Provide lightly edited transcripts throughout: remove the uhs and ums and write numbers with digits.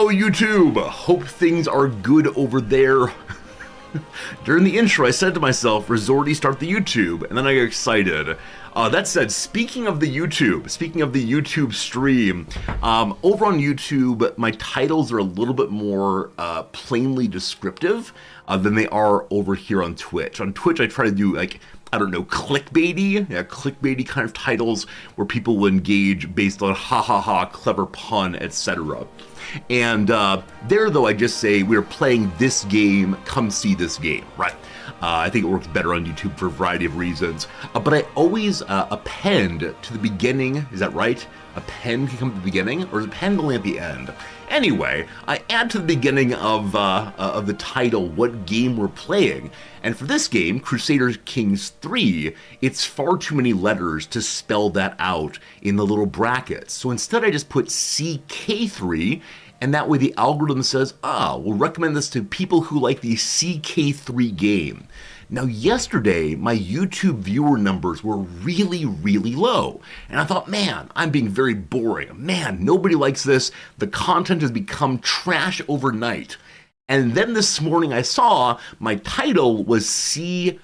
Hello YouTube! Hope things are good over there. During the intro, I said to myself, Resorty, start the YouTube, and then I got excited. That said, speaking of the YouTube stream, over on YouTube, my titles are a little bit more plainly descriptive than they are over here on Twitch. On Twitch, I try to do, like, I don't know, clickbaity kind of titles where people will engage based on ha ha ha, clever pun, etc. And there, though, I just say we're playing this game, come see this game, right? I think it works better on YouTube for a variety of reasons. But I always append to the beginning, is that right? Append can come at the beginning, or is append only at the end? Anyway, I add to the beginning of the title what game we're playing. And for this game, Crusader Kings 3, it's far too many letters to spell that out in the little brackets. So instead I just put CK3, and that way the algorithm says, we'll recommend this to people who like the CK3 game. Now yesterday, my YouTube viewer numbers were really, really low. And I thought, man, I'm being very boring. Man, nobody likes this. The content has become trash overnight. And then this morning I saw my title was CL3.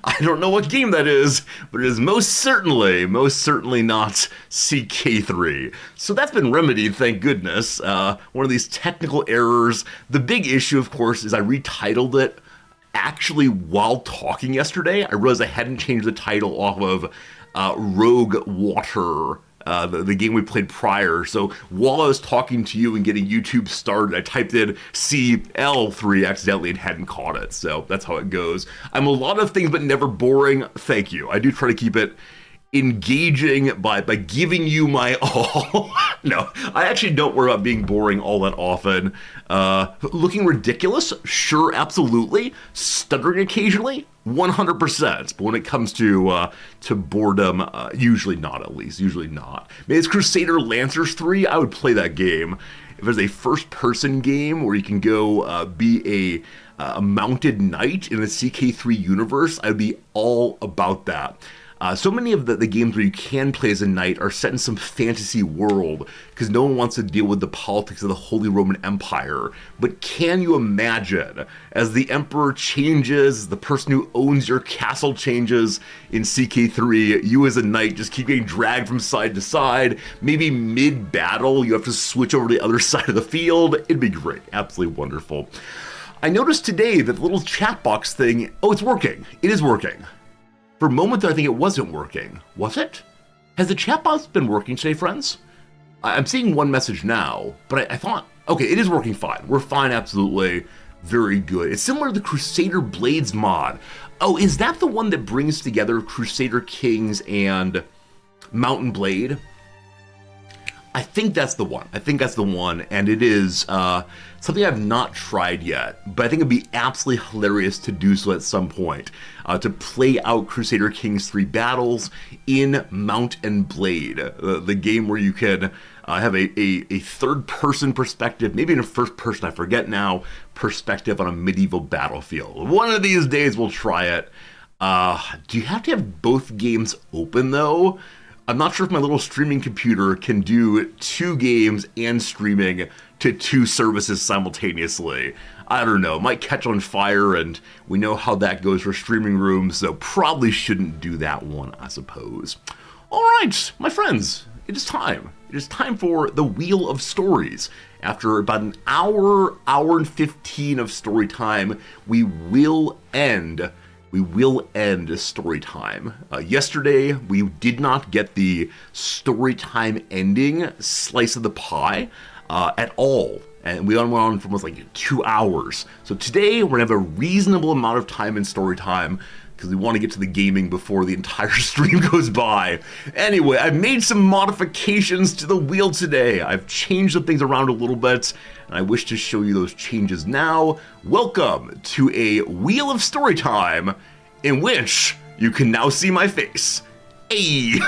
I don't know what game that is, but it is most certainly not CK3. So that's been remedied, thank goodness. One of these technical errors. The big issue, of course, is I retitled it actually while talking yesterday. I realized I hadn't changed the title off of Rogue Water, the game we played prior. So while I was talking to you and getting YouTube started, I typed in CL3 accidentally and hadn't caught it. So that's how it goes. I'm a lot of things, but never boring. Thank you. I do try to keep it engaging by giving you my all. No, I actually don't worry about being boring all that often. Looking ridiculous? Sure, absolutely. Stuttering occasionally? 100%. But when it comes to boredom, usually not, at least. Usually not. Maybe it's Crusader Lancers 3. I would play that game. If there's a first-person game where you can go be a mounted knight in the CK3 universe, I'd be all about that. So many of the games where you can play as a knight are set in some fantasy world because no one wants to deal with the politics of the Holy Roman Empire. But can you imagine, as the emperor changes, the person who owns your castle changes in CK3, you as a knight just keep getting dragged from side to side. Maybe mid-battle, you have to switch over to the other side of the field. It'd be great. Absolutely wonderful. I noticed today that the little chat box thing, it's working. It is working. For a moment there, I think it wasn't working. Was it? Has the chat box been working today, friends? I'm seeing one message now, but I thought, okay, it is working fine. We're fine, absolutely. Very good. It's similar to the Crusader Blades mod. Oh, is that the one that brings together Crusader Kings and Mountain Blade? I think that's the one. And it is something I've not tried yet, but I think it'd be absolutely hilarious to do so at some point, to play out Crusader Kings 3 battles in Mount and Blade, the game where you can have a third-person perspective, maybe in a first-person, I forget now, perspective on a medieval battlefield. One of these days we'll try it. Do you have to have both games open, though? I'm not sure if my little streaming computer can do 2 games and streaming to 2 services simultaneously. I don't know, it might catch on fire, and we know how that goes for streaming rooms, so probably shouldn't do that one, I suppose. All right, my friends, it is time. It is time for the Wheel of Stories. After about an hour and 15 of story time, we will end story time. Yesterday, we did not get the story time ending slice of the pie at all. And we went on for almost like 2 hours. So today, we're gonna have a reasonable amount of time in story time because we want to get to the gaming before the entire stream goes by. Anyway, I've made some modifications to the wheel today. I've changed some things around a little bit, and I wish to show you those changes now. Welcome to a Wheel of Storytime, in which you can now see my face. Hey!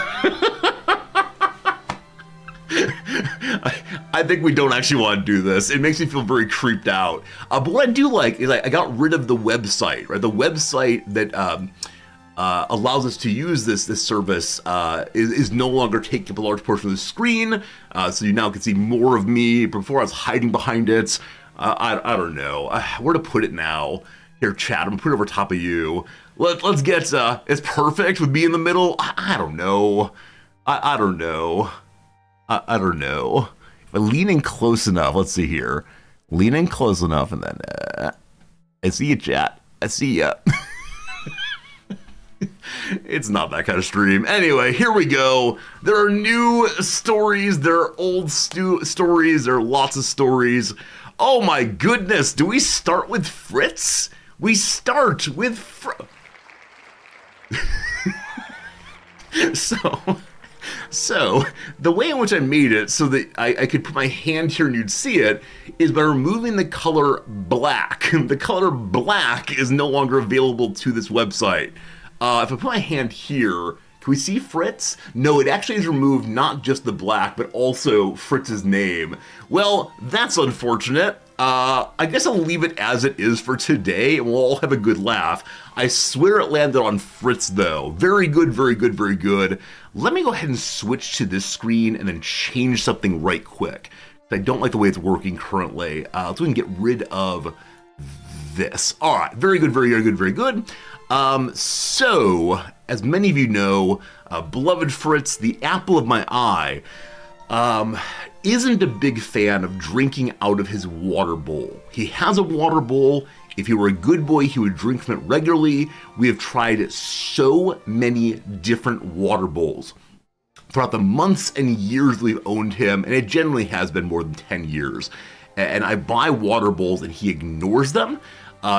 I think we don't actually want to do this. It makes me feel very creeped out. But what I do like is I got rid of the website, right? The website that allows us to use this service is no longer taking up a large portion of the screen, so you now can see more of me. Before I was hiding behind it. I don't know where to put it now. Here, chat, I'm gonna put it over top of you. Let's get it's perfect with me in the middle. I don't know. I don't know. I don't know. If I lean in close enough, let's see here. Lean in close enough, and then I see you, chat. I see ya. It's not that kind of stream. Anyway, here we go. There are new stories. There are old stories. There are lots of stories. Oh my goodness. Do we start with Fritz? We start with So, the way in which I made it so that I could put my hand here and you'd see it is by removing the color black. The color black is no longer available to this website. If I put my hand here, can we see Fritz? No, it actually has removed not just the black, but also Fritz's name. Well, that's unfortunate. I guess I'll leave it as it is for today, and we'll all have a good laugh. I swear it landed on Fritz, though. Very good, very good, very good. Let me go ahead and switch to this screen and then change something right quick. I don't like the way it's working currently. Let's go and get rid of this. All right, very good, very good, very good. So, as many of you know, beloved Fritz, the apple of my eye, isn't a big fan of drinking out of his water bowl. He has a water bowl. If he were a good boy, he would drink from it regularly. We have tried so many different water bowls throughout the months and years we've owned him, and it generally has been more than 10 years. And I buy water bowls and he ignores them.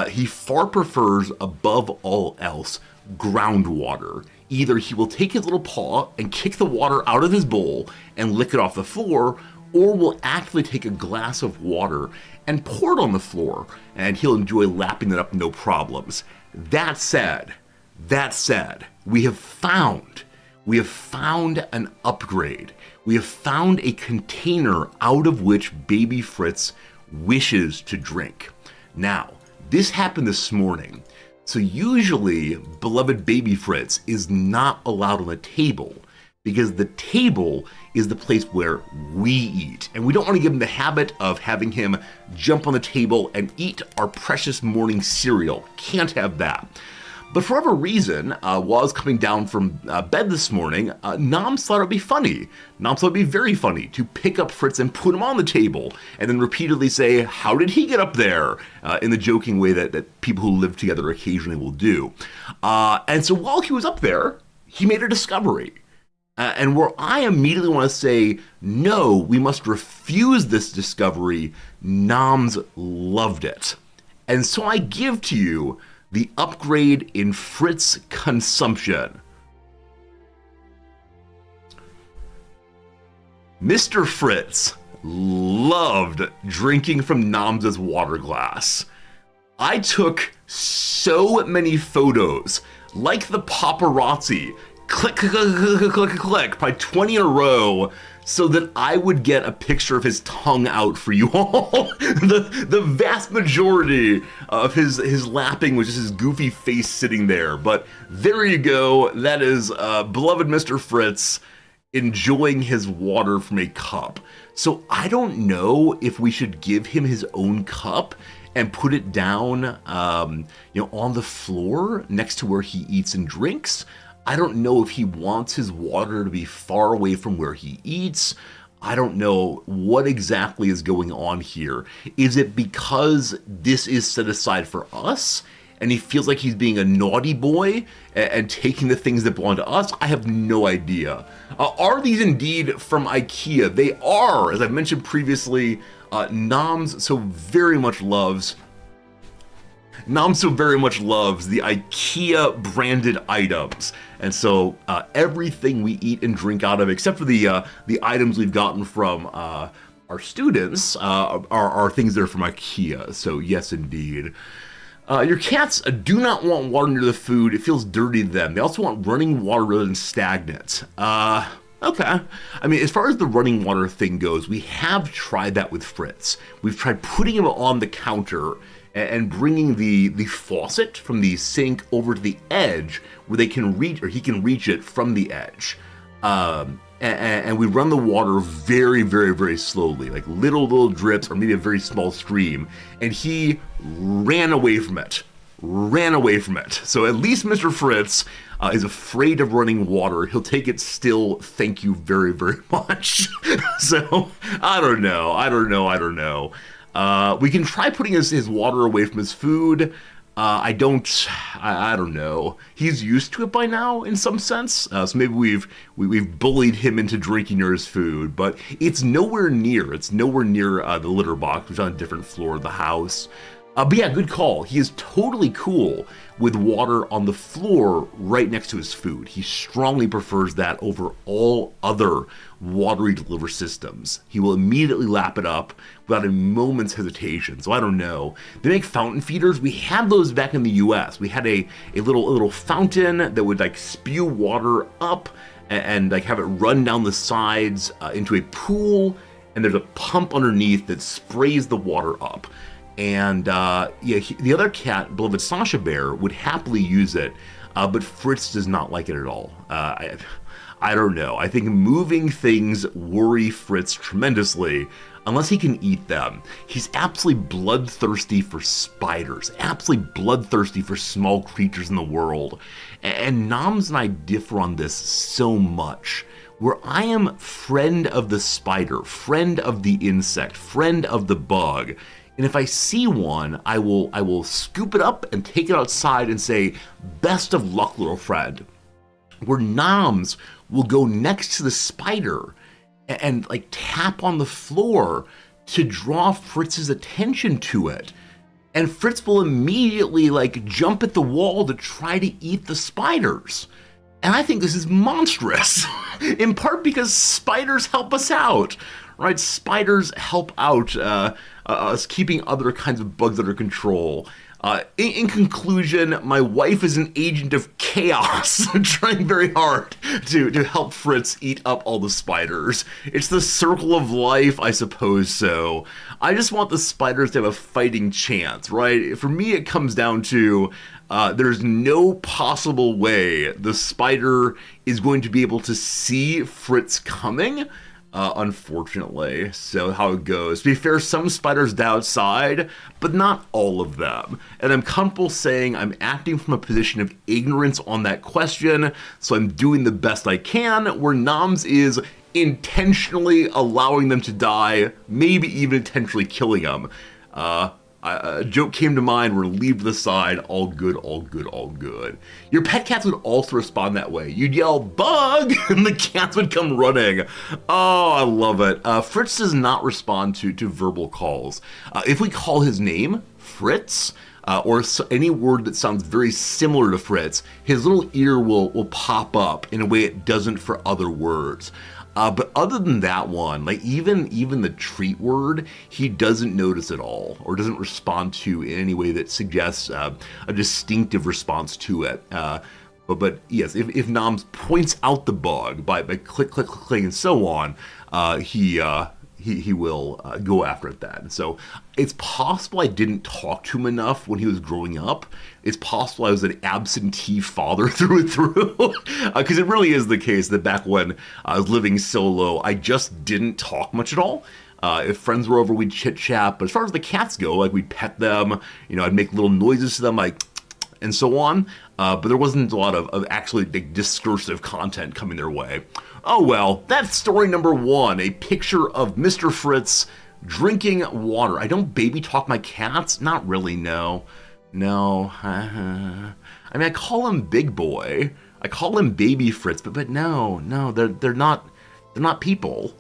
He far prefers, above all else, groundwater. Either he will take his little paw and kick the water out of his bowl and lick it off the floor, or will actually take a glass of water and pour it on the floor, and he'll enjoy lapping it up no problems. That said, we have found an upgrade. We have found a container out of which baby Fritz wishes to drink. Now, this happened this morning. So usually, beloved baby Fritz is not allowed on the table because the table is the place where we eat. And we don't want to give him the habit of having him jump on the table and eat our precious morning cereal. Can't have that. But for whatever reason, while I was coming down from bed this morning, Noms thought it would be funny. Noms thought it would be very funny to pick up Fritz and put him on the table and then repeatedly say, "How did he get up there?" In the joking way that people who live together occasionally will do. And so while he was up there, he made a discovery. And where I immediately want to say, no, we must refuse this discovery, Noms loved it. And so I give to you the upgrade in Fritz consumption. Mr. Fritz loved drinking from Noms' water glass. I took so many photos, like the paparazzi, click, click, click, click, click, click, probably 20 in a row, so that I would get a picture of his tongue out for you all. The vast majority of his lapping was just his goofy face sitting there. But there you go. That is beloved Mr. Fritz enjoying his water from a cup. So I don't know if we should give him his own cup and put it down, on the floor next to where he eats and drinks. I don't know if he wants his water to be far away from where he eats. I don't know what exactly is going on here. Is it because this is set aside for us and he feels like he's being a naughty boy and taking the things that belong to us? I have no idea. Are these indeed from IKEA? They are, as I've mentioned previously. Noms so very much loves the IKEA branded items. And so everything we eat and drink out of, except for the items we've gotten from our students, are things that are from IKEA. So yes, indeed. Your cats do not want water near the food. It feels dirty to them. They also want running water rather than stagnant. Okay. I mean, as far as the running water thing goes, we have tried that with Fritz. We've tried putting him on the counter and bringing the faucet from the sink over to the edge where they can reach, or he can reach it from the edge. And we run the water very, very, very slowly, like little drips or maybe a very small stream. And he ran away from it. So at least Mr. Fritz is afraid of running water. He'll take it still. Thank you very, very much. So I don't know. We can try putting his water away from his food. I don't know. He's used to it by now in some sense. So maybe we've bullied him into drinking near his food, but it's nowhere near the litter box, which is on a different floor of the house. But yeah, good call. He is totally cool with water on the floor right next to his food. He strongly prefers that over all other watery deliver systems. He will immediately lap it up without a moment's hesitation. So I don't know. They make fountain feeders. We had those back in the US. We had a little fountain that would like spew water up and like have it run down the sides into a pool, and there's a pump underneath that sprays the water up. And the other cat, beloved Sasha Bear, would happily use it, but Fritz does not like it at all. I don't know. I think moving things worry Fritz tremendously, unless he can eat them. He's absolutely bloodthirsty for spiders, absolutely bloodthirsty for small creatures in the world. And Noms and I differ on this so much. Where I am friend of the spider, friend of the insect, friend of the bug. And if I see one, I will scoop it up and take it outside and say, best of luck, little friend. Where Noms will go next to the spider and like tap on the floor to draw Fritz's attention to it. And Fritz will immediately like jump at the wall to try to eat the spiders. And I think this is monstrous, in part because spiders help us out, right? Spiders help out us keeping other kinds of bugs under control. In conclusion, my wife is an agent of chaos, trying very hard to help Fritz eat up all the spiders. It's the circle of life, I suppose so. I just want the spiders to have a fighting chance, right? For me, it comes down to there's no possible way the spider is going to be able to see Fritz coming. Unfortunately. So how it goes. To be fair, some spiders die outside, but not all of them. And I'm comfortable saying I'm acting from a position of ignorance on that question, so I'm doing the best I can, where Noms is intentionally allowing them to die, maybe even intentionally killing them. A joke came to mind, relieved the side, all good, all good, all good. Your pet cats would also respond that way. You'd yell, bug, and the cats would come running. Oh, I love it. Fritz does not respond to verbal calls. If we call his name, Fritz, or any word that sounds very similar to Fritz, his little ear will pop up in a way it doesn't for other words. But other than that one, like even the treat word, he doesn't notice at all, or doesn't respond to in any way that suggests a distinctive response to it. But yes, if Noms points out the bug by click, click, click, click, and so on, he will go after it then. So it's possible I didn't talk to him enough when he was growing up. It's possible I was an absentee father through and through. Because it really is the case that back when I was living solo, I just didn't talk much at all. If friends were over, we'd chit chat. But as far as the cats go, like we'd pet them, I'd make little noises to them, like, and so on. But there wasn't a lot of actually big discursive content coming their way. Oh well, that's story number 1, a picture of Mr. Fritz drinking water. I don't baby talk my cats? Not really, no. I mean, I call him Big Boy. I call him Baby Fritz, but no, they're not people.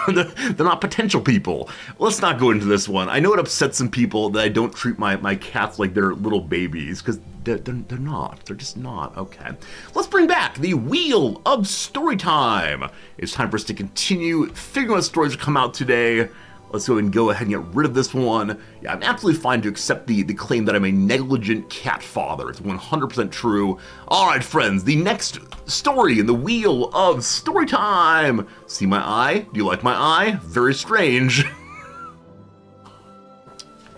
They're not potential people. Let's not go into this one. I know it upsets some people that I don't treat my cats like they're little babies, because they're not. They're just not. Okay. Let's bring back the Wheel of Storytime. It's time for us to continue figuring out what stories will come out today. Let's go and ahead and get rid of this one. Yeah, I'm absolutely fine to accept the claim that I'm a negligent cat father. It's 100% true. All right, friends, the next story in the Wheel of Storytime. See my eye? Do you like my eye? Very strange.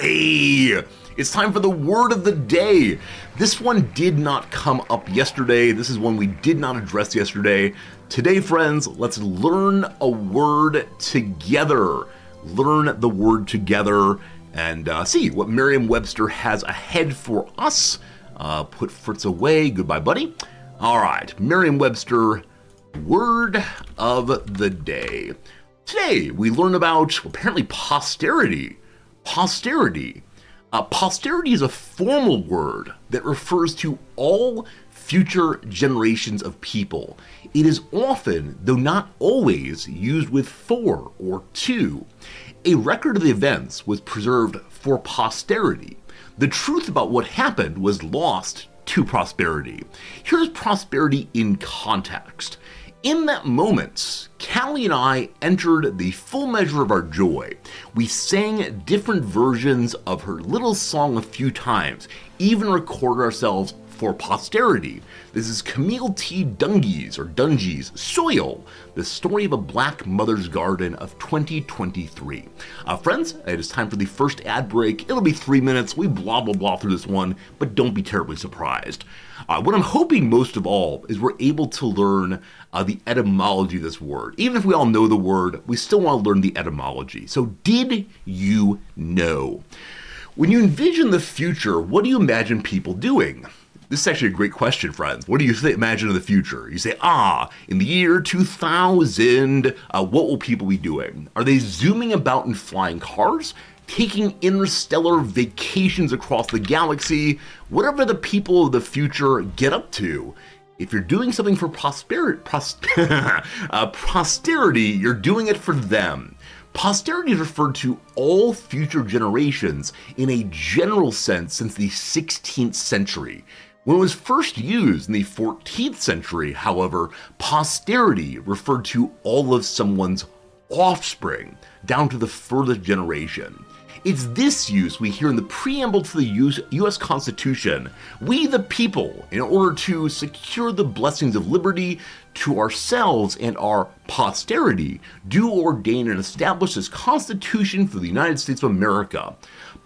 Hey, It's time for the word of the day. This one did not come up yesterday. This is one we did not address yesterday. Today, friends, let's learn a word together. Learn the word together and see what Merriam-Webster has ahead for us. Put Fritz away. Goodbye, buddy. All right, Merriam-Webster, word of the day. Today, we learn about, apparently, posterity. Posterity. Posterity is a formal word that refers to all future generations of people. It is often, though not always, used with for or to. A record of the events was preserved for posterity. The truth about what happened was lost to prosperity. Here's prosperity in context. In that moment, Callie and I entered the full measure of our joy. We sang different versions of her little song a few times, even recorded ourselves for posterity. This is Camille T. Dungy's Soil, the story of a black mother's garden of 2023. Friends, it is time for the first ad break. It'll be 3 minutes. We blah, blah, blah through this one, but don't be terribly surprised. What I'm hoping most of all is we're able to learn the etymology of this word. Even if we all know the word, we still want to learn the etymology. So did you know? When you envision the future, what do you imagine people doing? This is actually a great question, friends. What do you imagine of the future? You say, in the year 2000, what will people be doing? Are they zooming about in flying cars? Taking interstellar vacations across the galaxy? Whatever the people of the future get up to. If you're doing something for posterity, you're doing it for them. Posterity is referred to all future generations in a general sense since the 16th century. When it was first used in the 14th century, however, posterity referred to all of someone's offspring, down to the furthest generation. It's this use we hear in the preamble to the U.S. Constitution. We the people, in order to secure the blessings of liberty to ourselves and our posterity, do ordain and establish this Constitution for the United States of America.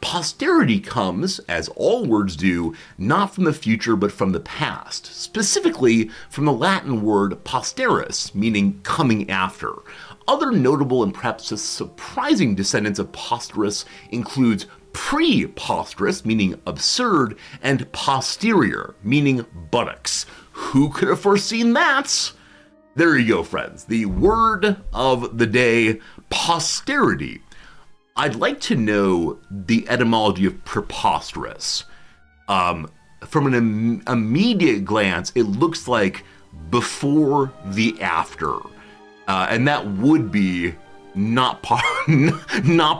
Posterity comes, as all words do, not from the future but from the past, specifically from the Latin word posterus, meaning coming after. Other notable and perhaps surprising descendants of posterous includes preposterous, meaning absurd, and posterior, meaning buttocks. Who could have foreseen that? There you go, friends. The word of the day, posterity. I'd like to know the etymology of preposterous. From an immediate glance, it looks like before the after. And that would be not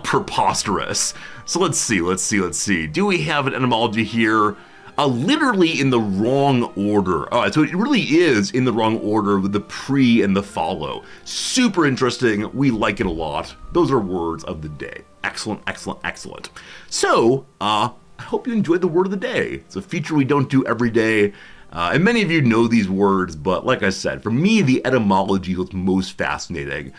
preposterous. So let's see. Do we have an etymology here? Literally in the wrong order. All right, so it really is in the wrong order with the pre and the follow. Super interesting. We like it a lot. Those are words of the day. Excellent. So, I hope you enjoyed the word of the day. It's a feature we don't do every day. And many of you know these words, but like I said, for me, the etymology was most fascinating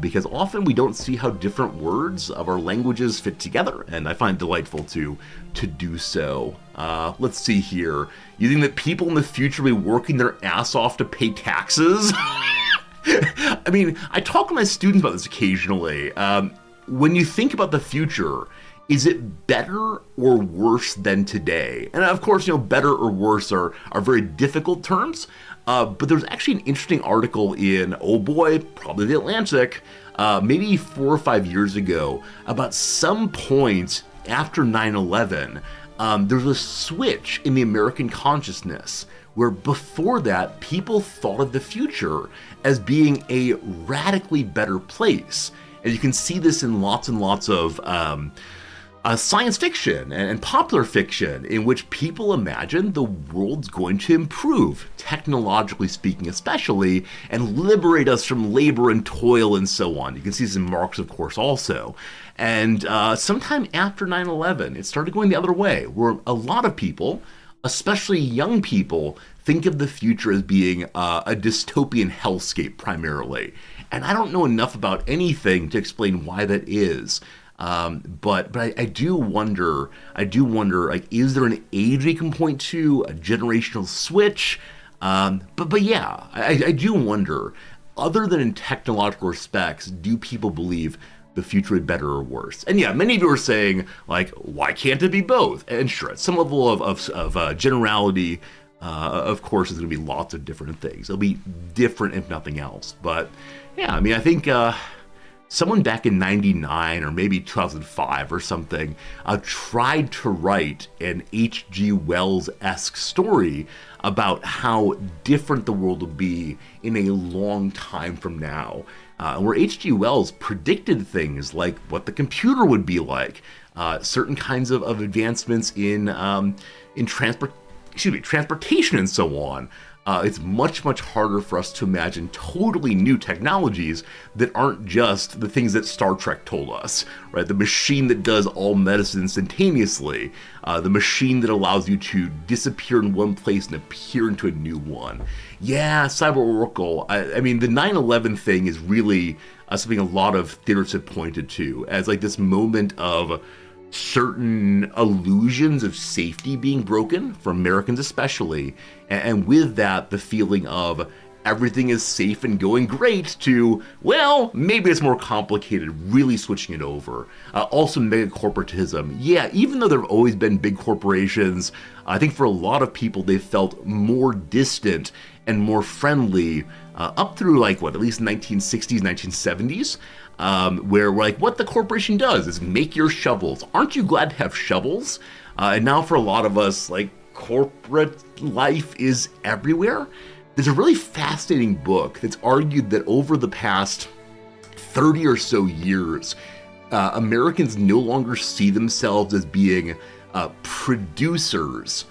because often we don't see how different words of our languages fit together, and I find it delightful to do so. Let's see here. You think that people in the future will be working their ass off to pay taxes? I mean, I talk to my students about this occasionally. When you think about the future, is it better or worse than today? And of course, better or worse are very difficult terms, but there's actually an interesting article in, probably The Atlantic, maybe 4 or 5 years ago, about some point after 9/11, there's a switch in the American consciousness where before that, people thought of the future as being a radically better place. And you can see this in lots and lots of science fiction and popular fiction in which people imagine the world's going to improve, technologically speaking especially, and liberate us from labor and toil and so on. You can see this in Marx, of course, also. And sometime after 9/11, it started going the other way, where a lot of people, especially young people, think of the future as being a dystopian hellscape primarily. And I don't know enough about anything to explain why that is. But I do wonder, like, is there an age we can point to, a generational switch? But yeah, I do wonder, other than in technological respects, do people believe the future is better or worse? And yeah, many of you are saying, like, why can't it be both? And sure, at some level of generality, of course, there's going to be lots of different things. It'll be different if nothing else. But yeah, I mean, I think someone back in 99 or maybe 2005 or something tried to write an H.G. Wells-esque story about how different the world will be in a long time from now. Where H.G. Wells predicted things like what the computer would be like, certain kinds of advancements in transportation and so on. It's much, much harder for us to imagine totally new technologies that aren't just the things that Star Trek told us, right? The machine that does all medicine instantaneously, the machine that allows you to disappear in one place and appear into a new one. Yeah, Cyber Oracle. I mean, the 9/11 thing is really something a lot of theorists have pointed to as like this moment of certain illusions of safety being broken, for Americans especially, and with that, the feeling of everything is safe and going great to, well, maybe it's more complicated, really switching it over. Also, mega corporatism. Yeah, even though there have always been big corporations, I think for a lot of people, they felt more distant and more friendly up through like, what, at least 1960s, 1970s. Where like what the corporation does is make your shovels. Aren't you glad to have shovels? And now for a lot of us, like corporate life is everywhere. There's a really fascinating book that's argued that over the past 30 or so years, Americans no longer see themselves as being producers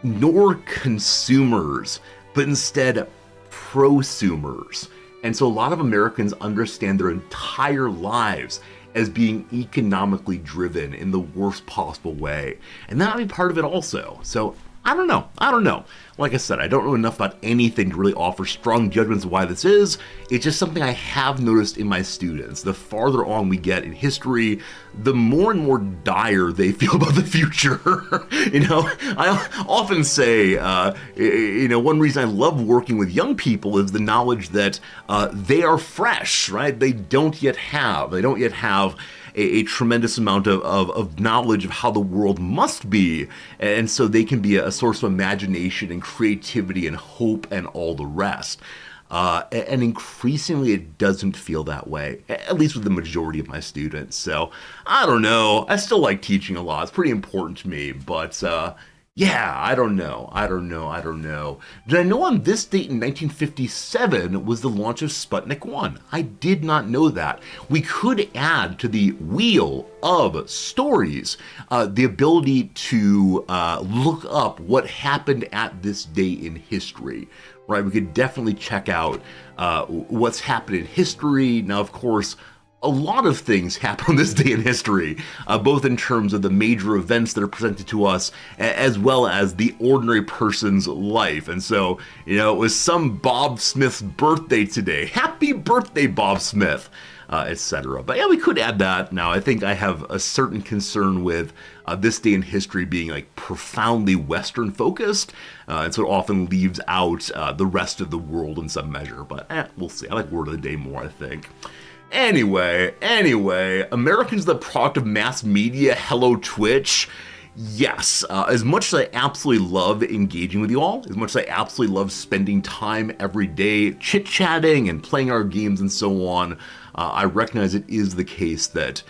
nor consumers, but instead prosumers. And so a lot of Americans understand their entire lives as being economically driven in the worst possible way. And that might be part of it also. So I don't know. Like I said, I don't know enough about anything to really offer strong judgments of why this is. It's just something I have noticed in my students. The farther on we get in history, the more and more dire they feel about the future. I often say, one reason I love working with young people is the knowledge that they are fresh, right? They don't yet have a tremendous amount of knowledge of how the world must be, and so they can be a source of imagination and creativity and hope and all the rest. And increasingly it doesn't feel that way, at least with the majority of my students. So I don't know. I still like teaching a lot. It's pretty important to me, but yeah, I don't know. Did I know on this date in 1957 was the launch of Sputnik 1? I did not know that. We could add to the wheel of stories the ability to look up what happened at this day in history. Right? We could definitely check out what's happened in history. Now, of course, a lot of things happen on this day in history, both in terms of the major events that are presented to us, as well as the ordinary person's life. And so, it was some Bob Smith's birthday today. Happy birthday, Bob Smith, etc. But yeah, we could add that. Now, I think I have a certain concern with this day in history being like profoundly Western focused, and so it often leaves out the rest of the world in some measure. But we'll see. I like word of the day more, I think. Anyway, Americans are the product of mass media. Hello, Twitch. Yes, as much as I absolutely love engaging with you all, as much as I absolutely love spending time every day chit-chatting and playing our games and so on, I recognize it is the case that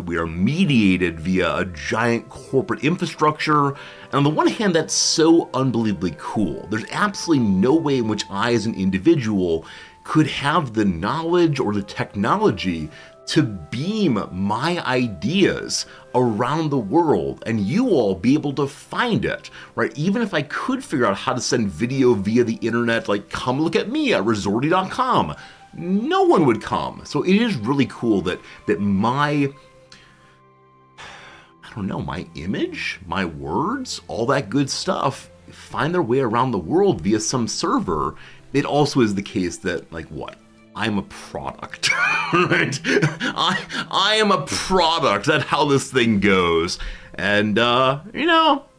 we are mediated via a giant corporate infrastructure. And on the one hand, that's so unbelievably cool. There's absolutely no way in which I, as an individual, could have the knowledge or the technology to beam my ideas around the world and you all be able to find it, right? Even if I could figure out how to send video via the internet, like come look at me at resorty.com, no one would come. So it is really cool that my image, my words, all that good stuff find their way around the world via some server. It also is the case that, like, what? I'm a product, right? I am a product. That's how this thing goes. And,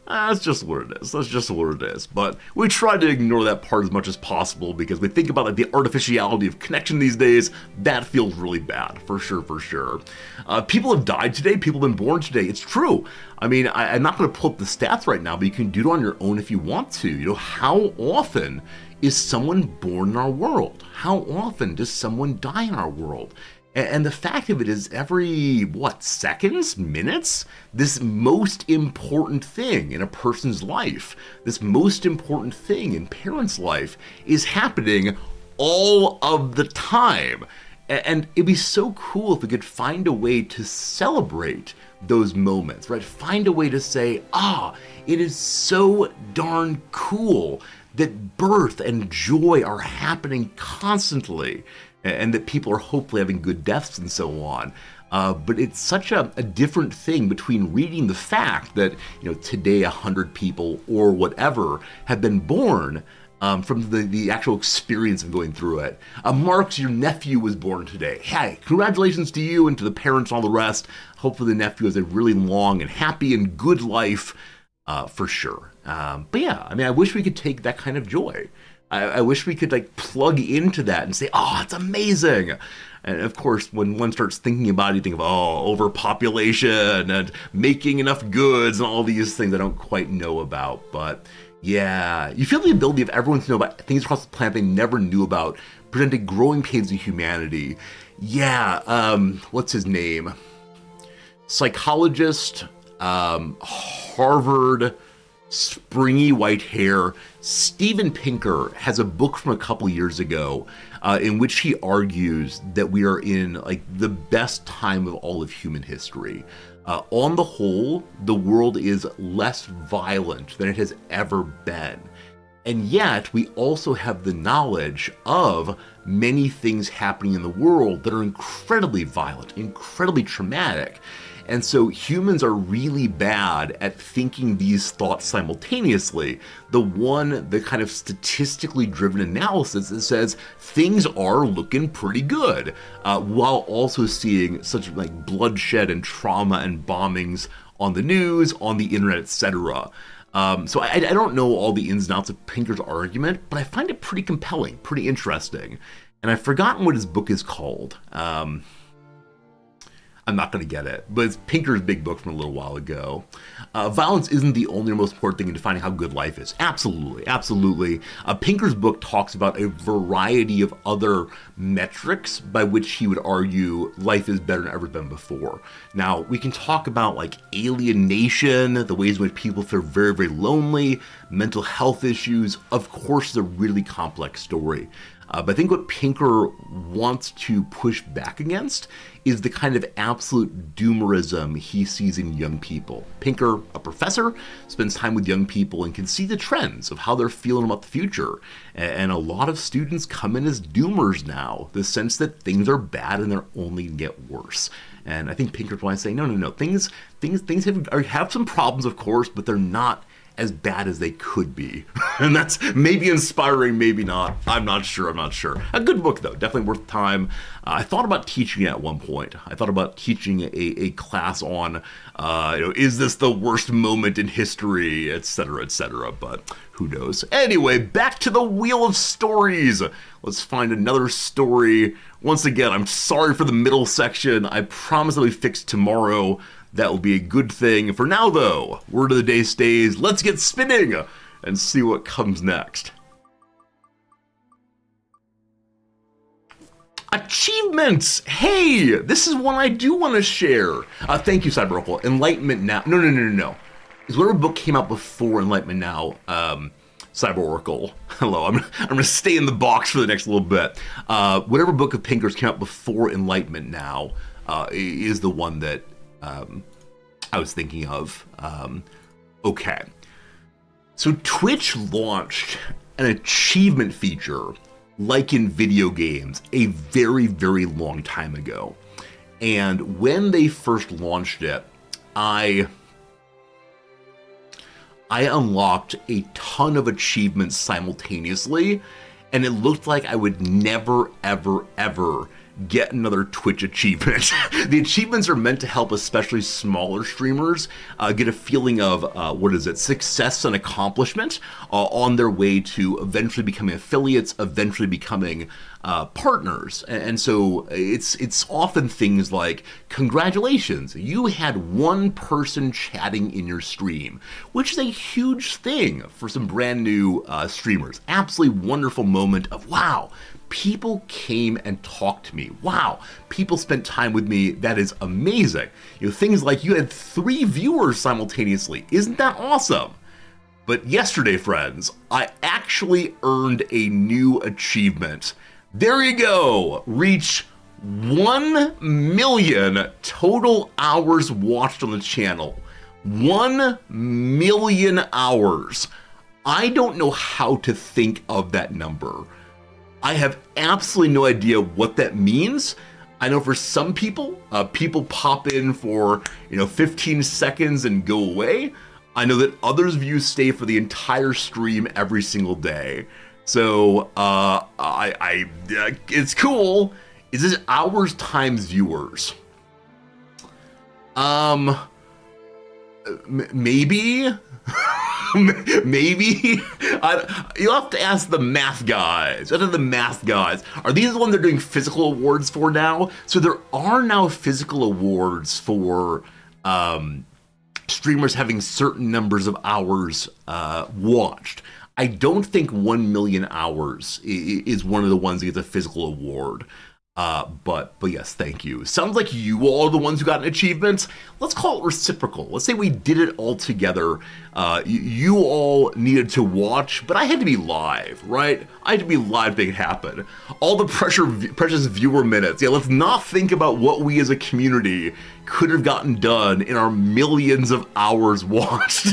that's just what it is. That's just what it is. But we try to ignore that part as much as possible because we think about like the artificiality of connection these days. That feels really bad, for sure, for sure. People have died today. People have been born today. It's true. I mean, I'm not going to pull up the stats right now, but you can do it on your own if you want to. You know, how often is someone born in our world? How often does someone die in our world? And the fact of it is every, seconds, minutes, this most important thing in a person's life, this most important thing in parents' life is happening all of the time. And it'd be so cool if we could find a way to celebrate those moments, right? Find a way to say, it is so darn cool that birth and joy are happening constantly, and that people are hopefully having good deaths and so on. But it's such a different thing between reading the fact that, today 100 people or whatever have been born from the actual experience of going through it. Marks, your nephew was born today. Hey, congratulations to you and to the parents and all the rest. Hopefully the nephew has a really long and happy and good life, for sure. But yeah, I mean, I wish we could take that kind of joy. I wish we could like plug into that and say, it's amazing. And of course, when one starts thinking about it, you think of, overpopulation and making enough goods and all these things I don't quite know about. But yeah, you feel the ability of everyone to know about things across the planet they never knew about, presenting growing pains of humanity. Yeah, what's his name? Psychologist, Harvard, springy white hair. Steven Pinker has a book from a couple years ago in which he argues that we are in like the best time of all of human history. On the whole, the world is less violent than it has ever been. And yet, we also have the knowledge of many things happening in the world that are incredibly violent, incredibly traumatic. And so humans are really bad at thinking these thoughts simultaneously. The kind of statistically driven analysis that says things are looking pretty good, while also seeing such like bloodshed and trauma and bombings on the news, on the internet, etc. So I don't know all the ins and outs of Pinker's argument, but I find it pretty compelling, pretty interesting. And I've forgotten what his book is called. I'm not going to get it, but it's Pinker's big book from a little while ago. Violence isn't the only or most important thing in defining how good life is. Absolutely, absolutely. Pinker's book talks about a variety of other metrics by which he would argue life is better than ever been before. Now, we can talk about like alienation, the ways in which people feel very, very lonely, mental health issues. Of course, it's a really complex story. But I think what Pinker wants to push back against is the kind of absolute doomerism he sees in young people. Pinker, a professor, spends time with young people and can see the trends of how they're feeling about the future. And a lot of students come in as doomers now, the sense that things are bad and they're only going to get worse. And I think Pinker's why I say, no, things have some problems, of course, but they're not as bad as they could be. And that's maybe inspiring, maybe not. I'm not sure. A good book, though. Definitely worth time. I thought about teaching it at one point. I thought about teaching a class on, is this the worst moment in history, etc., but who knows. Anyway, back to the Wheel of Stories. Let's find another story. Once again, I'm sorry for the middle section. I promise it'll be fixed tomorrow. That will be a good thing. For now, though, word of the day stays, let's get spinning and see what comes next. Achievements! Hey, this is one I do want to share. Thank you, Cyber. Enlightenment Now. No. Is whatever book came out before Enlightenment Now, Cyber Oracle. Hello, I'm gonna stay in the box for the next little bit. Whatever book of Pinker's came out before Enlightenment Now is the one that I was thinking of. Okay. So Twitch launched an achievement feature like in video games a very, very long time ago. And when they first launched it, I unlocked a ton of achievements simultaneously. and it looked like I would never, ever, ever get another Twitch achievement. The achievements are meant to help especially smaller streamers get a feeling of, success and accomplishment on their way to eventually becoming affiliates, eventually becoming partners. And so it's often things like, congratulations, you had one person chatting in your stream, which is a huge thing for some brand new streamers. Absolutely wonderful moment of, wow, people came and talked to me. Wow, people spent time with me. That is amazing. Things like you had 3 viewers simultaneously. Isn't that awesome? But yesterday, friends, I actually earned a new achievement. There you go. Reach 1 million total hours watched on the channel. 1 million hours. I don't know how to think of that number. I have absolutely no idea what that means. I know for some people, people pop in for 15 seconds and go away. I know that others of you stay for the entire stream every single day. So it's cool. Is this hours times viewers? Maybe. Maybe. You'll have to ask the math guys. What are the math guys? Are these the ones they're doing physical awards for now? So there are now physical awards for streamers having certain numbers of hours watched. I don't think 1 million hours is one of the ones that gets a physical award. But yes, thank you. Sounds like you all are the ones who got an achievement. Let's call it reciprocal. Let's say we did it all together. You all needed to watch, but I had to be live, right? I had to be live to make it happen. All the precious viewer minutes. Yeah, let's not think about what we as a community could have gotten done in our millions of hours watched.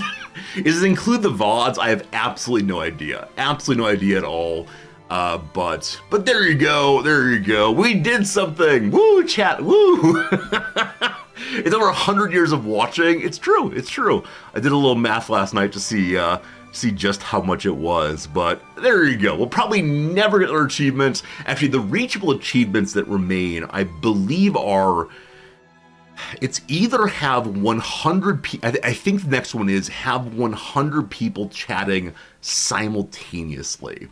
Does it include the VODs? I have absolutely no idea. Absolutely no idea at all. But there you go. There you go. We did something. Woo, chat. Woo. It's over 100 years of watching. It's true. It's true. I did a little math last night to see just how much it was, but there you go. We'll probably never get other achievements. Actually, the reachable achievements that remain, I believe, are, it's either have 100 people, I think the next one is have 100 people chatting simultaneously.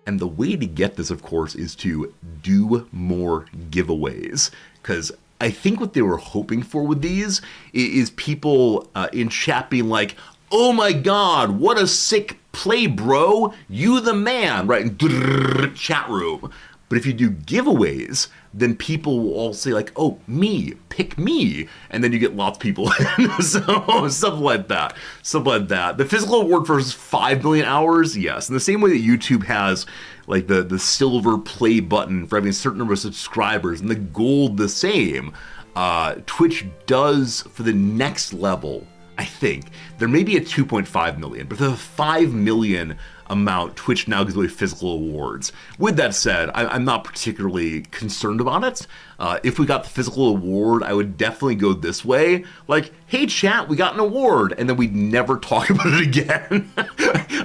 And the way to get this, of course, is to do more giveaways. Because I think what they were hoping for with these is people in chat being like, oh my god, what a sick play, bro. You the man, right? And chat room. But if you do giveaways, then people will all say like, oh, me, pick me. And then you get lots of people. So something like that. Something like that. The physical award for 5 million hours, yes. In the same way that YouTube has like the silver play button for having a certain number of subscribers and the gold the same, Twitch does for the next level, I think. There may be a 2.5 million, but for the 5 million amount, Twitch now gives away physical awards. With that said, I'm not particularly concerned about it. If we got the physical award, I would definitely go this way. Like, hey chat, we got an award, and then we'd never talk about it again.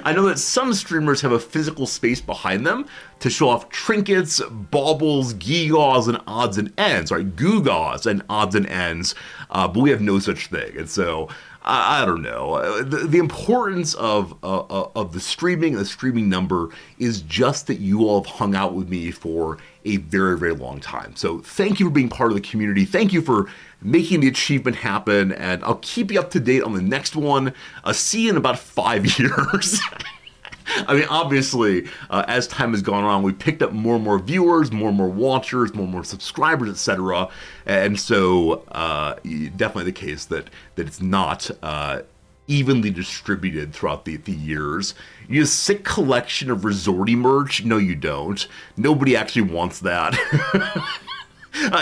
I know that some streamers have a physical space behind them to show off trinkets, baubles, gewgaws, and odds and ends, right? Gewgaws and odds and ends, but we have no such thing. And so, I don't know. The importance of the streaming number is just that you all have hung out with me for a very, very long time. So thank you for being part of the community. Thank you for making the achievement happen, and I'll keep you up to date on the next one. See you in about 5 years. I mean, obviously, as time has gone on, we've picked up more and more viewers, more and more watchers, more and more subscribers, etc. And so, definitely the case that it's not evenly distributed throughout the years. You have a sick collection of resorty merch? No, you don't. Nobody actually wants that.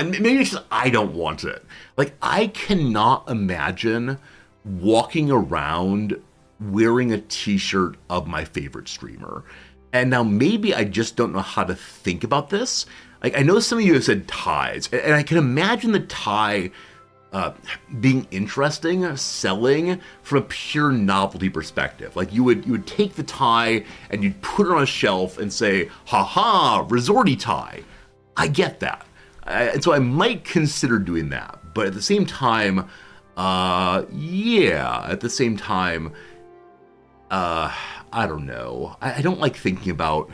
Maybe it's just I don't want it. Like, I cannot imagine walking around wearing a t-shirt of my favorite streamer. And now maybe I just don't know how to think about this. Like, I know some of you have said ties, and I can imagine the tie being interesting, selling from a pure novelty perspective. Like you would take the tie and you'd put it on a shelf and say, "Ha resorty tie." I get that, and so I might consider doing that. But at the same time, at the same time, I don't know. I don't like thinking about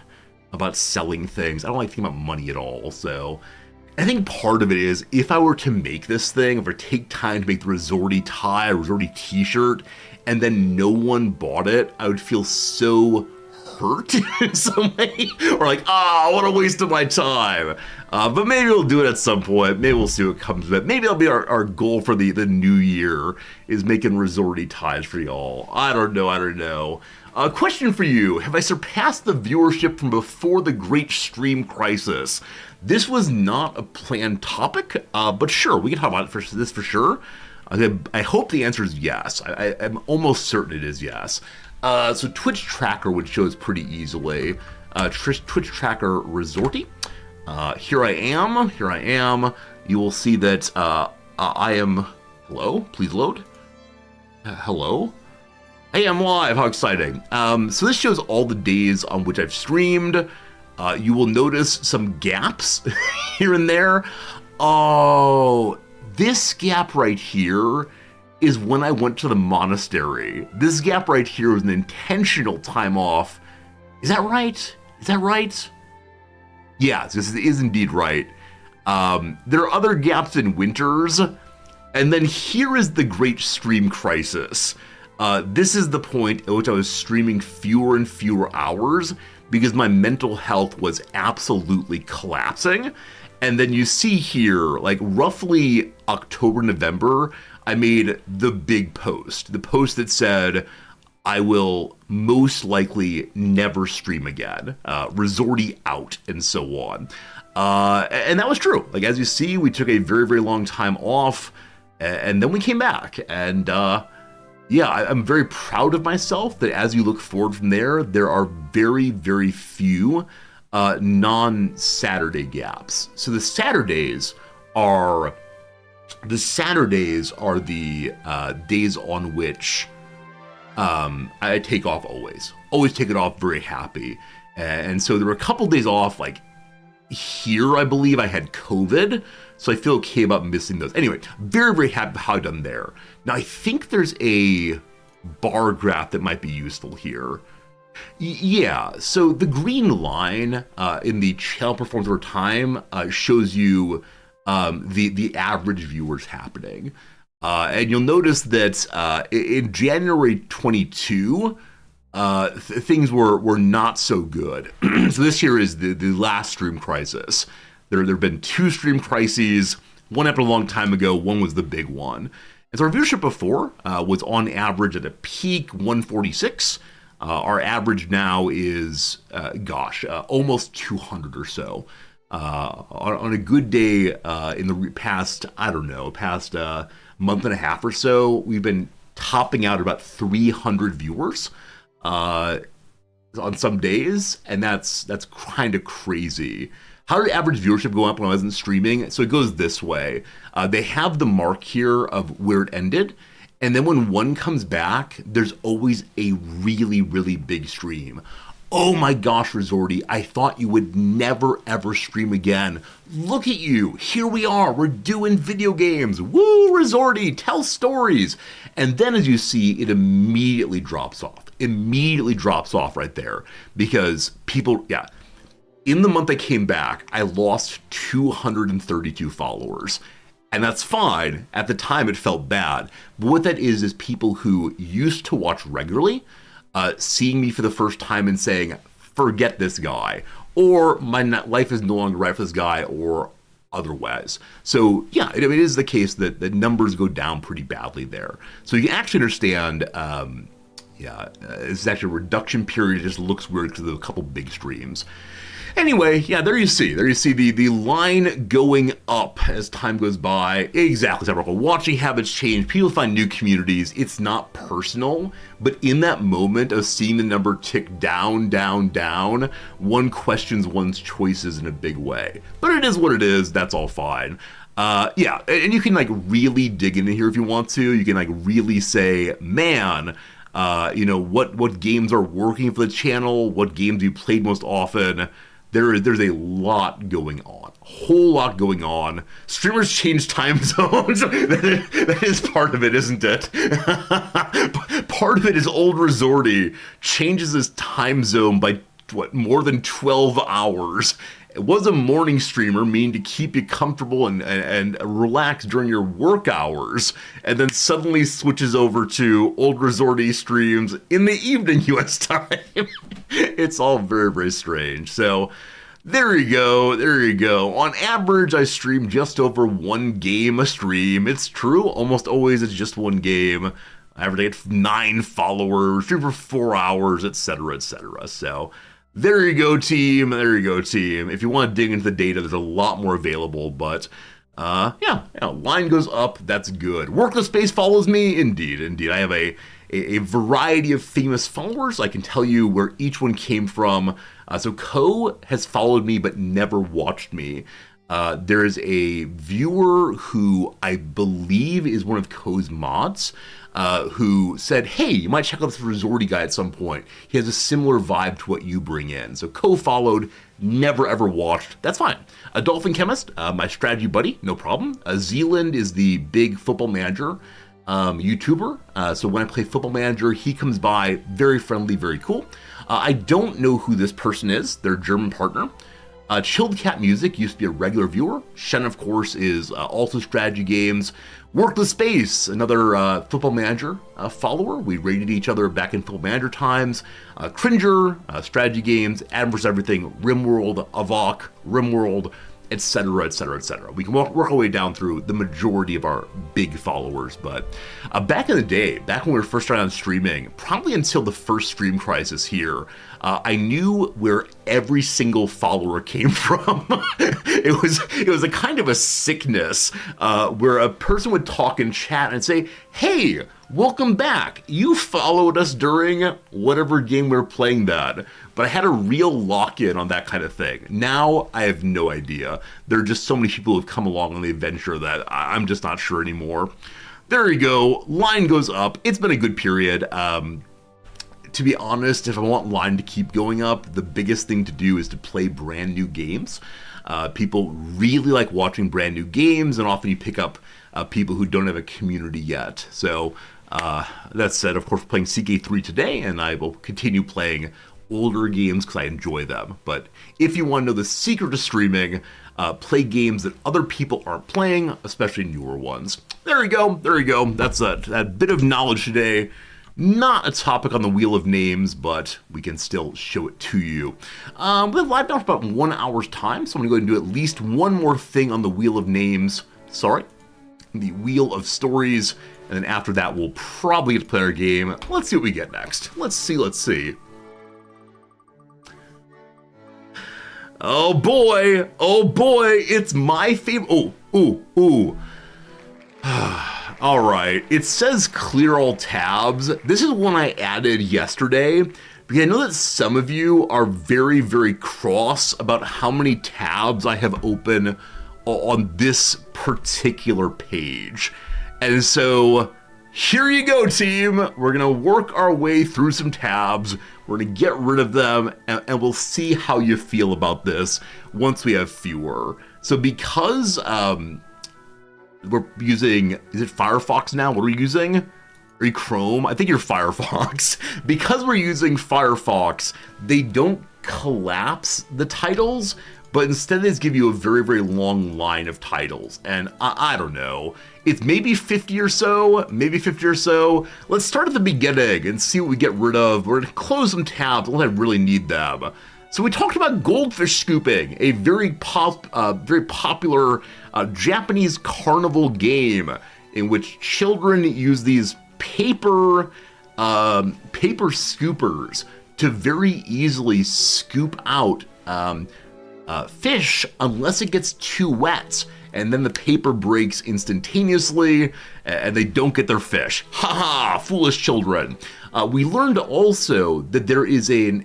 selling things. I don't like thinking about money at all. So I think part of it is if I were to make this thing, if I take time to make the resorty tie, resorty t-shirt, and then no one bought it, I would feel so hurt in some way. Or like, what a waste of my time. But maybe we'll do it at some point. Maybe we'll see what comes of it. Maybe that'll be our goal for the new year, is making resorty ties for y'all. I don't know. A question for you. Have I surpassed the viewership from before the Great Stream Crisis? This was not a planned topic, but sure, we can talk about this for sure. I hope the answer is yes. I'm almost certain it is yes. So Twitch Tracker would show us pretty easily. Twitch Tracker Resorty. Here I am. You will see that I am... Hello? Please load. Hello? Hey, I'm live. How exciting. So this shows all the days on which I've streamed. You will notice some gaps here and there. Oh, this gap right here is when I went to the monastery. This gap right here was an intentional time off. Is that right? Yes, this is indeed right. There are other gaps in winters. And then here is the Great Stream Crisis. This is the point at which I was streaming fewer and fewer hours because my mental health was absolutely collapsing. And then you see here, like roughly October, November, I made the big post. The post that said, I will most likely never stream again. Resorty out, and so on. And that was true. Like, as you see, we took a very, very long time off, and then we came back. And I'm very proud of myself that as you look forward from there, there are very, very few non-Saturday gaps. So the Saturdays are the days on which I take off always take it off very happy. And so there were a couple days off, like here, I believe I had COVID, so I feel okay about missing those. Anyway, very, very happy how I've done there. Now, I think there's a bar graph that might be useful here. Yeah, so the green line in the channel performance over time shows you the average viewers happening. And you'll notice that in January 22, things were not so good. So this here is the last stream crisis. There have been two stream crises. One happened a long time ago. One was the big one. And so our viewership before was on average at a peak 146. Our average now is, almost 200 or so. On a good day in the past month and a half or so, we've been topping out about 300 viewers on some days, and that's kind of crazy. How did average viewership go up when I wasn't streaming? So it goes this way. They have the mark here of where it ended, and then when one comes back, there's always a really, really big stream. Oh my gosh, Resorty, I thought you would never ever stream again. Look at you, here we are, we're doing video games. Woo, Resorty, tell stories. And then as you see, it immediately drops off. Right there. Because people, in the month I came back, I lost 232 followers. And that's fine. At the time, it felt bad. But what that is people who used to watch regularly, seeing me for the first time and saying, forget this guy, or my life is no longer right for this guy, or otherwise. So it is the case that the numbers go down pretty badly there. So you can actually understand, it's actually a reduction period. It just looks weird because of a couple big streams. Anyway, there you see the line going up as time goes by. Exactly, Cyberpunk. Watching habits change. People find new communities. It's not personal, but in that moment of seeing the number tick down, one questions one's choices in a big way. But it is what it is. That's all fine. Yeah, and you can like really dig into here if you want to. You can like really say, man, what games are working for the channel, what games you played most often. There's a lot going on, a whole lot going on. Streamers change time zones. That is part of it, isn't it? Part of it is Old Resorty changes his time zone by more than 12 hours. It was a morning streamer, meaning to keep you comfortable and relax during your work hours, and then suddenly switches over to Old Resorty streams in the evening US time. It's all very, very strange. So there you go, there you go. On average, I stream just over one game a stream. It's true, almost always it's just one game. I average get 9 followers, stream for 4 hours, etc., etc. So there you go, team. There you go, team. If you want to dig into the data, there's a lot more available, but yeah, line goes up. That's good. Workless Space follows me. Indeed. I have a variety of famous followers. I can tell you where each one came from. So Ko has followed me but never watched me. There is a viewer who I believe is one of Ko's mods, who said, hey, you might check out this Resorty guy at some point. He has a similar vibe to what you bring in. So Ko followed, never ever watched. That's fine. A Dolphin Chemist, my strategy buddy, no problem. Zealand is the big Football Manager YouTuber. So when I play Football Manager, he comes by, very friendly, very cool. I don't know who this person is. Their German partner. Chilled Cat Music used to be a regular viewer. Shen, of course, is also strategy games. Workless Space, another Football Manager follower. We rated each other back in Football Manager times. Cringer, strategy games, Adam vs. Everything, RimWorld, Avok, RimWorld, etc., etc., etc. We can work our way down through the majority of our big followers, but back in the day, back when we were first starting on streaming, probably until the first stream crisis here, I knew where every single follower came from. It was a kind of a sickness where a person would talk in chat and say, hey, welcome back. You followed us during whatever game we were playing that. But I had a real lock-in on that kind of thing. Now, I have no idea. There are just so many people who have come along on the adventure that I'm just not sure anymore. There you go. Line goes up. It's been a good period. To be honest, if I want line to keep going up, the biggest thing to do is to play brand new games. People really like watching brand new games, and often you pick up people who don't have a community yet. So that said, of course, we're playing CK3 today, and I will continue playing older games because I enjoy them. But if you want to know the secret to streaming, play games that other people aren't playing, especially newer ones. There you go. There you go. That's that bit of knowledge today. Not a topic on the Wheel of Names, but we can still show it to you. We have live now for about 1 hour's time, so I'm going to go ahead and do at least one more thing on the Wheel of Names. Sorry, the Wheel of Stories, and then after that, we'll probably get to play our game. Let's see what we get next. Let's see. Oh boy, it's my favorite. Ooh. All right, it says clear all tabs. This is one I added yesterday because I know that some of you are very, very cross about how many tabs I have open on this particular page. And so here you go, team. We're gonna work our way through some tabs. We're gonna get rid of them, and we'll see how you feel about this once we have fewer. So because we're using, is it Firefox now? What are we using? Are you Chrome? I think you're Firefox. Because we're using Firefox, they don't collapse the titles, but instead they just give you a very, very long line of titles. And I don't know, it's maybe 50 or so. Let's start at the beginning and see what we get rid of. We're gonna close some tabs unless I really need them. So we talked about goldfish scooping, a very popular Japanese carnival game in which children use these paper scoopers to very easily scoop out fish unless it gets too wet, and then the paper breaks instantaneously and they don't get their fish. Ha, foolish children. We learned also that there is a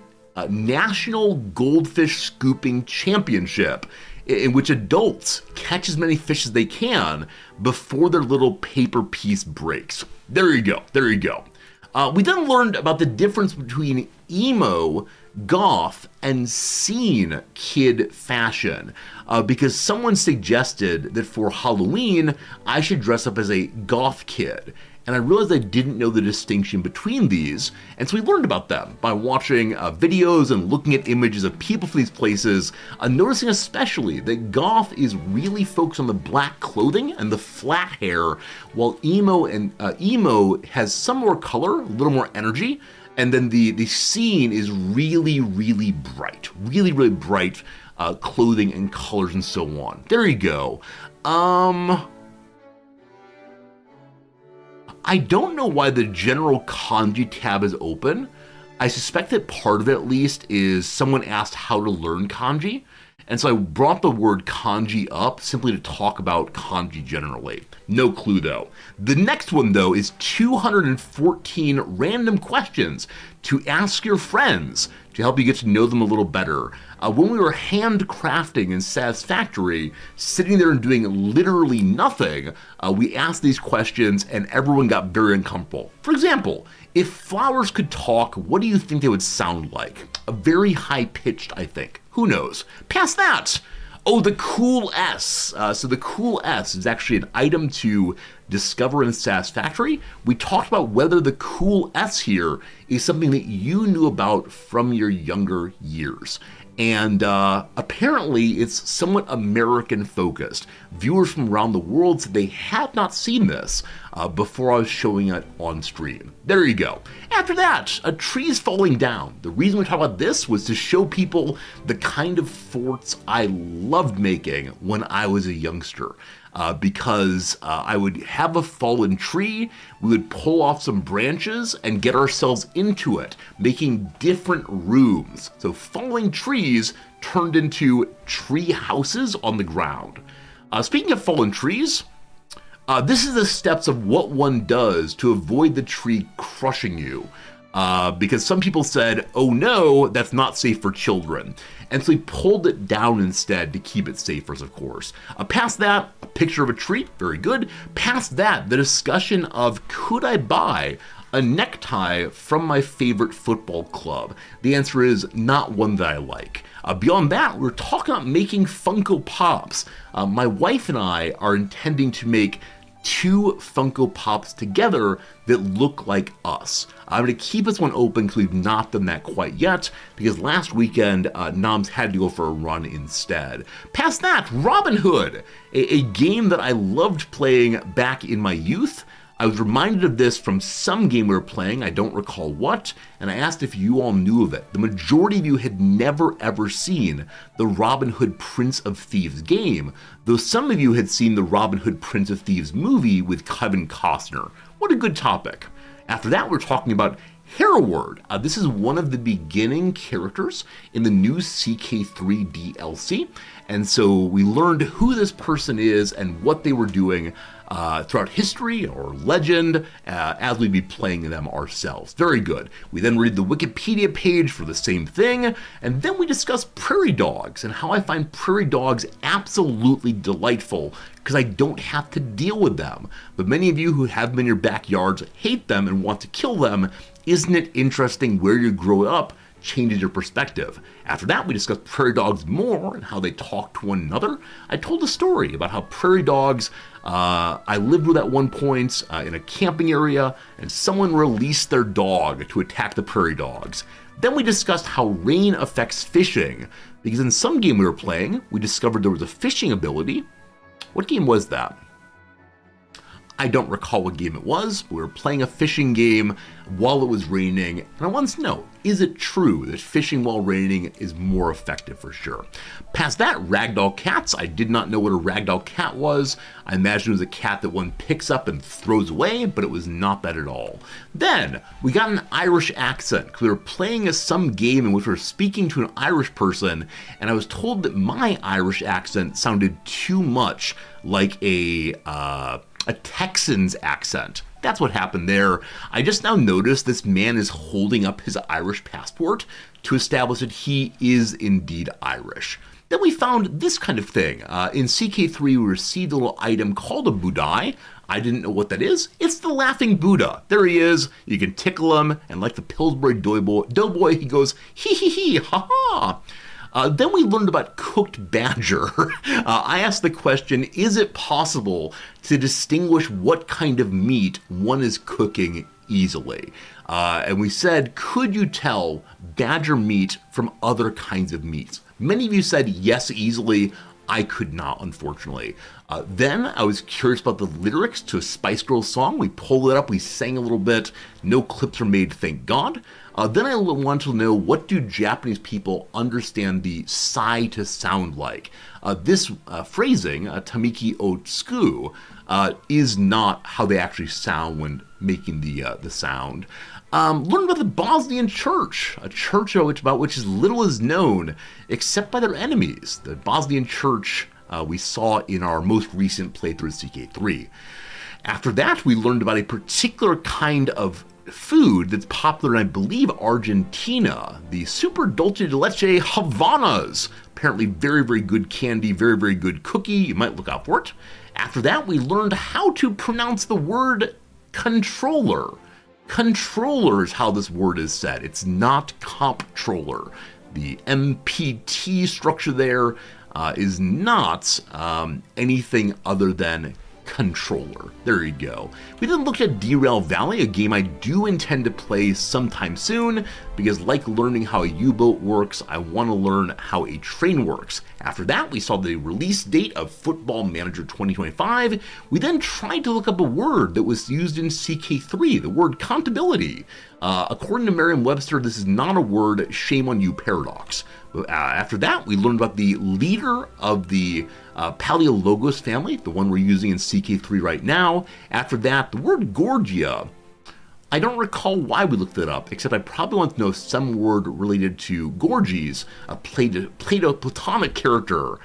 National Goldfish Scooping Championship in which adults catch as many fish as they can before their little paper piece breaks. There you go. There you go. We then learned about the difference between emo, goth, and scene kid fashion because someone suggested that for Halloween I should dress up as a goth kid. And I realized I didn't know the distinction between these, and so we learned about them by watching videos and looking at images of people from these places, noticing especially that goth is really focused on the black clothing and the flat hair, while emo has some more color, a little more energy, and then the scene is really, really bright, really, really bright clothing and colors and so on. There you go. I don't know why the general kanji tab is open. I suspect that part of it, at least, is someone asked how to learn kanji. And so I brought the word kanji up simply to talk about kanji generally. No clue, though. The next one, though, is 214 random questions to ask your friends to help you get to know them a little better. When we were handcrafting in Satisfactory, sitting there and doing literally nothing, we asked these questions and everyone got very uncomfortable. For example, if flowers could talk, what do you think they would sound like? A very high-pitched, I think. Who knows? Past that! Oh, the cool S. So the cool S is actually an item to discover in Satisfactory. We talked about whether the cool S here is something that you knew about from your younger years. And apparently it's somewhat American focused. Viewers from around the world said they had not seen this before I was showing it on stream. There you go. After that, a tree's falling down. The reason we talk about this was to show people the kind of forts I loved making when I was a youngster. Because I would have a fallen tree, we would pull off some branches and get ourselves into it, making different rooms. So falling trees turned into tree houses on the ground. Speaking of fallen trees, this is the steps of what one does to avoid the tree crushing you. Because some people said, oh no, that's not safe for children. And so he pulled it down instead to keep it safer, of course. Past that, a picture of a tree, very good. Past that, the discussion of could I buy a necktie from my favorite football club? The answer is not one that I like. Beyond that, we're talking about making Funko Pops. My wife and I are intending to make 2 Funko Pops together that look like us. I'm going to keep this one open because we've not done that quite yet, because last weekend, Noms had to go for a run instead. Past that, Robin Hood, a game that I loved playing back in my youth. I was reminded of this from some game we were playing, I don't recall what, and I asked if you all knew of it. The majority of you had never ever seen the Robin Hood Prince of Thieves game, though some of you had seen the Robin Hood Prince of Thieves movie with Kevin Costner. What a good topic. After that, we're talking about Hereward. This is one of the beginning characters in the new CK3 DLC, and so we learned who this person is and what they were doing throughout history or legend as we'd be playing them ourselves. Very good. We then read the Wikipedia page for the same thing, and then we discuss prairie dogs and how I find prairie dogs absolutely delightful because I don't have to deal with them. But many of you who have them in your backyards hate them and want to kill them. Isn't it interesting where you grow up changes your perspective? After that, we discussed prairie dogs more and how they talk to one another. I told a story about how prairie dogs, I lived with at one point in a camping area, and someone released their dog to attack the prairie dogs. Then we discussed how rain affects fishing, because in some game we were playing, we discovered there was a fishing ability. What game was that? I don't recall what game it was. We were playing a fishing game while it was raining, and I wanted to know, is it true that fishing while raining is more effective for sure? Past that, ragdoll cats. I did not know what a ragdoll cat was. I imagined it was a cat that one picks up and throws away, but it was not that at all. Then, we got an Irish accent, because we were playing some game in which we were speaking to an Irish person, and I was told that my Irish accent sounded too much like a Texan's accent. That's what happened there. I just now noticed this man is holding up his Irish passport to establish that he is indeed Irish. Then we found this kind of thing. In CK3, we received a little item called a Budai. I didn't know what that is. It's the laughing Buddha. There he is. You can tickle him, and like the Pillsbury Doughboy, he goes, hee hee hee, ha ha. Then we learned about cooked badger. I asked the question, is it possible to distinguish what kind of meat one is cooking easily? And we said, could you tell badger meat from other kinds of meats? Many of you said yes easily. I could not, unfortunately. Then I was curious about the lyrics to a Spice Girls song. We pulled it up, we sang a little bit. No clips were made, thank God. Then I wanted to know, what do Japanese people understand the sai to sound like? This phrasing, tamiki o tsuku, is not how they actually sound when making the sound. Learn about the Bosnian Church, a church about which little is known, except by their enemies. The Bosnian Church we saw in our most recent playthrough of CK3. After that, we learned about a particular kind of food that's popular in, I believe, Argentina, the super dulce de leche Havanas. Apparently very, very good candy, very, very good cookie. You might look out for it. After that, we learned how to pronounce the word controller. Controller is how this word is said. It's not comptroller. The MPT structure there is not anything other than controller. There you go. We then looked at Derail Valley, a game I do intend to play sometime soon, because like learning how a U-boat works, I want to learn how a train works. After that, we saw the release date of Football Manager 2025. We then tried to look up a word that was used in CK3, the word contability. According to Merriam-Webster, this is not a word, shame on you, Paradox. After that, we learned about the leader of the Paleologos family, the one we're using in CK3 right now. After that, the word Gorgia. I don't recall why we looked it up, except I probably want to know some word related to Gorgies, a Plato-Platonic character.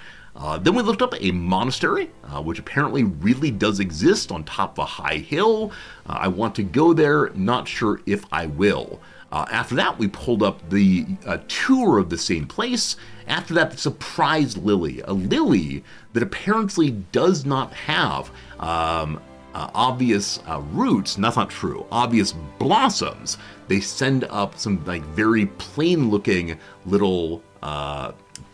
Then we looked up a monastery, which apparently really does exist on top of a high hill. I want to go there, not sure if I will. After that, we pulled up the tour of the same place. After that, the surprise lily, a lily that apparently does not have obvious roots. That's not true. Obvious blossoms. They send up some like very plain looking little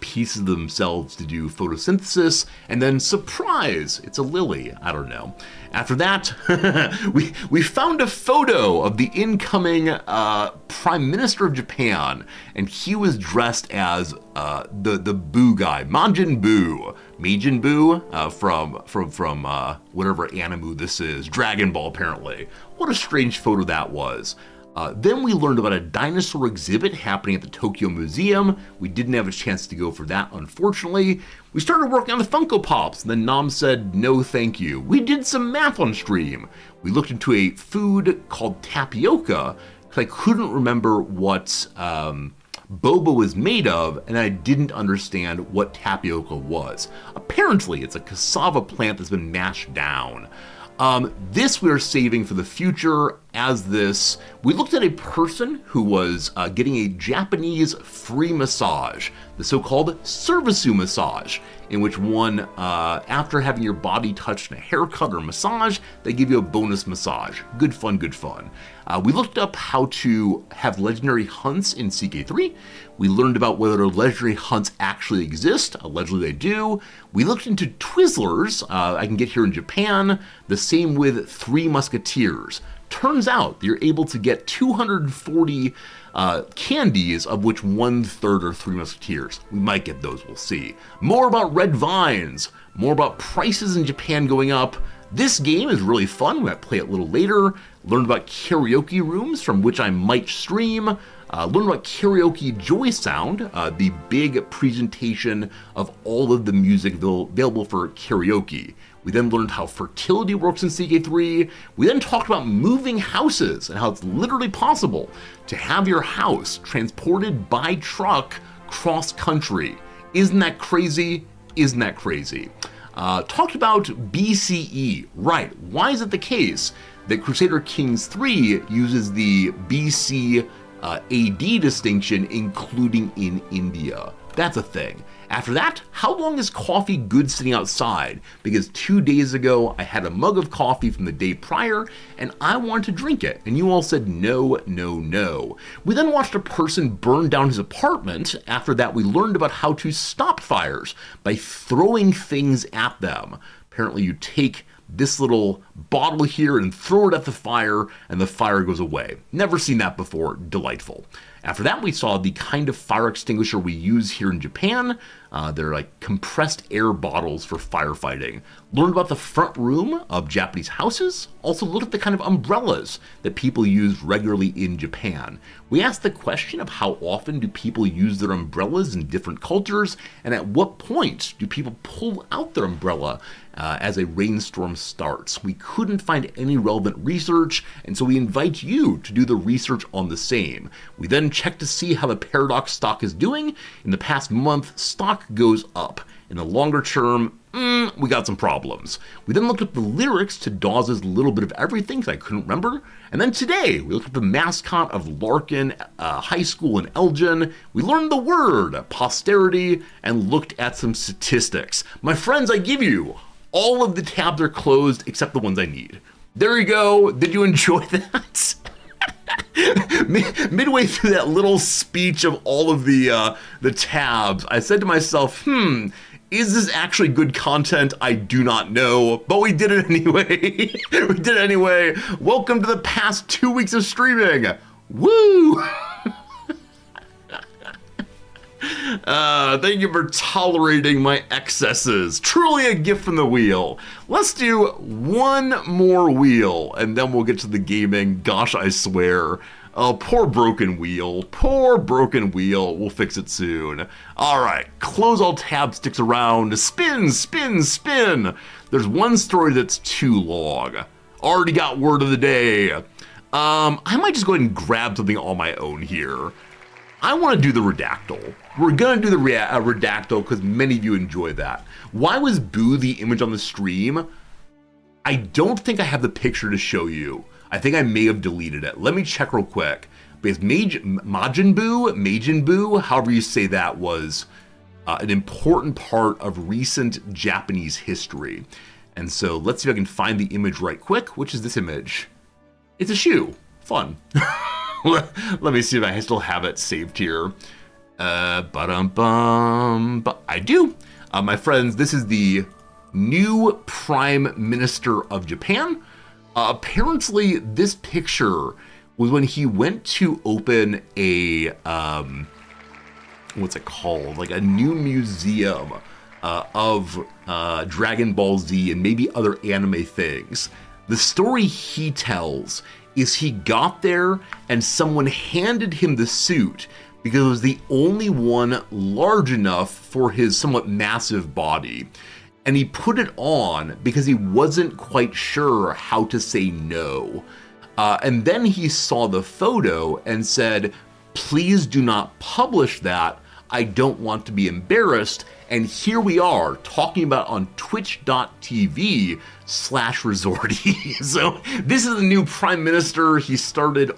pieces of themselves to do photosynthesis, and then surprise, it's a lily. I don't know. After that, we found a photo of the incoming Prime Minister of Japan, and he was dressed as the Buu guy, Majin Buu, from whatever anime this is, Dragon Ball apparently. What a strange photo that was. Then we learned about a dinosaur exhibit happening at the Tokyo Museum. We didn't have a chance to go for that, unfortunately. We started working on the Funko Pops, and then Nam said, no thank you. We did some math on stream. We looked into a food called tapioca, because I couldn't remember what boba was made of, and I didn't understand what tapioca was. Apparently, it's a cassava plant that's been mashed down. This we're saving for the future as this. We looked at a person who was getting a Japanese free massage, the so-called servisu massage, in which one, after having your body touched in a haircut or massage, they give you a bonus massage. Good fun, good fun. We looked up how to have legendary hunts in CK3. We learned about whether legendary hunts actually exist. Allegedly they do. We looked into Twizzlers. I can get here in Japan. The same with Three Musketeers. Turns out you're able to get 240 candies, of which 1/3 are Three Musketeers. We might get those, we'll see. More about red vines. More about prices in Japan going up. This game is really fun. We might play it a little later. Learned about karaoke rooms, from which I might stream. Learned about Karaoke Joy Sound, the big presentation of all of the music available for karaoke. We then learned how fertility works in CK3. We then talked about moving houses and how it's literally possible to have your house transported by truck cross country. Isn't that crazy? Isn't that crazy? Talked about BCE. Right, why is it the case that Crusader Kings 3 uses the BC AD distinction, including in India? That's a thing. After that, how long is coffee good sitting outside? Because 2 days ago, I had a mug of coffee from the day prior, and I wanted to drink it, and you all said no, no, no. We then watched a person burn down his apartment. After that, we learned about how to stop fires by throwing things at them. Apparently, you take this little bottle here and throw it at the fire, and the fire goes away. Never seen that before. Delightful. After that, we saw the kind of fire extinguisher we use here in Japan. They're like compressed air bottles for firefighting. Learned about the front room of Japanese houses. Also looked at the kind of umbrellas that people use regularly in Japan. We asked the question of how often do people use their umbrellas in different cultures, and at what point do people pull out their umbrella as a rainstorm starts. We couldn't find any relevant research, and so we invite you to do the research on the same. We then check to see how the Paradox stock is doing. In the past month, stock goes up. In the longer term, we got some problems. We then looked at the lyrics to Dawes' Little Bit of Everything, because I couldn't remember. And then today, we looked at the mascot of Larkin High School in Elgin. We learned the word posterity and looked at some statistics. My friends, I give you, all of the tabs are closed except the ones I need. There you go. Did you enjoy that? Midway through that little speech of all of the tabs, I said to myself, is this actually good content? I do not know, but we did it anyway. We did it anyway. Welcome to the past 2 weeks of streaming. Woo! Thank you for tolerating my excesses. Truly a gift from the wheel. Let's do one more wheel, and then we'll get to the gaming. Gosh, I swear. Oh, poor broken wheel. Poor broken wheel. We'll fix it soon. All right, close all tab sticks around. Spin, spin, spin. There's one story that's too long. Already got word of the day. I might just go ahead and grab something on my own here. I want to do the Redactyl. We're going to do the Redactyl because many of you enjoy that. Why was Boo the image on the stream? I don't think I have the picture to show you. I think I may have deleted it. Let me check real quick. Because Majin Buu, however you say that, was an important part of recent Japanese history. And so let's see if I can find the image right quick, which is this image. It's a shoe. Fun. Let me see if I still have it saved here. But I do. My friends, this is the new Prime Minister of Japan. Apparently, this picture was when he went to open a, what's it called? Like a new museum of Dragon Ball Z and maybe other anime things. The story he tells is he got there and someone handed him the suit because it was the only one large enough for his somewhat massive body. And he put it on because he wasn't quite sure how to say no. And then he saw the photo and said, please do not publish that. I don't want to be embarrassed. And here we are talking about on twitch.tv/Resorty. So this is the new prime minister. He started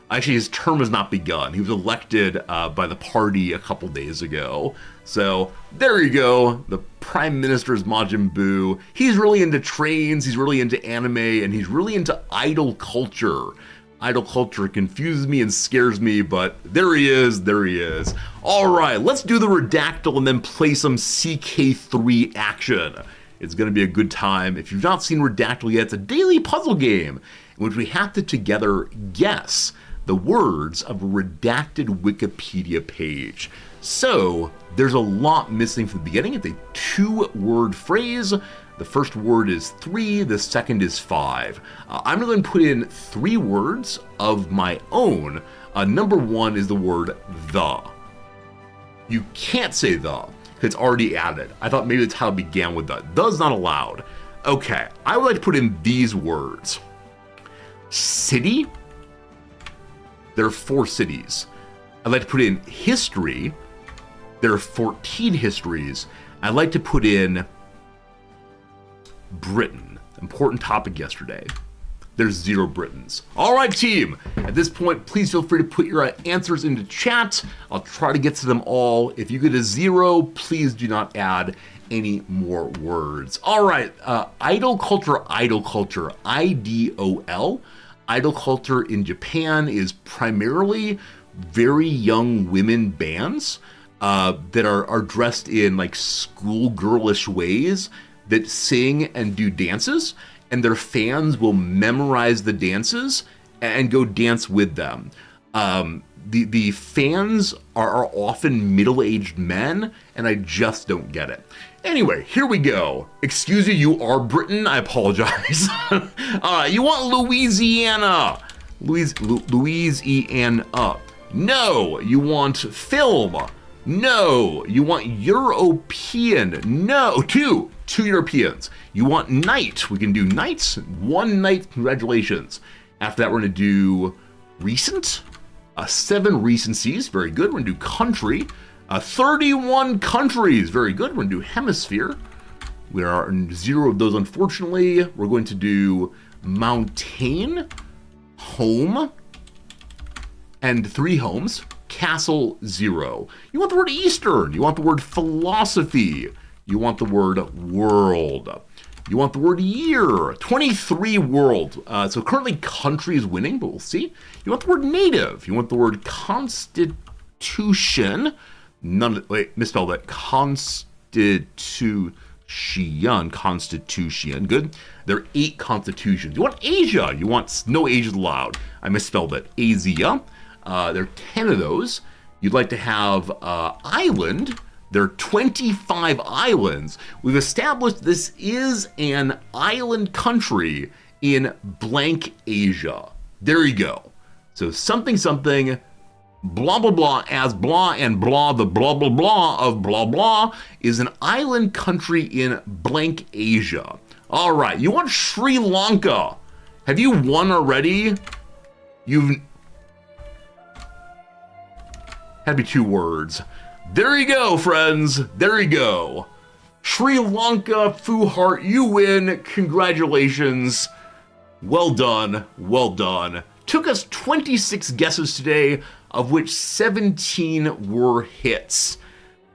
actually his term has not begun. He was elected by the party a couple days ago. So there you go. The prime minister is Majin Buu. He's really into trains. He's really into anime, and he's really into idol culture. Idol culture confuses me and scares me, but there he is, there he is. All right, let's do the Redactyl and then play some CK3 action. It's gonna be a good time. If you've not seen Redactyl yet, it's a daily puzzle game in which we have to together guess the words of a redacted Wikipedia page. So there's a lot missing from the beginning. It's a 2-word phrase. The first word is 3, the second is 5. I'm going to put in 3 words of my own. Number 1 is the word the. You can't say the, because it's already added. I thought maybe the title began with the. The's not allowed. Okay, I would like to put in these words. City. There are 4 cities. I'd like to put in history. There are 14 histories. I'd like to put in Britain. Important topic yesterday. there's 0 Britons. All right, team. At this point, please feel free to put your answers into chat. I'll try to get to them all. If you get a 0, please do not add any more words. All right, idol culture, IDOL. Idol culture in Japan is primarily very young women bands that are dressed in like schoolgirlish ways that sing and do dances, and their fans will memorize the dances and go dance with them. The fans are often middle-aged men, and I just don't get it. Anyway, here we go. Excuse me, you are Britain? I apologize. You want Louisiana. Louisiana. No. You want film. No. You want European. No. Two Europeans. You want night. We can do nights. 1 night. Congratulations. After that, we're going to do recent. 7 recencies. Very good. We're going to do country. 31 countries. Very good. We're going to do hemisphere. We are 0 of those, unfortunately. We're going to do mountain, home, and 3 homes. Castle, 0. You want the word Eastern. You want the word philosophy. You want the word world. You want the word year. 23 world. So currently country is winning, but we'll see. You want the word native. You want the word constitution. Misspelled that. Constitution. Good. There are 8 constitutions. You want Asia. You want no Asia's allowed. I misspelled it. Asia. There are 10 of those. You'd like to have island. There are 25 islands. We've established this is an island country in blank Asia. There you go. So something, blah, blah, blah, as blah, and blah, the blah, blah, blah of blah, blah, is an island country in blank Asia. All right, you want Sri Lanka. Have you won already? You've... Had to be 2 words. There you go, friends. There you go. Sri Lanka, Fuhart, you win. Congratulations. Well done. Well done. Took us 26 guesses today, of which 17 were hits.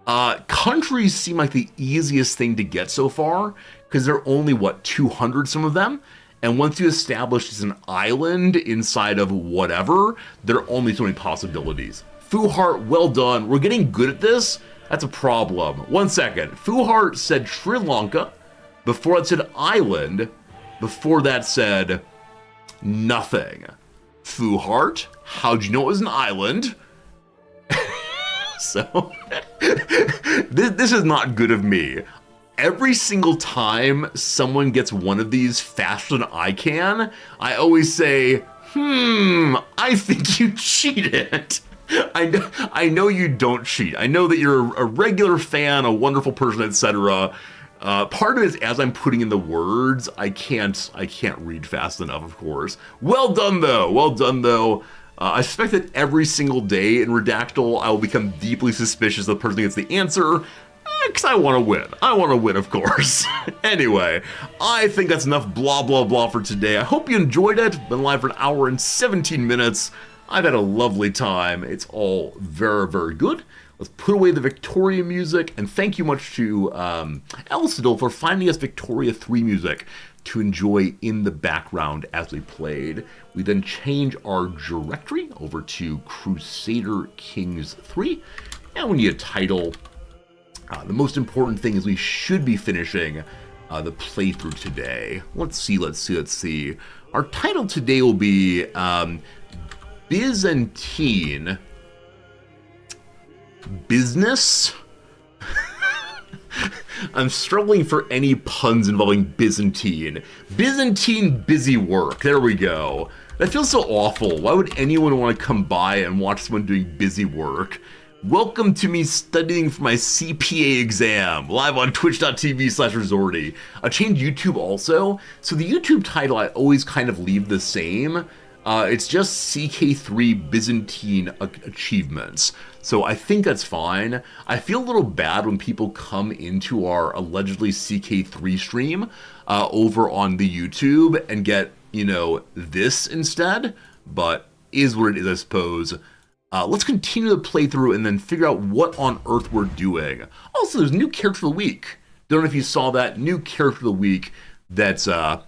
Countries seem like the easiest thing to get so far, because they're only, 200, some of them? And once you establish it's an island inside of whatever, there are only so many possibilities. Fuhart, well done. We're getting good at this. That's a problem. 1 second. Fuhart said Sri Lanka. Before it said island. Before that said nothing. Fuhart, how'd you know it was an island? So, this is not good of me. Every single time someone gets one of these faster than I can, I always say, I think you cheated. I know you don't cheat. I know that you're a regular fan, a wonderful person, etc. Part of it is as I'm putting in the words, I can't read fast enough, of course. Well done, though. Well done, though. I suspect that every single day in Redactyl, I will become deeply suspicious of the person who gets the answer, because I want to win. I want to win, of course. Anyway, I think that's enough blah, blah, blah for today. I hope you enjoyed it. Been live for 1 hour and 17 minutes. I've had a lovely time. It's all very, very good. Let's put away the Victoria music, and thank you much to Elsidel for finding us Victoria 3 music to enjoy in the background as we played. We then change our directory over to Crusader Kings 3, and we need a title. The most important thing is we should be finishing the playthrough today. Let's see. Our title today will be Byzantine business. I'm struggling for any puns involving Byzantine. Byzantine busy work. There we go. That feels so awful. Why would anyone want to come by and watch someone doing busy work? Welcome to me studying for my CPA exam, live on twitch.tv/Resorty. I changed YouTube also, so the YouTube title I always kind of leave the same. It's just CK3 Byzantine achievements. So I think that's fine. I feel a little bad when people come into our allegedly CK3 stream over on the YouTube and get you know, this instead, but is what it is, I suppose. Let's continue the playthrough and then figure out what on earth we're doing. Also, there's a new character of the week. Don't know if you saw that new character of the week. That's let's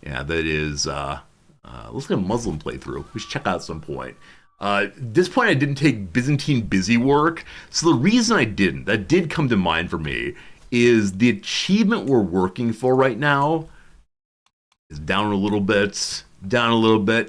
get a Muslim playthrough. We should check out at some point. At this point, I didn't take Byzantine busy work. So the reason I didn't, that did come to mind for me, is the achievement we're working for right now is down a little bit.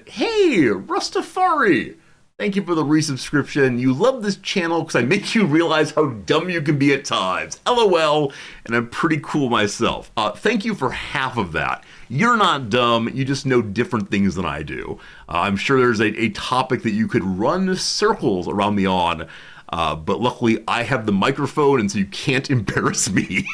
Hey, Rastafari! Thank you for the resubscription. You love this channel because I make you realize how dumb you can be at times. LOL, and I'm pretty cool myself. Thank you for half of that. You're not dumb, you just know different things than I do. I'm sure there's a topic that you could run circles around me on, but luckily I have the microphone and so you can't embarrass me.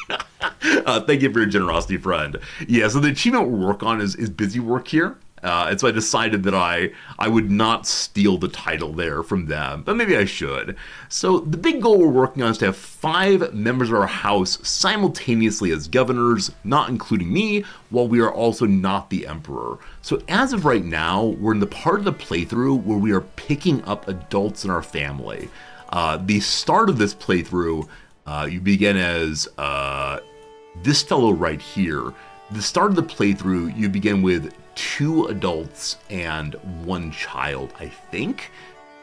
Thank you for your generosity, friend. Yeah, so the achievement we work on is busy work here. And so I decided that I would not steal the title there from them, but maybe I should. So the big goal we're working on is to have 5 members of our house simultaneously as governors, not including me, while we are also not the emperor. So as of right now, we're in the part of the playthrough where we are picking up adults in our family. The start of this playthrough, you begin as this fellow right here. The start of the playthrough, you begin with 2 adults and 1 child, I think.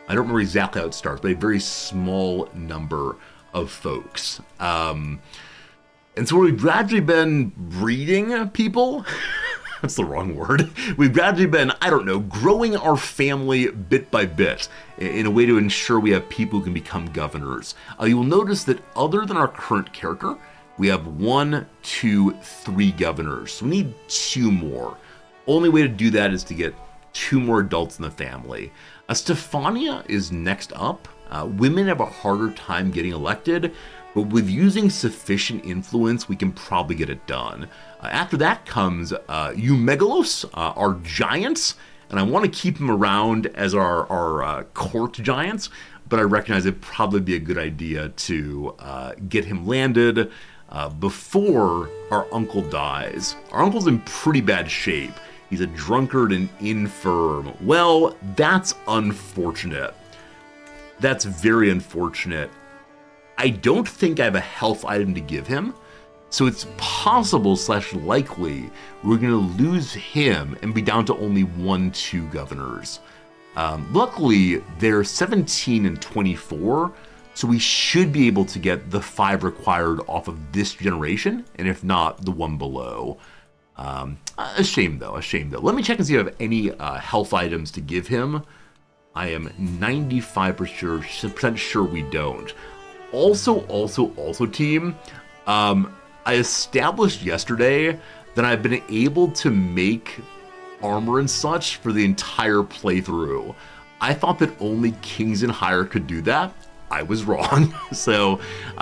I don't remember exactly how it starts, but a very small number of folks. And so we've gradually been breeding people. That's the wrong word. We've gradually been, I don't know, growing our family bit by bit in a way to ensure we have people who can become governors. You will notice that other than our current character, we have 1, 2, 3 governors. So we need 2 more. Only way to do that is to get 2 more adults in the family. Stefania is next up. Women have a harder time getting elected, but with using sufficient influence, we can probably get it done. After that comes Eumegalos, our giants, and I want to keep him around as our court giants, but I recognize it'd probably be a good idea to get him landed before our uncle dies. Our uncle's in pretty bad shape. He's a drunkard and infirm. Well, that's unfortunate. That's very unfortunate. I don't think I have a health item to give him, so it's possible / likely we're going to lose him and be down to only 1, 2 governors. Luckily, they're 17 and 24, so we should be able to get the 5 required off of this generation, and if not, the one below. A shame though. Let me check and see if I have any health items to give him. I am 95% sure we don't. Also, team, I established yesterday that I've been able to make armor and such for the entire playthrough. I thought that only kings and higher could do that. I was wrong. So,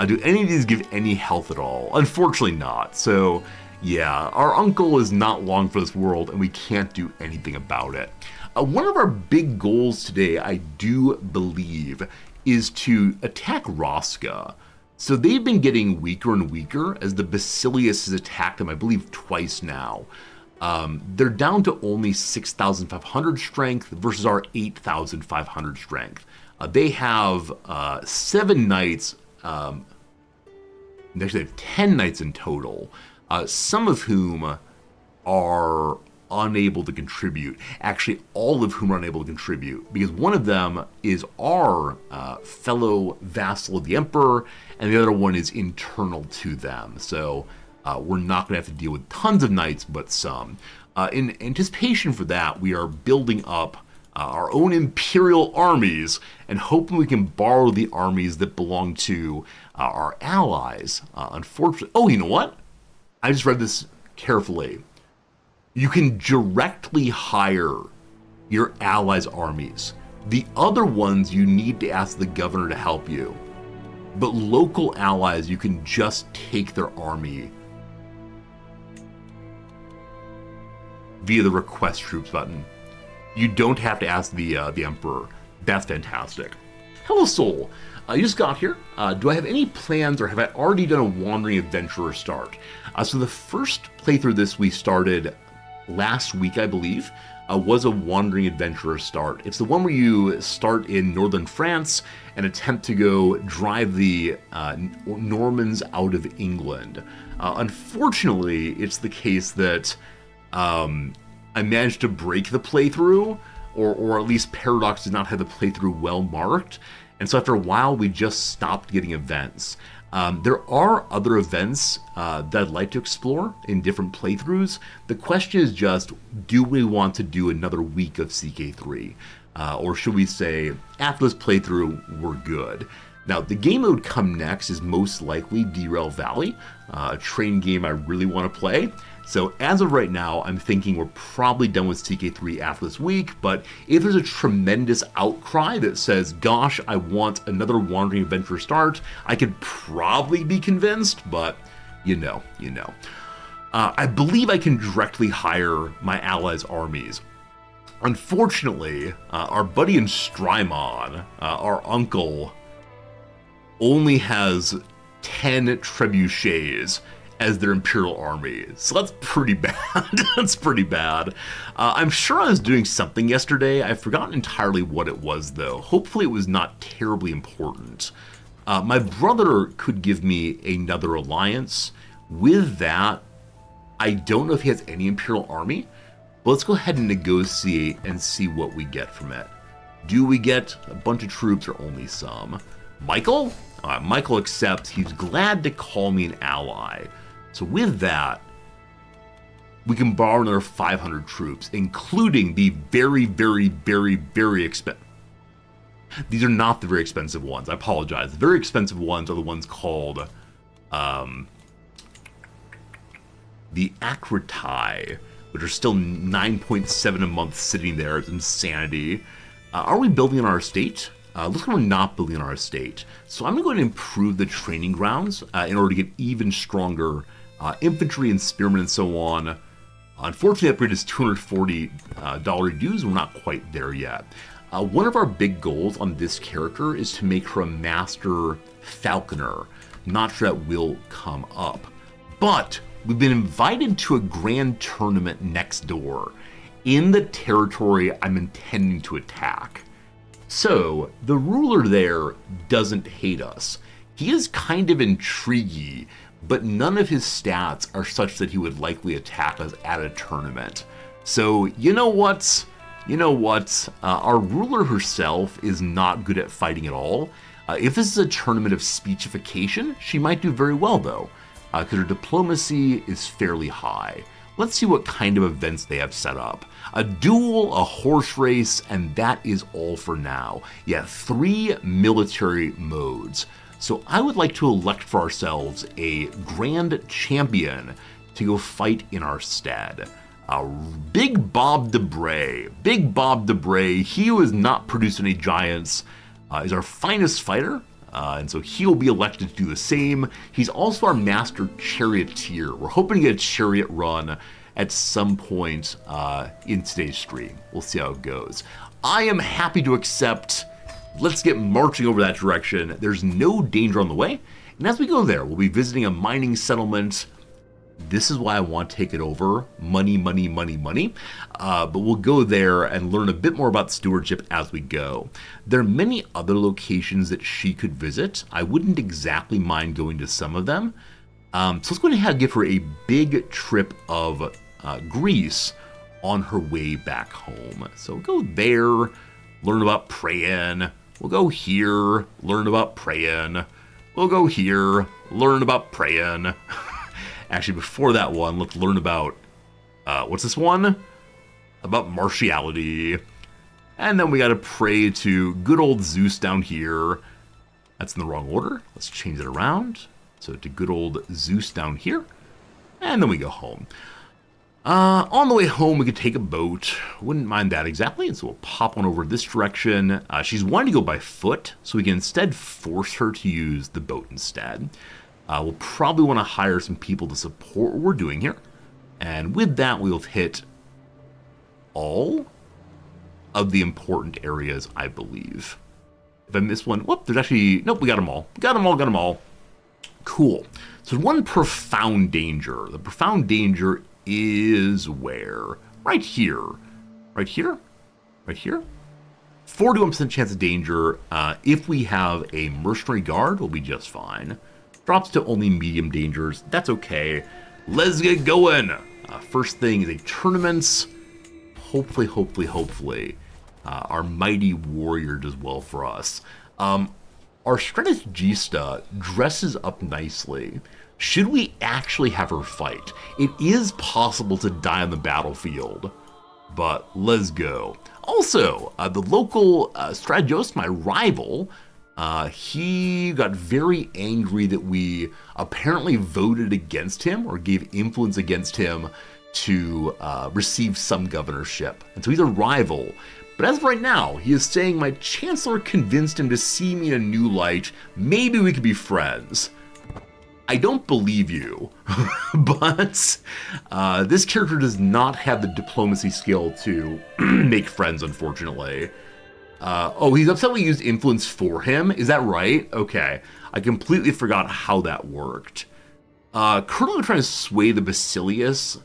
do any of these give any health at all? Unfortunately not. So, yeah, our uncle is not long for this world and we can't do anything about it. One of our big goals today, I do believe, is to attack Rosca. So they've been getting weaker and weaker as the Basilius has attacked them, I believe, twice now. They're down to only 6,500 strength versus our 8,500 strength. They have 7 knights, actually they have 10 knights in total, some of whom are unable to contribute. Actually, all of whom are unable to contribute, because one of them is our fellow vassal of the Emperor, and the other one is internal to them. So we're not going to have to deal with tons of knights, but some. In anticipation for that, we are building up our own imperial armies and hoping we can borrow the armies that belong to our allies. Unfortunately, oh, you know what? I just read this carefully. You can directly hire your allies' armies. The other ones you need to ask the governor to help you. But local allies, you can just take their army via the request troops button. You don't have to ask the emperor. That's fantastic. Hello, Soul. You just got here. Do I have any plans, or have I already done a wandering adventurer start? So the first playthrough of this we started last week, I believe, was a Wandering Adventurer start. It's the one where you start in northern France and attempt to go drive the Normans out of England. Unfortunately, it's the case that I managed to break the playthrough, or at least Paradox did not have the playthrough well marked, and so after a while we just stopped getting events. There are other events that I'd like to explore in different playthroughs. The question is just, do we want to do another week of CK3? Or should we say, after this playthrough, we're good? Now, the game that would come next is most likely Derail Valley, a train game I really want to play. So as of right now, I'm thinking we're probably done with CK3 after this week, but if there's a tremendous outcry that says, gosh, I want another Wandering Adventure start, I could probably be convinced, but you know. I believe I can directly hire my allies' armies. Unfortunately, our buddy in Strymon, our uncle, only has 10 trebuchets as their Imperial army. So that's pretty bad. That's pretty bad. I'm sure I was doing something yesterday. I've forgotten entirely what it was, though. Hopefully it was not terribly important. My brother could give me another alliance. With that, I don't know if he has any Imperial army, but let's go ahead and negotiate and see what we get from it. Do we get a bunch of troops or only some? Michael? Michael accepts. He's glad to call me an ally. So with that, we can borrow another 500 troops, including the very, very, very, very expensive. These are not the very expensive ones. I apologize. The very expensive ones are the ones called the Acritai, which are still 9.7 a month sitting there. It's insanity. Are we building on our estate? Looks like we're not building on our estate. So I'm going to go ahead and improve the training grounds in order to get even stronger infantry and spearmen and so on. Unfortunately, the upgrade is $240 dues. We're not quite there yet. One of our big goals on this character is to make her a master falconer. Not sure that will come up. But we've been invited to a grand tournament next door in the territory I'm intending to attack. So the ruler there doesn't hate us. He is kind of intriguing, but none of his stats are such that he would likely attack us at a tournament. So you know what? Our ruler herself is not good at fighting at all. If this is a tournament of speechification, she might do very well though, because her diplomacy is fairly high. Let's see what kind of events they have set up. A duel, a horse race, and that is all for now. Yeah, 3 military modes. So I would like to elect for ourselves a grand champion to go fight in our stead. Big Bob Debray. Big Bob Debray, he who has not produced any giants, is our finest fighter. And so he'll be elected to do the same. He's also our master charioteer. We're hoping to get a chariot run at some point in today's stream. We'll see how it goes. I am happy to accept. Let's get marching over that direction. There's no danger on the way. And as we go there, we'll be visiting a mining settlement. This is why I want to take it over. Money, money, money, money. But we'll go there and learn a bit more about stewardship as we go. There are many other locations that she could visit. I wouldn't exactly mind going to some of them. So let's go ahead and give her a big trip of Greece on her way back home. So we'll go there, learn about praying. We'll go here, learn about praying. We'll go here, learn about praying. Actually, before that one, let's learn about, what's this one? About martiality. And then we gotta pray to good old Zeus down here. That's in the wrong order. Let's change it around. So to good old Zeus down here. And then we go home. On the way home, we could take a boat. Wouldn't mind that exactly. And so we'll pop on over this direction. She's wanting to go by foot, so we can instead force her to use the boat instead. We'll probably want to hire some people to support what we're doing here. And with that, we'll hit all of the important areas, I believe. If I missed one, whoop, there's actually, nope, we got them all. Got them all. Cool. So one profound danger. The profound danger is where? right here. Right here? Right here? 41% chance of danger. If we have a mercenary guard, we'll be just fine. Drops to only medium dangers. That's okay. Let's get going. First thing is a tournament. Hopefully, our mighty warrior does well for us. Our strategista dresses up nicely. Should we actually have her fight? It is possible to die on the battlefield, but let's go. Also, the local strategist, my rival, he got very angry that we apparently voted against him or gave influence against him to receive some governorship. And so he's a rival. But as of right now, he is saying my chancellor convinced him to see me in a new light. Maybe we could be friends. I don't believe you, but this character does not have the diplomacy skill to make friends, unfortunately. Oh, he's upset we used influence for him? Is that right? Okay. I completely forgot how that worked. Currently we're trying to sway the Basilius.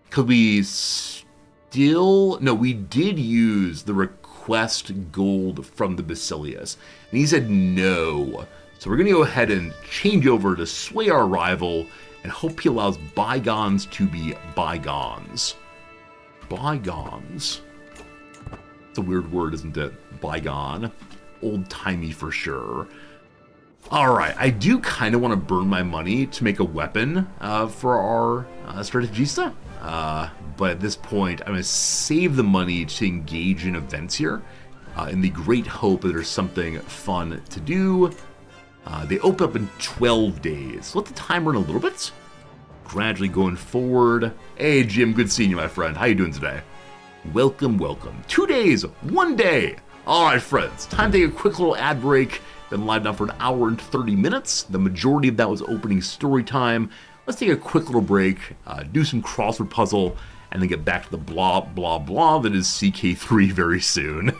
Could we still... No, we did use the request gold from the Basilius. And he said no. So we're going to go ahead and change over to sway our rival and hope he allows bygones to be bygones. Bygones. It's a weird word, isn't it? Bygone. Old-timey for sure. Alright, I do kind of want to burn my money to make a weapon for our strategista. But at this point, I'm going to save the money to engage in events here in the great hope that there's something fun to do. They open up in 12 days. Let the time run a little bit. Gradually going forward. Hey, Jim, good seeing you, my friend. How you doing today? Welcome. 2 days, 1 day. All right, friends. Time to take a quick little ad break. Been live now for an hour and 30 minutes. The majority of that was opening story time. Let's take a quick little break, do some crossword puzzle, and then get back to the blah, blah, blah that is CK3 very soon.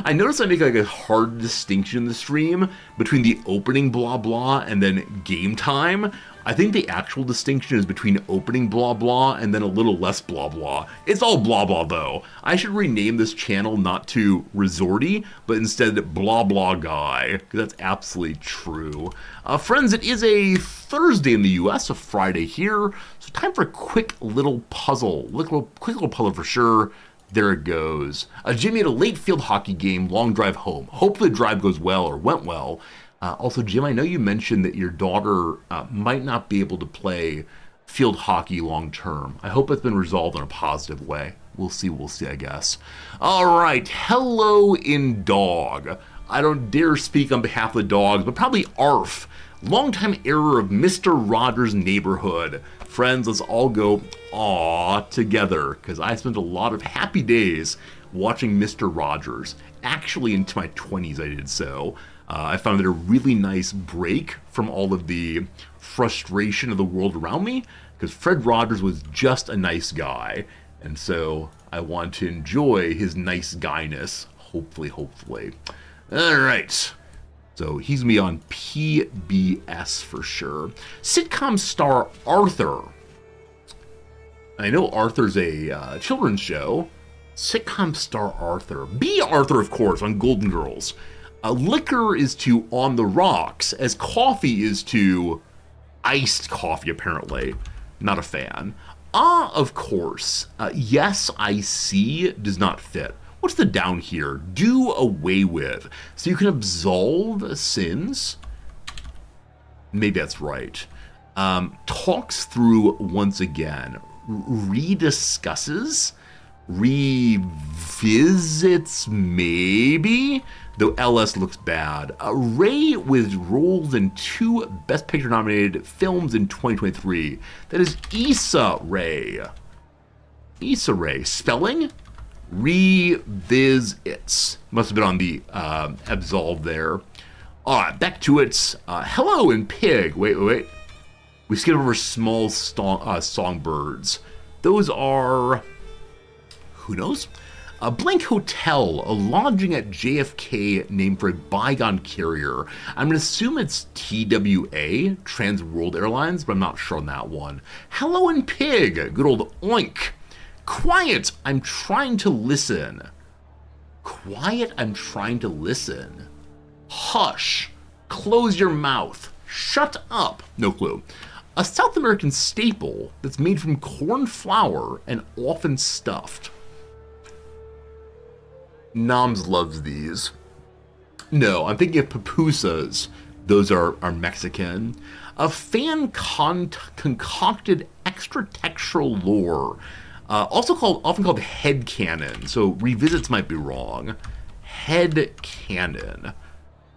I noticed I make like a hard distinction in the stream between the opening blah, blah and then game time. I think the actual distinction is between opening blah, blah and then a little less blah, blah. It's all blah, blah, though. I should rename this channel not to Resorty, but instead blah, blah guy, because that's absolutely true. Friends, it is a Thursday in the US, a Friday here, so time for a quick little puzzle. Quick little puzzle for sure. There it goes. Jimmy had a late field hockey game, long drive home. Hopefully the drive goes well or went well. Also, Jim, I know you mentioned that your daughter might not be able to play field hockey long term. I hope it's been resolved in a positive way. We'll see, I guess. All right, hello in dog. I don't dare speak on behalf of the dogs, but probably ARF. Longtime error of Mr. Rogers' neighborhood. Friends, let's all go aw together, because I spent a lot of happy days watching Mr. Rogers. Actually, into my 20s I did so. I found it a really nice break from all of the frustration of the world around me, because Fred Rogers was just a nice guy, and so I want to enjoy his nice guyness, hopefully. Alright, so he's going to be on PBS for sure. Sitcom star Arthur. I know Arthur's a children's show. Sitcom star Arthur. B. Arthur, of course, on Golden Girls. Liquor is to On the Rocks, as coffee is to iced coffee, apparently. Not a fan. Of course. Yes, I see does not fit. What's the down here? Do away with. So you can absolve sins? Maybe that's right. Talks through once again. Rediscusses? Revisits, maybe? Though LS looks bad. Ray with roles in 2 Best Picture nominated films in 2023. That is Issa Rae. Issa Rae. Spelling? Revisits. Must have been on the absolve there. Alright, back to it. Hello in Pig. Wait. We skipped over small songbirds. Those are... Who knows? A blank hotel, a lodging at JFK named for a bygone carrier. I'm going to assume it's TWA, Trans World Airlines, but I'm not sure on that one. Hello and Pig, good old oink. Quiet, I'm trying to listen. Quiet, I'm trying to listen. Hush, close your mouth. Shut up. No clue. A South American staple that's made from corn flour and often stuffed. Noms loves these. No, I'm thinking of pupusas. Those are Mexican. A fan concocted extra textual lore, often called head canon. So revisits might be wrong. Head canon.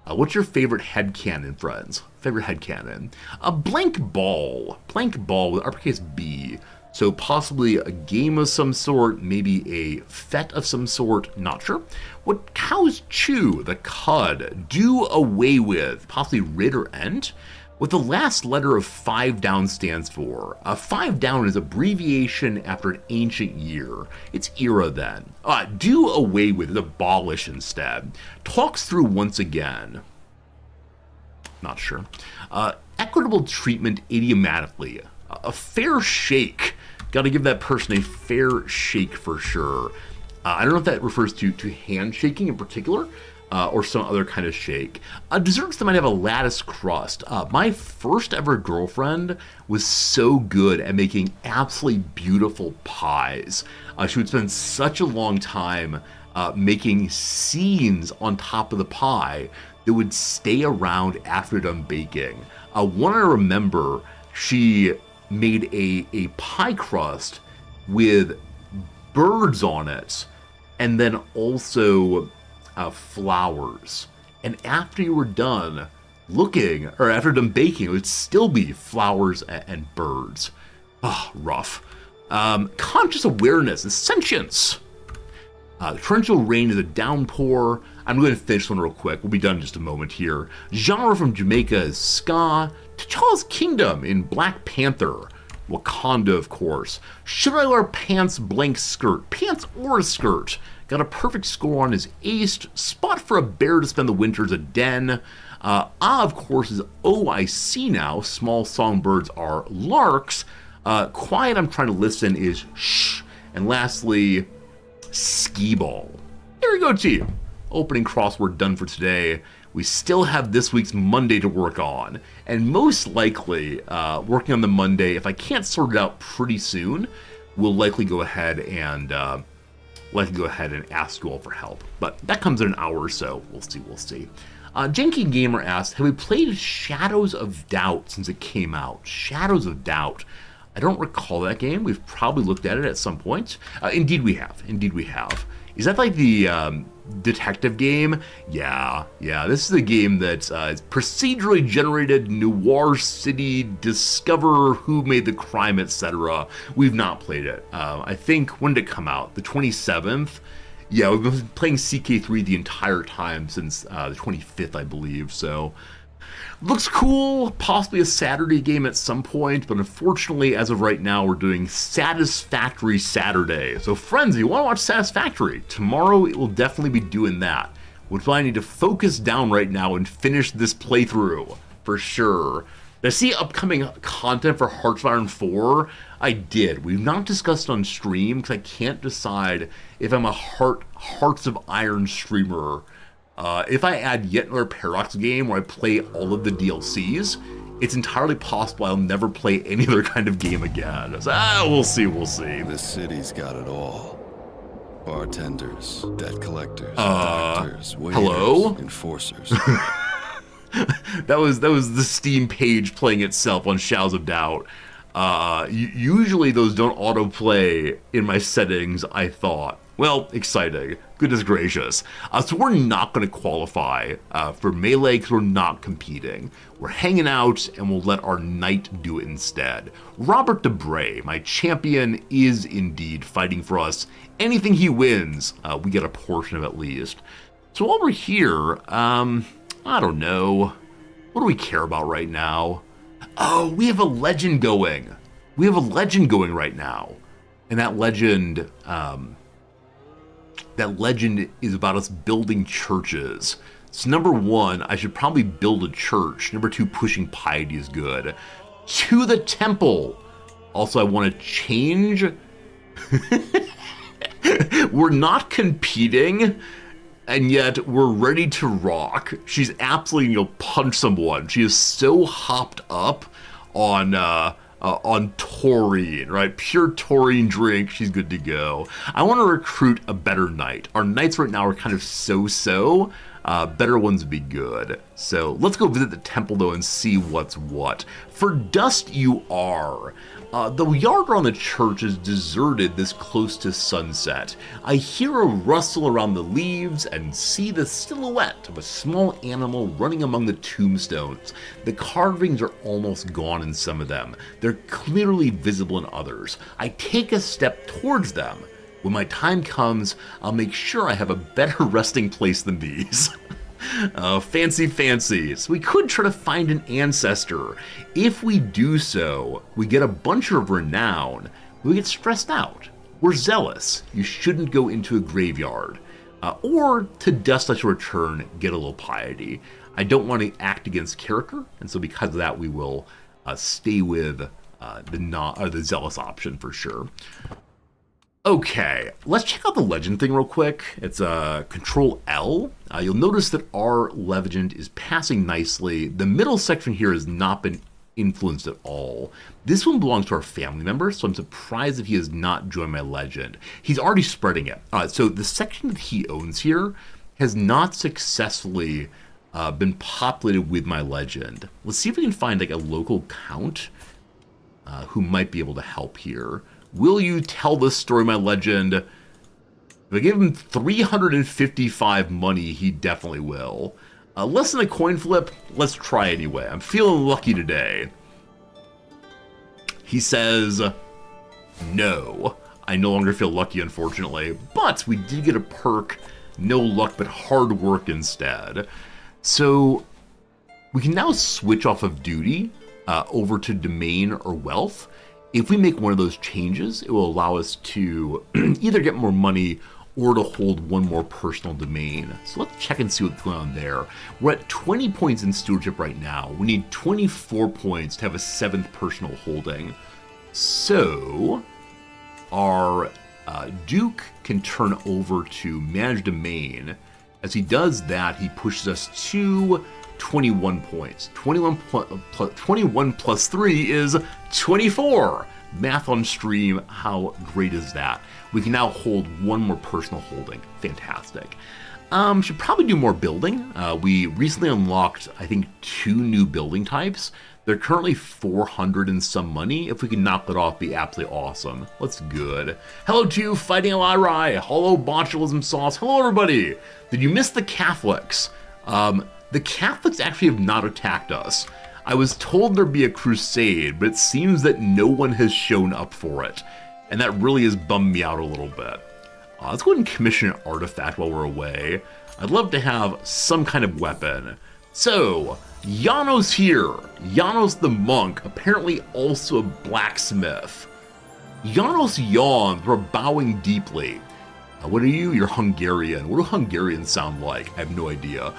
What's your favorite head canon, friends? Favorite head canon? A blank ball with uppercase B. So possibly a game of some sort, maybe a fet of some sort, not sure. What cows chew, the cud, do away with, possibly rid or end. What the last letter of 5 down stands for. 5 down is abbreviation after an ancient year. It's era then. Do away with is abolish instead. Talks through once again. Not sure. Equitable treatment idiomatically. A fair shake. Got to give that person a fair shake for sure. I don't know if that refers to handshaking in particular, or some other kind of shake. Desserts that might have a lattice crust. My first ever girlfriend was so good at making absolutely beautiful pies. She would spend such a long time making scenes on top of the pie that would stay around after done baking. One I remember, she made a pie crust with birds on it, and then also flowers. And after you were done looking, or after done baking, it would still be flowers and birds. Rough. Conscious awareness and sentience. Torrential rain is a downpour. I'm going to finish one real quick. We'll be done in just a moment here. Genre from Jamaica is ska. T'Challa's Kingdom in Black Panther. Wakanda, of course. Should I wear pants, blank skirt? Pants or skirt? Got a perfect score on his aced. Spot for a bear to spend the winters a den. Of course, is Oh, I See Now. Small songbirds are larks. Quiet, I'm trying to listen is shh. And lastly, skee ball. Here we go, team. Opening crossword done for today. We still have this week's Monday to work on, and most likely, working on the Monday, if I can't sort it out pretty soon, we'll likely go ahead and ask you all for help. But that comes in an hour or so. We'll see. Janky Gamer asked, have we played Shadows of Doubt since it came out? Shadows of Doubt. I don't recall that game. We've probably looked at it at some point. Indeed we have. Is that like the detective game? Yeah. This is a game that is procedurally generated, noir city, discover who made the crime, etc. We've not played it. I think, when did it come out? The 27th? Yeah, we've been playing CK3 the entire time since the 25th, I believe, so... Looks cool, possibly a Saturday game at some point, but unfortunately, as of right now, we're doing Satisfactory Saturday. So friends, if you want to watch Satisfactory, tomorrow it will definitely be doing that, which I need to focus down right now and finish this playthrough, for sure. Did I see upcoming content for Hearts of Iron 4? I did. We've not discussed on stream, because I can't decide if I'm a Hearts of Iron streamer. If I add yet another Paradox game where I play all of the DLCs, it's entirely possible I'll never play any other kind of game again. So, we'll see. This city's got it all. Bartenders, debt collectors, doctors, waiters, hello? Enforcers. that was the Steam page playing itself on Shadows of Doubt. Usually those don't autoplay in my settings, I thought. Well, exciting. Goodness gracious. So we're not going to qualify for Melee because we're not competing. We're hanging out and we'll let our knight do it instead. Robert Debray, my champion, is indeed fighting for us. Anything he wins, we get a portion of at least. So while we're here, I don't know. What do we care about right now? Oh, we have a legend going. Right now. And that legend is about us building churches. So number one, I should probably build a church. Number two, pushing piety is good. To the temple. Also, I want to change We're not competing, and yet we're ready to rock. She's absolutely gonna punch someone. She is so hopped up on taurine, right? Pure taurine drink. She's good to go. I want to recruit a better knight. Our knights right now are kind of so-so. Better ones would be good. So let's go visit the temple though and see what's what. For dust you are. The yard around the church is deserted this close to sunset. I hear a rustle around the leaves and see the silhouette of a small animal running among the tombstones. The carvings are almost gone in some of them. They're clearly visible in others. I take a step towards them. When my time comes, I'll make sure I have a better resting place than these. Fancy. So we could try to find an ancestor. If we do so, we get a bunch of renown. We get stressed out. We're zealous. You shouldn't go into a graveyard. Or to dust at your return, get a little piety. I don't want to act against character, and so because of that, we will stay with the zealous option for sure. Okay, let's check out the legend thing real quick. It's Control L. You'll notice that our legend is passing nicely. The middle section here has not been influenced at all. This one belongs to our family member, so I'm surprised if he has not joined my legend. He's already spreading it. So the section that he owns here has not successfully been populated with my legend. Let's see if we can find like a local count who might be able to help here. Will you tell this story, my legend? If I give him 355 money, he definitely will. Less than a coin flip, let's try anyway. I'm feeling lucky today. He says, no. I no longer feel lucky, unfortunately, but we did get a perk, no luck but hard work instead. So we can now switch off of duty over to domain or wealth. If we make one of those changes, it will allow us to either get more money or to hold one more personal domain. So let's check and see what's going on there. We're at 20 points in stewardship right now. We need 24 points to have a 7th personal holding. So our Duke can turn over to manage domain. As he does that, he pushes us to 21 points. 21 plus 3 is 24. Math on stream, how great is that? We can now hold one more personal holding. Fantastic. Should probably do more building. We recently unlocked, I think, 2 new building types. They're currently 400 and some money. If we can knock that off, be absolutely awesome. What's good? Hello to you, Fighting Ally. Hello, Botulism Sauce. Hello, everybody. Did you miss the Catholics? The Catholics actually have not attacked us. I was told there'd be a crusade, but it seems that no one has shown up for it. And that really has bummed me out a little bit. Let's go ahead and commission an artifact while we're away. I'd love to have some kind of weapon. So, Janos here. Janos the monk, apparently also a blacksmith. Janos yawns, we're bowing deeply. What are you? You're Hungarian. What do Hungarians sound like? I have no idea.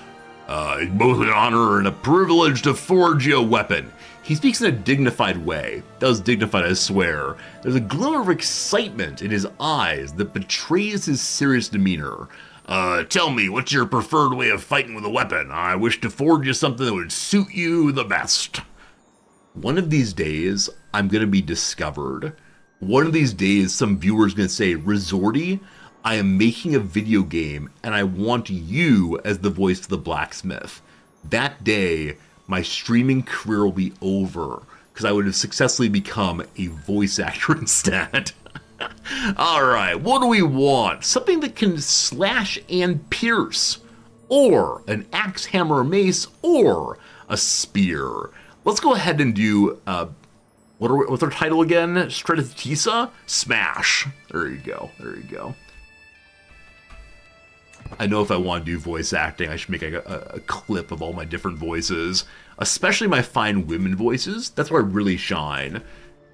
It's both an honor and a privilege to forge you a weapon. He speaks in a dignified way. That was dignified, I swear. There's a glimmer of excitement in his eyes that betrays his serious demeanor. Tell me, what's your preferred way of fighting with a weapon? I wish to forge you something that would suit you the best. One of these days, I'm going to be discovered. One of these days, some viewer's going to say, Resorty, I am making a video game and I want you as the voice of the blacksmith. That day, my streaming career will be over because I would have successfully become a voice actor instead. Alright, what do we want? Something that can slash and pierce, or an axe, hammer, or mace, or a spear. Let's go ahead and do, what's our title again? Stratitisa? Smash. There you go. I know if I want to do voice acting, I should make a clip of all my different voices, especially my fine women voices. That's where I really shine.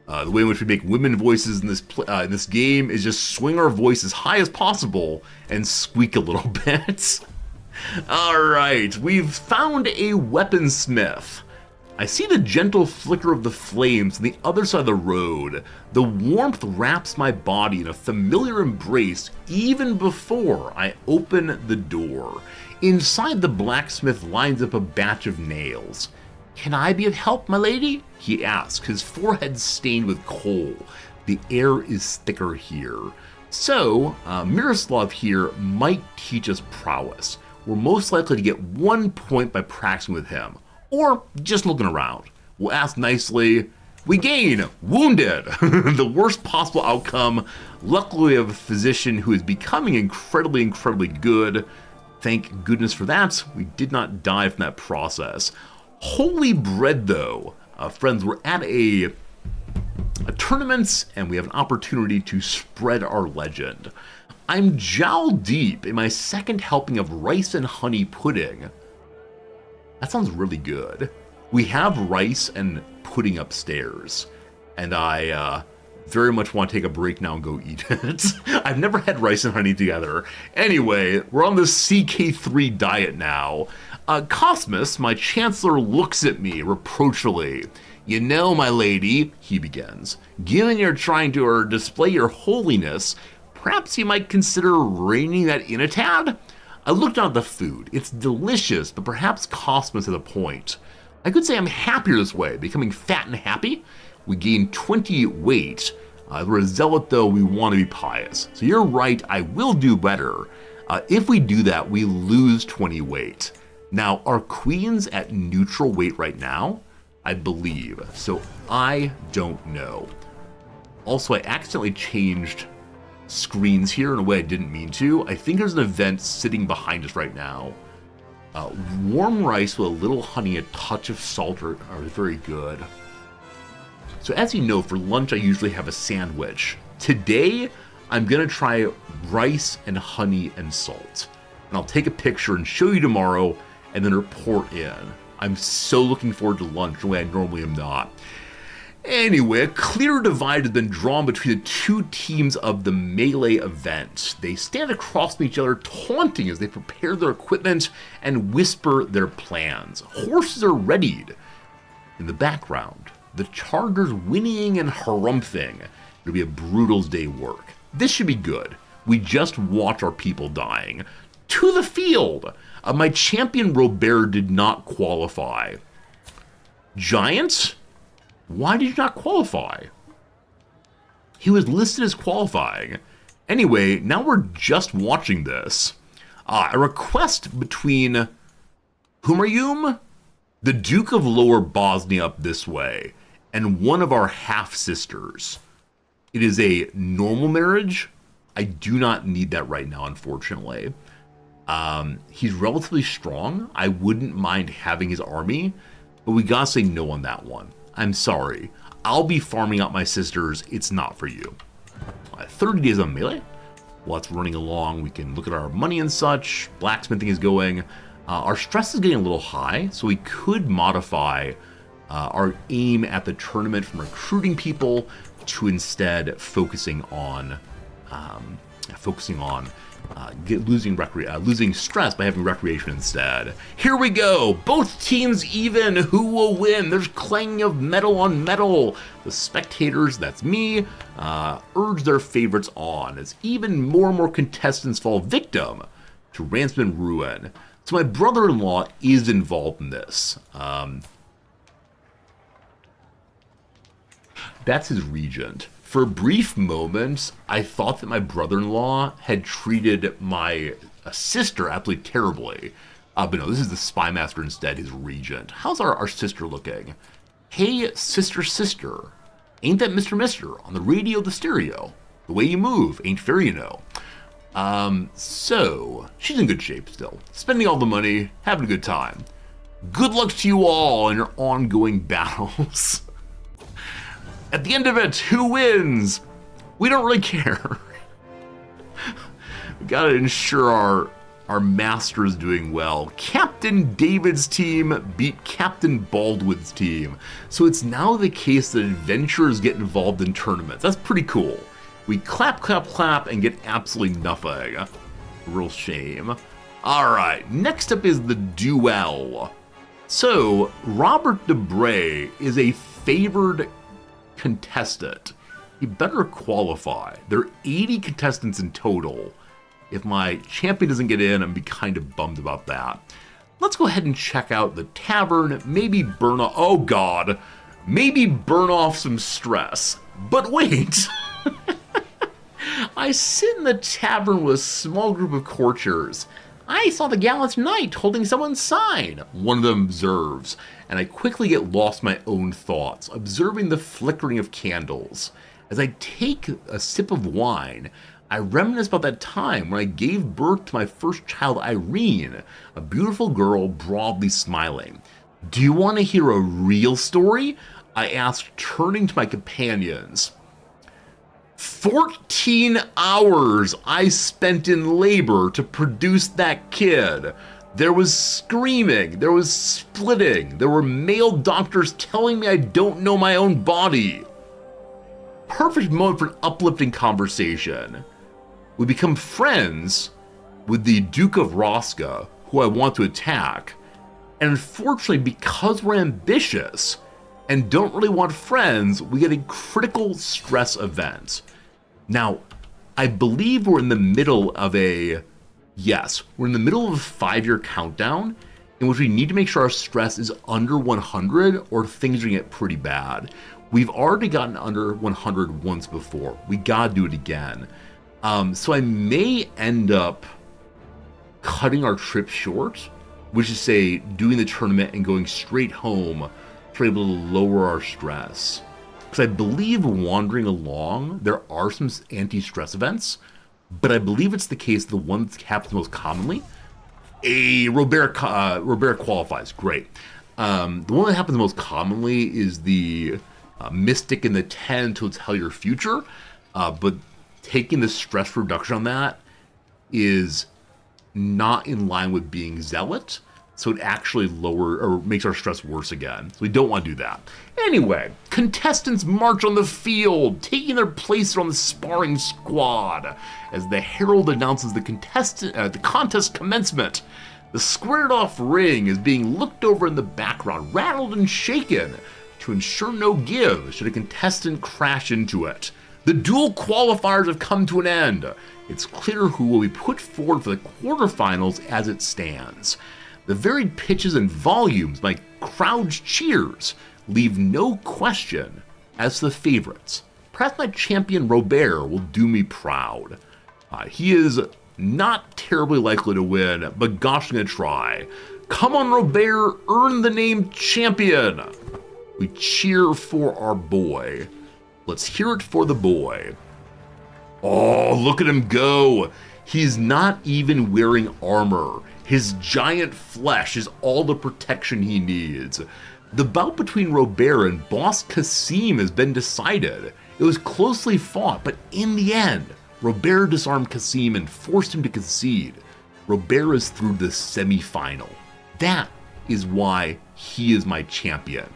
The way in which we make women voices in this game is just swing our voice as high as possible and squeak a little bit. All right, we've found a weaponsmith. I see the gentle flicker of the flames on the other side of the road. The warmth wraps my body in a familiar embrace even before I open the door. Inside, the blacksmith lines up a batch of nails. "Can I be of help, my lady?" he asks, his forehead stained with coal. The air is thicker here. So, Miroslav here might teach us prowess. We're most likely to get 1 point by practicing with him, or just looking around. We'll ask nicely, "We gain wounded," the worst possible outcome. Luckily, we have a physician who is becoming incredibly good. Thank goodness for that. We did not die from that process. Holy bread, though. Friends, we're at a tournament, and we have an opportunity to spread our legend. I'm jowl deep in my second helping of rice and honey pudding. That sounds really good. We have rice and pudding upstairs, and I very much want to take a break now and go eat it. I've never had rice and honey together. Anyway, we're on the CK3 diet now. Cosmus, my chancellor, looks at me reproachfully. "You know, my lady," he begins, "given you're trying to display your holiness, perhaps you might consider reining that in a tad?" I looked down at the food. It's delicious, but perhaps Cosmus has a point. I could say I'm happier this way, becoming fat and happy. We gain 20 weight. We're a zealot, though. We want to be pious. So you're right, I will do better. If we do that, we lose 20 weight. Now, are queens at neutral weight right now? I believe. So I don't know. Also, I accidentally changed screens here in a way I didn't mean to. I think there's an event sitting behind us right now. Warm rice with a little honey, a touch of salt are very good. So as you know, for lunch I usually have a sandwich. Today, I'm gonna try rice and honey and salt. And I'll take a picture and show you tomorrow and then report in. I'm so looking forward to lunch the way I normally am not. Anyway, a clear divide has been drawn between the two teams of the melee event. They stand across from each other, taunting as they prepare their equipment and whisper their plans. Horses are readied. In the background, the chargers whinnying and harumphing. It'll be a brutal day's work. This should be good. We just watch our people dying. To the field! My champion Robert did not qualify. Giant? Why did you not qualify? He was listed as qualifying. Anyway, now we're just watching this. A request between Humayum, the Duke of Lower Bosnia up this way, and one of our half-sisters. It is a normal marriage. I do not need that right now, unfortunately. He's relatively strong. I wouldn't mind having his army, but we gotta say no on that one. I'm sorry. I'll be farming out my sisters. It's not for you. 30 days on melee. While it's running along, we can look at our money and such. Blacksmithing is going. Our stress is getting a little high, so we could modify our aim at the tournament from recruiting people to instead focusing on losing stress by having recreation instead. Here we go. Both teams even. Who will win? There's clanging of metal on metal. The spectators, that's me, urge their favorites on as even more and more contestants fall victim to ransom and ruin. So my brother-in-law is involved in this. That's his regent. For a brief moment, I thought that my brother-in-law had treated my sister absolutely terribly. But no, this is the spy master instead, his regent. How's our sister looking? Hey, sister, ain't that Mr. on the radio, the stereo? The way you move ain't fair, you know. So, she's in good shape still. Spending all the money, having a good time. Good luck to you all in your ongoing battles. At the end of it, who wins? We don't really care. We gotta ensure our master is doing well. Captain David's team beat Captain Baldwin's team. So it's now the case that adventurers get involved in tournaments. That's pretty cool. We clap, and get absolutely nothing. Real shame. Alright, next up is the duel. So, Robert DeBray is a favored contestant. He better qualify. There are 80 contestants in total. If my champion doesn't get in, I'm be kind of bummed about that. Let's go ahead and check out the tavern, maybe burn off, oh god, maybe burn off some stress. But wait! I sit in the tavern with a small group of courtiers. I saw the gallant knight holding someone's sign, one of them observes, and I quickly get lost in my own thoughts, observing the flickering of candles. As I take a sip of wine, I reminisce about that time when I gave birth to my first child, Irene, a beautiful girl broadly smiling. Do you want to hear a real story? I asked, turning to my companions. 14 hours I spent in labor to produce that kid. There was screaming, there was splitting, there were male doctors telling me I don't know my own body. Perfect moment for an uplifting conversation. We become friends with the Duke of Rosca, who I want to attack. And unfortunately, because we're ambitious and don't really want friends, we get a critical stress event. Now, I believe we're in the middle of a 5-year countdown in which we need to make sure our stress is under 100 or things are gonna get pretty bad. We've already gotten under 100 once before. We gotta do it again. So I may end up cutting our trip short, which is say doing the tournament and going straight home to be able to lower our stress. Because I believe wandering along, there are some anti-stress events, but I believe it's the case the one that happens most commonly. Robert qualifies, great. The one that happens most commonly is the Mystic in the 10 to tell your future, but taking the stress reduction on that is not in line with being zealot, so it actually makes our stress worse again. So we don't want to do that. Anyway, contestants march on the field, taking their place on the sparring squad as the herald announces the contest commencement. The squared-off ring is being looked over in the background, rattled and shaken to ensure no give should a contestant crash into it. The dual qualifiers have come to an end. It's clear who will be put forward for the quarterfinals as it stands. The varied pitches and volumes by crowd's cheers leave no question as to the favorites. Perhaps my champion Robert will do me proud. He is not terribly likely to win, but gosh, I'm gonna try. Come on, Robert, earn the name champion. We cheer for our boy. Let's hear it for the boy. Oh, look at him go. He's not even wearing armor. His giant flesh is all the protection he needs. The bout between Robert and Boss Kasim has been decided. It was closely fought, but in the end, Robert disarmed Kasim and forced him to concede. Robert is through the semi-final. That is why he is my champion.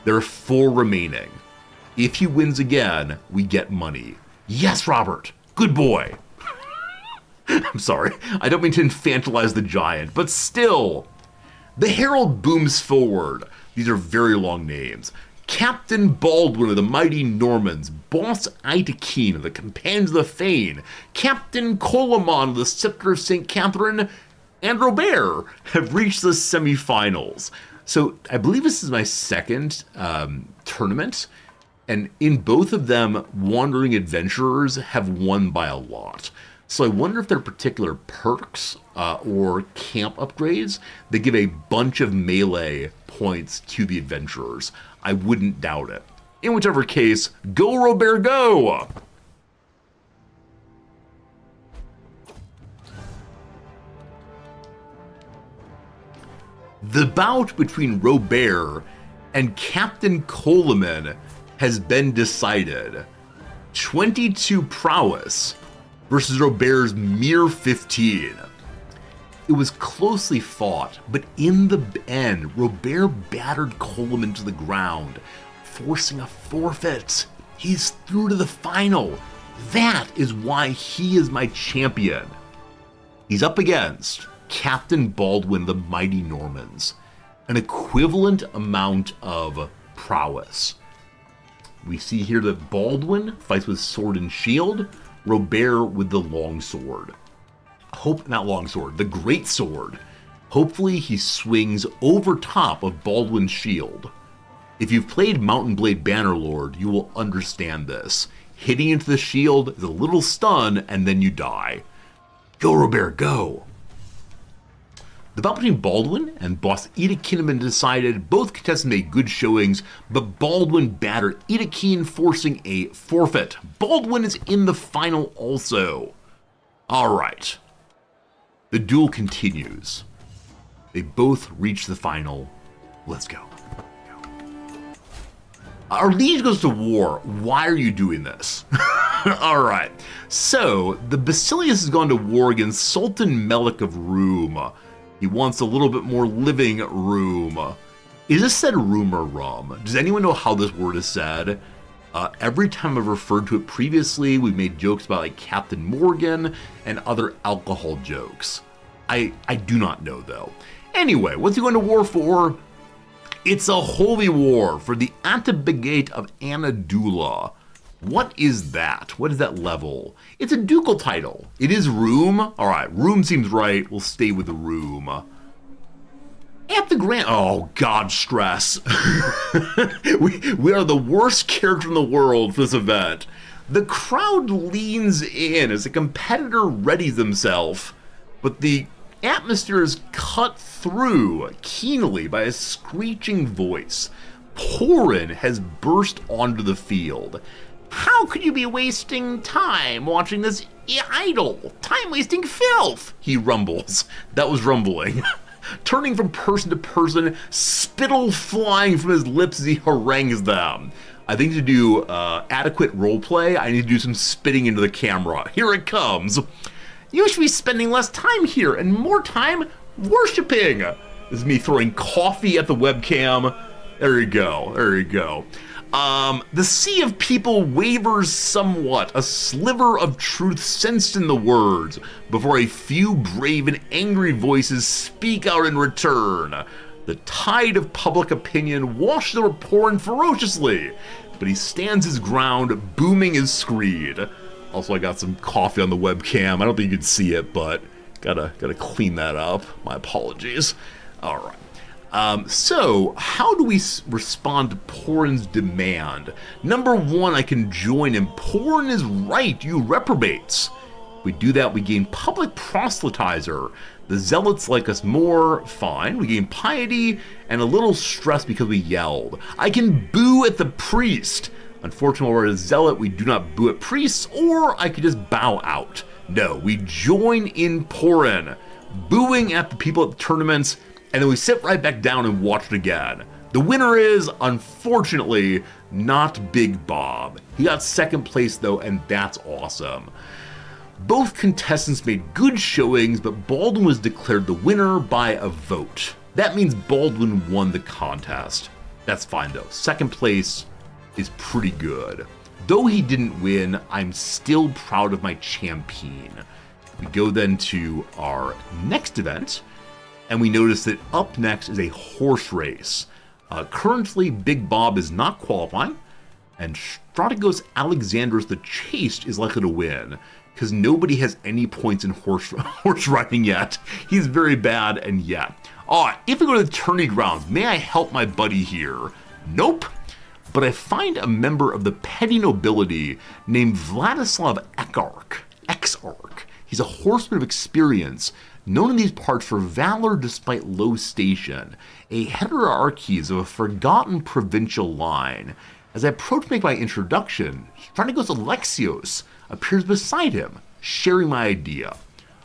There are 4 remaining. If he wins again, we get money. Yes, Robert, good boy. I'm sorry, I don't mean to infantilize the giant, but still. The herald booms forward. These are very long names. Captain Baldwin of the mighty Normans, Boss Itakeen of the Companions of the Fane, Captain Colamon of the Scepter of St. Catherine, and Robert have reached the semi-finals. So I believe this is my second tournament, and in both of them, wandering adventurers have won by a lot. So I wonder if there are particular perks or camp upgrades that give a bunch of melee points to the adventurers. I wouldn't doubt it. In whichever case, go Robert, go! The bout between Robert and Captain Coleman has been decided. 22 prowess versus Robert's mere 15. It was closely fought, but in the end, Robert battered Coleman to the ground, forcing a forfeit. He's through to the final. That is why he is my champion. He's up against Captain Baldwin, the mighty Normans. an equivalent amount of prowess. We see here that Baldwin fights with sword and shield, Robert with the long sword. Not long sword, the great sword. Hopefully he swings over top of Baldwin's shield. If you've played Mount and Blade Bannerlord, you will understand this. Hitting into the shield is a little stun, and then you die. Go, Robert, go! The bout between Baldwin and boss Ida decided. Both contestants made good showings, but Baldwin battered Ida, forcing a forfeit. Baldwin is in the final also. Alright. The duel continues. They both reach the final. Let's go. Our liege goes to war. Why are you doing this? Alright. So, the Basilius has gone to war against Sultan Melik of Roum. He wants a little bit more living room. Is this said room or rum? Does anyone know how this word is said? Every time I've referred to it previously, we've made jokes about like Captain Morgan and other alcohol jokes. I do not know though. Anyway, what's he going to war for? It's a holy war for the Antibigate of Anadula. What is that? What is that level? It's a ducal title. It is room. All right, room seems right. We'll stay with the room. At the Grand... Oh, God, stress. we are the worst character in the world for this event. The crowd leans in as a competitor readies himself, but the atmosphere is cut through keenly by a screeching voice. Porin has burst onto the field. How could you be wasting time watching this idle, time-wasting filth? He rumbles. That was rumbling. Turning from person to person, spittle flying from his lips as he harangues them. I think to do adequate roleplay, I need to do some spitting into the camera. Here it comes. You should be spending less time here and more time worshiping. This is me throwing coffee at the webcam. There you go. There you go. The sea of people wavers somewhat, a sliver of truth sensed in the words, before a few brave and angry voices speak out in return. The tide of public opinion washes over Porin ferociously, but he stands his ground, booming his screed. Also, I got some coffee on the webcam. I don't think you can see it, but gotta clean that up. My apologies. All right. So, how do we respond to Porin's demand? Number one, I can join him. Porin is right, you reprobates. If we do that, we gain public proselytizer. The zealots like us more, fine. We gain piety and a little stress because we yelled. I can boo at the priest. Unfortunately, we're a zealot, we do not boo at priests, or I could just bow out. No, we join in Porin, booing at the people at the tournaments, and then we sit right back down and watch it again. The winner is, unfortunately, not Big Bob. He got second place though, and that's awesome. Both contestants made good showings, but Baldwin was declared the winner by a vote. That means Baldwin won the contest. That's fine though. Second place is pretty good. Though he didn't win, I'm still proud of my champion. We go then to our next event, and we notice that up next is a horse race. Currently, Big Bob is not qualifying, and Strategos Alexandros the Chaste is likely to win, because nobody has any points in horse riding yet. He's very bad, and yet. If we go to the tourney grounds, may I help my buddy here? Nope. But I find a member of the petty nobility named Vladislav Exarch. He's a horseman of experience, known in these parts for valor despite low station, a heterarchies of a forgotten provincial line. As I approach to make my introduction, Strategos Alexios appears beside him, sharing my idea.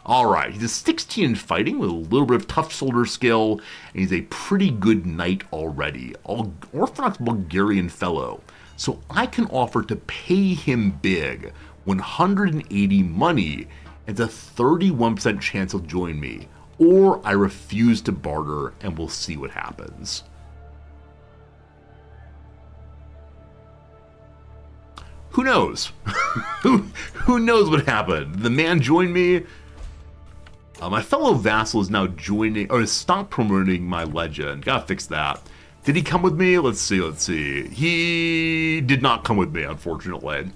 Alright, he's a 16 in fighting with a little bit of tough shoulder skill, and he's a pretty good knight already, Orthodox Bulgarian fellow. So I can offer to pay him big, 180 money, and a 31% chance he'll join me, or I refuse to barter and we'll see what happens. Who knows? Who knows what happened? The man joined me. My fellow vassal is now joining, or has stopped promoting my legend. Gotta fix that. Did he come with me? Let's see. He did not come with me, unfortunately.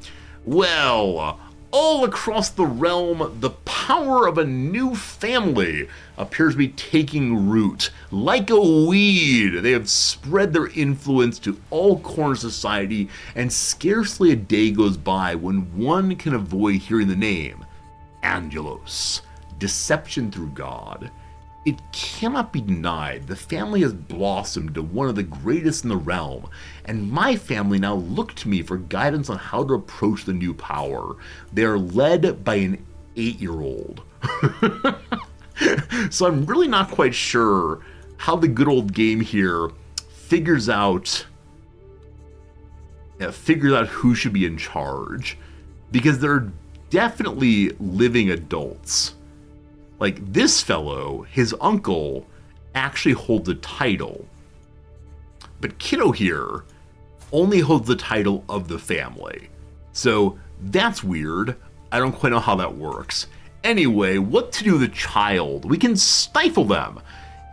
Well, all across the realm, the power of a new family appears to be taking root. Like a weed, they have spread their influence to all corners of society, and scarcely a day goes by when one can avoid hearing the name Angelos. Deception through God. It cannot be denied, the family has blossomed to one of the greatest in the realm, and my family now look to me for guidance on how to approach the new power. They are led by an 8-year-old. So I'm really not quite sure how the good old game here figures out who should be in charge, because they're definitely living adults. Like, this fellow, his uncle, actually holds a title. But kiddo here only holds the title of the family. So that's weird. I don't quite know how that works. Anyway, what to do with a child? We can stifle them.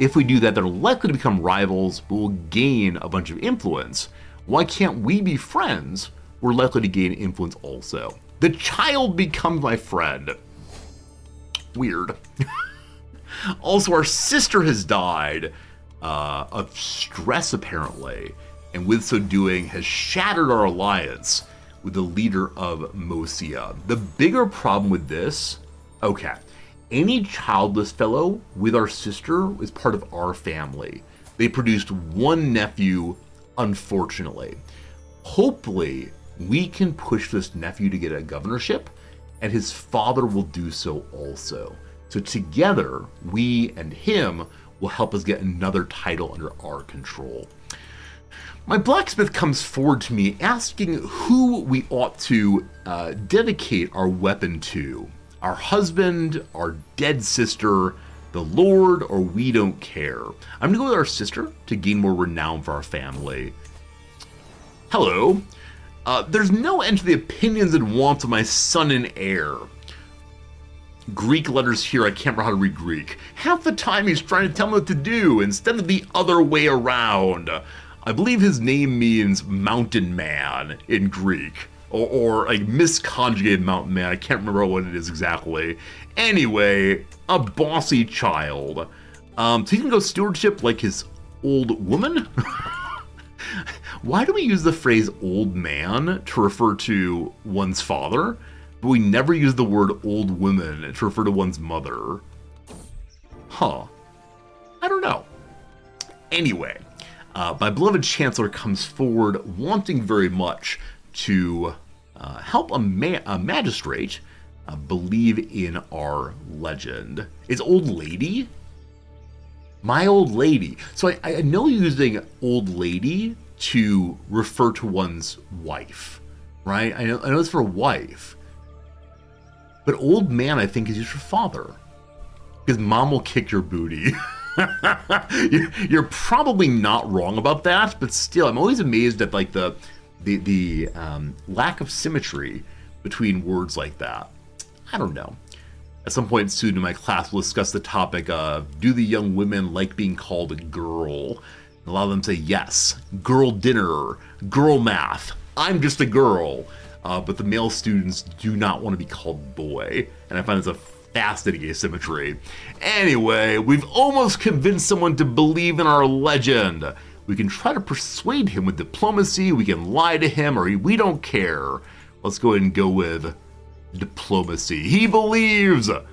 If we do that, they're likely to become rivals, but will gain a bunch of influence. Why can't we be friends? We're likely to gain influence also. The child becomes my friend. Weird. Also, our sister has died of stress, apparently, and with so doing has shattered our alliance with the leader of Mosia. The bigger problem with this, okay, any childless fellow with our sister is part of our family. They produced one nephew, unfortunately. Hopefully, we can push this nephew to get a governorship, and his father will do so also. So together, we and him will help us get another title under our control. My blacksmith comes forward to me asking who we ought to dedicate our weapon to. Our husband, our dead sister, the Lord, or we don't care. I'm gonna go with our sister to gain more renown for our family. Hello. There's no end to the opinions and wants of my son and heir. Greek letters here, I can't remember how to read Greek. Half the time he's trying to tell me what to do instead of the other way around. I believe his name means mountain man in Greek. Or like misconjugated mountain man, I can't remember what it is exactly. Anyway, a bossy child. So he can go stewardship like his old woman? Why do we use the phrase old man to refer to one's father, but we never use the word old woman to refer to one's mother? Huh. I don't know. Anyway, my beloved chancellor comes forward wanting very much to help a magistrate believe in our legend. Is old lady? My old lady. So I know using old lady to refer to one's wife, right? I know it's for wife. But old man, I think, is used for father. Because mom will kick your booty. You're probably not wrong about that, but still, I'm always amazed at like the lack of symmetry between words like that. I don't know. At some point soon in my class, we'll discuss the topic of, do the young women like being called a girl? And a lot of them say yes. Girl dinner, girl math. I'm just a girl. But the male students do not want to be called boy. And I find this a fascinating asymmetry. Anyway, we've almost convinced someone to believe in our legend. We can try to persuade him with diplomacy, we can lie to him, or we don't care. Let's go ahead and go with diplomacy. He believes in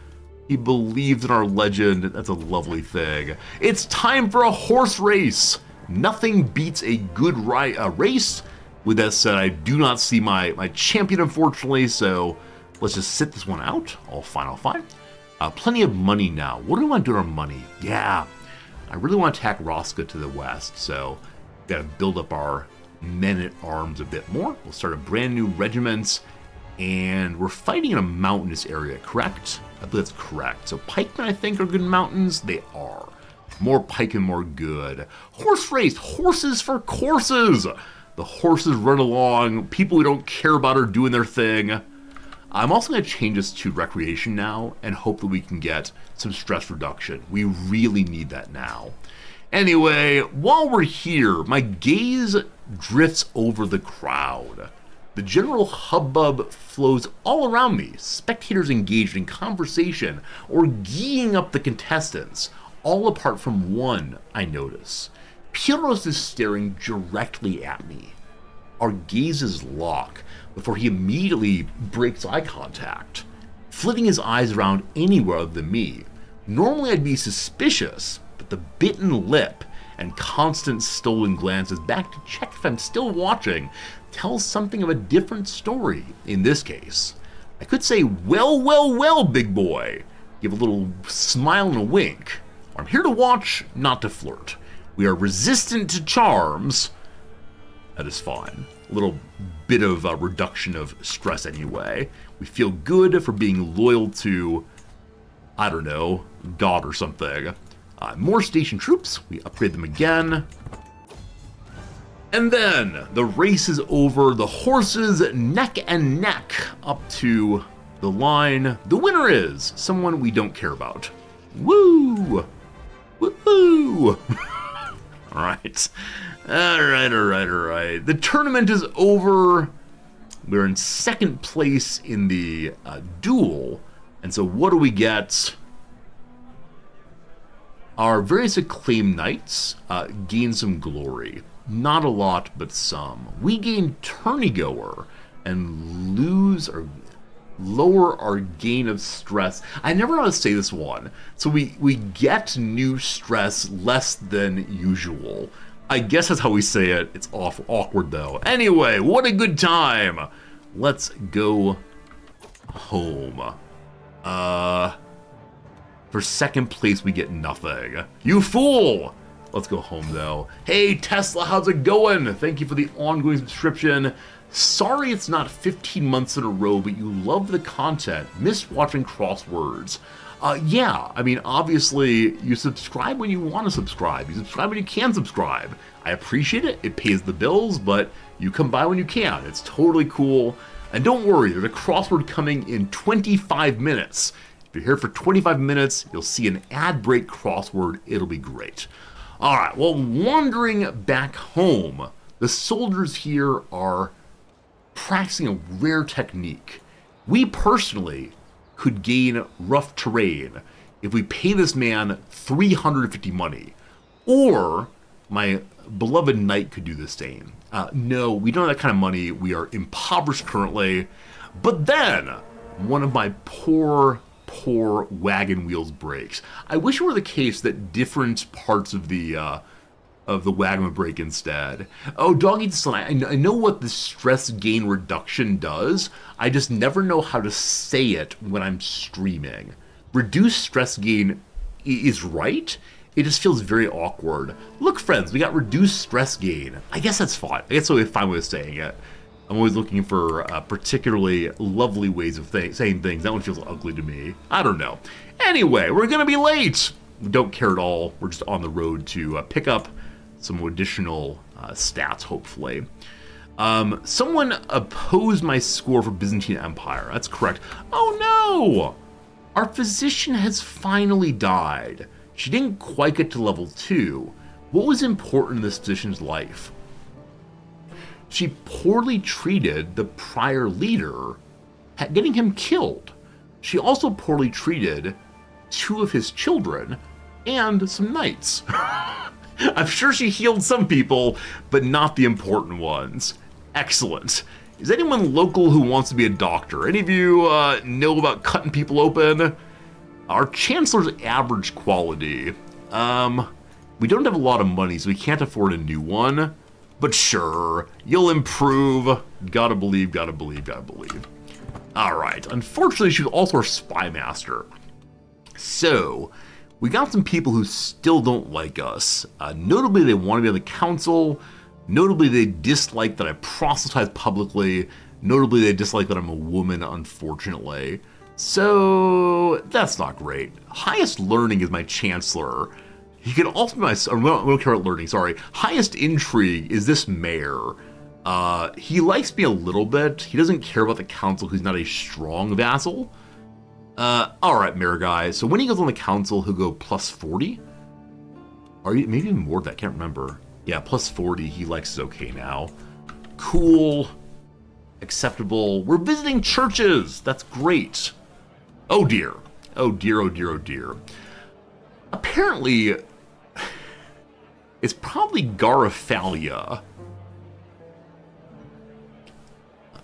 our legend. That's a lovely thing. It's time for a horse race. Nothing beats a good race. With that said, I do not see my champion, unfortunately, so let's just sit this one out. All fine. Plenty of money now. What do we want to do with our money? Yeah, I really want to attack Rosca to the west, so we've got to build up our men-at-arms a bit more. We'll start a brand new regiment, and we're fighting in a mountainous area, correct? I believe that's correct. So pikemen, I think, are good in mountains. They are. More pikemen, more good. Horse race, horses for courses. The horses run along. People we don't care about are doing their thing. I'm also going to change this to recreation now and hope that we can get some stress reduction. We really need that now. Anyway, while we're here, my gaze drifts over the crowd. The general hubbub flows all around me, spectators engaged in conversation or geeing up the contestants, all apart from one I notice. Pyros is staring directly at me. Our gazes lock before he immediately breaks eye contact, flitting his eyes around anywhere other than me. Normally I'd be suspicious, but the bitten lip and constant stolen glances back to check if I'm still watching tells something of a different story in this case. I could say, well, well, well, big boy, give a little smile and a wink, or I'm here to watch, not to flirt. We are resistant to charms. That is fine. A little bit of a reduction of stress anyway. We feel good for being loyal to, I don't know, God or something. More station troops. We upgrade them again. And then the race is over. The horses neck and neck up to the line. The winner is someone we don't care about. Woo! Woo-hoo! Alright. Alright. The tournament is over. We're in second place in the duel. And so what do we get? Our various acclaimed knights gain some glory. Not a lot, but some. We gain tourneygoer and lose or lower our gain of stress. I never know how to say this one. So we get new stress less than usual. I guess that's how we say it. It's awkward though. Anyway, what a good time. Let's go home. For second place, we get nothing. You fool! Let's go home though. Hey Tesla, how's it going? Thank you for the ongoing subscription. Sorry it's not 15 months in a row, but you love the content. Missed watching crosswords. Yeah, I mean, obviously, you subscribe when you want to subscribe. You subscribe when you can subscribe. I appreciate it. It pays the bills, but you come by when you can. It's totally cool. And don't worry, there's a crossword coming in 25 minutes. If you're here for 25 minutes, you'll see an ad break crossword. It'll be great. All right, well, wandering back home, the soldiers here are practicing a rare technique. We personally could gain rough terrain if we pay this man 350 money, or my beloved knight could do the same. No, we don't have that kind of money. We are impoverished currently. But then one of my poor wagon wheels breaks. I wish it were the case that different parts of the wagon would break instead. Oh, Dog Eats the Sun, I know what the stress gain reduction does. I just never know how to say it when I'm streaming. Reduced stress gain is right. It just feels very awkward. Look, friends, we got reduced stress gain. I guess that's fine. I guess that's a fine way of saying it. I'm always looking for particularly lovely ways of saying things. That one feels ugly to me. I don't know. Anyway, we're going to be late. We don't care at all. We're just on the road to pick up some additional stats, hopefully. Someone opposed my score for Byzantine Empire. That's correct. Oh no! Our physician has finally died. She didn't quite get to level 2. What was important in this physician's life? She poorly treated the prior leader, getting him killed. She also poorly treated 2 of his children and some knights. I'm sure she healed some people, but not the important ones. Excellent. Is anyone local who wants to be a doctor? Any of you know about cutting people open? Our Chancellor's average quality. We don't have a lot of money, so we can't afford a new one. But sure, you'll improve. Gotta believe, gotta believe, gotta believe. Alright, unfortunately she was also our spy master. So, we got some people who still don't like us. Notably, they want to be on the council. Notably, they dislike that I proselytize publicly. Notably, they dislike that I'm a woman, unfortunately. So, that's not great. Highest learning is my chancellor. He can also be my... we don't care about learning, sorry. Highest intrigue is this mayor. He likes me a little bit. He doesn't care about the council, who's not a strong vassal. Alright, Mayor Guy. So when he goes on the council, he'll go plus 40? Or maybe even more than that, I can't remember. Yeah, plus 40, he likes is okay now. Cool. Acceptable. We're visiting churches! That's great. Oh dear. Oh dear, oh dear, oh dear. Apparently, it's probably Gariphalia.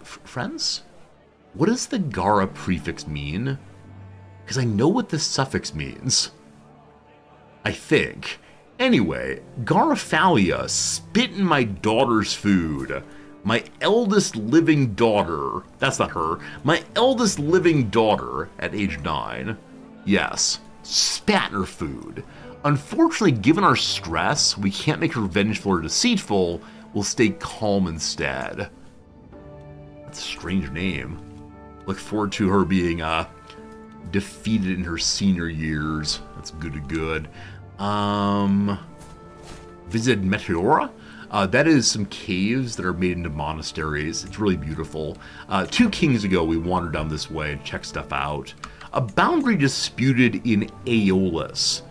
Friends? What does the Gara prefix mean? Because I know what the suffix means. I think. Anyway, Gariphalia spit in my daughter's food. My eldest living daughter. That's not her. My eldest living daughter at age 9. Yes, spat in her food. Unfortunately, given our stress, we can't make her vengeful or deceitful. We'll stay calm instead. That's a strange name. Look forward to her being defeated in her senior years. That's good. Visited Meteora? That is some caves that are made into monasteries. It's really beautiful. 2 kings ago, we wandered down this way and checked stuff out. A boundary disputed in Aeolus.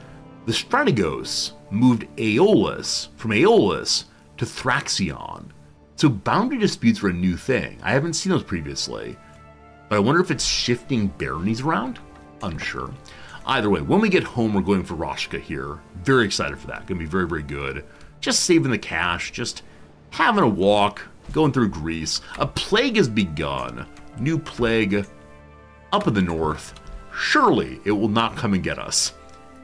The Strategos moved Aeolus from Aeolus to Thraxion. So boundary disputes are a new thing. I haven't seen those previously. But I wonder if it's shifting baronies around? Unsure. Either way, when we get home, we're going for Roshka here. Very excited for that. Gonna be very, very good. Just saving the cash, just having a walk, going through Greece. A plague has begun. New plague up in the north. Surely it will not come and get us.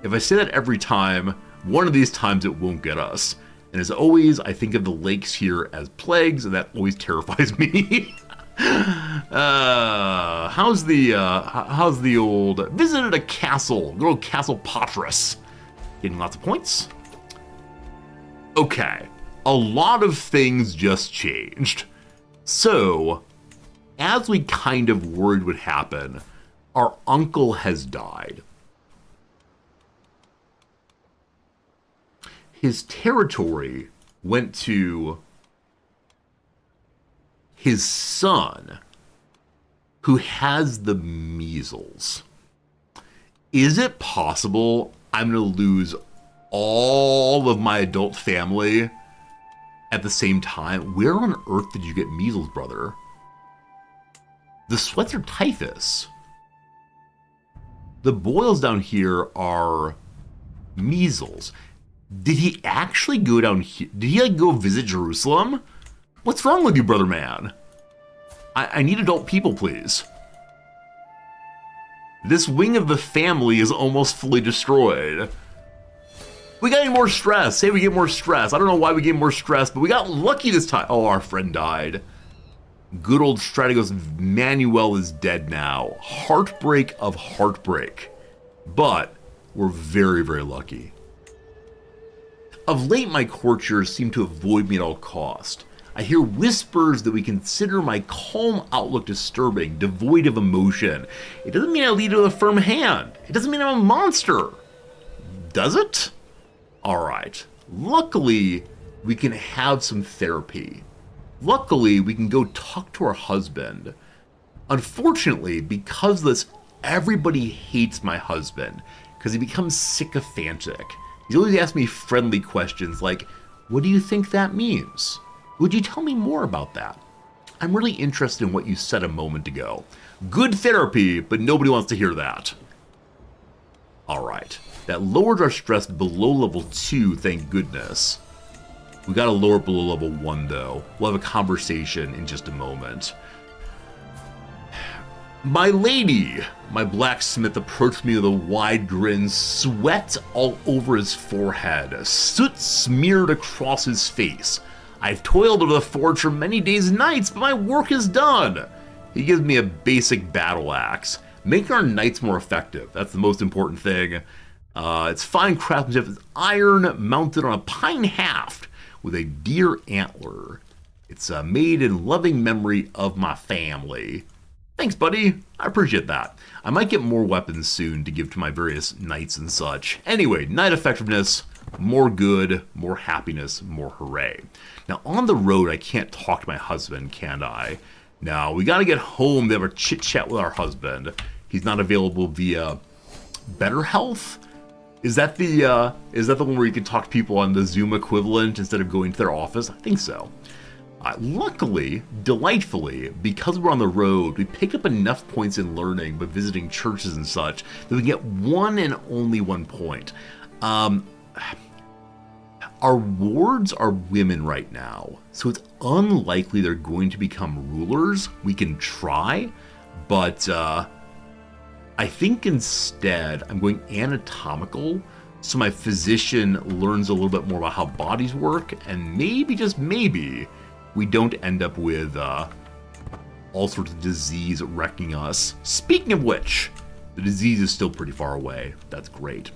If I say that every time, one of these times it won't get us. And as always, I think of the lakes here as plagues, and that always terrifies me. How's the old... Visited a castle. Good old Castle Patras. Getting lots of points. Okay. A lot of things just changed. So, as we kind of worried would happen, our uncle has died. His territory went to his son, who has the measles. Is it possible I'm going to lose all of my adult family at the same time? Where on earth did you get measles, brother? The sweats are typhus. The boils down here are measles. Did he actually go down here? Did he go visit Jerusalem? What's wrong with you, brother man? I need adult people, please. This wing of the family is almost fully destroyed. We got any more stress? Say we get more stress. I don't know why we get more stress, but we got lucky this time. Oh, our friend died. Good old Strategos Manuel is dead now. Heartbreak of heartbreak. But we're very, very lucky. Of late, my courtiers seem to avoid me at all cost. I hear whispers that we consider my calm outlook disturbing, devoid of emotion. It doesn't mean I lead with a firm hand. It doesn't mean I'm a monster. Does it? Alright. Luckily, we can have some therapy. Luckily, we can go talk to our husband. Unfortunately, because of this, everybody hates my husband, because he becomes sycophantic. He's always asking me friendly questions like, what do you think that means? Would you tell me more about that? I'm really interested in what you said a moment ago. Good therapy, but nobody wants to hear that. Alright, that lowered our stress below level 2, thank goodness. We gotta lower it below level 1 though. We'll have a conversation in just a moment. My lady, my blacksmith approached me with a wide grin, sweat all over his forehead, soot smeared across his face. I've toiled over the forge for many days and nights, but my work is done. He gives me a basic battle axe, making our nights more effective. That's the most important thing. It's fine craftsmanship. It's iron mounted on a pine haft with a deer antler. It's made in loving memory of my family. Thanks, buddy. I appreciate that. I might get more weapons soon to give to my various knights and such. Anyway, knight effectiveness, more good, more happiness, more hooray. Now, on the road, I can't talk to my husband, can I? Now, we gotta get home to have a chit-chat with our husband. He's not available via Better Health? Is that the one where you can talk to people on the Zoom equivalent instead of going to their office? I think so. Luckily, delightfully, because we're on the road, we picked up enough points in learning by visiting churches and such that we get one and only 1 point. Our wards are women right now, so it's unlikely they're going to become rulers. We can try, but I think instead I'm going anatomical, so my physician learns a little bit more about how bodies work, and maybe, just maybe, we don't end up with all sorts of disease wrecking us. Speaking of which, the disease is still pretty far away. That's great.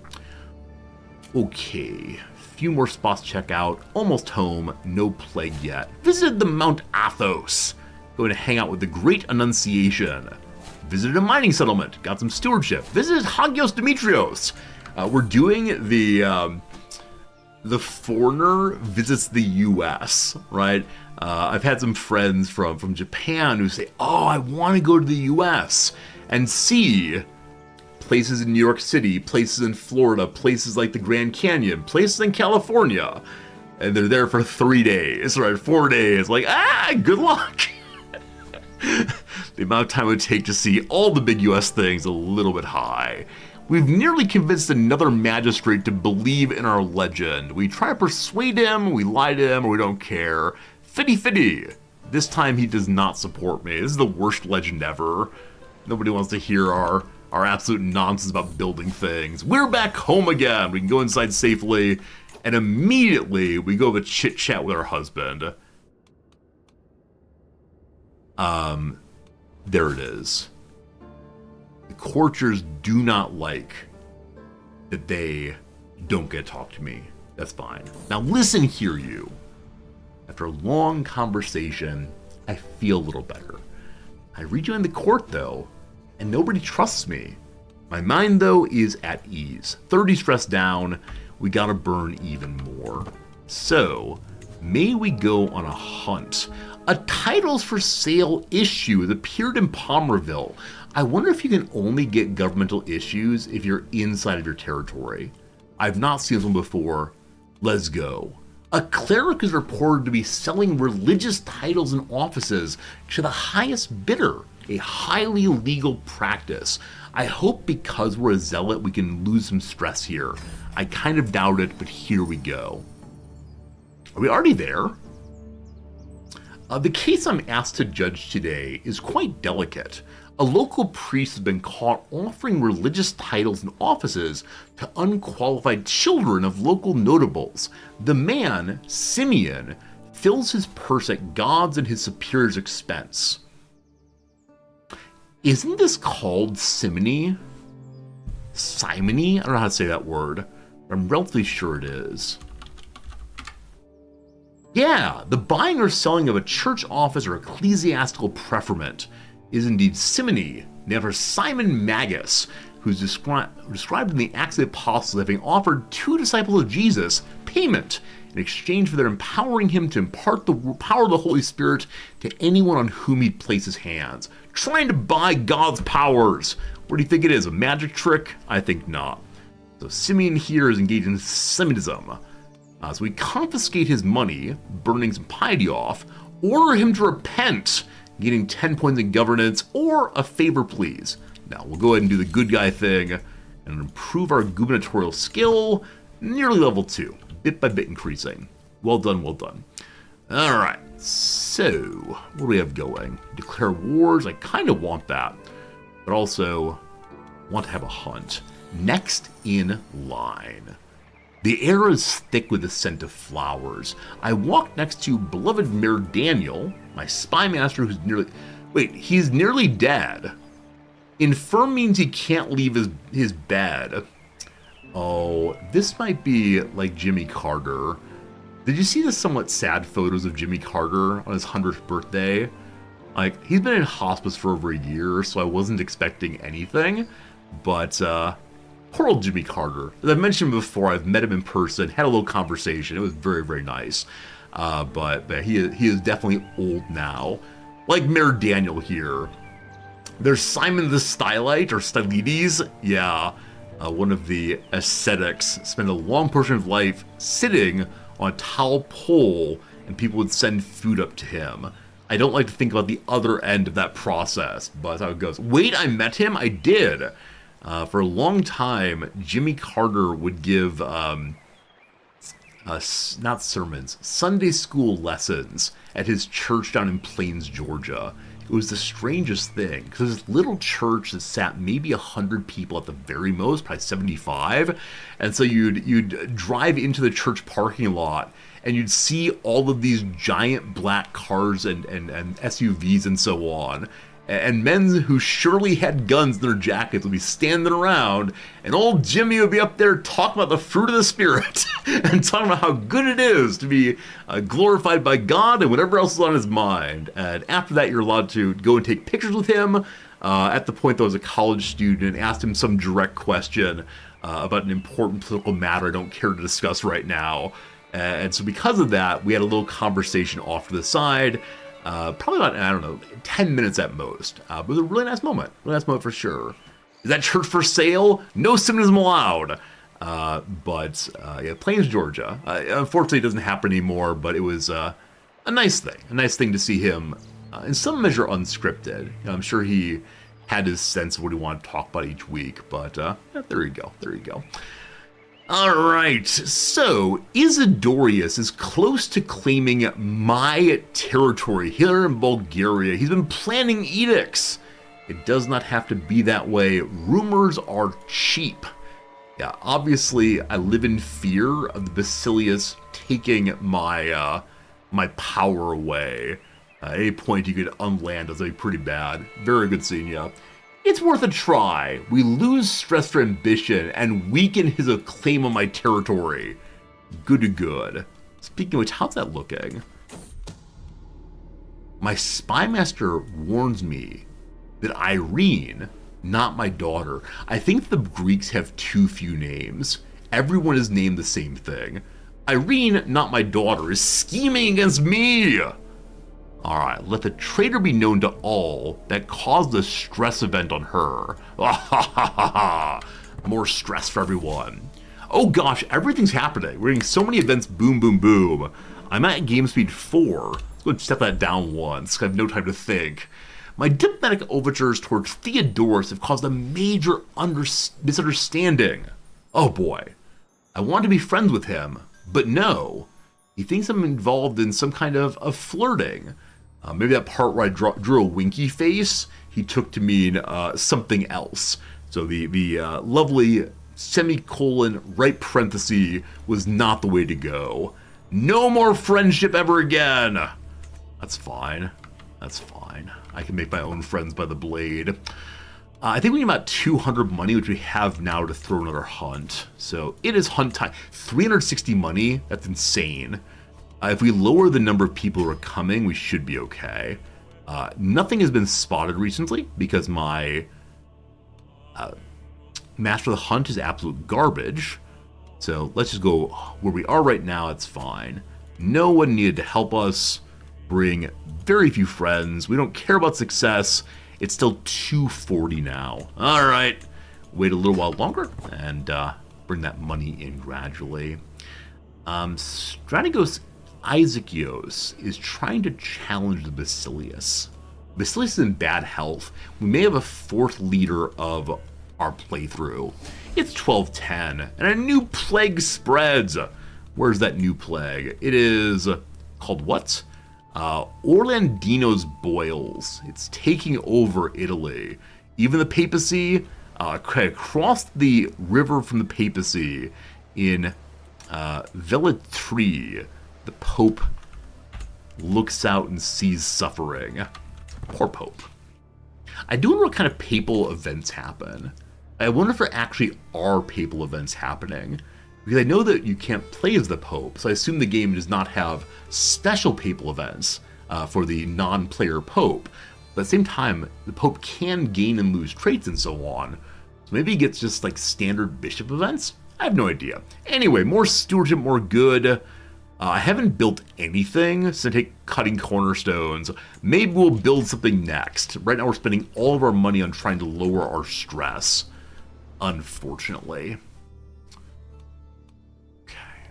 Okay, few more spots to check out. Almost home, no plague yet. Visited the Mount Athos. Going to hang out with the Great Annunciation. Visited a mining settlement, got some stewardship. Visited Hagios Demetrios. We're doing the foreigner visits the U.S., right? I've had some friends from Japan who say, oh, I want to go to the U.S. and see places in New York City, places in Florida, places like the Grand Canyon, places in California. And they're there for 3 days, right? 4 days. Like, good luck. The amount of time it would take to see all the big US things a little bit high. We've nearly convinced another magistrate to believe in our legend. We try to persuade him, we lie to him, or we don't care. Fitty. This time he does not support me. This is the worst legend ever. Nobody wants to hear our absolute nonsense about building things. We're back home again. We can go inside safely, and immediately we go have a chit chat with our husband. There it is. The courtiers do not like that they don't get to talk to me. That's fine. Now listen here, you. After a long conversation, I feel a little better. I rejoin the court, though, and nobody trusts me. My mind, though, is at ease. 30 stressed down, we gotta burn even more. So, may we go on a hunt? A titles for sale issue that appeared in Palmerville. I wonder if you can only get governmental issues if you're inside of your territory. I've not seen this one before. Let's go. A cleric is reported to be selling religious titles and offices to the highest bidder, a highly legal practice. I hope because we're a zealot we can lose some stress here. I kind of doubt it, but here we go. Are we already there? The case I'm asked to judge today is quite delicate. A local priest has been caught offering religious titles and offices to unqualified children of local notables. The man, Simeon, fills his purse at God's and his superior's expense. Isn't this called simony? Simony? I don't know how to say that word. I'm relatively sure it is. Yeah, the buying or selling of a church office or ecclesiastical preferment is indeed simony, named after Simon Magus, who's described in the Acts of the Apostles as having offered 2 disciples of Jesus payment in exchange for their empowering him to impart the power of the Holy Spirit to anyone on whom he'd place his hands. Trying to buy God's powers. What do you think it is, a magic trick? I think not. So Simeon here is engaged in Semitism. So we confiscate his money, burning some piety off, order him to repent, getting 10 points in governance, or a favor please. Now we'll go ahead and do the good guy thing and improve our gubernatorial skill, nearly level 2, bit by bit increasing. Well done, well done. Alright, so what do we have going? Declare wars, I kind of want that, but also want to have a hunt. Next in line. The air is thick with the scent of flowers. I walk next to beloved Mayor Daniel, my spy master who's he's nearly dead. Infirm means he can't leave his bed. Oh, this might be like Jimmy Carter. Did you see the somewhat sad photos of Jimmy Carter on his 100th birthday? Like, he's been in hospice for over a year, so I wasn't expecting anything, but Poor old Jimmy Carter. As I mentioned before, I've met him in person, had a little conversation. It was very, very nice. But he is definitely old now. Like Mayor Daniel here. There's Simon the Stylite, or Stylites. Yeah, one of the ascetics. Spent a long portion of life sitting on a tall pole, and people would send food up to him. I don't like to think about the other end of that process, but that's how it goes. Wait, I met him? I did. For a long time, Jimmy Carter would give, not sermons, Sunday school lessons at his church down in Plains, Georgia. It was the strangest thing, because this little church that sat maybe 100 people at the very most, probably 75, and so you'd drive into the church parking lot, and you'd see all of these giant black cars and SUVs and so on, and men who surely had guns in their jackets would be standing around, and old Jimmy would be up there talking about the fruit of the Spirit, and talking about how good it is to be glorified by God and whatever else is on his mind. And after that, you're allowed to go and take pictures with him. At the point that I was a college student, asked him some direct question about an important political matter I don't care to discuss right now. And so because of that, we had a little conversation off to the side. Probably about, I don't know, 10 minutes at most. But it was a really nice moment. Really nice moment for sure. Is that church for sale? No cynicism allowed. But yeah, Plains, Georgia. Unfortunately, it doesn't happen anymore, but it was a nice thing. A nice thing to see him, in some measure, unscripted. You know, I'm sure he had his sense of what he wanted to talk about each week. But yeah, there you go. There you go. Alright, so Isidorius is close to claiming my territory here in Bulgaria. He's been planning edicts. It does not have to be that way. Rumors are cheap. Yeah, obviously I live in fear of the Basilius taking my my power away. At any point he could unland us. That'd be pretty bad. Very good seeing ya. It's worth a try. We lose stress for ambition and weaken his claim on my territory. Good to good. Speaking of which, how's that looking? My spymaster warns me that Irene, not my daughter. I think the Greeks have too few names. Everyone is named the same thing. Irene, not my daughter, is scheming against me. Alright, let the traitor be known to all that caused the stress event on her. More stress for everyone. Oh gosh, everything's happening. We're getting so many events, boom, boom, boom. I'm at game speed 4. Let's go step that down once. I have no time to think. My diplomatic overtures towards Theodorus have caused a major misunderstanding. Oh boy. I want to be friends with him, but no. He thinks I'm involved in some kind of flirting. Maybe that part where I drew a winky face, he took to mean something else. So the lovely semicolon right parenthesis was not the way to go. No more friendship ever again. That's fine. That's fine. I can make my own friends by the blade. I think we need about 200 money, which we have now to throw another hunt. So it is hunt time. 360 money? That's insane. If we lower the number of people who are coming, we should be okay. Nothing has been spotted recently because my Master of the Hunt is absolute garbage. So let's just go where we are right now. It's fine. No one needed to help us. Bring very few friends. We don't care about success. It's still 240 now. All right. Wait a little while longer and bring that money in gradually. Strategos Isaacios is trying to challenge the Basilius. Basilius is in bad health. We may have a fourth leader of our playthrough. It's 12:10, and a new plague spreads. Where's that new plague? It is called what? Orlandino's Boils. It's taking over Italy. Even the papacy, across the river from the papacy in Velletri, the Pope looks out and sees suffering. Poor Pope. I do wonder what kind of papal events happen. I wonder if there actually are papal events happening. Because I know that you can't play as the Pope, so I assume the game does not have special papal events for the non-player Pope. But at the same time, the Pope can gain and lose traits and so on. So maybe he gets just like standard bishop events? I have no idea. Anyway, more stewardship, more good. I haven't built anything, so I take cutting cornerstones. Maybe we'll build something next. Right now we're spending all of our money on trying to lower our stress, unfortunately. Okay.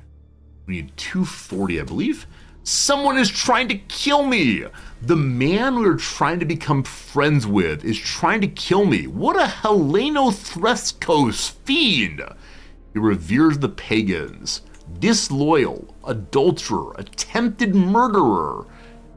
We need 240, I believe. Someone is trying to kill me! The man we were trying to become friends with is trying to kill me. What a Helenothrescos fiend! He reveres the pagans. Disloyal, adulterer, attempted murderer,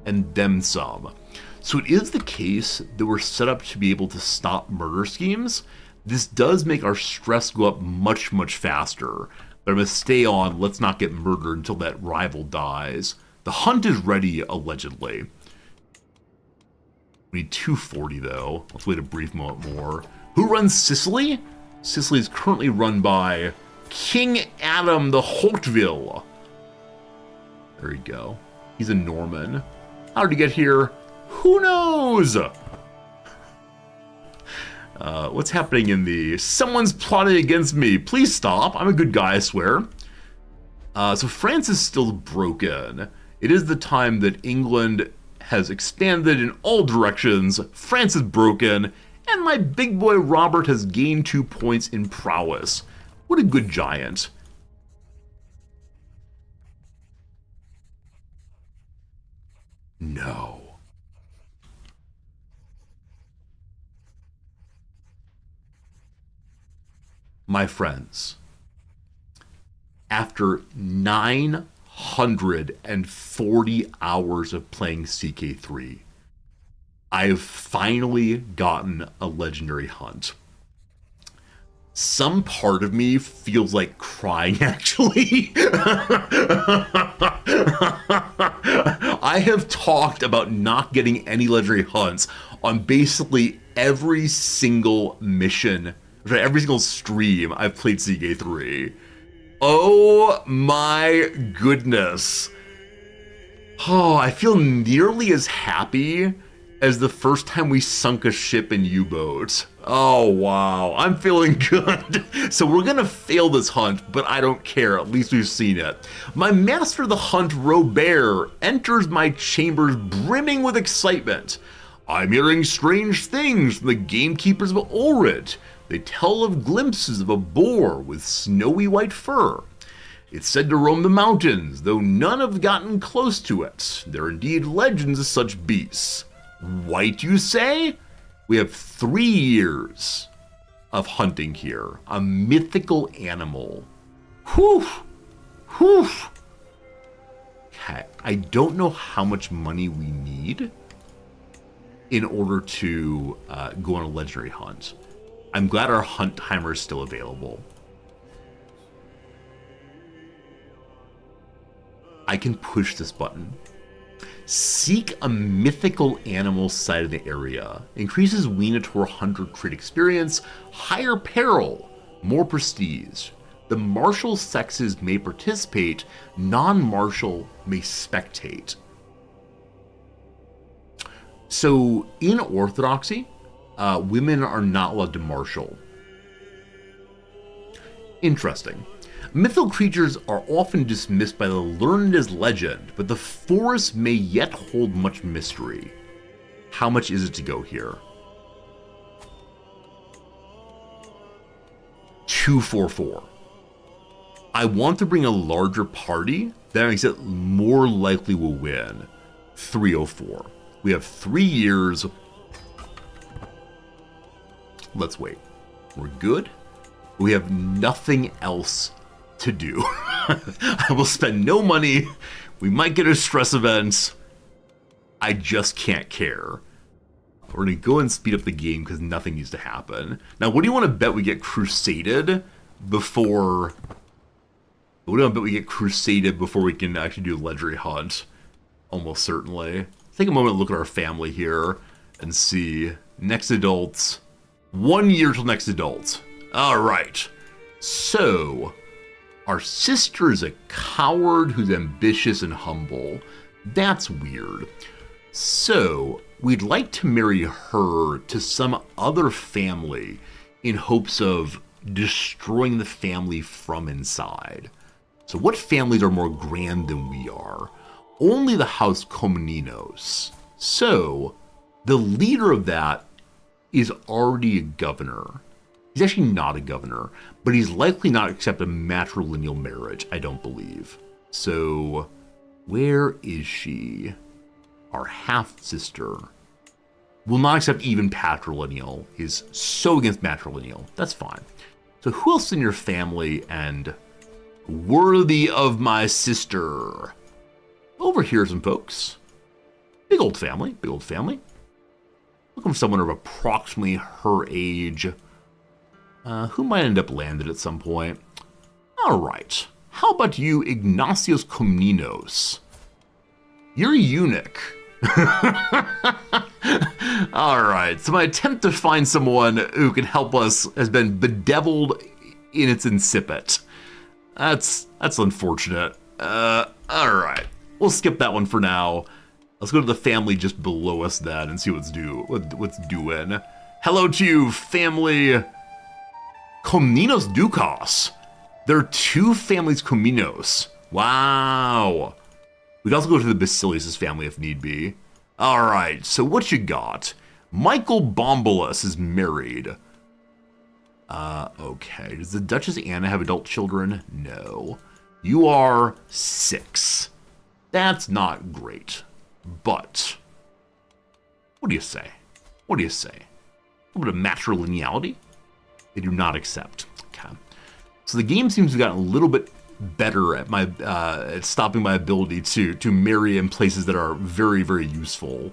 and then some. So it is the case that we're set up to be able to stop murder schemes. This does make our stress go up much, much faster. But I'm going to stay on, let's not get murdered until that rival dies. The hunt is ready, allegedly. We need 240, though. Let's wait a brief moment more. Who runs Sicily? Sicily is currently run by King Adam the Hauteville. There you go. He's a Norman. How did he get here? Who knows? What's happening in the... Someone's plotting against me. Please stop. I'm a good guy, I swear. So France is still broken. It is the time that England has expanded in all directions. France is broken. And my big boy Robert has gained 2 points in prowess. What a good giant. No. My friends, after 940 hours of playing CK3, I have finally gotten a legendary hunt. Some part of me feels like crying, actually. I have talked about not getting any legendary hunts on basically every single mission, every single stream I've played CK3. Oh my goodness. Oh, I feel nearly as happy as the first time we sunk a ship in U-boats. Oh, wow. I'm feeling good. So we're gonna fail this hunt, but I don't care. At least we've seen it. My master of the hunt, Robert, enters my chambers brimming with excitement. I'm hearing strange things from the gamekeepers of Ulrid. They tell of glimpses of a boar with snowy white fur. It's said to roam the mountains, though none have gotten close to it. There are indeed legends of such beasts. White, you say? We have 3 years of hunting here. A mythical animal. Whew! Whew! Okay, I don't know how much money we need in order to go on a legendary hunt. I'm glad our hunt timer is still available. I can push this button. Seek a mythical animal sighted in the area. Increases Wenator Hunter crit experience. Higher peril. More prestige. The martial sexes may participate. Non-martial may spectate. So, in Orthodoxy, women are not allowed to martial. Interesting. Mythical creatures are often dismissed by the learned as legend, but the forest may yet hold much mystery. How much is it to go here? 244. I want to bring a larger party. That makes it more likely we'll win. 304. We have 3 years. Let's wait. We're good. We have nothing else to do. I will spend no money. We might get a stress event. I just can't care. We're gonna go and speed up the game because nothing needs to happen. Now, what do you want to bet we get crusaded before? What do you want to bet we get crusaded before we can actually do a legendary hunt? Almost certainly. Take a moment to look at our family here and see. Next adult. 1 year till next adult. All right. So, our sister is a coward who's ambitious and humble. That's weird. So, we'd like to marry her to some other family in hopes of destroying the family from inside. So what families are more grand than we are? Only the House Komnenos. So the leader of that is already a governor. He's actually not a governor, but he's likely not accept a matrilineal marriage, I don't believe. So where is she? Our half-sister will not accept even patrilineal, is so against matrilineal. That's fine. So who else in your family and worthy of my sister? Over here, some folks. Big old family, big old family. Looking for someone of approximately her age. Who might end up landed at some point. All right. How about you, Ignatios Komnenos? You're a eunuch. All right. So my attempt to find someone who can help us has been bedeviled in its incipit. That's unfortunate. All right. We'll skip that one for now. Let's go to the family just below us then and see what's doing. Hello to you, family Komnenos Dukos. There are two families Komnenos. Wow. We can also go to the Basilius' family if need be. All right, so what you got? Michael Bombolus is married. Okay. Does the Duchess Anna have adult children? No. You are 6. That's not great. But what do you say? What do you say? A little bit of matrilineality? They do not accept. Okay. So the game seems to have gotten a little bit better at my at stopping my ability to marry in places that are very, very useful.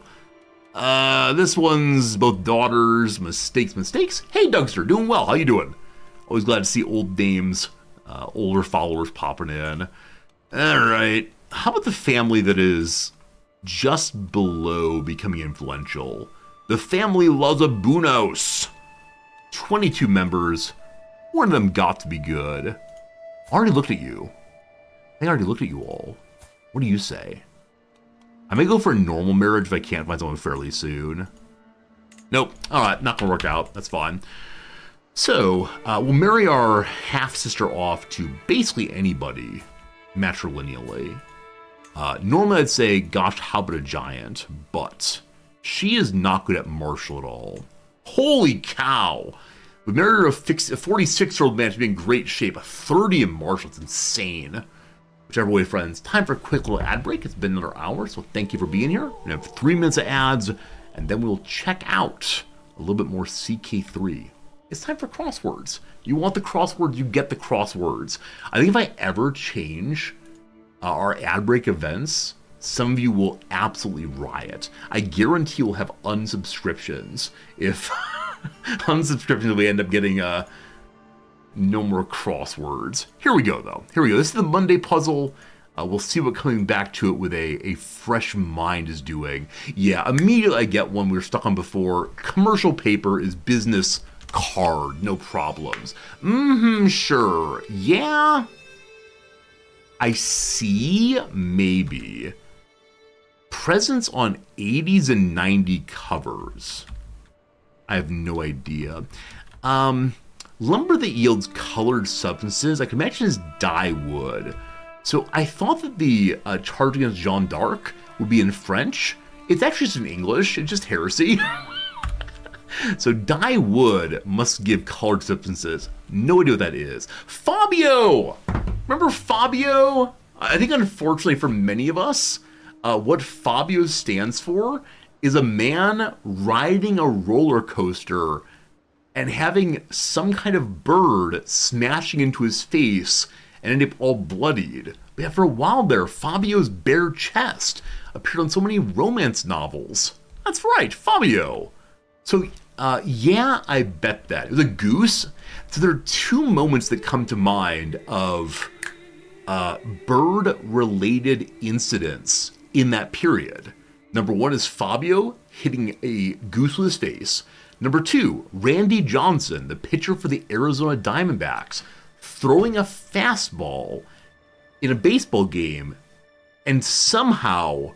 This one's both daughters. Mistakes. Hey, Dougster, doing well. How you doing? Always glad to see old dames, older followers popping in. All right. How about the family that is just below becoming influential? The family Lazabunos. 22 members. One of them got to be good. I already looked at you. I already looked at you all. What do you say? I may go for a normal marriage if I can't find someone fairly soon. Nope. All right, not gonna work out. That's fine. So, we'll marry our half-sister off to basically anybody matrilineally. Normally I'd say, gosh, how about a giant? But she is not good at martial at all. Holy cow! We married a 46-year-old man to be in great shape, a 30 in martial. It's insane. Whichever way, friends. Time for a quick little ad break. It's been another hour, so thank you for being here. We have 3 minutes of ads, and then we'll check out a little bit more CK3. It's time for crosswords. You want the crosswords, you get the crosswords. I think if I ever change our ad break events, some of you will absolutely riot. I guarantee you'll have unsubscriptions if unsubscriptions we end up getting no more crosswords. Here we go, though. Here we go. This is the Monday puzzle. We'll see what coming back to it with a fresh mind is doing. Yeah, immediately I get one we were stuck on before. Commercial paper is business card. No problems. Sure. Yeah. I see, maybe. Presents on 80s and 90 covers. I have no idea. Lumber that yields colored substances, I can imagine is dye wood. So I thought that the charge against Jeanne d'Arc would be in French. It's actually just in English. It's just heresy. So dye wood must give colored substances. No idea what that is. Fabio! Remember Fabio? I think unfortunately for many of us, what Fabio stands for is a man riding a roller coaster and having some kind of bird smashing into his face and end up all bloodied. But yeah, for a while there, Fabio's bare chest appeared on so many romance novels. That's right, Fabio. So, yeah, I bet that. It was a goose. So there are 2 moments that come to mind of bird-related incidents in that period. Number 1 is Fabio hitting a goose with his face. Number 2, Randy Johnson, the pitcher for the Arizona Diamondbacks, throwing a fastball in a baseball game, and somehow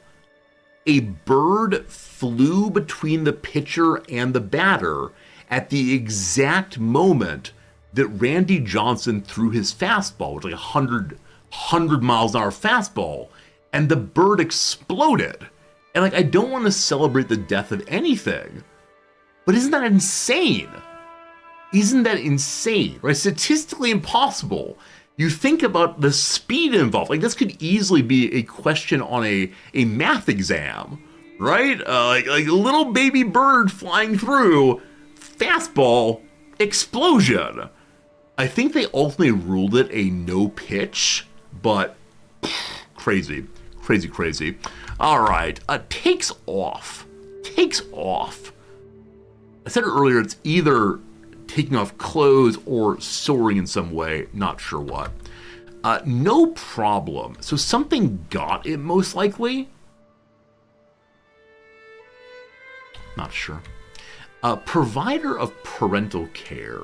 a bird flew between the pitcher and the batter at the exact moment that Randy Johnson threw his fastball, which was like 100 miles an hour fastball, and the bird exploded. And like, I don't want to celebrate the death of anything, but isn't that insane? Isn't that insane, right? Statistically impossible. You think about the speed involved. Like, this could easily be a question on a math exam, right? Like a little baby bird flying through, fastball, explosion. I think they ultimately ruled it a no pitch, but crazy. All right, takes off. I said it earlier, it's either taking off clothes or soaring in some way, not sure what. No problem. So something got it, most likely. Not sure. Provider of parental care.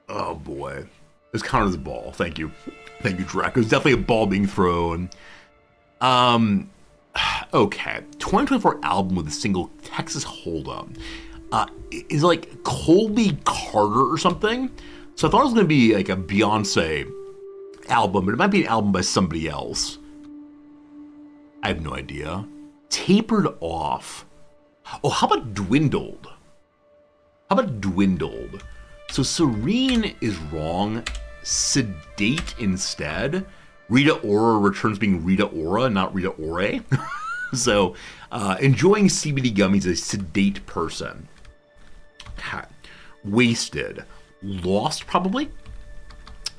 Oh boy. It's counted as a ball. Thank you. Thank you, Drac. It was definitely a ball being thrown. Okay. 2024 album with a single Texas Hold'em. Is like Colby Carter or something. So I thought it was going to be like a Beyonce album, but it might be an album by somebody else. I have no idea. Tapered off. Oh, how about dwindled? So serene is wrong. Sedate instead. Rita Ora returns being Rita Ora, not Rita Ore. So, enjoying CBD gummies is a sedate person. Okay. Wasted. Lost, probably.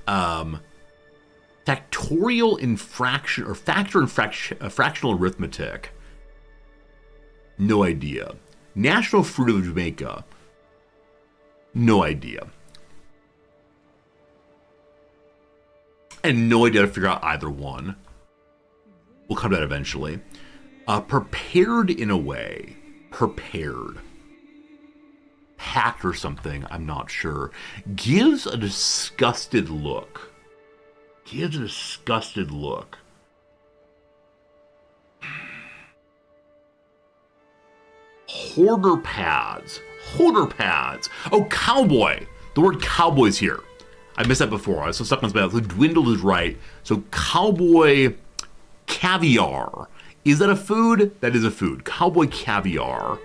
Factorial infraction, or fractional arithmetic. No idea. National fruit of Jamaica. No idea. And no idea to figure out either one. We'll come to that eventually. Prepared in a way. Prepared. Packed or something, I'm not sure. Gives a disgusted look. Hoarder pads. Oh, cowboy. The word cowboy's here. I missed that before. I was so stuck on this. So dwindled is right. So cowboy caviar. Is that a food? That is a food. Cowboy caviar.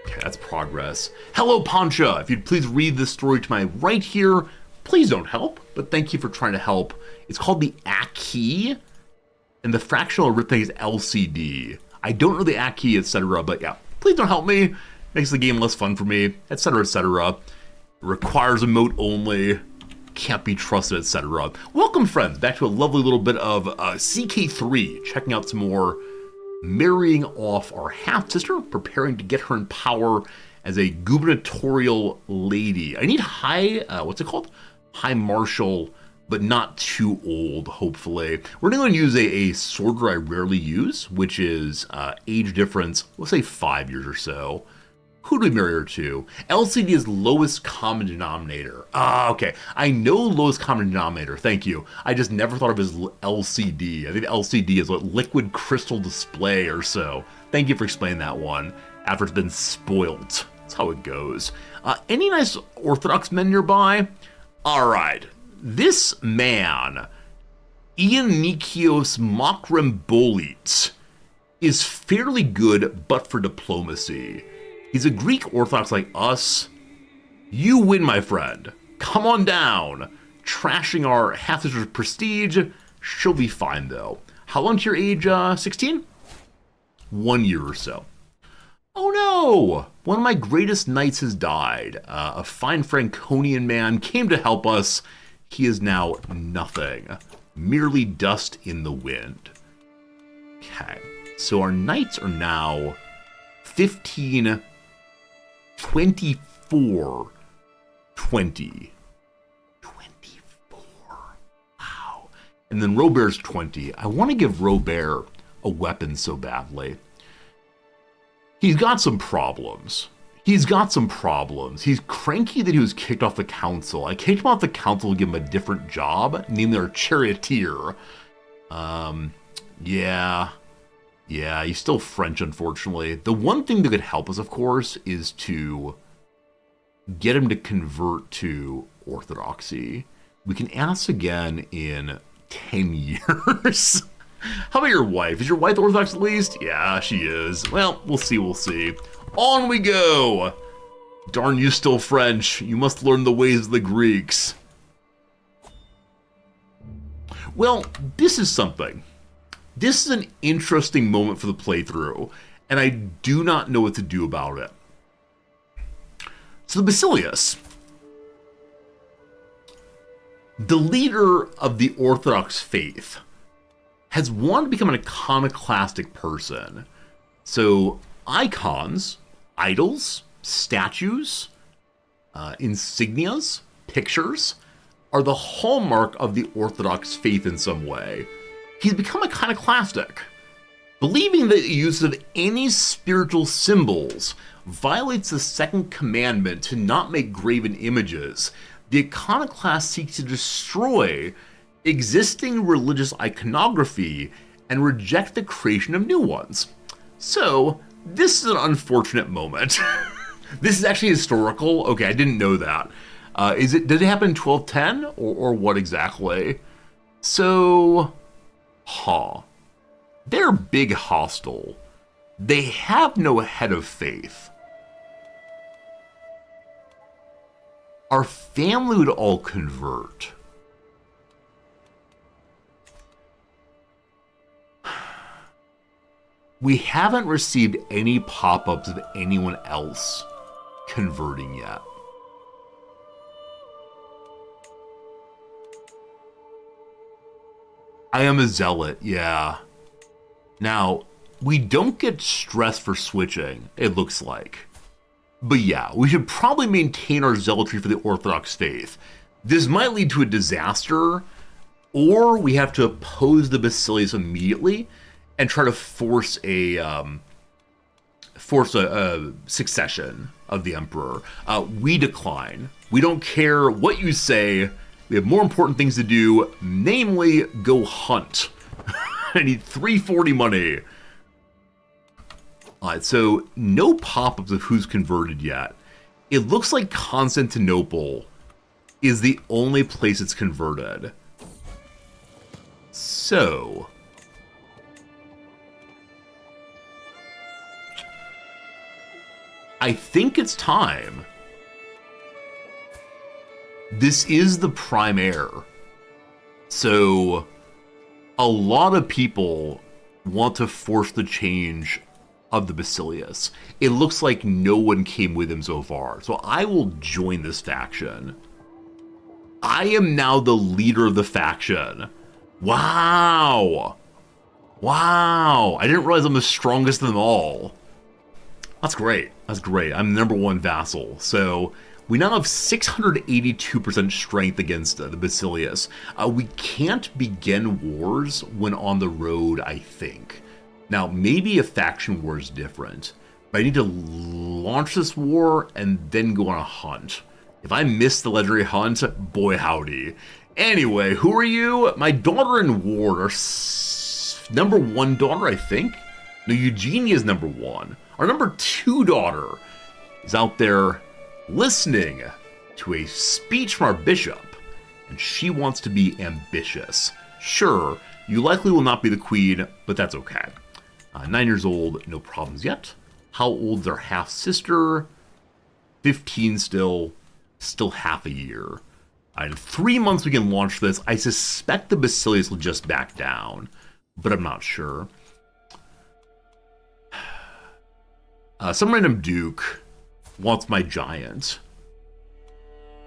Okay, that's progress. Hello, Pancha. If you'd please read this story to my right here. Please don't help, but thank you for trying to help. It's called the ACKey, and the fractional arithmetic is LCD. I don't know the ACKey, etc., but yeah, please don't help me. Makes the game less fun for me, etc., etc. Requires emote only, can't be trusted, etc. Welcome, friends, back to a lovely little bit of CK3, checking out some more marrying off our half-sister, preparing to get her in power as a gubernatorial lady. I need what's it called? High Marshal, but not too old, hopefully. We're going to use a sorter I rarely use, which is age difference, let's say 5 years or so. Who do we marry her to? LCD is lowest common denominator. Okay. I know lowest common denominator. Thank you. I just never thought of it as LCD. I think LCD is what liquid crystal display or so. Thank you for explaining that one. After it's been spoilt. That's how it goes. Any nice Orthodox men nearby? All right. This man, Ionikos Makrembolits, is fairly good, but for diplomacy. He's a Greek Orthodox like us. You win, my friend. Come on down. Trashing our half-sister's prestige. She'll be fine, though. How long to your age? 16? 1 year or so. Oh no! One of my greatest knights has died. A fine Franconian man came to help us. He is now nothing. Merely dust in the wind. Okay. So our knights are now 15... 24, 20. 24. Wow. And then Robert's 20. I want to give Robert a weapon so badly. He's got some problems. He's cranky that he was kicked off the council. I kicked him off the council to give him a different job, named their charioteer. Yeah. Yeah, he's still French, unfortunately. The one thing that could help us, of course, is to get him to convert to Orthodoxy. We can ask again in 10 years. How about your wife? Is your wife Orthodox at least? Yeah, she is. Well, we'll see, we'll see. On we go! Darn you, still French. You must learn the ways of the Greeks. Well, this is something. This is an interesting moment for the playthrough, and I do not know what to do about it. So the Basilius, the leader of the Orthodox faith, has wanted to become an iconoclastic person. So icons, idols, statues, insignias, pictures are the hallmark of the Orthodox faith in some way. He's become iconoclastic, believing that the use of any spiritual symbols violates the second commandment to not make graven images. The iconoclast seeks to destroy existing religious iconography and reject the creation of new ones. So, this is an unfortunate moment. This is actually historical? Okay, I didn't know that. Did it happen in 1210 or what exactly? So, they're big hostile. They have no head of faith. Our family would all convert. We haven't received any pop-ups of anyone else converting yet. I am a zealot, yeah. Now, we don't get stressed for switching, it looks like. But yeah, we should probably maintain our zealotry for the Orthodox faith. This might lead to a disaster, or we have to oppose the Basilius immediately and try to force a succession of the Emperor. We decline. We don't care what you say. We have more important things to do, namely go hunt. I need 340 money. Alright, so no pop-ups of who's converted yet. It looks like Constantinople is the only place it's converted. So, I think it's time. This is the prime heir. So, a lot of people want to force the change of the Basilius. It looks like no one came with him so far, so I will join this faction. I am now the leader of the faction. Wow! Wow! I didn't realize I'm the strongest of them all. That's great. That's great. I'm the number one vassal. So we now have 682% strength against the Basilius. We can't begin wars when on the road, I think. Now, maybe a faction war is different, but I need to launch this war and then go on a hunt. If I miss the legendary hunt, boy howdy. Anyway, who are you? My daughter and ward are number one daughter, I think. No, Eugenia is number one. Our number two daughter is out there listening to a speech from our bishop, and she wants to be ambitious. Sure, you likely will not be the queen, but that's okay. 9 years old, no problems yet. How old's our half-sister? 15 still half a year. In 3 months we can launch this. I suspect the Basilius will just back down, but I'm not sure. Some random duke wants my giant.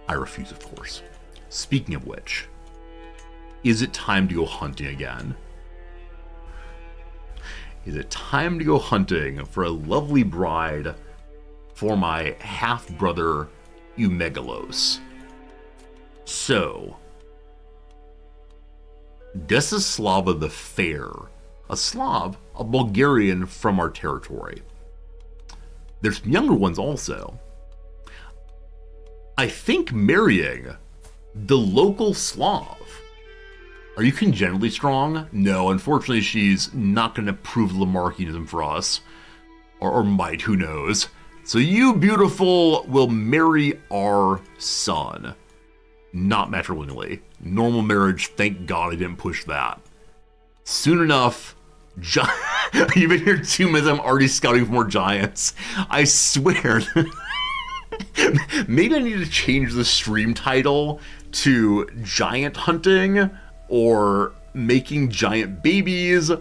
I refuse, of course. Speaking of which, is it time to go hunting again? Is it time to go hunting for a lovely bride for my half-brother, Eumegalos? So, Desislava the Fair, a Slav, a Bulgarian from our territory. There's some younger ones also. I think marrying the local Slav Are you congenitally strong? No, unfortunately she's not going to prove Lamarckianism for us. Or might, who knows. So you, beautiful, will marry our son. Not matrilineally. Normal marriage, thank God I didn't push that. Soon enough, you've been here 2 minutes, I'm already scouting for more giants. I swear. Maybe I need to change the stream title to Giant Hunting or Making Giant Babies.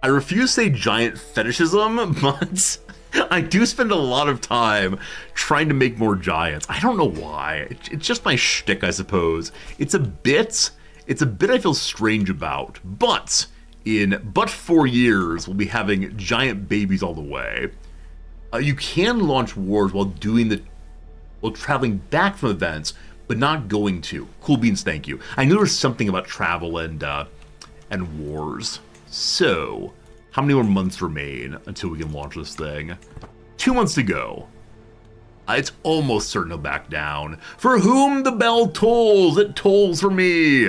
I refuse to say giant fetishism, but I do spend a lot of time trying to make more giants. I don't know why. It's just my shtick, I suppose. It's a bit I feel strange about, but in 4 years, we'll be having giant babies all the way. You can launch wars while traveling back from events, but not going to. Cool beans, thank you. I knew there was something about travel and wars. So, how many more months remain until we can launch this thing? 2 months to go. It's almost certain to back down. For whom the bell tolls, it tolls for me.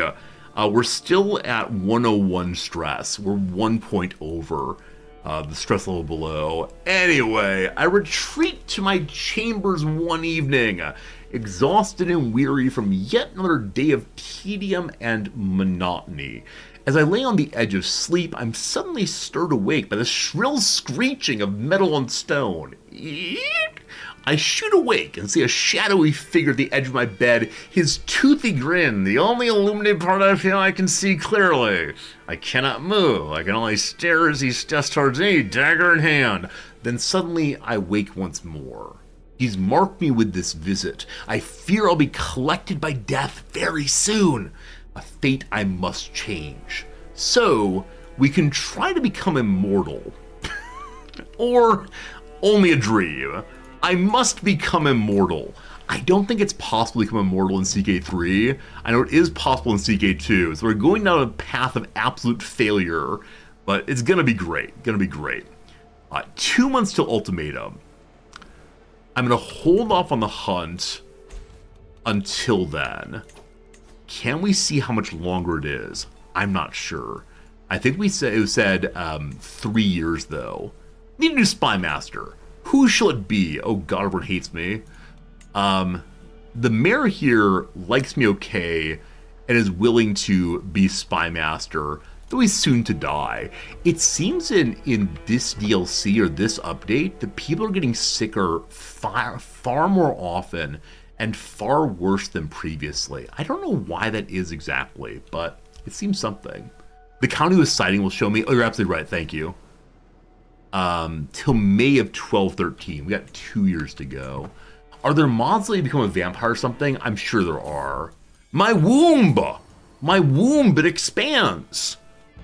We're still at 101 stress. We're 1 point over the stress level below. Anyway, I retreat to my chambers one evening, exhausted and weary from yet another day of tedium and monotony. As I lay on the edge of sleep, I'm suddenly stirred awake by the shrill screeching of metal on stone. Eek! I shoot awake and see a shadowy figure at the edge of my bed, his toothy grin, the only illuminated part I feel I can see clearly. I cannot move. I can only stare as he steps towards me, dagger in hand. Then suddenly I wake once more. He's marked me with this visit. I fear I'll be collected by death very soon. A fate I must change. So, we can try to become immortal. Or only a dream. I must become immortal. I don't think it's possible to become immortal in CK3. I know it is possible in CK2. So we're going down a path of absolute failure, but it's gonna be great. 2 months till ultimatum. I'm gonna hold off on the hunt until then. Can we see how much longer it is? I'm not sure. I think it said 3 years though. Need a new spy master. Who shall it be? Oh God, everyone hates me. The mayor here likes me okay and is willing to be spy master, though he's soon to die. It seems in this DLC or this update that people are getting sicker far more often and far worse than previously. I don't know why that is exactly, but it seems something. The county was citing will show me, oh, you're absolutely right, thank you. Till May of 1213, we got 2 years to go. Are there mods that you become a vampire or something? I'm sure there are. My womb, it expands.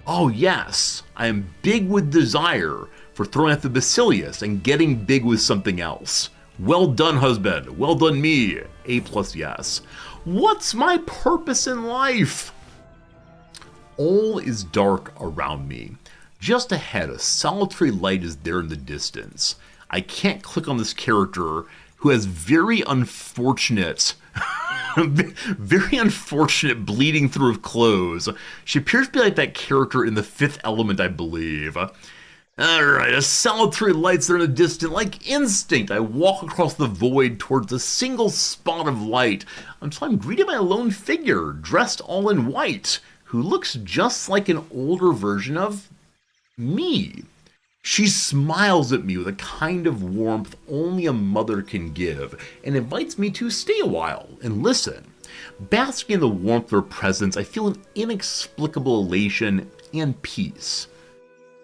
Oh yes, I am big with desire for throwing out the Basilius and getting big with something else. Well done, husband. Well done, me. A+, yes. What's my purpose in life? All is dark around me. Just ahead, a solitary light is there in the distance. I can't click on this character who has very unfortunate bleeding through of clothes. She appears to be like that character in The Fifth Element, I believe. Alright, a solitary light's there in the distance. Like instinct, I walk across the void towards a single spot of light until I'm greeted by a lone figure, dressed all in white, who looks just like an older version of me. She smiles at me with a kind of warmth only a mother can give and invites me to stay a while and listen. Basking in the warmth of her presence, I feel an inexplicable elation and peace.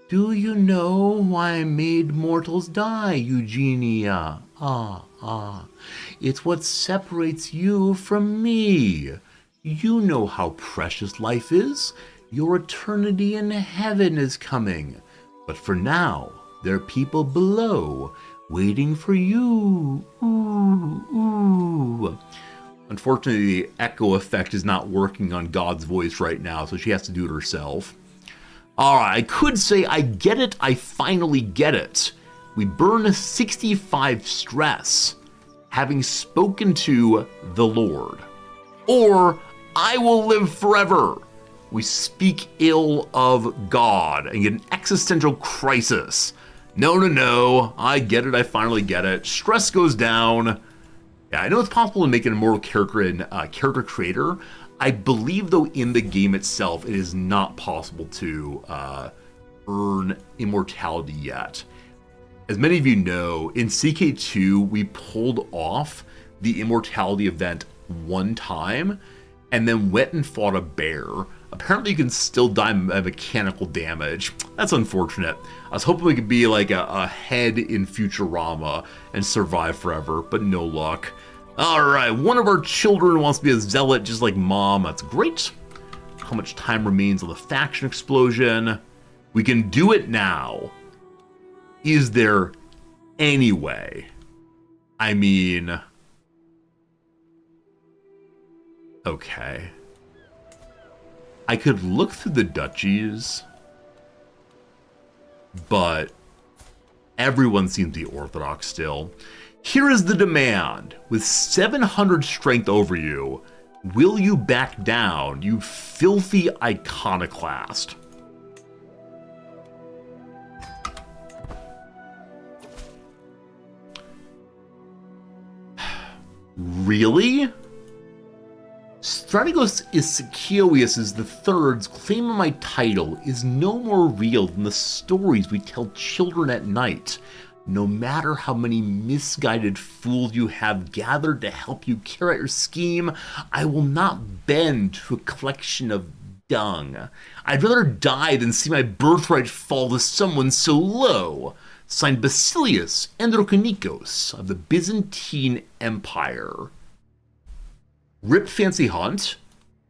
Do you know why made mortals die, Eugenia? It's what separates you from me. You know how precious life is. Your eternity in heaven is coming. But for now, there are people below, waiting for you. Ooh. Unfortunately, the echo effect is not working on God's voice right now, so she has to do it herself. Alright, I could say I get it, I finally get it. We burn 65 stress, having spoken to the Lord. Or, I will live forever. we speak ill of God and get an existential crisis. No, I get it, I finally get it. Stress goes down. Yeah, I know it's possible to make an immortal character in Character Creator. I believe, though, in the game itself, it is not possible to earn immortality yet. As many of you know, in CK2, we pulled off the immortality event one time and then went and fought a bear. Apparently you can still die of mechanical damage. That's unfortunate. I was hoping we could be like a head in Futurama and survive forever, but no luck. Alright, one of our children wants to be a zealot just like mom. That's great. How much time remains on the faction explosion? We can do it now. Is there any way? I mean... Okay. I could look through the duchies, but everyone seems to be Orthodox still. Here is the demand. With 700 strength over you, will you back down, you filthy iconoclast? Really? Strategos Issachioius the Third's claim of my title is no more real than the stories we tell children at night. No matter how many misguided fools you have gathered to help you carry out your scheme, I will not bend to a collection of dung. I'd rather die than see my birthright fall to someone so low. Signed Basilius Androkonikos of the Byzantine Empire. Rip Fancy Hunt?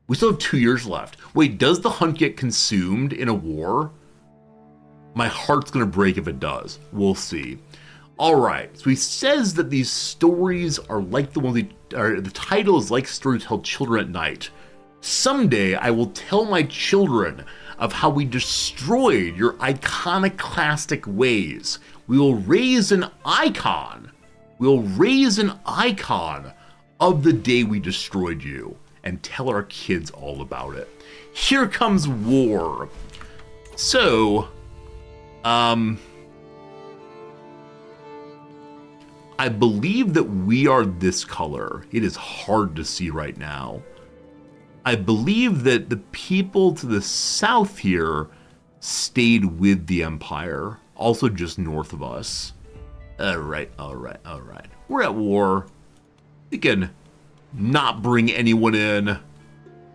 We still have 2 years left. Wait, does the hunt get consumed in a war? My heart's gonna break if it does. We'll see. Alright, so he says that these stories are like the ones the title is like stories to tell children at night. Someday I will tell my children of how we destroyed your iconoclastic ways. We will raise an icon. We'll raise an icon of the day we destroyed you and tell our kids all about it. Here comes war. So, I believe that we are this color. It is hard to see right now. I believe that the people to the south here stayed with the Empire, also just north of us. All right. We're at war. We can not bring anyone in.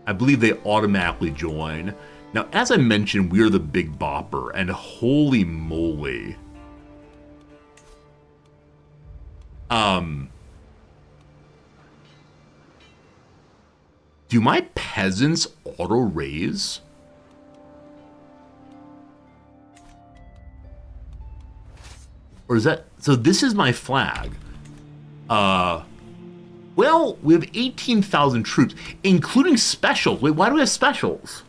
I believe they automatically join. Now, as I mentioned, we're the big bopper, and holy moly. Do my peasants auto-raise? Or is that... So this is my flag. Well, we have 18,000 troops, including specials. Wait, why do we have specials?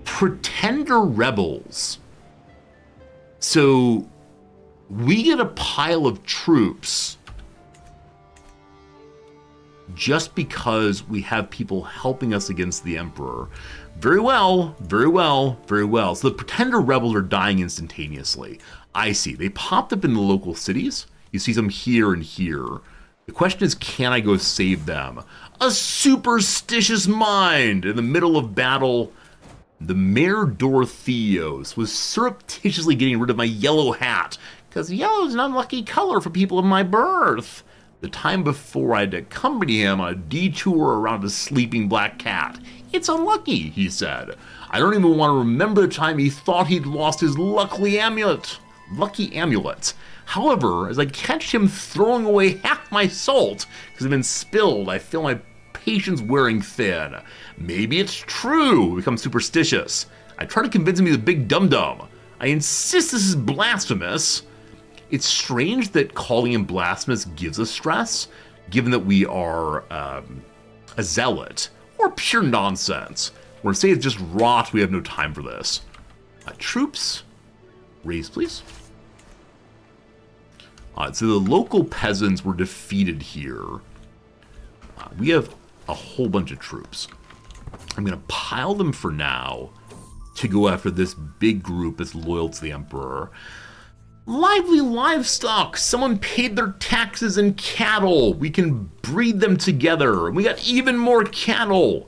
Pretender rebels. So we get a pile of troops just because we have people helping us against the Emperor. Very well. So the Pretender rebels are dying instantaneously. I see. They popped up in the local cities. You see them here and here. The question is, can I go save them? A superstitious mind! In the middle of battle, the Mayor Dorotheos was surreptitiously getting rid of my yellow hat, because yellow is an unlucky color for people of my birth. The time before I'd accompany him on a detour around a sleeping black cat. It's unlucky, he said. I don't even want to remember the time he thought he'd lost his lucky amulet. However, as I catch him throwing away half my salt because it's been spilled, I feel my patience wearing thin. Maybe it's true, become superstitious. I try to convince him he's a big dum-dum. I insist this is blasphemous. It's strange that calling him blasphemous gives us stress, given that we are a zealot, or pure nonsense. We're gonna say it's just rot, we have no time for this. Troops, raise please. So the local peasants were defeated here. We have a whole bunch of troops. I'm going to pile them for now to go after this big group that's loyal to the Emperor. Lively livestock! Someone paid their taxes in cattle! We can breed them together! We got even more cattle!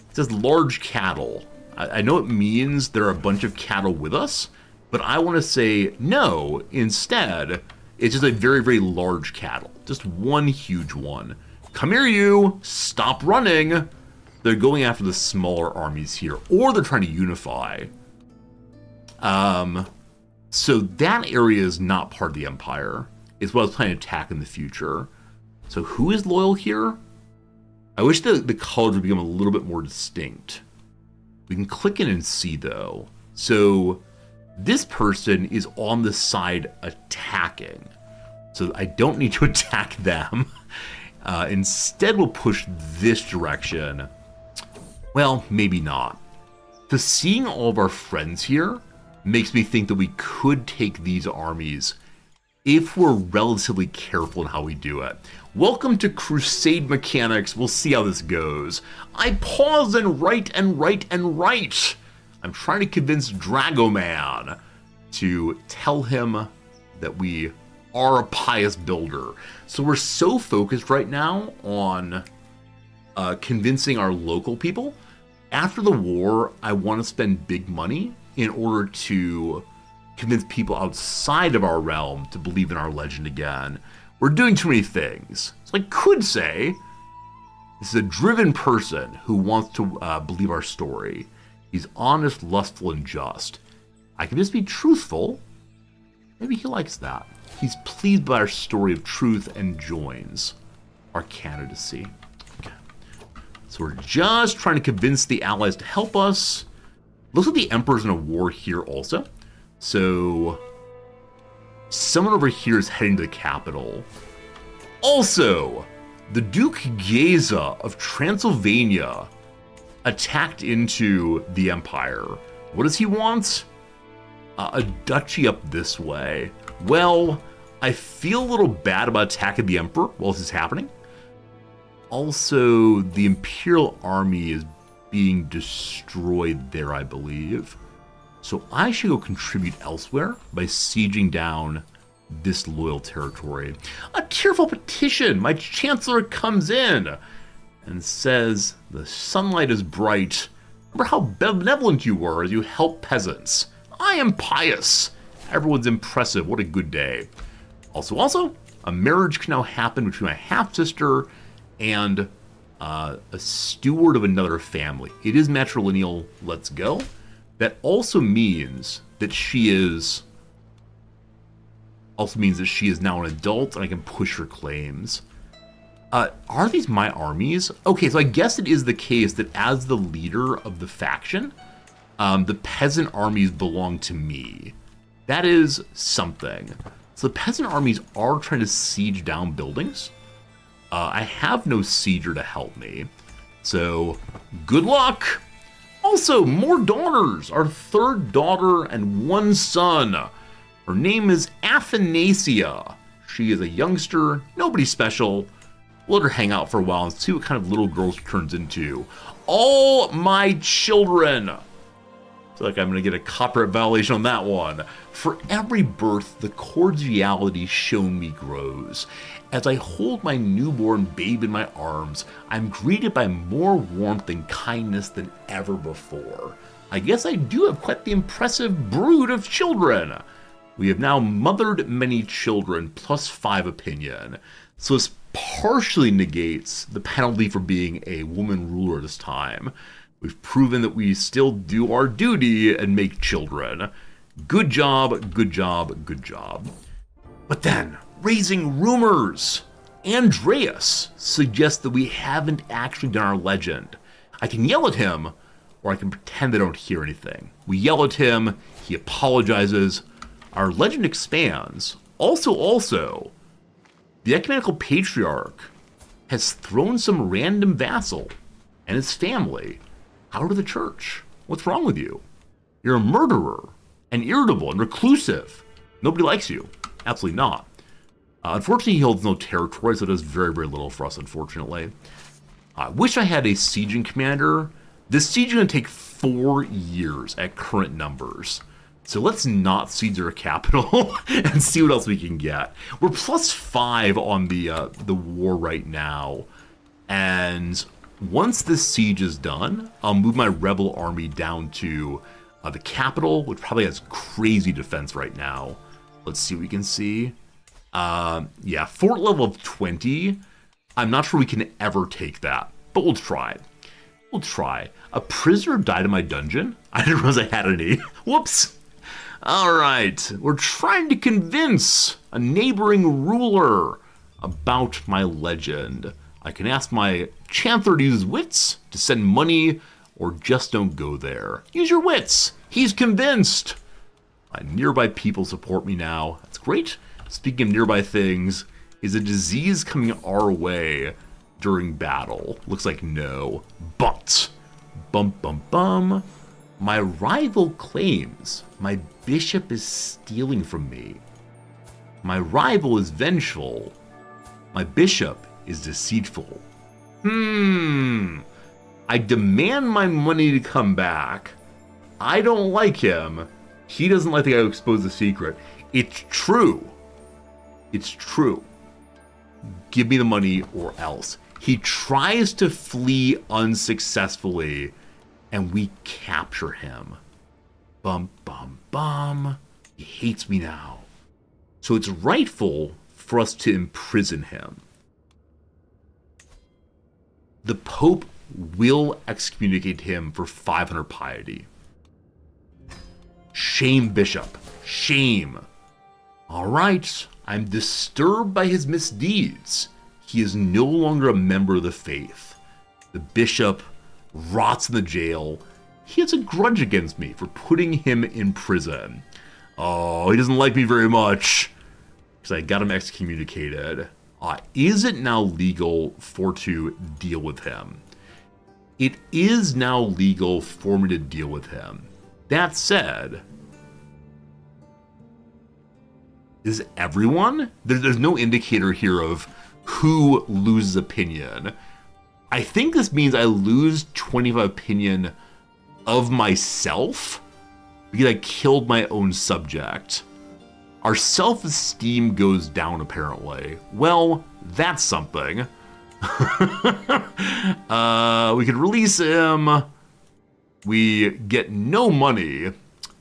It says large cattle. I know it means there are a bunch of cattle with us, but I want to say no. Instead, it's just a very, very large cattle. Just one huge one. Come here, you! Stop running! They're going after the smaller armies here, or they're trying to unify. So that area is not part of the Empire. It's what I was planning to attack in the future. So who is loyal here? I wish the colors would become a little bit more distinct. We can click in and see, though. So this person is on the side attacking. So I don't need to attack them. Instead, we'll push this direction. Well, maybe not. So seeing all of our friends here makes me think that we could take these armies if we're relatively careful in how we do it. Welcome to Crusade Mechanics. We'll see how this goes. I pause and write and write and write. I'm trying to convince Dragoman to tell him that we are a pious builder. So we're so focused right now on convincing our local people. After the war, I want to spend big money in order to convince people outside of our realm to believe in our legend again. We're doing too many things. So I could say, this is a driven person who wants to believe our story. He's honest, lustful, and just. I can just be truthful. Maybe he likes that. He's pleased by our story of truth and joins our candidacy. Okay. So we're just trying to convince the allies to help us. Looks like the Emperor's in a war here also. So someone over here is heading to the capital. Also, the Duke Geza of Transylvania attacked into the Empire. What does he want? A duchy up this way. Well, I feel a little bad about attacking the Emperor while this is happening. Also, the Imperial Army is being destroyed there, I believe. So I should go contribute elsewhere by sieging down this loyal territory. A tearful petition! My Chancellor comes in and says, the sunlight is bright. Remember how benevolent you were as you helped peasants. I am pious. Everyone's impressive. What a good day. Also, a marriage can now happen between my half-sister and a steward of another family. It is matrilineal. Let's go. That also means that she is now an adult and I can push her claims. Are these my armies? Okay, so I guess it is the case that as the leader of the faction, the peasant armies belong to me. That is something. So the peasant armies are trying to siege down buildings. I have no sieger to help me. So, good luck! Also, more daughters! Our third daughter and one son. Her name is Athanasia. She is a youngster, nobody special. We'll let her hang out for a while and see what kind of little girl she turns into. All my children! I feel like I'm going to get a copyright violation on that one. For every birth, the cordiality shown me grows. As I hold my newborn babe in my arms, I'm greeted by more warmth and kindness than ever before. I guess I do have quite the impressive brood of children. We have now mothered many children, plus 5 opinion. So this partially negates the penalty for being a woman ruler this time. We've proven that we still do our duty and make children. Good job, good job, good job. But then, raising rumors. Andreas suggests that we haven't actually done our legend. I can yell at him, or I can pretend I don't hear anything. We yell at him, he apologizes. Our legend expands. Also, the Ecumenical Patriarch has thrown some random vassal and his family out of the church. What's wrong with you? You're a murderer and irritable and reclusive. Nobody likes you. Absolutely not. Unfortunately, he holds no territory, so it does very, very little for us, unfortunately. I wish I had a sieging commander. This siege is going to take 4 years at current numbers. So let's not siege their capital and see what else we can get. We're +5 on the war right now. And once this siege is done, I'll move my rebel army down to the capital, which probably has crazy defense right now. Let's see what we can see. Yeah, fort level of 20. I'm not sure we can ever take that, but we'll try. We'll try. A prisoner died in my dungeon? I didn't realize I had any. Whoops. All right, we're trying to convince a neighboring ruler about my legend. I can ask my chancellor to use his wits to send money, or just don't go there. Use your wits. He's convinced. My nearby people support me now. That's great. Speaking of nearby things, is a disease coming our way during battle? Looks like no. But, bum bum bum, my rival claims my bishop is stealing from me. My rival is vengeful. My bishop is deceitful. I demand my money to come back. I don't like him. He doesn't like the guy who exposed the secret. It's true. It's true. Give me the money or else. He tries to flee unsuccessfully, and we capture him. Bum, bum, bum. He hates me now. So it's rightful for us to imprison him. The Pope will excommunicate him for 500 piety. Shame, Bishop. Shame. All right. I'm disturbed by his misdeeds. He is no longer a member of the faith. The bishop rots in the jail. He has a grudge against me for putting him in prison. Oh, he doesn't like me very much because I got him excommunicated. Is it now legal to deal with him? It is now legal for me to deal with him. That said, is everyone? There's no indicator here of who loses opinion. I think this means I lose 25 opinion of myself because I killed my own subject. Our self-esteem goes down, apparently. Well, that's something. We could release him. We get no money.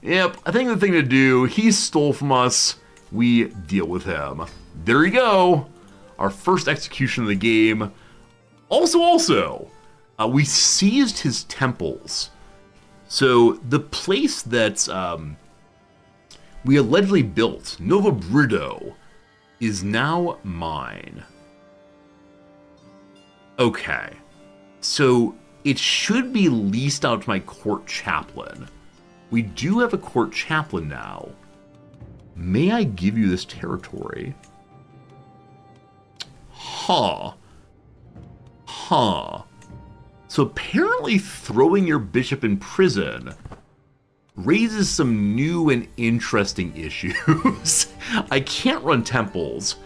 Yep, I think the thing to do, he stole from us. We deal with him. There you go. Our first execution of the game. Also, we seized his temples. So the place that we allegedly built, Nova Brido, is now mine. Okay, so it should be leased out to my court chaplain. We do have a court chaplain now. May I give you this territory? Huh. So apparently throwing your bishop in prison raises some new and interesting issues. I can't run temples.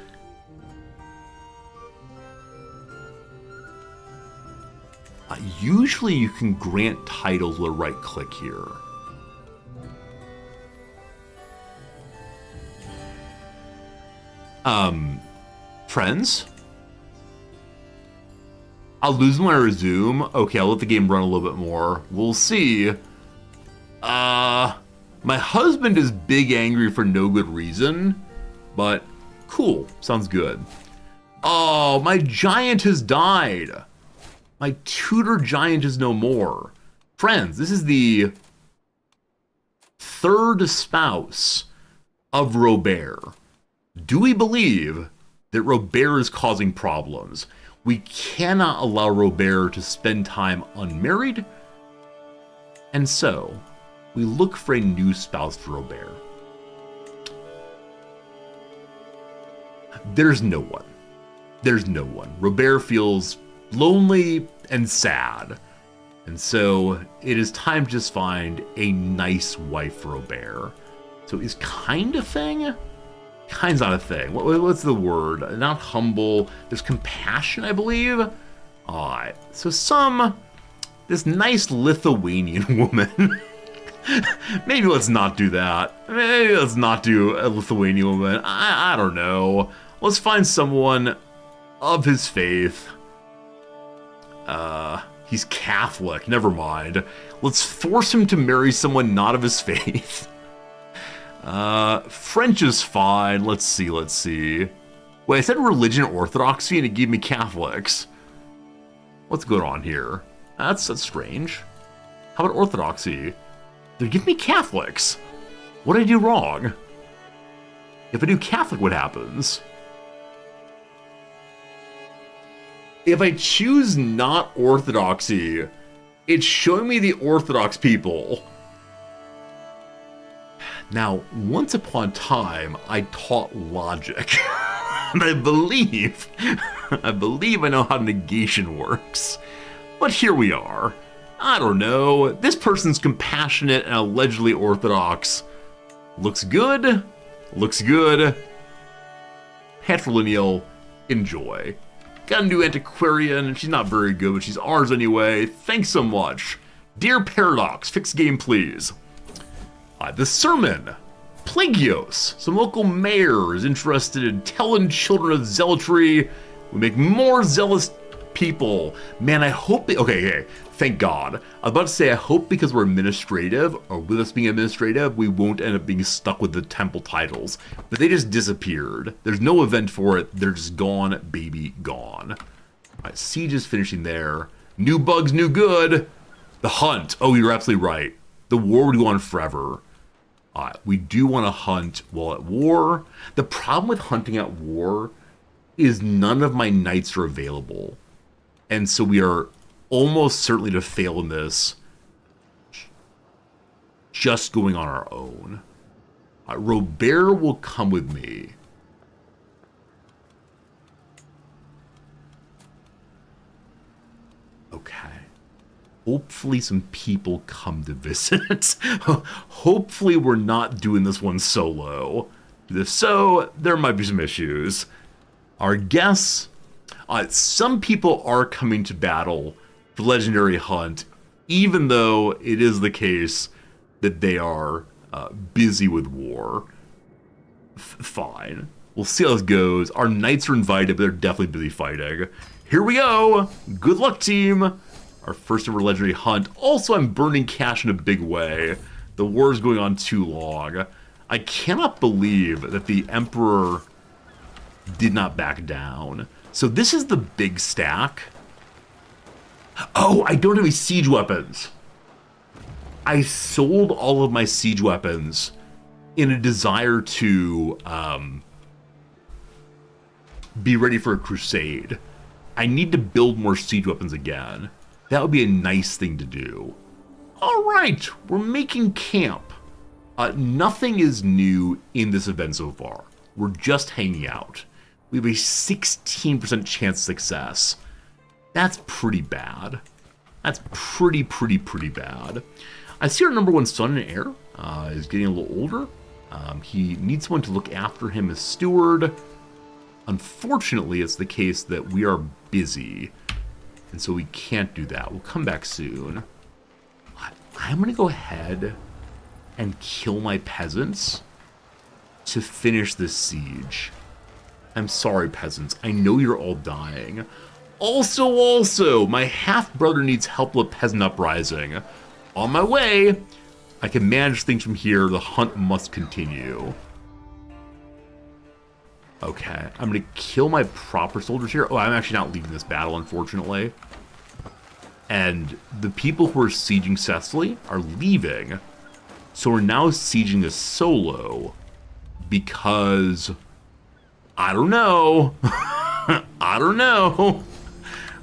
Usually you can grant titles with a right click here. Friends? I'll lose when I resume. Okay, I'll let the game run a little bit more. We'll see. My husband is big angry for no good reason, but cool, sounds good. Oh, my giant has died. My tutor giant is no more. Friends, this is the third spouse of Robert. Do we believe that Robert is causing problems? We cannot allow Robert to spend time unmarried, and so we look for a new spouse for Robert. There's no one. There's no one. Robert feels lonely and sad, and so it is time to just find a nice wife for Robert. So is kind a thing? Kind's not a thing. What's the word? Not humble. There's compassion, I believe. Alright, so this nice Lithuanian woman. Maybe let's not do that. Maybe let's not do a Lithuanian woman. I don't know. Let's find someone of his faith. He's Catholic, never mind. Let's force him to marry someone not of his faith. French is fine. Let's see. Wait, I said religion orthodoxy and it gave me Catholics. What's going on here? That's strange. How about orthodoxy? They're giving me Catholics. What did I do wrong? If I do Catholic, what happens? If I choose not orthodoxy, it's showing me the Orthodox people. Now, once upon a time, I taught logic. And I believe I know how negation works. But here we are. I don't know. This person's compassionate and allegedly Orthodox. Looks good. Patrilineal, enjoy. Got a new antiquarian. She's not very good, but she's ours anyway. Thanks so much. Dear Paradox, fix game please. The sermon. Plagios, some local mayor is interested in telling children of zealotry. We make more zealous people. Man, I hope okay, thank God. I was about to say I hope because we're administrative, or with us being administrative, we won't end up being stuck with the temple titles. But they just disappeared. There's no event for it. They're just gone, baby, gone. Alright, siege is finishing there. New bugs, new good. The hunt. Oh, you're absolutely right. The war would go on forever. We do want to hunt while at war. The problem with hunting at war is none of my knights are available. And so we are almost certainly to fail in this just going on our own. Robert will come with me. Okay. Hopefully some people come to visit. Hopefully we're not doing this one solo. If so, there might be some issues. Our guests, some people are coming to battle for Legendary Hunt, even though it is the case that they are busy with war. Fine. We'll see how this goes. Our knights are invited, but they're definitely busy fighting. Here we go. Good luck, team. Our first ever Legendary Hunt. Also, I'm burning cash in a big way. The war is going on too long. I cannot believe that the Emperor did not back down. So this is the big stack. Oh, I don't have any siege weapons. I sold all of my siege weapons in a desire to be ready for a crusade. I need to build more siege weapons again. That would be a nice thing to do. All right, we're making camp. Nothing is new in this event so far. We're just hanging out. We have a 16% chance of success. That's pretty bad. That's pretty bad. I see our number one son and heir is getting a little older. He needs someone to look after him as steward. Unfortunately, it's the case that we are busy, and so we can't do that. We'll come back soon. I'm going to go ahead and kill my peasants to finish this siege. I'm sorry, peasants. I know you're all dying. Also, my half-brother needs help with peasant uprising. On my way. I can manage things from here. The hunt must continue. Okay, I'm going to kill my proper soldiers here. Oh, I'm actually not leaving this battle, unfortunately. And the people who are sieging Cecily are leaving. So we're now sieging a solo because I don't know. I don't know.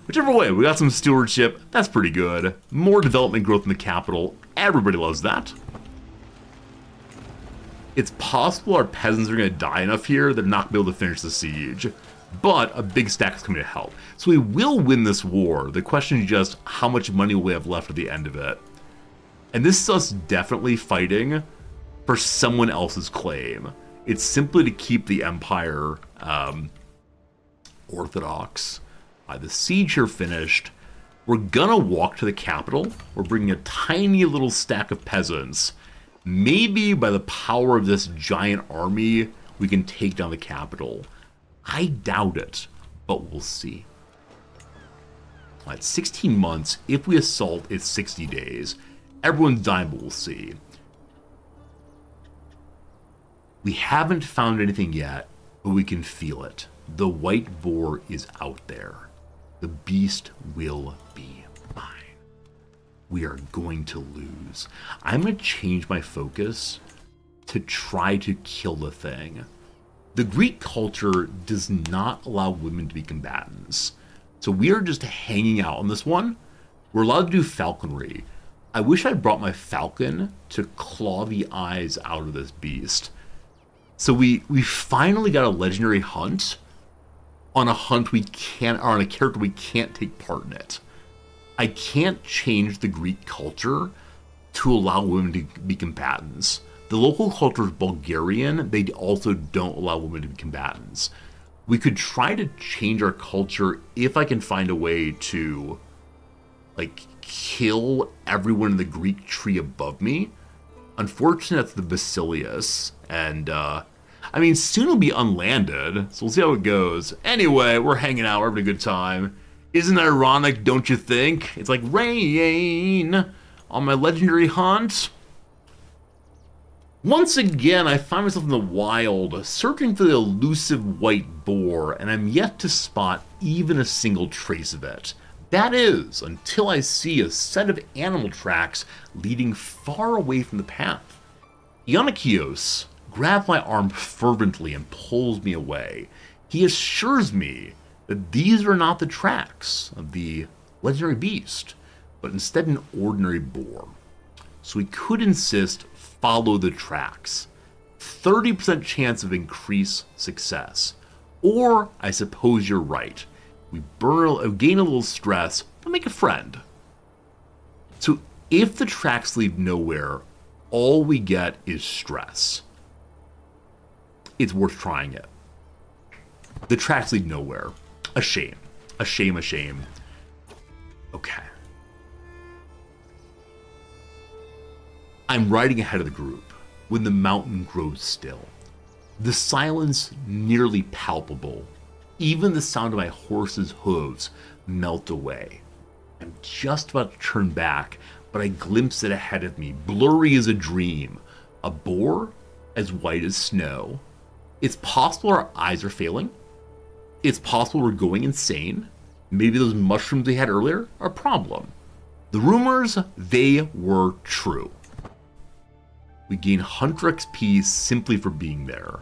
Whichever way, we got some stewardship. That's pretty good. More development growth in the capital. Everybody loves that. It's possible our peasants are going to die enough here that they're not going to be able to finish the siege. But a big stack is coming to help. So we will win this war. The question is just how much money will we have left at the end of it. And this is us definitely fighting for someone else's claim. It's simply to keep the empire orthodox. The siege here finished. We're gonna walk to the capital. We're bringing a tiny little stack of peasants. Maybe by the power of this giant army, we can take down the capital. I doubt it, but we'll see. At 16 months, if we assault, it's 60 days. Everyone's dying, but we'll see. We haven't found anything yet, but we can feel it. The white boar is out there. The beast will be mine. We are going to lose. I'm going to change my focus to try to kill the thing. The Greek culture does not allow women to be combatants. So we are just hanging out on this one. We're allowed to do falconry. I wish I brought my falcon to claw the eyes out of this beast. So we finally got a legendary hunt on a hunt we can't, or on a character we can't take part in it. I can't change the Greek culture to allow women to be combatants. The local culture is Bulgarian. They also don't allow women to be combatants. We could try to change our culture if I can find a way to, like, kill everyone in the Greek tree above me. Unfortunately, that's the Basilius, and, I mean, soon it'll be unlanded, so we'll see how it goes. Anyway, we're hanging out, we're having a good time. Isn't it ironic, don't you think? It's like rain on my legendary hunt. Once again, I find myself in the wild, searching for the elusive white boar, and I'm yet to spot even a single trace of it. That is, until I see a set of animal tracks leading far away from the path. Ionikios grabs my arm fervently and pulls me away. He assures me that these are not the tracks of the legendary beast, but instead an ordinary boar. So he could insist, follow the tracks. 30% chance of increased success. Or, I suppose you're right. We gain a little stress, but make a friend. So if the tracks lead nowhere, all we get is stress. It's worth trying it. The tracks lead nowhere. A shame. A shame, a shame. Okay. I'm riding ahead of the group when the mountain grows still. The silence nearly palpable. Even the sound of my horse's hooves melt away. I'm just about to turn back, but I glimpse it ahead of me, blurry as a dream. A boar as white as snow. It's possible our eyes are failing. It's possible we're going insane. Maybe those mushrooms we had earlier are a problem. The rumors, they were true. We gain Hunter XP simply for being there.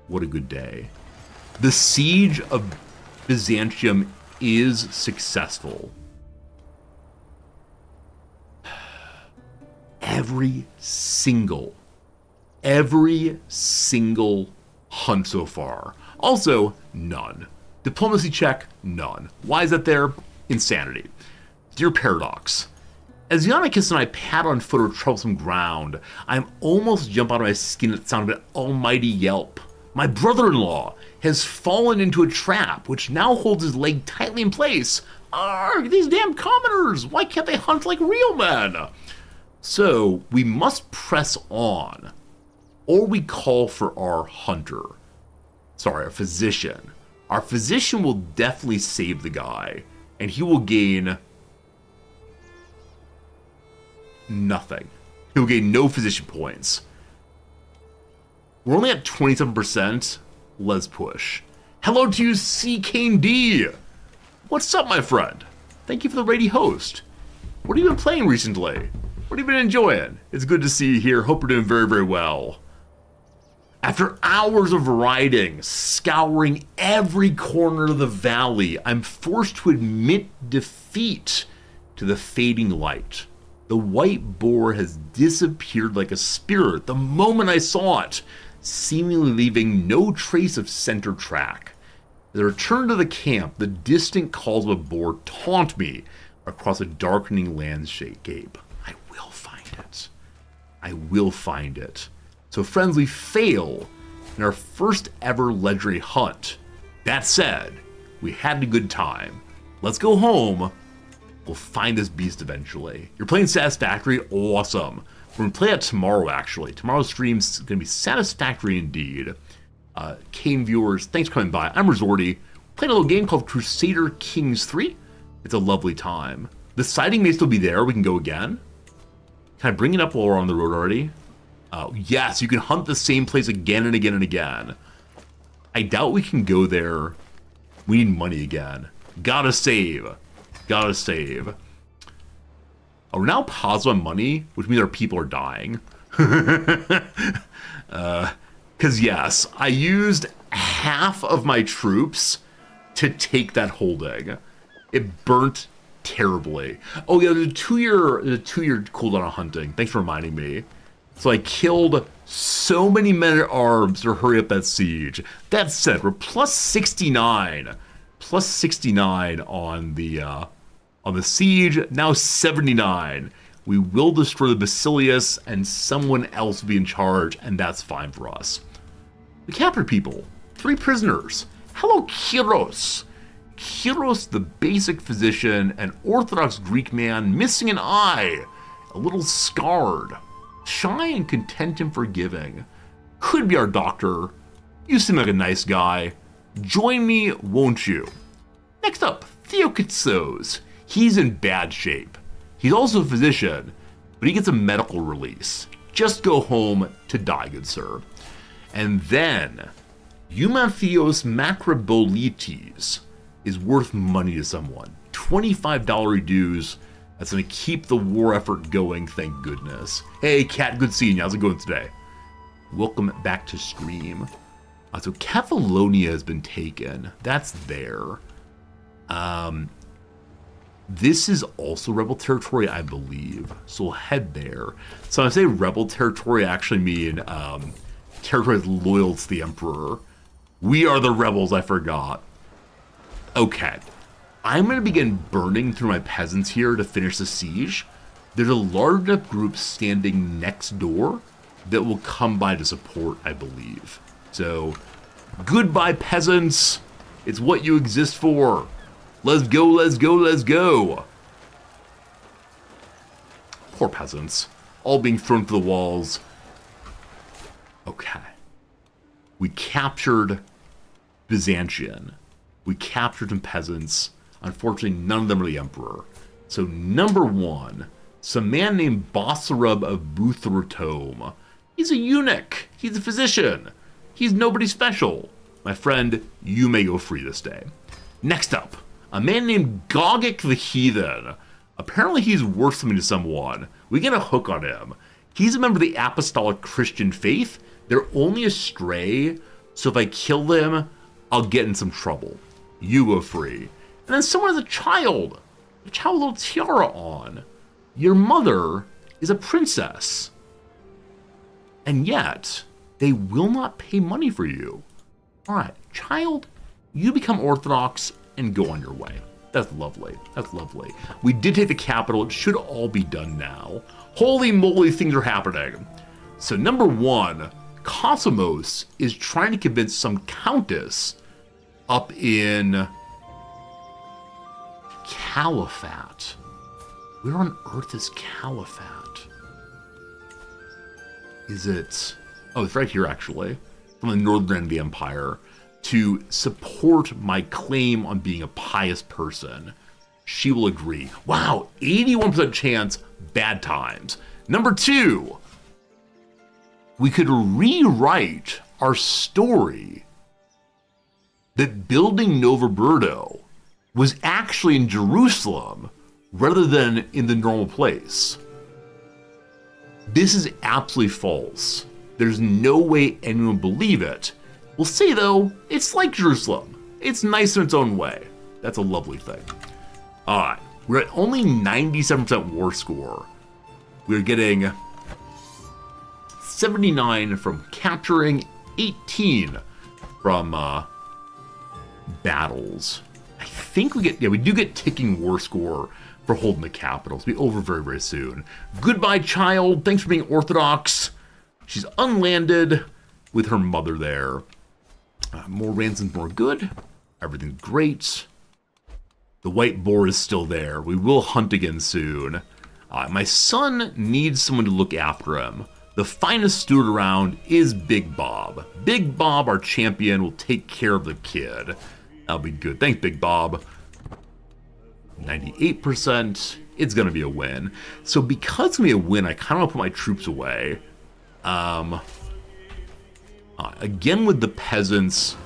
What a good day. The siege of Byzantium is successful. Every single hunt so far. Also, none. Diplomacy check, none. Why is that there? Insanity. Dear Paradox, as Ionicus and I pad on foot over troublesome ground, I almost jump out of my skin at the sound of an almighty yelp. My brother-in-law has fallen into a trap, which now holds his leg tightly in place. Arrgh, these damn commoners! Why can't they hunt like real men? So, we must press on, or we call for our hunter. Sorry, our physician. Our physician will definitely save the guy, and he will gain nothing. He will gain no physician points. We're only at 27%. Let's push. Hello to you, CK3. What's up, my friend? Thank you for the raid host. What have you been playing recently? What have you been enjoying? It's good to see you here. Hope you're doing very, very well. After hours of riding, scouring every corner of the valley, I'm forced to admit defeat to the fading light. The white boar has disappeared like a spirit the moment I saw it, seemingly leaving no trace of center track. As I return to the camp, the distant calls of a boar taunt me across a darkening landscape. I will find it. I will find it. So friends, we fail in our first ever legendary hunt. That said, we had a good time. Let's go home. We'll find this beast eventually. You're playing Satisfactory? Awesome. We're going to play that tomorrow, actually. Tomorrow's stream's going to be satisfactory indeed. Kane viewers, thanks for coming by. I'm Resorty. Playing a little game called Crusader Kings 3. It's a lovely time. The sighting may still be there. We can go again. Can I bring it up while we're on the road already? Yes, you can hunt the same place again and again and again. I doubt we can go there. We need money again. Gotta save. Gotta save. Oh, we're now positive on money, which means our people are dying. Because yes, I used half of my troops to take that holding. It burnt terribly. Oh yeah, there's a two-year cooldown on hunting. Thanks for reminding me. So I killed so many men at arms to hurry up that siege. That said, we're plus 69. Plus 69 on the siege, now 79. We will destroy the Basilius, and someone else will be in charge, and that's fine for us. We captured people. 3 prisoners. Hello, Kyros. Kyros, the basic physician, an Orthodox Greek man, missing an eye, a little scarred, shy and content and forgiving. Could be our doctor. You seem like a nice guy. Join me, won't you? Next up, Theokitsos. He's in bad shape. He's also a physician, but he gets a medical release. Just go home to die, good sir. And then, Eumanthios Macrobolites is worth money to someone. $25 dues. That's going to keep the war effort going, thank goodness. Hey, Kat, good seeing you. How's it going today? Welcome back to stream. So Catalonia has been taken. That's there. This is also rebel territory, I believe. So we'll head there. So when I say rebel territory, I actually mean territory that's loyal to the Emperor. We are the rebels, I forgot. Okay. I'm going to begin burning through my peasants here to finish the siege. There's a large enough group standing next door that will come by to support, I believe. So, goodbye, peasants. It's what you exist for. Let's go, let's go, let's go. Poor peasants. All being thrown to the walls. Okay. We captured Byzantine. We captured some peasants. Unfortunately, none of them are the emperor. So, number 1, some man named Basarab of Buthratome. He's a eunuch. He's a physician. He's nobody special. My friend, you may go free this day. Next up, a man named Gogic the Heathen. Apparently he's worth something to someone. We get a hook on him. He's a member of the Apostolic Christian faith. They're only astray, so if I kill them, I'll get in some trouble. You go free. And then someone has a child with a little tiara on. Your mother is a princess. And yet, they will not pay money for you. All right, child, you become Orthodox and go on your way. That's lovely. That's lovely. We did take the capital. It should all be done now. Holy moly, things are happening. So number 1, Cosmos is trying to convince some countess up in Caliphate. Where on earth is Caliphate? Is it... Oh, it's right here, actually. From the northern end of the empire. To support my claim on being a pious person. She will agree. Wow, 81% chance, bad times. Number 2, we could rewrite our story that building Novoberto was actually in Jerusalem rather than in the normal place. This is absolutely false. There's no way anyone would believe it. We'll say, though, it's like Jerusalem. It's nice in its own way. That's a lovely thing. All right, we're at only 97% war score. We're getting 79 from capturing, 18 from battles. I think we do get ticking war score for holding the capital. It'll be over very, very soon. Goodbye, child. Thanks for being Orthodox. She's unlanded with her mother there. More ransoms, more good. Everything's great. The white boar is still there. We will hunt again soon. My son needs someone to look after him. The finest steward around is Big Bob. Big Bob, our champion, will take care of the kid. That'll be good. Thanks, Big Bob. 98%. It's going to be a win. So because it's going to be a win, I kind of want to put my troops away. Again with the peasants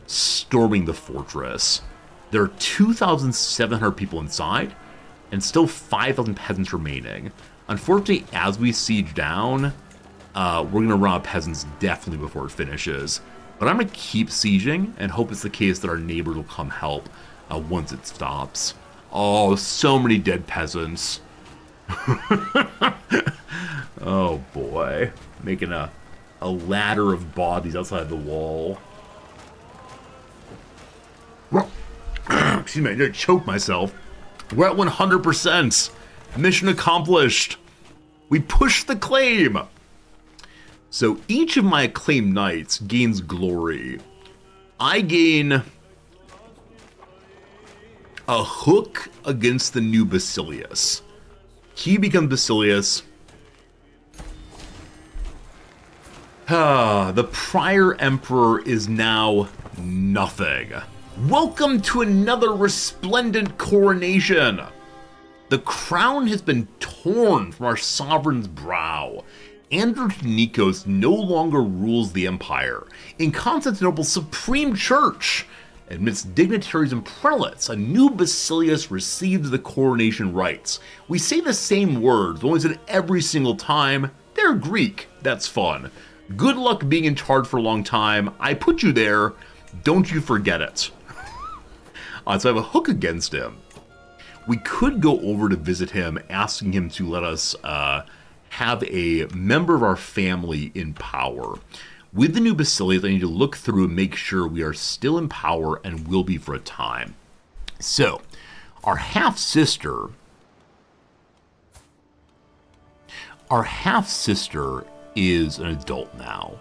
storming the fortress. There are 2,700 people inside, and still 5,000 peasants remaining. Unfortunately, as we siege down, we're going to run out of peasants definitely before it finishes. But I'm going to keep sieging and hope it's the case that our neighbors will come help once it stops. Oh, so many dead peasants. Oh boy. Making a ladder of bodies outside the wall. Excuse me, I did choke myself. We're at 100%. Mission accomplished. We pushed the claim. So each of my acclaimed knights gains glory. I gain a hook against the new Basilius. He becomes Basilius. The prior emperor is now nothing. Welcome to another resplendent coronation. The crown has been torn from our sovereign's brow. Andrew Nikos no longer rules the empire. In Constantinople's supreme church, amidst dignitaries and prelates, a new Basilius receives the coronation rites. We say the same words, only said every single time. They're Greek. That's fun. Good luck being in charge for a long time. I put you there. Don't you forget it. So I have a hook against him. We could go over to visit him, asking him to let us have a member of our family in power. With the new Basilius, I need to look through and make sure we are still in power and will be for a time. So, our half-sister is an adult now.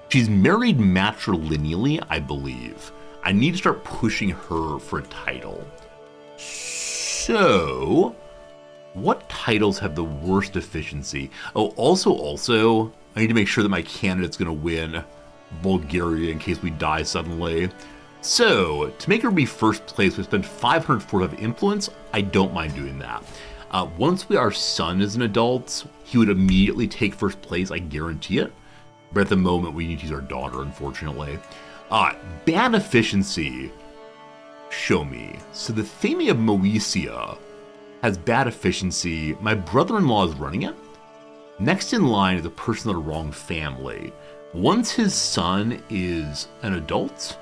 She's married matrilineally, I believe. I need to start pushing her for a title. So, what titles have the worst efficiency? Oh, also, I need to make sure that my candidate's going to win Bulgaria in case we die suddenly. So, to make her be first place, we spend 545 influence. I don't mind doing that. Once our son is an adult, he would immediately take first place, I guarantee it. But at the moment, we need to use our daughter, unfortunately. Bad efficiency. Show me. So the Theme of Moesia has bad efficiency. My brother-in-law is running it. Next in line is a person of the wrong family. Once his son is an adult,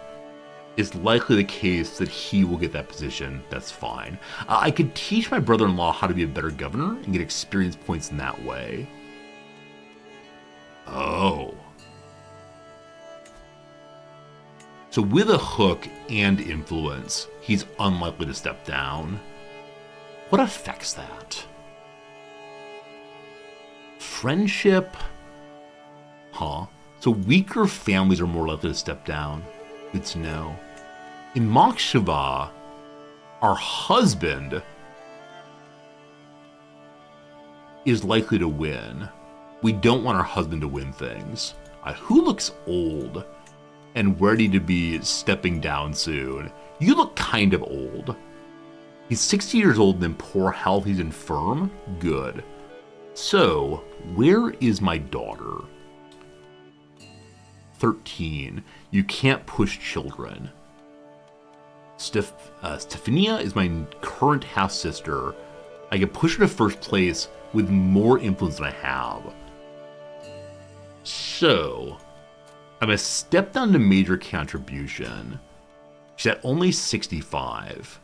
it's likely the case that he will get that position. That's fine. I could teach my brother-in-law how to be a better governor and get experience points in that way. Oh. So with a hook and influence, he's unlikely to step down. What affects that? Friendship? Huh. So weaker families are more likely to step down. Good to know. In Mokshiva, our husband is likely to win. We don't want our husband to win things. Who looks old and ready to be stepping down soon? You look kind of old. He's 60 years old and in poor health. He's infirm. Good. So, where is my daughter? 13. You can't push children. Stephania is my current half-sister. I can push her to first place with more influence than I have. So, I'm going to step down to major contribution. She's at only 65.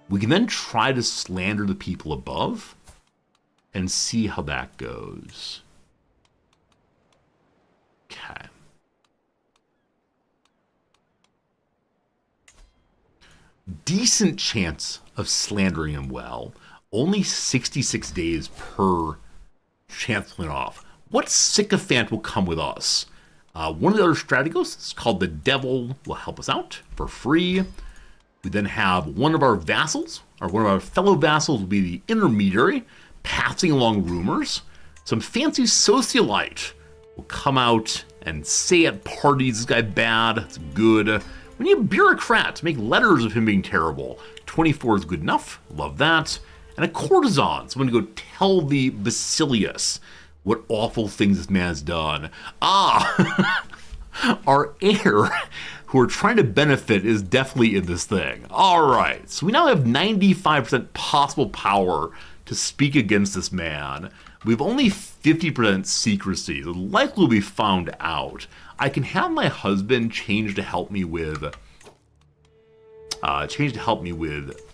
We can then try to slander the people above and see how that goes. Okay. Decent chance of slandering him well. Only 66 days per chance to win off. What sycophant will come with us? One of the other strategos is called the Devil, will help us out for free. We then have one of our vassals or one of our fellow vassals will be the intermediary, passing along rumors. Some fancy socialite will come out and say at parties, this guy bad, it's good. We need a bureaucrat to make letters of him being terrible. 24 is good enough, love that. And a courtesan, someone to go tell the Basilius what awful things this man has done. Our heir, who are trying to benefit, is definitely in this thing. All right, so we now have 95% possible power to speak against this man. We have only 50% secrecy, so likely will be found out. I can have my husband change to help me with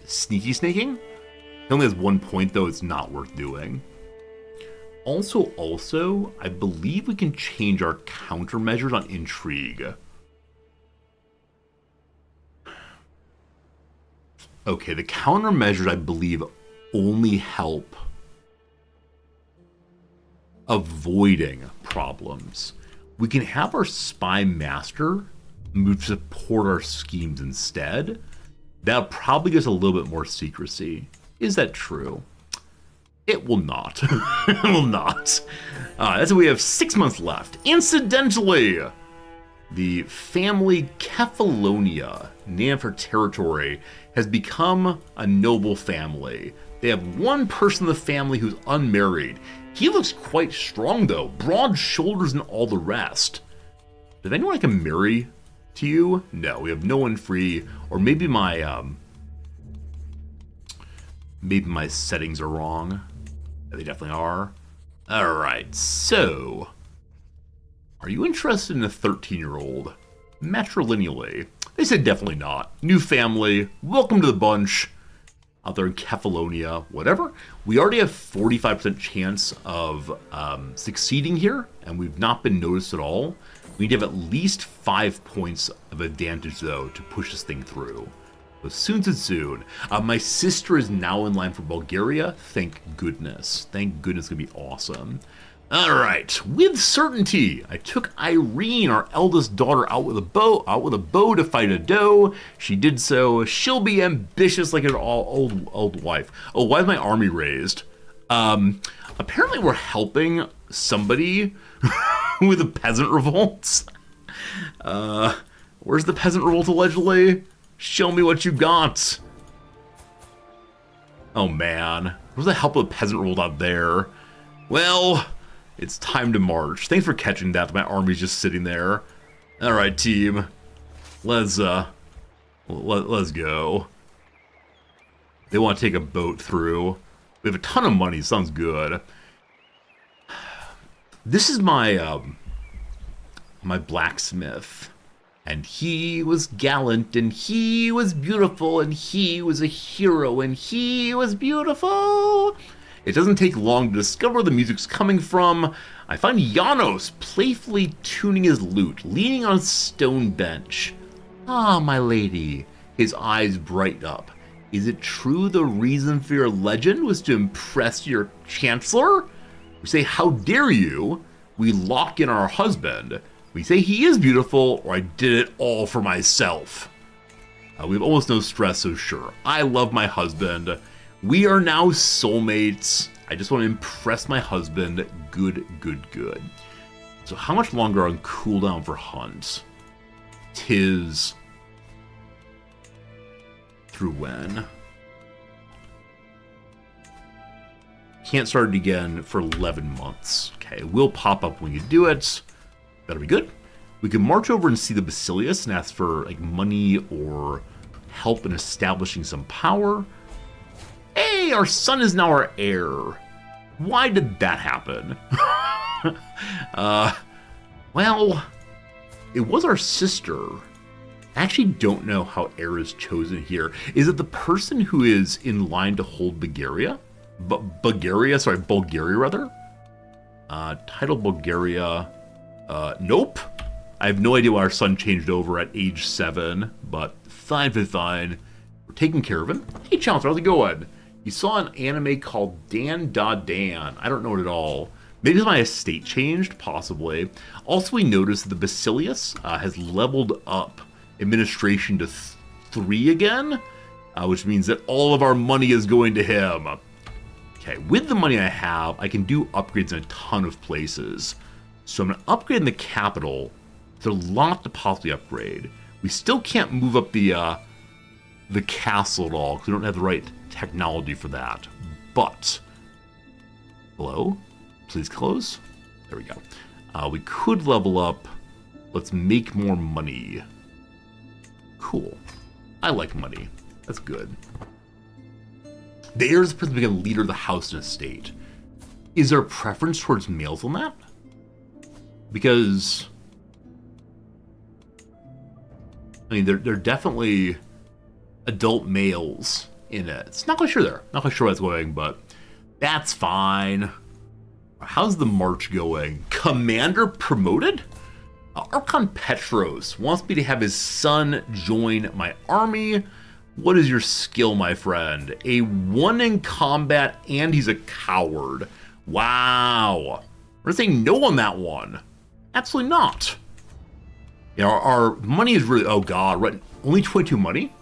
sneaky snaking. He only has 1 point though, it's not worth doing. Also, I believe we can change our countermeasures on intrigue. Okay, the countermeasures I believe only help avoiding problems. We can have our spy master move to support our schemes instead. That'll probably give us a little bit more secrecy. Is that true? It will not. It will not. That's why we have 6 months left. Incidentally, the family Kefalonia, named for territory, has become a noble family. They have one person in the family who's unmarried. He looks quite strong though, broad shoulders and all the rest. Does anyone I can marry to you? No, we have no one free. Or maybe my settings are wrong. They definitely are. All right, so are you interested in a 13-year-old matrilineally? They said definitely not. New family, welcome to the bunch. Out there in Kefalonia, whatever. We already have 45% chance of succeeding here, and we've not been noticed at all. We need to have at least 5 points of advantage, though, to push this thing through. So soon. My sister is now in line for Bulgaria. Thank goodness. Thank goodness, it's gonna be awesome. All right, with certainty, I took Irene, our eldest daughter, out with a bow to fight a doe. She did so. She'll be ambitious like an old wife. Oh, why is my army raised? Apparently we're helping somebody with the peasant revolts. Where's the peasant revolt allegedly? Show me what you got. Oh man, where's the help of the peasant revolt out there? Well, it's time to march. Thanks for catching that. My army's just sitting there. All right, team. Let's go. They want to take a boat through. We have a ton of money. Sounds good. This is my my blacksmith. And he was gallant, and he was beautiful, and he was a hero, and he was beautiful. It doesn't take long to discover where the music's coming from. I find Janos playfully tuning his lute, leaning on a stone bench. Ah, my lady. His eyes brighten up. Is it true the reason for your legend was to impress your chancellor? We say, how dare you? We lock in our husband. We say he is beautiful, or I did it all for myself. We have almost no stress, so sure. I love my husband. We are now soulmates. I just want to impress my husband. Good. So how much longer on cooldown for Hunt? Tis... through when? Can't start it again for 11 months. Okay, we'll pop up when you do it. That'll be good. We can march over and see the Basilius and ask for like money or help in establishing some power. Hey, our son is now our heir. Why did that happen? Well, it was our sister. I actually don't know how heir is chosen here. Is it the person who is in line to hold Bulgaria? Bulgaria rather? Title Bulgaria. Nope. I have no idea why our son changed over at age 7, but fine. We're taking care of him. Hey, Chancellor, how's it going? You saw an anime called Dan Da Dan. I don't know it at all. Maybe my estate changed, possibly. Also, we noticed that the Basilius has leveled up administration to 3 again. which means that all of our money is going to him. Okay, with the money I have, I can do upgrades in a ton of places. So I'm going to upgrade in the capital. There's a lot to possibly upgrade. We still can't move up the castle at all because we don't have the right technology for that. But, hello? Please close. There we go. We could level up. Let's make more money. Cool. I like money. That's good. The heir is the person become leader of the house and estate. Is there a preference towards males on that? Because, I mean, they're definitely adult males in it. It's not quite sure there. Not quite sure where it's going, but that's fine. How's the march going? Commander promoted? Archon Petros wants me to have his son join my army. What is your skill, my friend? A 1 in combat, and he's a coward. Wow. We're saying no on that one. Absolutely not. You know, our money is really... Oh, God. Right, only 22 money?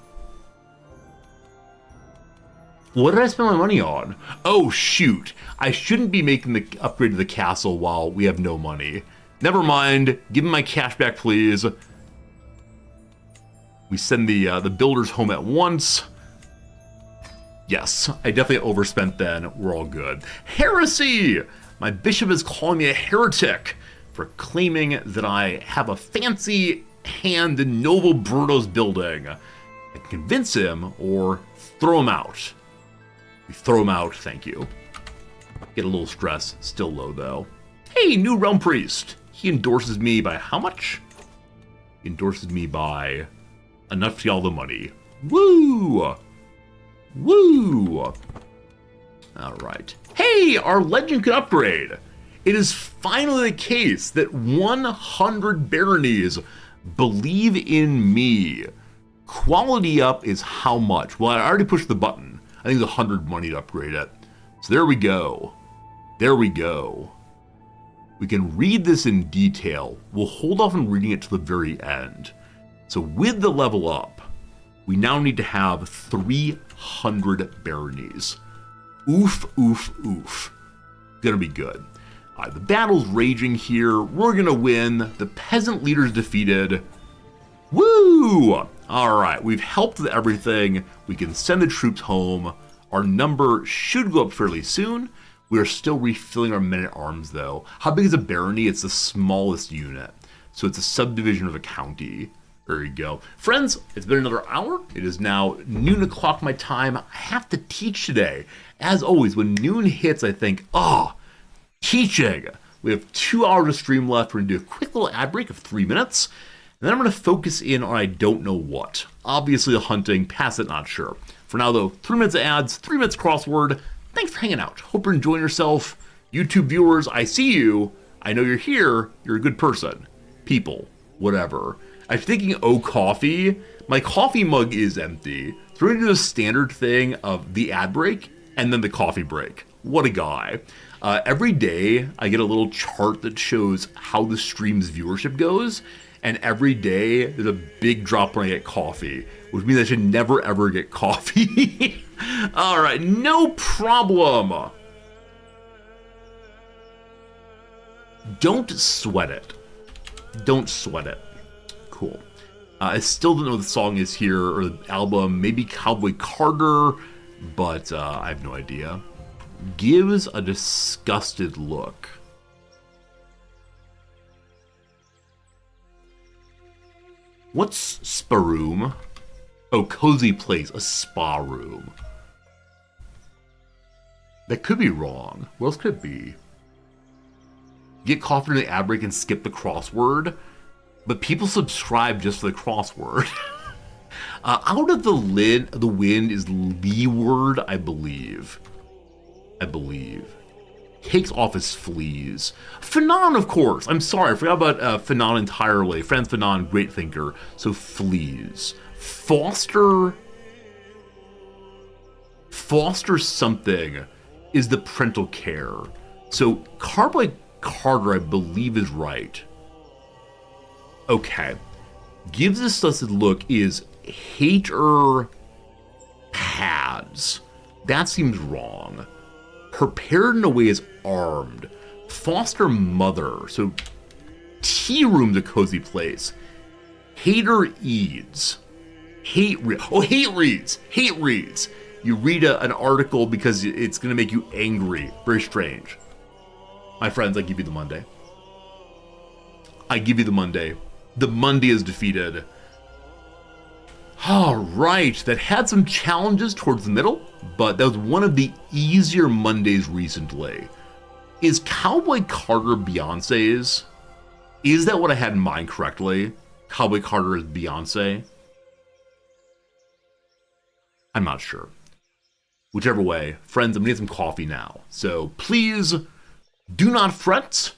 What did I spend my money on? Oh, shoot. I shouldn't be making the upgrade to the castle while we have no money. Never mind. Give me my cash back, please. We send the builders home at once. Yes, I definitely overspent then. We're all good. Heresy! My bishop is calling me a heretic for claiming that I have a fancy hand in Noble Bruno's building. I can convince him or throw him out. We throw him out, thank you. Get a little stress, still low though. Hey, new realm priest! He endorses me by how much? He endorses me by enough to get all the money. Woo! Woo! Alright. Hey, our legend could upgrade! It is finally the case that 100 baronies believe in me. Quality up is how much? Well, I already pushed the button. I think it's 100 money to upgrade it. So there we go. There we go. We can read this in detail. We'll hold off on reading it to the very end. So with the level up, we now need to have 300 baronies. Oof, oof, oof. Gonna be good. The battle's raging here. We're gonna win. The peasant leader's defeated. Woo! Alright, we've helped with everything. We can send the troops home. Our number should go up fairly soon. We are still refilling our men-at-arms, though. How big is a barony? It's the smallest unit. So it's a subdivision of a county. There you go. Friends, it's been another hour. It is now noon o'clock my time. I have to teach today. As always, when noon hits, I think, oh, teaching. We have 2 hours of stream left. We're going to do a quick little ad break of 3 minutes. And then I'm going to focus in on I don't know what. Obviously the hunting, past it, not sure. For now, though, 3 minutes of ads, 3 minutes crossword. Thanks for hanging out. Hope you're enjoying yourself. YouTube viewers, I see you. I know you're here. You're a good person. People. Whatever. I'm thinking, oh, coffee. My coffee mug is empty. So we're going to do the standard thing of the ad break and then the coffee break. What a guy. Every day, I get a little chart that shows how the stream's viewership goes. And every day, there's a big drop when I get coffee, which means I should never, ever get coffee. All right, no problem. Don't sweat it. Don't sweat it. Cool. I still don't know what the song is here, or the album, maybe Cowboy Carter, but I have no idea. Gives a disgusted look. What's spa room? Oh, cozy place, a spa room. That could be wrong. What else could it be? Get coffee in the ad break and skip the crossword, but people subscribe just for the crossword. Out of the wind is leeward, I believe. Takes off his fleas. Fanon, of course. I'm sorry, I forgot about Fanon entirely. Franz Fanon, great thinker. So fleas. Foster something is the parental care. So Cowboy Carter, I believe, is right. Okay. Gives us a look is hater Eads. That seems wrong. Prepared in a way is armed. Foster mother. So tea room's a cozy place. Hater Eads. Hate reads. Hate reads. You read an article because it's going to make you angry. Very strange. My friends, I give you the Monday. I give you the Monday. The Monday is defeated. All right, that had some challenges towards the middle, but that was one of the easier Mondays recently. Is Cowboy Carter Beyonce's? Is that what I had in mind correctly? Cowboy Carter is Beyonce? I'm not sure. Whichever way, friends, I'm gonna get some coffee now. So please do not fret.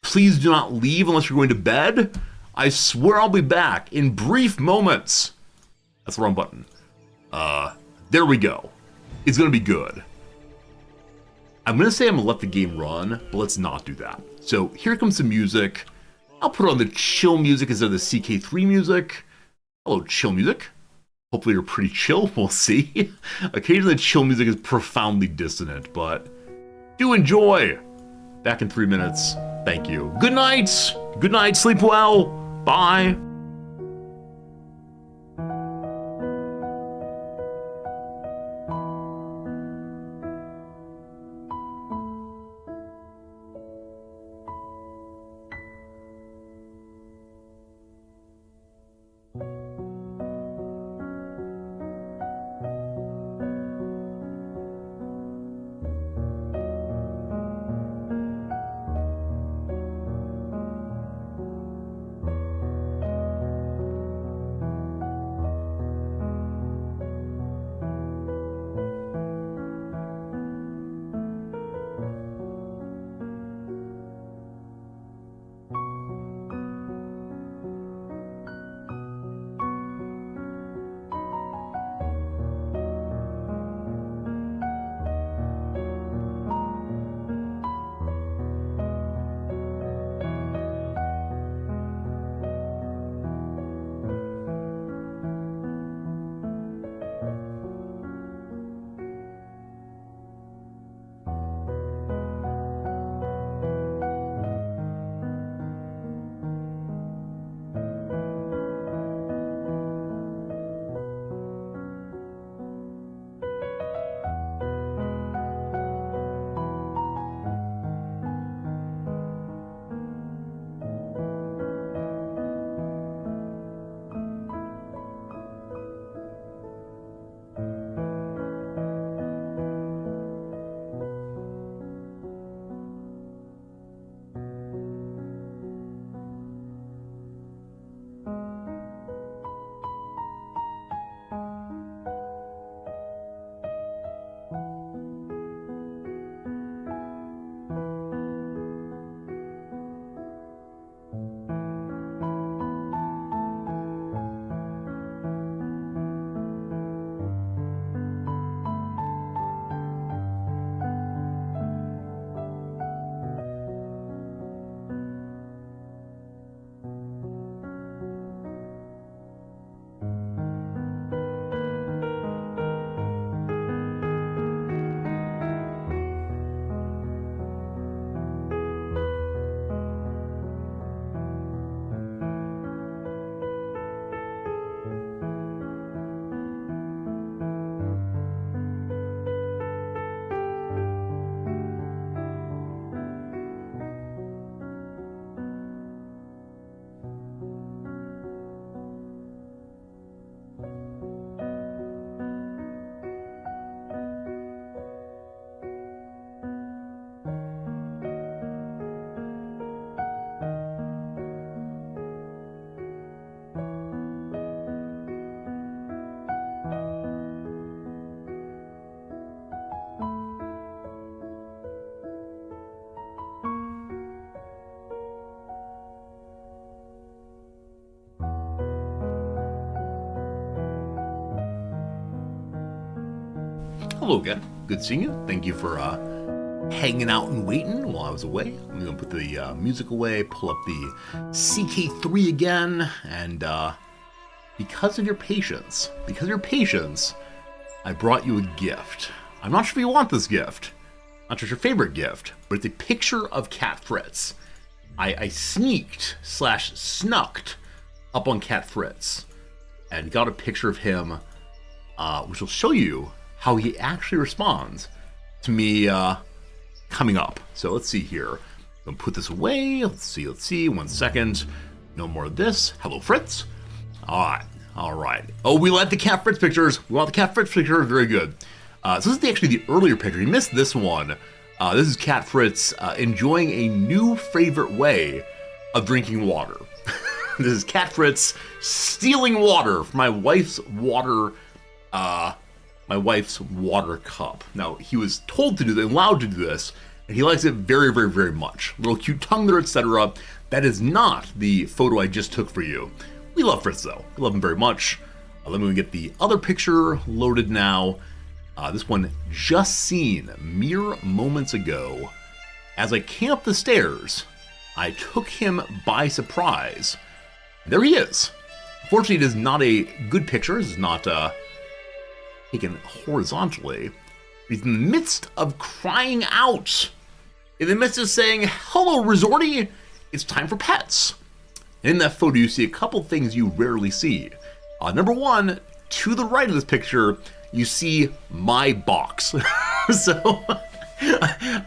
Please do not leave unless you're going to bed. I swear I'll be back in brief moments. That's the wrong button. There we go. It's gonna be good. I'm gonna say I'm gonna let the game run, but let's not do that. So here comes some music. I'll put on the chill music instead of the CK3 music. Hello, chill music. Hopefully you're pretty chill, we'll see. Occasionally the chill music is profoundly dissonant, but do enjoy. Back in 3 minutes. Thank you. Good night. Good night. Sleep well. Bye. Hello again. Good seeing you. Thank you for hanging out and waiting while I was away. I'm going to put the music away, pull up the CK3 again, and because of your patience, I brought you a gift. I'm not sure if you want this gift. Not sure it's your favorite gift, but it's a picture of Cat Fritz. I snucked up on Cat Fritz and got a picture of him, which will show you how he actually responds to me coming up. So let's see here. I'm gonna put this away. Let's see. 1 second. No more of this. Hello, Fritz. All right. Oh, we like the Cat Fritz pictures. We want the Cat Fritz picture. Very good. So this is actually the earlier picture. You missed this one. This is Cat Fritz enjoying a new favorite way of drinking water. This is Cat Fritz stealing water from my wife's water cup. Now, he was told to do this, allowed to do this, and he likes it very, very, very much. Little cute tongue there, etc. That is not the photo I just took for you. We love Fritz, though. We love him very much. Let me get the other picture loaded now. This one just seen mere moments ago. As I came up the stairs, I took him by surprise. There he is. Unfortunately, it is not a good picture. It's not taken horizontally. He's in the midst of crying out. In the midst of saying, "Hello, Resorty, it's time for pets." In that photo, you see a couple things you rarely see. Number one, to the right of this picture, you see my box. So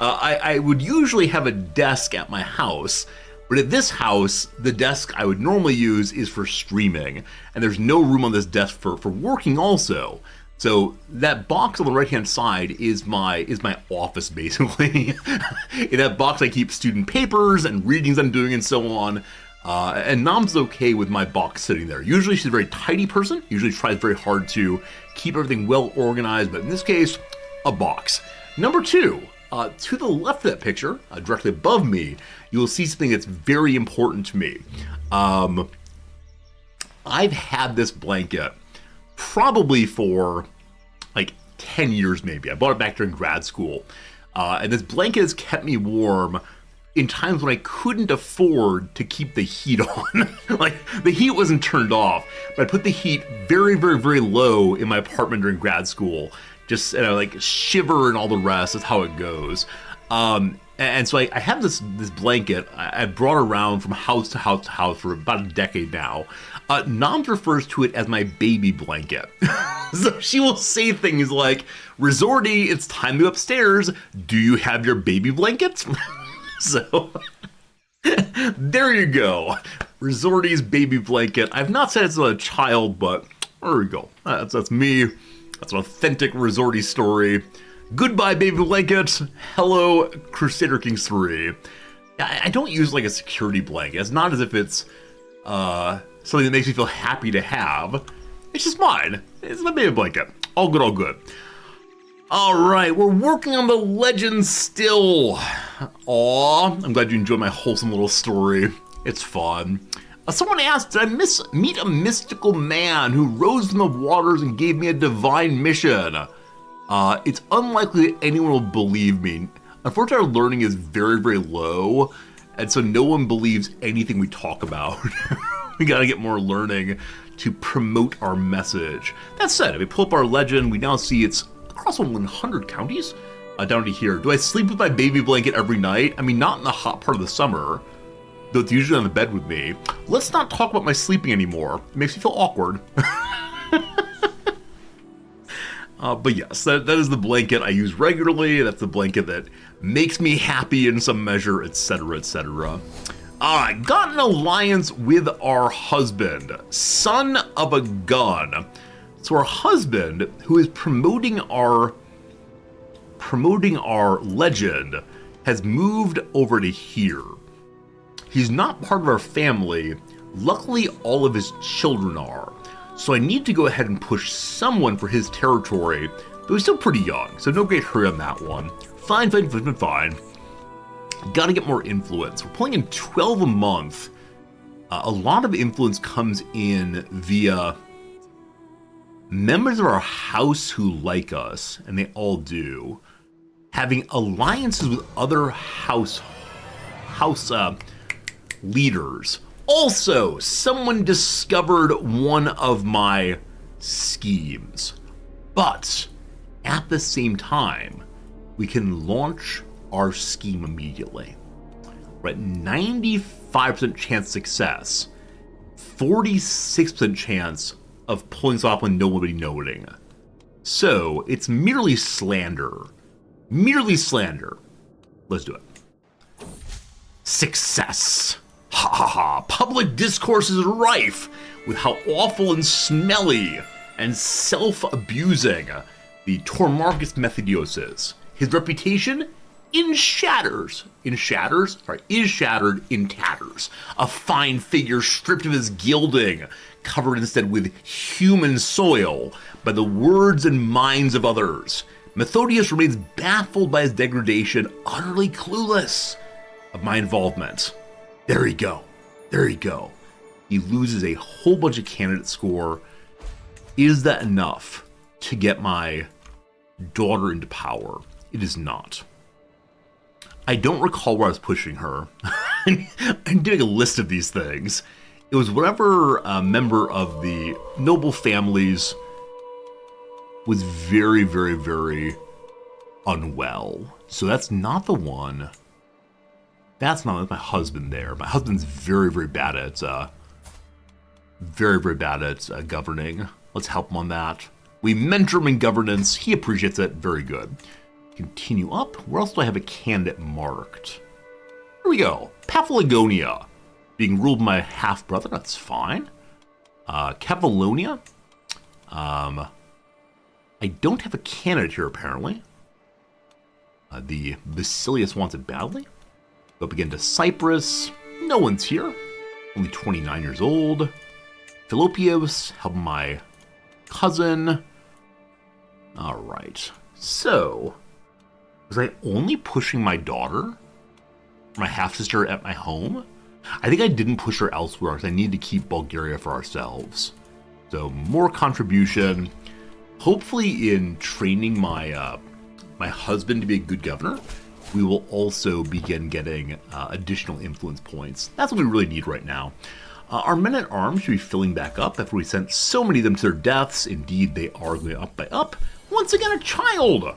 I would usually have a desk at my house, but at this house, the desk I would normally use is for streaming, and there's no room on this desk for working also. So that box on the right-hand side is my office, basically. In that box, I keep student papers and readings I'm doing and so on. And Nom's okay with my box sitting there. Usually she's a very tidy person, usually tries very hard to keep everything well organized, but in this case, a box. Number two, to the left of that picture, directly above me, you will see something that's very important to me. I've had this blanket probably for like 10 years maybe. I bought it back during grad school. And this blanket has kept me warm in times when I couldn't afford to keep the heat on. Like, the heat wasn't turned off, but I put the heat very, very, very low in my apartment during grad school. Just, like, shiver and all the rest. That's how it goes. And so I have this blanket I brought around from house to house to house for about a decade now. Nom refers to it as my baby blanket. So she will say things like, "Resorty, it's time to go upstairs. Do you have your baby blanket?" So, there you go. Resorty's baby blanket. I've not said it's a child, but there we go. That's me. That's an authentic Resorty story. Goodbye, baby blanket. Hello, Crusader Kings 3. I don't use like a security blanket. It's not as if it's something that makes me feel happy to have. It's just mine. It's my baby blanket. All good, all good. All right, we're working on the legend still. Aw, I'm glad you enjoyed my wholesome little story. It's fun. Someone asked, did I meet a mystical man who rose from the waters and gave me a divine mission? It's unlikely that anyone will believe me. Unfortunately, our learning is very, very low, and so no one believes anything we talk about. We gotta get more learning to promote our message. That said, if we pull up our legend, we now see it's across 100 counties down to here. Do I sleep with my baby blanket every night? I mean, not in the hot part of the summer, though it's usually on the bed with me. Let's not talk about my sleeping anymore. It makes me feel awkward. But yes, that is the blanket I use regularly. That's the blanket that makes me happy in some measure, etc., etc. Got an alliance with our husband, son of a gun. So our husband, who is promoting our legend, has moved over to here. He's not part of our family. Luckily, all of his children are. So I need to go ahead and push someone for his territory, though he's still pretty young, so no great hurry on that one. Fine. Gotta get more influence. We're pulling in 12 a month. A lot of influence comes in via members of our house who like us, and they all do. Having alliances with other house leaders. Also, someone discovered one of my schemes. But at the same time, we can launch our scheme immediately. Right, 95% chance success, 46% chance of pulling this off with nobody knowing. So it's merely slander. Merely slander. Let's do it. Success. Ha ha ha. Public discourse is rife with how awful and smelly and self-abusing the Tormarchus Methodios is. His reputation is shattered in tatters. A fine figure stripped of his gilding, covered instead with human soil by the words and minds of others. Methodius remains baffled by his degradation, utterly clueless of my involvement. There you go. There you go. He loses a whole bunch of candidate score. Is that enough to get my daughter into power? It is not. I don't recall where I was pushing her. I'm doing a list of these things. It was whatever member of the noble families was very, very, very unwell. So that's not the one. That's my husband there. My husband's very, very bad at governing. Let's help him on that. We mentor him in governance. He appreciates it. Very good. Continue up. Where else do I have a candidate marked? Here we go. Paphlagonia, being ruled by my half-brother. That's fine. Cavalonia. I don't have a candidate here, apparently. The Basilius wants it badly. Go up again to Cyprus. No one's here. Only 29 years old. Philopios, help my cousin. All right. So, was I only pushing my daughter? My half-sister at my home? I think I didn't push her elsewhere because I need to keep Bulgaria for ourselves. So, more contribution. Hopefully in training my my husband to be a good governor, we will also begin getting additional influence points. That's what we really need right now. Our men-at-arms should be filling back up after we sent so many of them to their deaths. Indeed, they are going up by up. Once again, a child!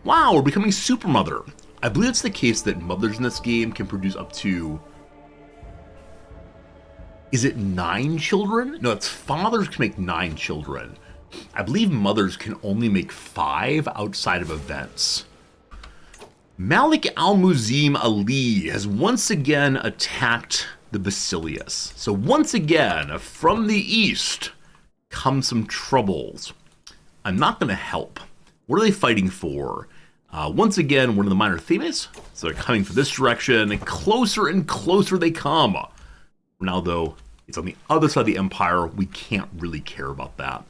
Wow, we're becoming super mother. I believe it's the case that mothers in this game can produce up to... Is it 9 children? No, it's fathers can make 9 children. I believe mothers can only make 5 outside of events. Malik al-Muzim Ali has once again attacked the Basilius. So once again, from the east come some troubles. I'm not going to help. What are they fighting for? Once again, one of the minor themes. So they're coming from this direction, and closer they come. Now, though, it's on the other side of the empire. We can't really care about that.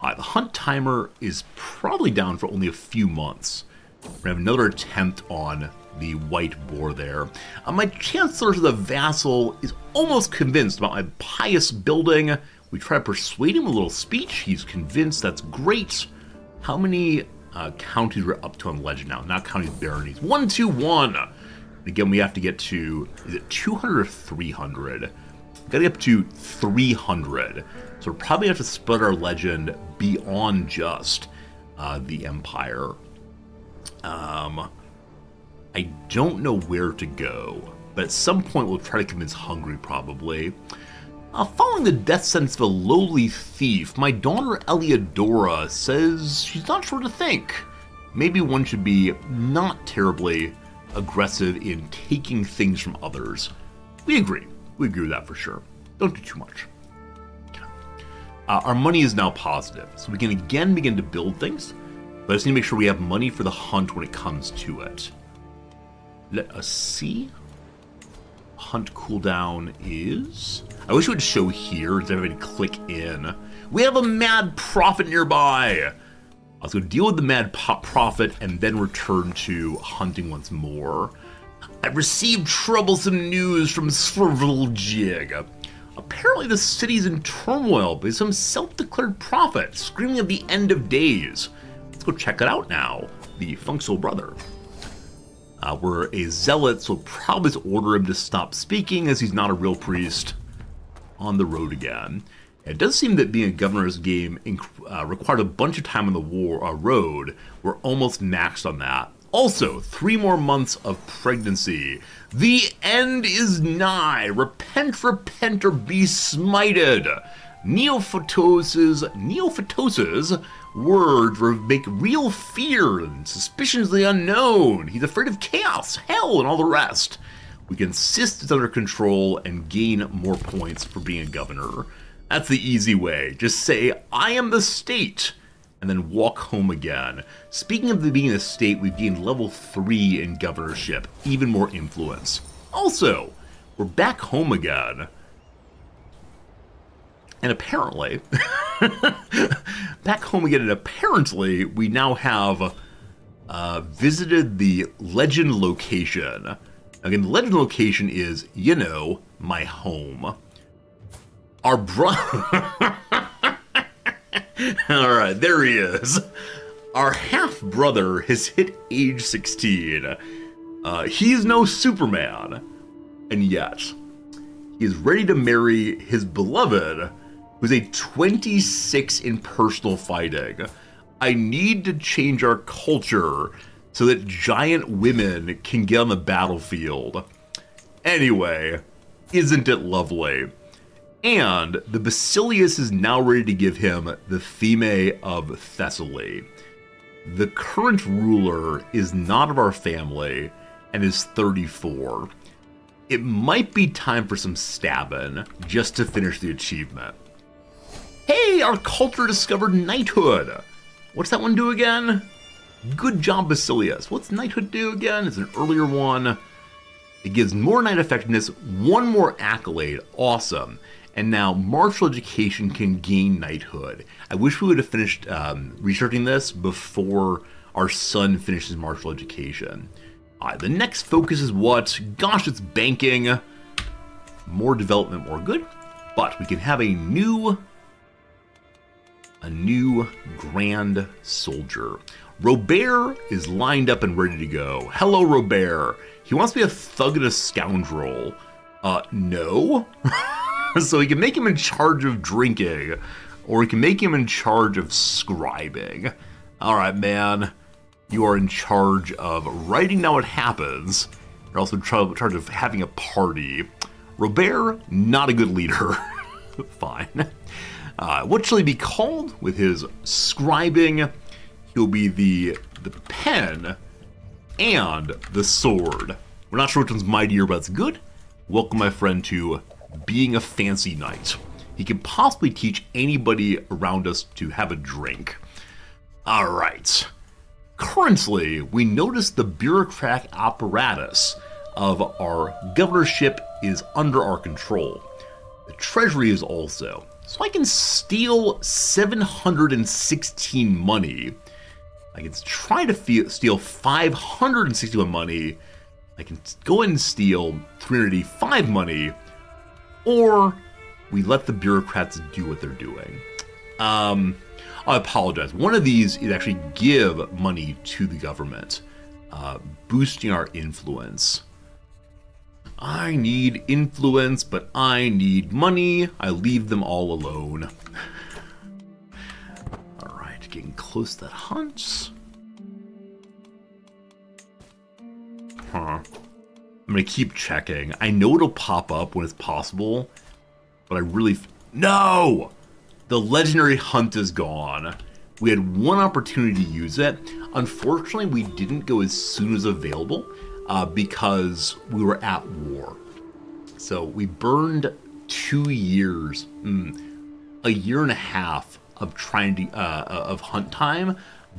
The hunt timer is probably down for only a few months. We're going to have another attempt on the white boar there. My chancellor to the vassal is almost convinced about my pious building. We try to persuade him a little speech. He's convinced. That's great. How many counties we're up to on legend now? Not counting baronies. 121. Again, we have to get to, is it 200 or 300? Got to get up to 300. So we're probably have to spread our legend beyond just the empire. I don't know where to go, but at some point we'll try to convince Hungary probably. Following the death sentence of a lowly thief, my daughter Eliodora says she's not sure what to think. Maybe one should be not terribly aggressive in taking things from others. We agree. We agree with that for sure. Don't do too much. Our money is now positive, so we can again begin to build things, but I just need to make sure we have money for the hunt when it comes to it. Let us see. Hunt cooldown is... I wish it would show here instead of having to click in. We have a mad prophet nearby. Let's go deal with the mad prophet and then return to hunting once more. I've received troublesome news from Svrljig. Apparently the city's in turmoil by some self-declared prophet screaming of the end of days. Let's go check it out now. The Funksel brother. We're a zealot, so we'll probably just order him to stop speaking as he's not a real priest. On the road again. It does seem that being a governor's game required a bunch of time on the road. We're almost maxed on that. Also, 3 more months of pregnancy. The end is nigh. Repent, repent, or be smited. Neophytos's words make real fear and suspicions of the unknown. He's afraid of chaos, hell, and all the rest. We can insist it's under control and gain more points for being a governor. That's the easy way. Just say, I am the state, and then walk home again. Speaking of being a state, we've gained level 3 in governorship, even more influence. Also, we're back home again. And apparently, back home again, and apparently we now have visited the legend location. Again, the legend location is, my home. Our brother... Alright, there he is. Our half-brother has hit age 16. He's no Superman. And yet, he is ready to marry his beloved, who's a 26 in personal fighting. I need to change our culture so that giant women can get on the battlefield. Anyway, isn't it lovely? And the Basilius is now ready to give him the Theme of Thessaly. The current ruler is not of our family and is 34. It might be time for some stabbing just to finish the achievement. Hey, our culture discovered knighthood. What's that one do again? Good job, Basilius. What's knighthood do again? It's an earlier one. It gives more knight effectiveness, 1 more accolade. Awesome. And now martial education can gain knighthood. I wish we would have finished researching this before our son finishes martial education. The next focus is what? Gosh, it's banking. More development, more good. But we can have a new grand soldier. Robert is lined up and ready to go. Hello, Robert. He wants to be a thug and a scoundrel. No. So he can make him in charge of drinking, or he can make him in charge of scribing. All right, man. You are in charge of writing down what happens. You're also in charge of having a party. Robert, not a good leader. Fine. What shall he be called? With his scribing, he'll be the pen and the sword. We're not sure which one's mightier, but it's good. Welcome, my friend, to being a fancy knight. He can possibly teach anybody around us to have a drink. All right. Currently, we notice the bureaucratic apparatus of our governorship is under our control. The treasury is also. So I can steal 716 money. I can try to steal 561 money. I can go ahead and steal 385 money. Or we let the bureaucrats do what they're doing. I apologize. One of these is actually give money to the government, boosting our influence. I need influence, but I need money. I leave them all alone. All right, getting close to that hunt. I'm gonna keep checking. I know it'll pop up when it's possible, but I really... No! The legendary hunt is gone. We had one opportunity to use it. Unfortunately, we didn't go as soon as available because we were at war. So we burned 2 years, a year and a half of trying to of hunt time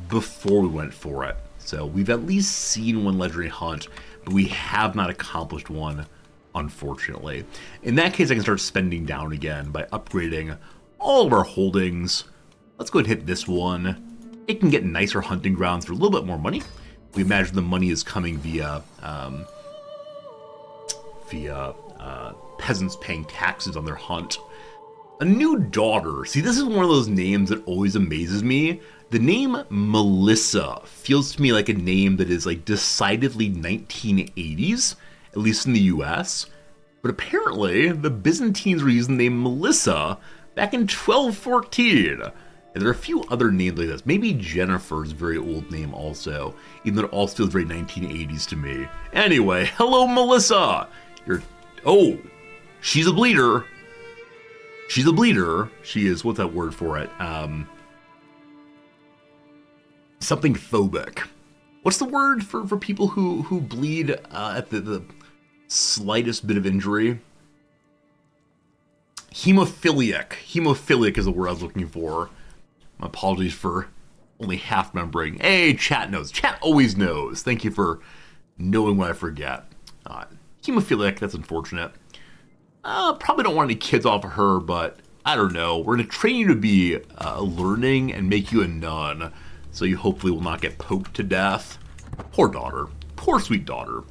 before we went for it. So we've at least seen one legendary hunt, but we have not accomplished one, unfortunately. In that case, I can start spending down again by upgrading all of our holdings. Let's go ahead and hit this one. It can get nicer hunting grounds for a little bit more money. We imagine the money is coming via peasants paying taxes on their hunt. A new daughter. See, this is one of those names that always amazes me. The name Melissa feels to me like a name that is like decidedly 1980s, at least in the US. But apparently, the Byzantines were using the name Melissa back in 1214. And there are a few other names like this. Maybe Jennifer's a very old name also, even though it all feels very 1980s to me. Anyway, hello, Melissa. Oh, she's a bleeder. She's a bleeder. She is, what's that word for it? Something phobic. What's the word for people who bleed at the slightest bit of injury? Hemophiliac. Hemophiliac is the word I was looking for. My apologies for only half remembering. Hey, chat knows. Chat always knows. Thank you for knowing when I forget. Hemophiliac, that's unfortunate. Probably don't want any kids off of her, but I don't know. We're going to train you to be learning and make you a nun, so you hopefully will not get poked to death. Poor daughter. Poor sweet daughter.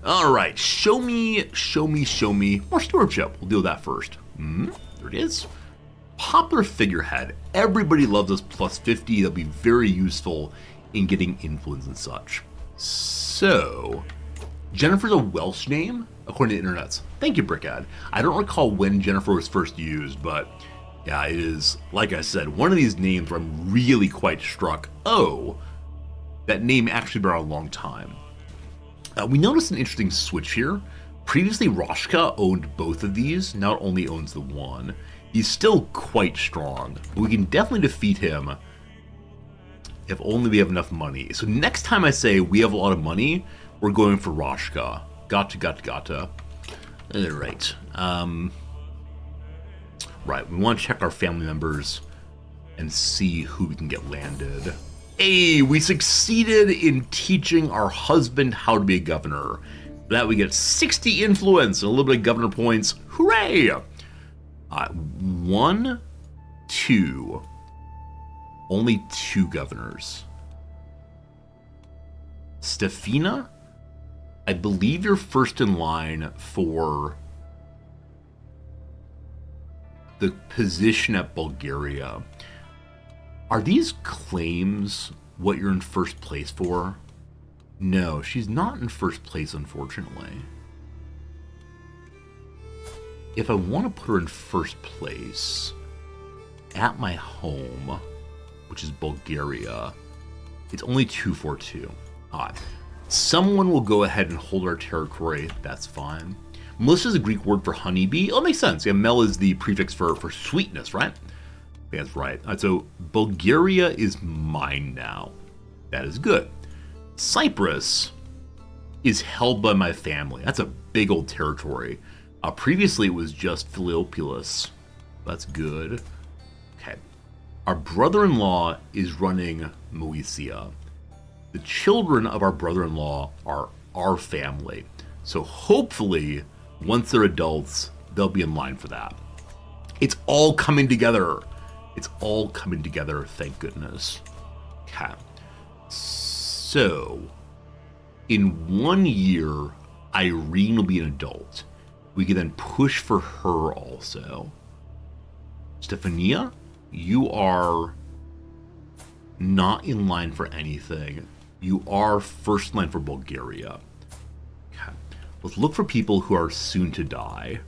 All right, show me. More stewardship. We'll deal with that first. There it is. Popular figurehead. Everybody loves us plus 50. That'll be very useful in getting influence and such. So, Jennifer's a Welsh name, according to the internets. Thank you, Brickhead. I don't recall when Jennifer was first used, but yeah, it is, like I said, one of these names where I'm really quite struck. Oh, that name actually been around a long time. We noticed an interesting switch here. Previously, Roshka owned both of these. Now it only owns the one. He's still quite strong. We can definitely defeat him if only we have enough money. So next time I say we have a lot of money, we're going for Roshka. Gotcha. All right. Right, we want to check our family members and see who we can get landed. Hey, we succeeded in teaching our husband how to be a governor. For that we get 60 influence and a little bit of governor points. Hooray! 1, 2. Only 2 governors. Stefina, I believe you're first in line for the position at Bulgaria. Are these claims what you're in first place for? No, she's not in first place, unfortunately. If I want to put her in first place at my home, which is Bulgaria, it's only 242. Someone will go ahead and hold our territory. That's fine. Melissa is a Greek word for honeybee. Oh, it makes sense. Yeah, Mel is the prefix for sweetness, right? That's right. All right. So Bulgaria is mine now. That is good. Cyprus is held by my family. That's a big old territory. Previously, it was just Philiopolis. That's good. Okay. Our brother-in-law is running Moesia. The children of our brother-in-law are our family. So hopefully, once they're adults, they'll be in line for that. It's all coming together. It's all coming together, thank goodness. Okay. So, in 1 year, Irene will be an adult. We can then push for her also. Stefania, you are not in line for anything. You are first in line for Bulgaria. Okay. Let's look for people who are soon to die.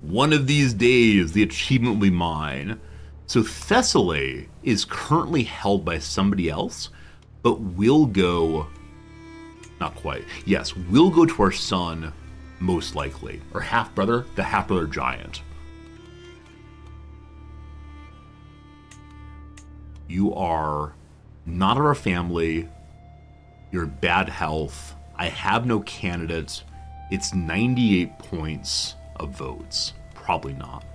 One of these days, the achievement will be mine. So Thessaly is currently held by somebody else, but will go... Not quite. Yes, will go to our son, most likely. Our half-brother, the half-brother giant. You are not of our family. You're in bad health. I have no candidates. It's 98 points of votes. Probably not.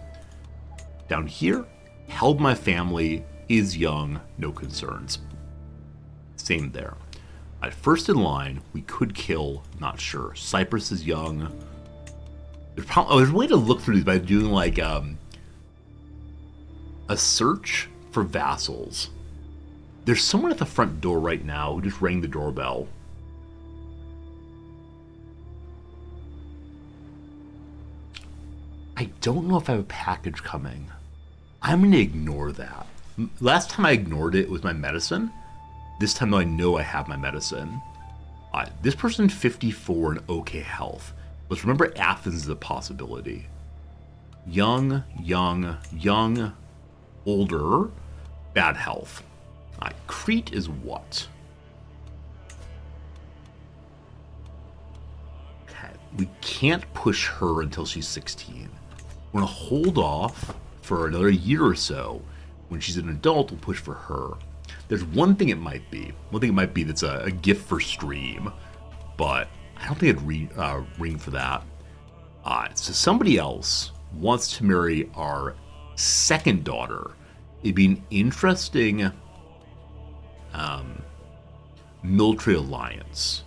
Down here, held my family, is young, no concerns. Same there. At first in line, we could kill, not sure. Cyprus is young. There's a way to look through these by doing like a search for vassals. There's someone at the front door right now who just rang the doorbell. I don't know if I have a package coming. I'm going to ignore that. Last time I ignored it was my medicine. This time, though, I know I have my medicine. This person 54 and okay health. Let's remember Athens is a possibility. Young. older, bad health. Crete is what? Okay, we can't push her until she's 16. We're gonna hold off for another year or so. When she's an adult, we'll push for her. There's one thing it might be. One thing it might be that's a gift for stream, but I don't think it'd ring for that. So somebody else wants to marry our second daughter. It'd be an interesting military alliance,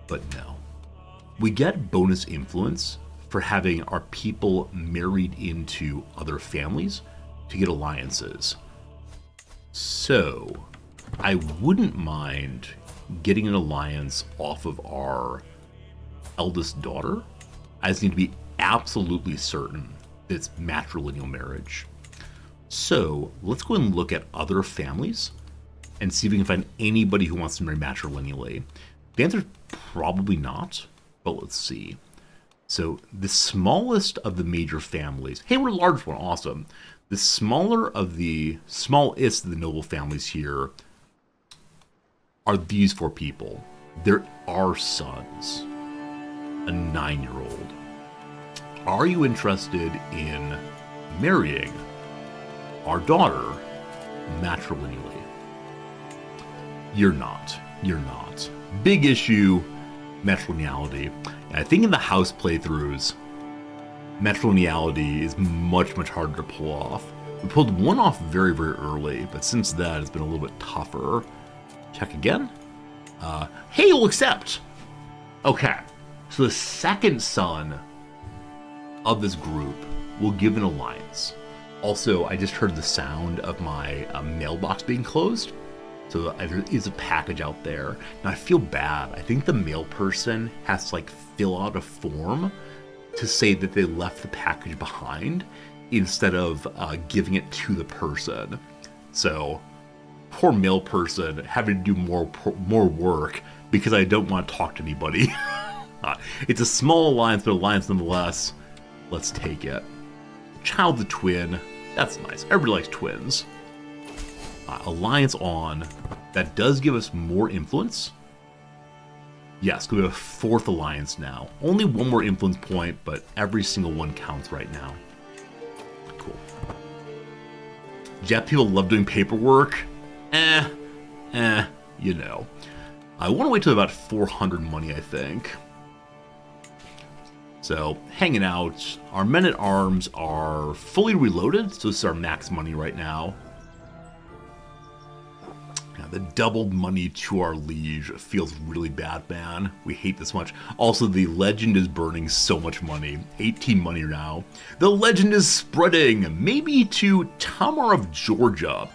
but no. We get bonus influence for having our people married into other families to get alliances. So I wouldn't mind getting an alliance off of our eldest daughter. I just need to be absolutely certain that it's matrilineal marriage. So let's go and look at other families and see if we can find anybody who wants to marry matrilineally. The answer is probably not, but let's see. So the smallest of the major families, hey, we're a large one, awesome. The smallest of the noble families here are these 4 people. They're our sons, a 9-year-old. Are you interested in marrying our daughter matrilineally? You're not. You're not. Big issue, matrilineality. And I think in the house playthroughs, matrilineality is much, much harder to pull off. We pulled one off very, very early, but since then it's been a little bit tougher. Check again. Hey, you'll accept. Okay, so the second son of this group will give an alliance. Also, I just heard the sound of my mailbox being closed. So there is a package out there. Now I feel bad. I think the mail person has to fill out a form to say that they left the package behind instead of giving it to the person. So poor mail person having to do more work because I don't want to talk to anybody. It's a small alliance, but alliance nonetheless. Let's take it. Child's a twin. That's nice. Everybody likes twins. Alliance on. That does give us more influence. Yes, we have a 4th alliance now. Only one more influence point, but every single one counts right now. Cool. Jet people love doing paperwork. You know. I want to wait till about 400 money, I think. So, hanging out. Our men-at-arms are fully reloaded, so this is our max money right now. The doubled money to our liege feels really bad, man. We hate this much. Also, the legend is burning so much money. 18 money now. The legend is spreading, maybe to Tamar of Georgia.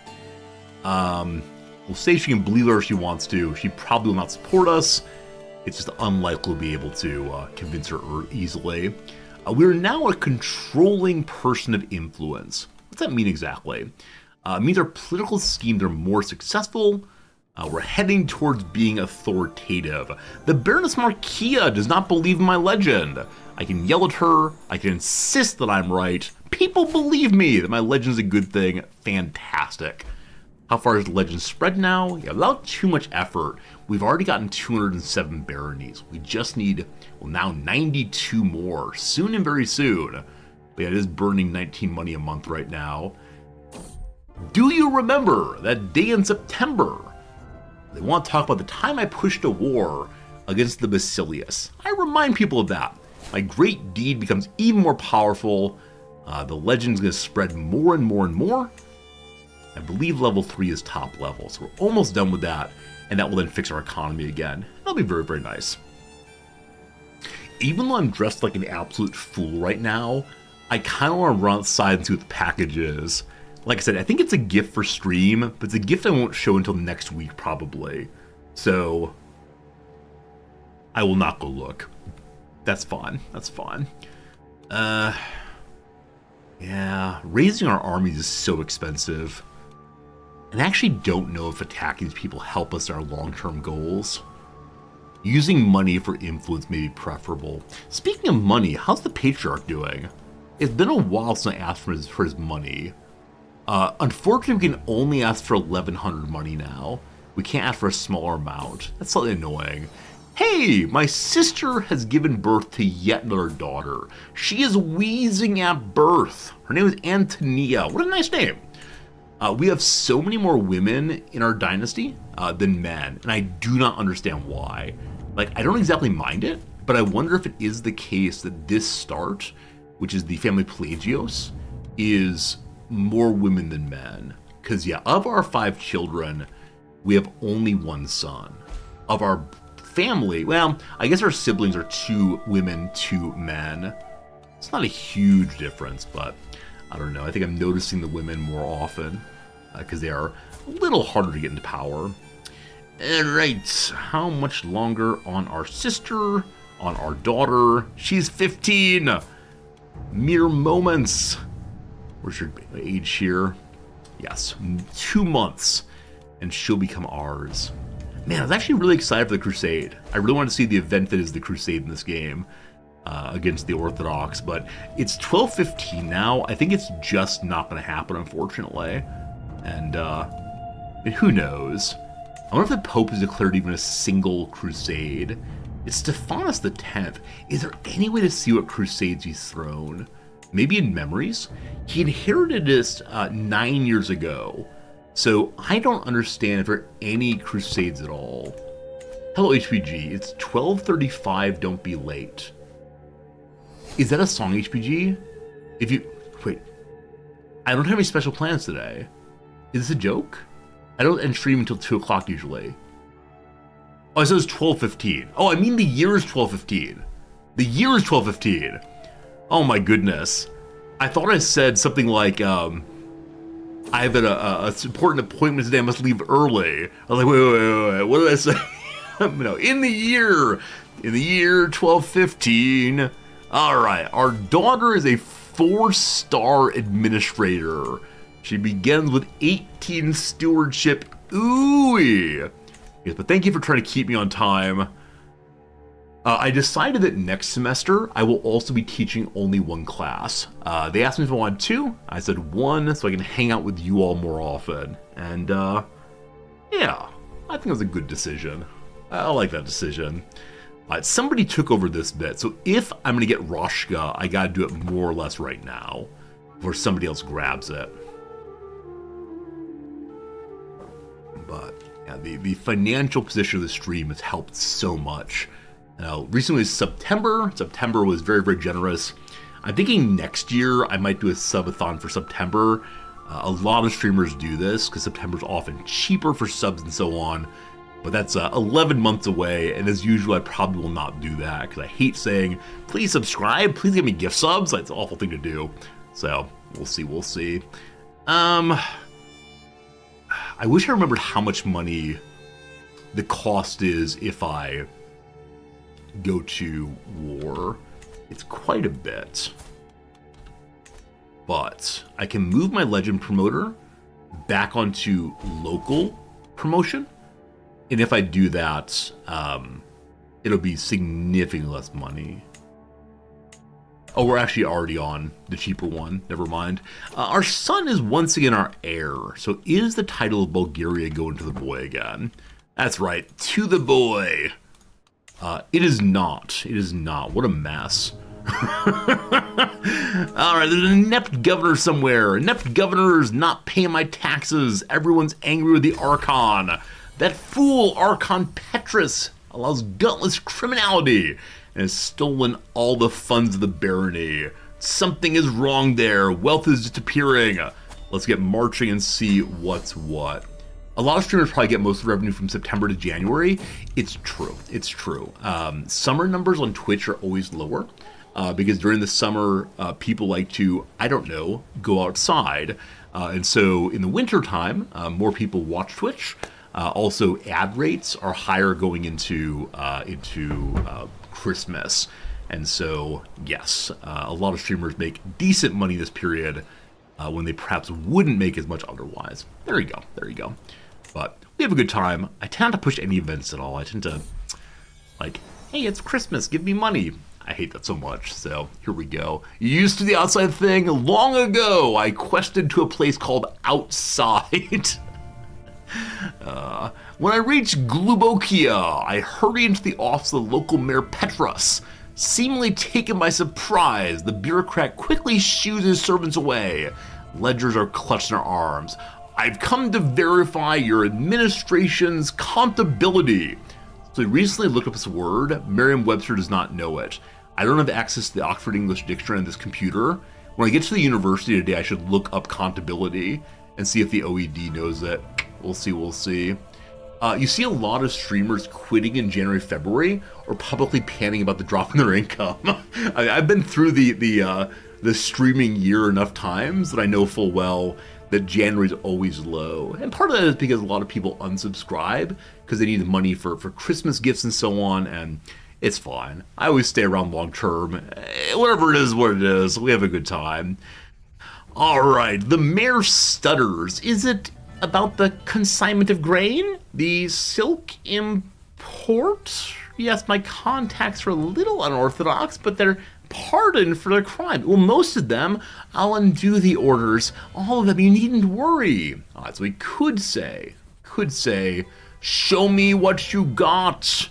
We'll say she can believe her if she wants to. She probably will not support us. It's just unlikely we'll be able to convince her easily. We're now a controlling person of influence. What's that mean exactly? It means our political schemes are more successful. We're heading towards being authoritative. The Baroness Marquia does not believe in my legend. I can yell at her. I can insist that I'm right. People believe me that my legend's a good thing. Fantastic. How far is the legend spread now? Yeah, without too much effort, we've already gotten 207 baronies. We just need, well, now 92 more. Soon and very soon. But yeah, it is burning 19 money a month right now. Do you remember that day in September? They want to talk about the time I pushed a war against the Basilius. I remind people of that. My great deed becomes even more powerful. The legend's going to spread more and more and more. I believe level 3 is top level, so we're almost done with that, and that will then fix our economy again. That'll be very, very nice. Even though I'm dressed like an absolute fool right now, I kind of want to run outside and see what the package is. Like I said, I think it's a gift for stream, but it's a gift I won't show until next week, probably. So, I will not go look. That's fine. That's fine. Yeah, raising our armies is so expensive. And I actually don't know if attacking these people help us in our long-term goals. Using money for influence may be preferable. Speaking of money, how's the Patriarch doing? It's been a while since I asked for his money. Unfortunately, we can only ask for 1,100 money now. We can't ask for a smaller amount. That's slightly annoying. Hey, my sister has given birth to yet another daughter. She is wheezing at birth. Her name is Antonia. What a nice name. We have so many more women in our dynasty than men, and I do not understand why. Like, I don't exactly mind it, but I wonder if it is the case that this start, which is the family Pelagios, is more women than men. Because, yeah, of our 5 children, we have only 1 son. Of our family, well, I guess our siblings are 2 women, 2 men. It's not a huge difference, but I don't know. I think I'm noticing the women more often because they are a little harder to get into power. Alright, how much longer on our sister, on our daughter? She's 15! Mere moments. Where's your age here? Yes, 2 months, and she'll become ours. Man, I was actually really excited for the Crusade. I really wanted to see the event that is the Crusade in this game against the Orthodox, but it's 12:15 now. I think it's just not going to happen, unfortunately. And, I mean, who knows? I wonder if the Pope has declared even a single crusade. It's Stephanus X. Is there any way to see what crusades he's thrown? Maybe in memories? He inherited this 9 years ago. So I don't understand if there are any crusades at all. Hello HPG, it's 12:35, don't be late. Is that a song, HPG? If you... Wait. I don't have any special plans today. Is this a joke? I don't end stream until 2 o'clock usually. Oh, it says 12:15. Oh, I mean the year is 12:15. The year is 12:15. Oh my goodness. I thought I said something like, I have an important appointment today, I must leave early. I was like, wait, what did I say? No, in the year 12:15. Alright, our daughter is a 4-star administrator. She begins with 18 stewardship. Ooh. Yes, but thank you for trying to keep me on time. I decided that next semester I will also be teaching only 1 class. They asked me if I wanted 2. I said 1 so I can hang out with you all more often. And yeah, I think it was a good decision. I like that decision. Somebody took over this bit, so if I'm going to get Roshka, I got to do it more or less right now before somebody else grabs it. But yeah, the financial position of the stream has helped so much. Recently was September. September was very, very generous. I'm thinking next year I might do a subathon for September. A lot of streamers do this because September's often cheaper for subs and so on. But that's 11 months away, and as usual, I probably will not do that because I hate saying, please subscribe, please give me gift subs. That's an awful thing to do. So, we'll see. I wish I remembered how much money the cost is if I go to war. It's quite a bit. But I can move my legend promoter back onto local promotion. And if I do that, it'll be significantly less money. Oh, we're actually already on the cheaper one. Never mind. Our son is once again our heir. So is the title of Bulgaria going to the boy again? That's right, to the boy. It is not. It is not. What a mess. Alright, there's an inept governor somewhere. Inept governor is not paying my taxes. Everyone's angry with the Archon. That fool, Archon Petrus, allows gutless criminality and has stolen all the funds of the barony. Something is wrong there. Wealth is disappearing. Let's get marching and see what's what. A lot of streamers probably get most of the revenue from September to January. It's true. It's true. Summer numbers on Twitch are always lower because during the summer, people like to, I don't know, go outside. And so in the winter time, more people watch Twitch. Also, ad rates are higher going into Christmas, and so yes, a lot of streamers make decent money this period when they perhaps wouldn't make as much otherwise. There you go. But we have a good time. I tend not to push any events at all. I tend to like, hey, it's Christmas, give me money. I hate that so much. So here we go. Used to the outside thing long ago. I quested to a place called outside. When I reached Glubokia, I hurried into the office of the local mayor Petros. Seemingly taken by surprise, the bureaucrat quickly shoos his servants away. Ledgers are clutched in their arms. I've come to verify your administration's contability. So we recently looked up this word. Merriam-Webster does not know it. I don't have access to the Oxford English Dictionary on this computer. When I get to the university today, I should look up contability and see if the OED knows it. We'll see. You see a lot of streamers quitting in January, February, or publicly panning about the drop in their income. I've been through the streaming year enough times that I know full well that January is always low. And part of that is because a lot of people unsubscribe because they need the money for Christmas gifts and so on, and it's fine. I always stay around long term. Whatever it is, what it is. We have a good time. All right, the mayor stutters. Is it about the consignment of grain? The silk import? Yes, my contacts are a little unorthodox, but they're pardoned for their crime. Well, most of them, I'll undo the orders. All of them, you needn't worry. So we could say, show me what you got.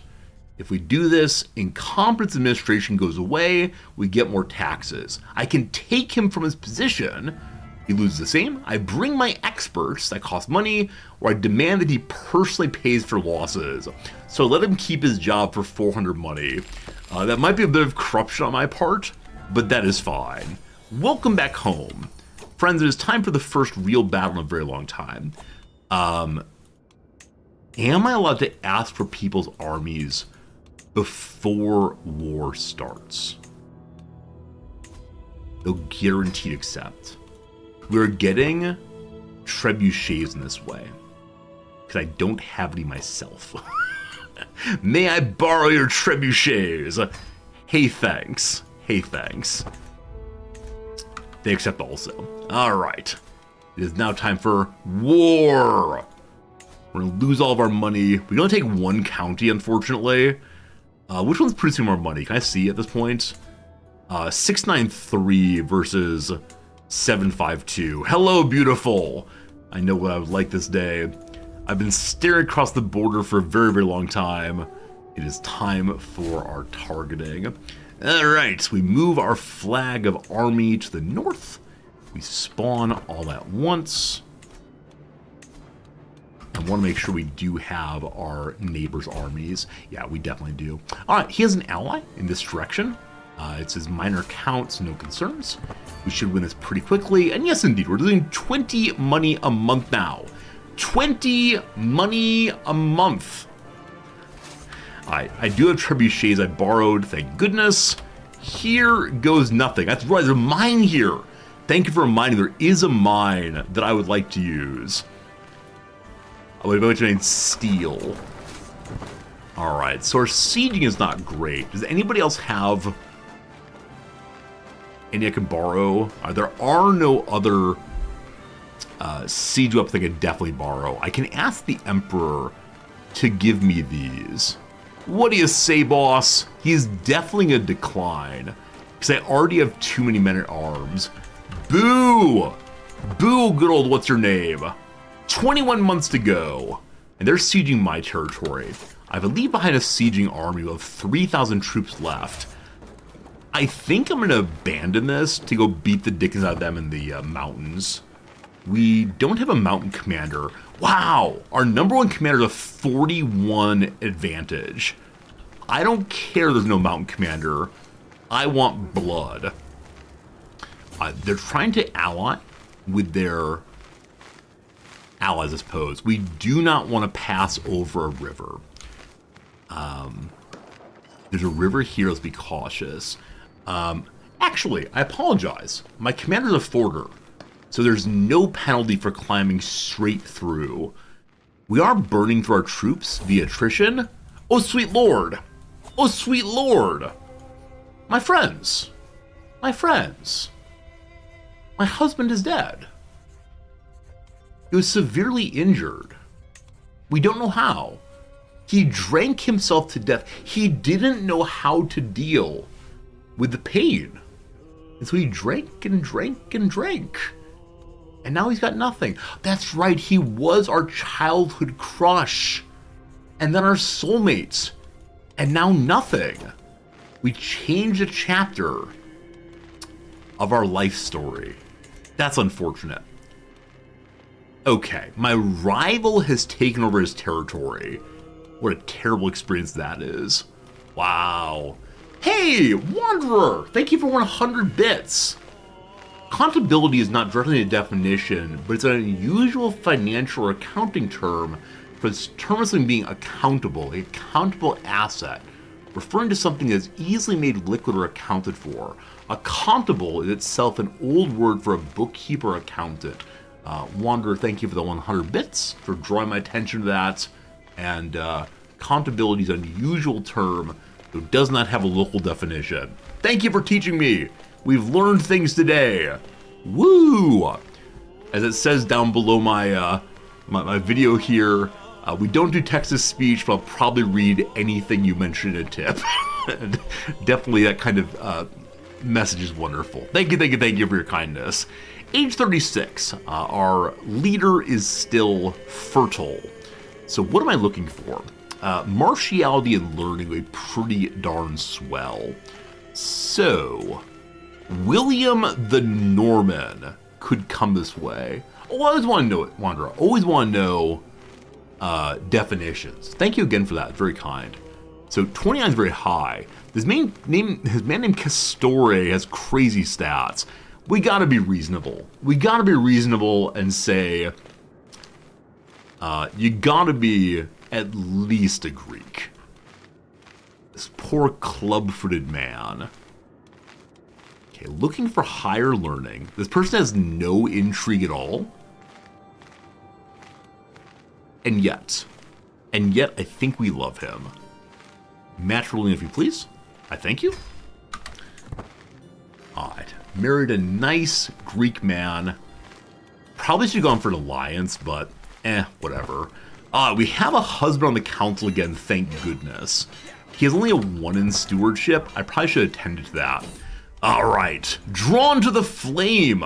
If we do this, incompetence administration goes away, we get more taxes. I can take him from his position. He loses the same. I bring my experts, that cost money, or I demand that he personally pays for losses. So let him keep his job for 400 money. That might be a bit of corruption on my part, but that is fine. Welcome back home. Friends, it is time for the first real battle in a very long time. Am I allowed to ask for people's armies before war starts? They'll guaranteed accept. We're getting trebuchets in this way, because I don't have any myself. May I borrow your trebuchets? Hey, thanks. They accept also. All right. It is now time for war. We're going to lose all of our money. We can only take one county, unfortunately. Which one's producing more money? Can I see at this point? 693 versus 752. Hello, beautiful. I know what I would like this day. I've been staring across the border for a very, very long time. It is time for our targeting. All right, we move our flag of army to the north. We spawn all at once. I want to make sure we do have our neighbors' armies. Yeah, we definitely do. All right, he has an ally in this direction. It says minor counts, no concerns. We should win this pretty quickly. And yes, indeed, we're doing 20 money a month now. 20 money a month. I do have trebuchets I borrowed, thank goodness. Here goes nothing. That's right, there's a mine here. Thank you for reminding me, there is a mine that I would like to use. I would have to steel. All right, so our sieging is not great. Does anybody else have any I can borrow? There are no other siege weapons I can definitely borrow. I can ask the Emperor to give me these. What do you say, boss? He's definitely a decline because I already have too many men at arms. Boo! Boo, good old what's your name? 21 months to go, and they're sieging my territory. I have a leave behind a sieging army of 3,000 troops left. I think I'm going to abandon this to go beat the dickens out of them in the mountains. We don't have a mountain commander. Wow, our number one commander is a 41 advantage. I don't care there's no mountain commander. I want blood. They're trying to ally with their allies, I suppose. We do not want to pass over a river. There's a river here, let's be cautious. Actually, I apologize. My commander's a forter, so there's no penalty for climbing straight through. We are burning through our troops via attrition. Oh, sweet lord. Oh, sweet lord. My friends. My friends. My husband is dead. He was severely injured. We don't know how. He drank himself to death. He didn't know how to deal with the pain. And so he drank and drank and drank. And now he's got nothing. That's right, he was our childhood crush. And then our soulmates. And now nothing. We changed a chapter of our life story. That's unfortunate. Okay, my rival has taken over his territory. What a terrible experience that is. Wow. Hey, Wanderer! Thank you for 100 bits. Accountability is not directly a definition, but it's an unusual financial or accounting term for the term of something being accountable, an accountable asset, referring to something that's easily made liquid or accounted for. Accountable is itself an old word for a bookkeeper or accountant. Wanderer, thank you for the 100 bits, for drawing my attention to that. And accountability is an unusual term that does not have a local definition. Thank you for teaching me. We've learned things today. Woo! As it says down below my my video here, we don't do text-to-speech, but I'll probably read anything you mention in a tip. Definitely that kind of message is wonderful. Thank you for your kindness. Age 36, our leader is still fertile. So what am I looking for? Martiality and learning are pretty darn swell. So, William the Norman could come this way. Oh, I always want to know it, Wanderer. Always want to know definitions. Thank you again for that. Very kind. So 29 is very high. His man named Castore has crazy stats. We gotta be reasonable. We gotta be reasonable and say, you gotta be at least a Greek. This poor club-footed man. Okay, looking for higher learning. This person has no intrigue at all. And yet I think we love him. Match-ruling, if you please. I thank you. Alright. Married a nice Greek man. Probably should have gone for an alliance, but whatever. We have a husband on the council again, thank goodness. He has only a 1 in stewardship. I probably should have attended to that. Alright. Drawn to the flame.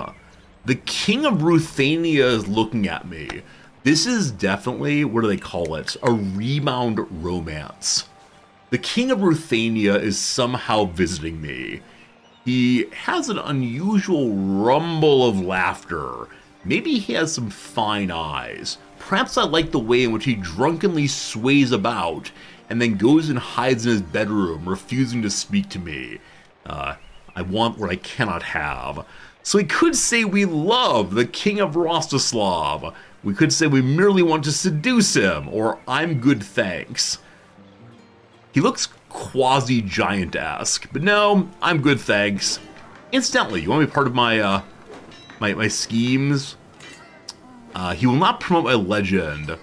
The King of Ruthenia is looking at me. This is definitely, what do they call it? A rebound romance. The King of Ruthenia is somehow visiting me. He has an unusual rumble of laughter. Maybe he has some fine eyes. Perhaps I like the way in which he drunkenly sways about and then goes and hides in his bedroom, refusing to speak to me. I want what I cannot have. So we could say we love the King of Rostislav. We could say we merely want to seduce him, or I'm good thanks. He looks quasi-giant-esque, but no, I'm good thanks. Incidentally, you want to be part of my my schemes? He will not promote my legend.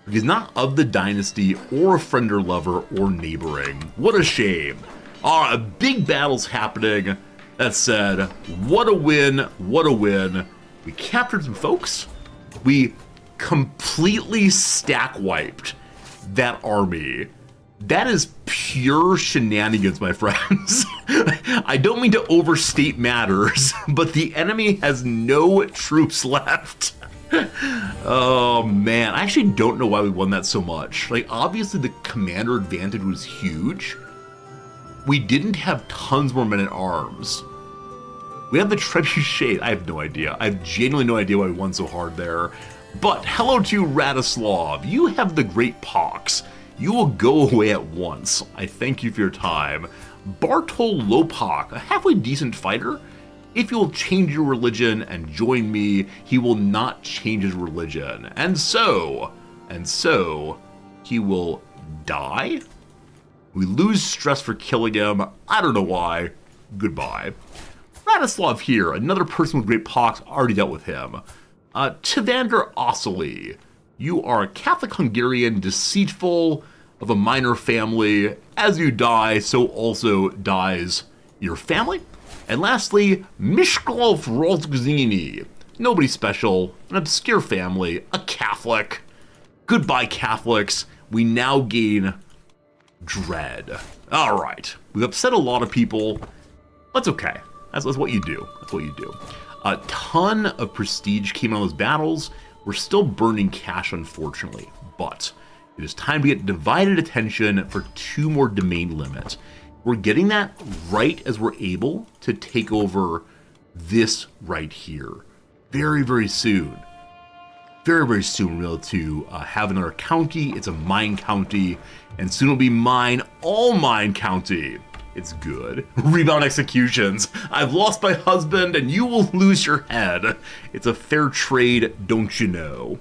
He's not of the dynasty, or a friend or lover, or neighboring. What a shame. A big battle's happening. That said, what a win, what a win. We captured some folks. We completely stack-wiped that army. That is pure shenanigans, my friends. I don't mean to overstate matters, but the enemy has no troops left. Oh man, I actually don't know why we won that so much. Like, obviously the commander advantage was huge. We didn't have tons more men at arms. We have the trebuchet. I have no idea. I have genuinely no idea why we won so hard there. But hello to Radislav. You have the great pox. You will go away at once. I thank you for your time. Bartol Lopak, a halfway decent fighter. If you will change your religion and join me, he will not change his religion. And so, he will die? We lose stress for killing him. I don't know why. Goodbye. Radislav here, another person with great pox, already dealt with him. Tivander Ossoli. You are a Catholic Hungarian, deceitful, of a minor family. As you die, so also dies your family. And lastly, Mishkolov Rozgzini. Nobody special, an obscure family, a Catholic. Goodbye, Catholics. We now gain dread. Alright, we've upset a lot of people. That's okay. That's what you do. That's what you do. A ton of prestige came out of those battles. We're still burning cash, unfortunately, but it is time to get divided attention for 2 more domain limits. We're getting that right as we're able to take over this right here. Very, very soon. Very, very soon we'll be able to have another county. It's a mine county, and soon it'll be mine, all mine county. It's good. Rebound executions. I've lost my husband, and you will lose your head. It's a fair trade, don't you know?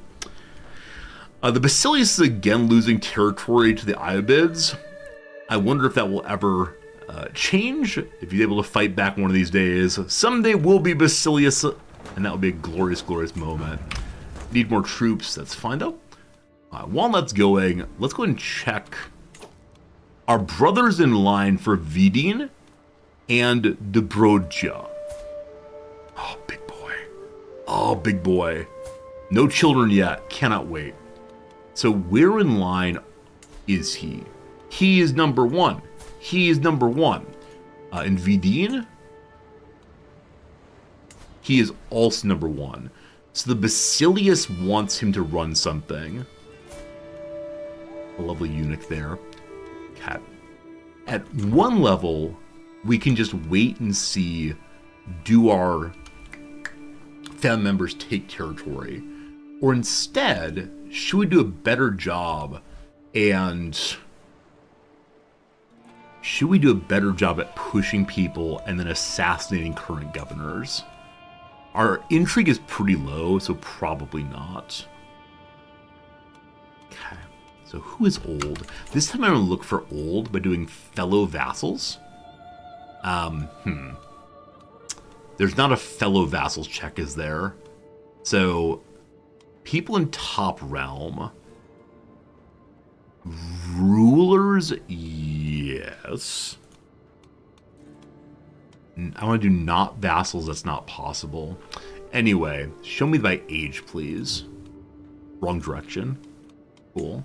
The Basilius is again losing territory to the Iobids. I wonder if that will ever change. If you're able to fight back one of these days, someday we'll be Basilius, and that will be a glorious, glorious moment. Need more troops. That's fine though. While that's going, let's go ahead and check our brothers in line for Vidin and Dobrodja. Oh, big boy. Oh, big boy. No children yet. Cannot wait. So where in line is he? He is number 1. He is number 1. In Vidin, he is also number 1. So the Basilius wants him to run something. A lovely eunuch there. Okay. At 1 level, we can just wait and see, do our family members take territory? Or instead, should we do a better job at pushing people and then assassinating current governors? Our intrigue is pretty low, so probably not. Okay, so who is old? This time I'm going to look for old by doing fellow vassals. There's not a fellow vassals check, is there? So, people in top realm. Rulers, yes. I want to do not vassals, that's not possible. Anyway, show me by age, please. Wrong direction. Cool.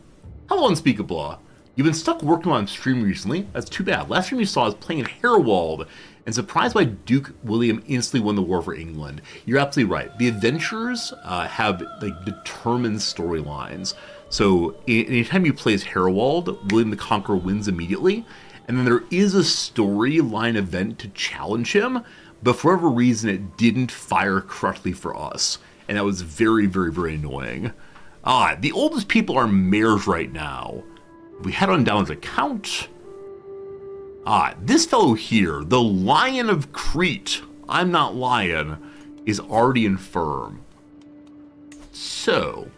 Hello, Unspeakable. You've been stuck working on stream recently. That's too bad. Last stream you saw was playing in Herewald, and surprised why Duke William instantly won the war for England. You're absolutely right. The adventurers have like determined storylines. So anytime you play as Herewald, William the Conqueror wins immediately. And then there is a storyline event to challenge him, but for whatever reason it didn't fire correctly for us. And that was very, very, very annoying. The oldest people are mayors right now. We head on down to count. This fellow here, the Lion of Crete, I'm not lying, is already infirm. So,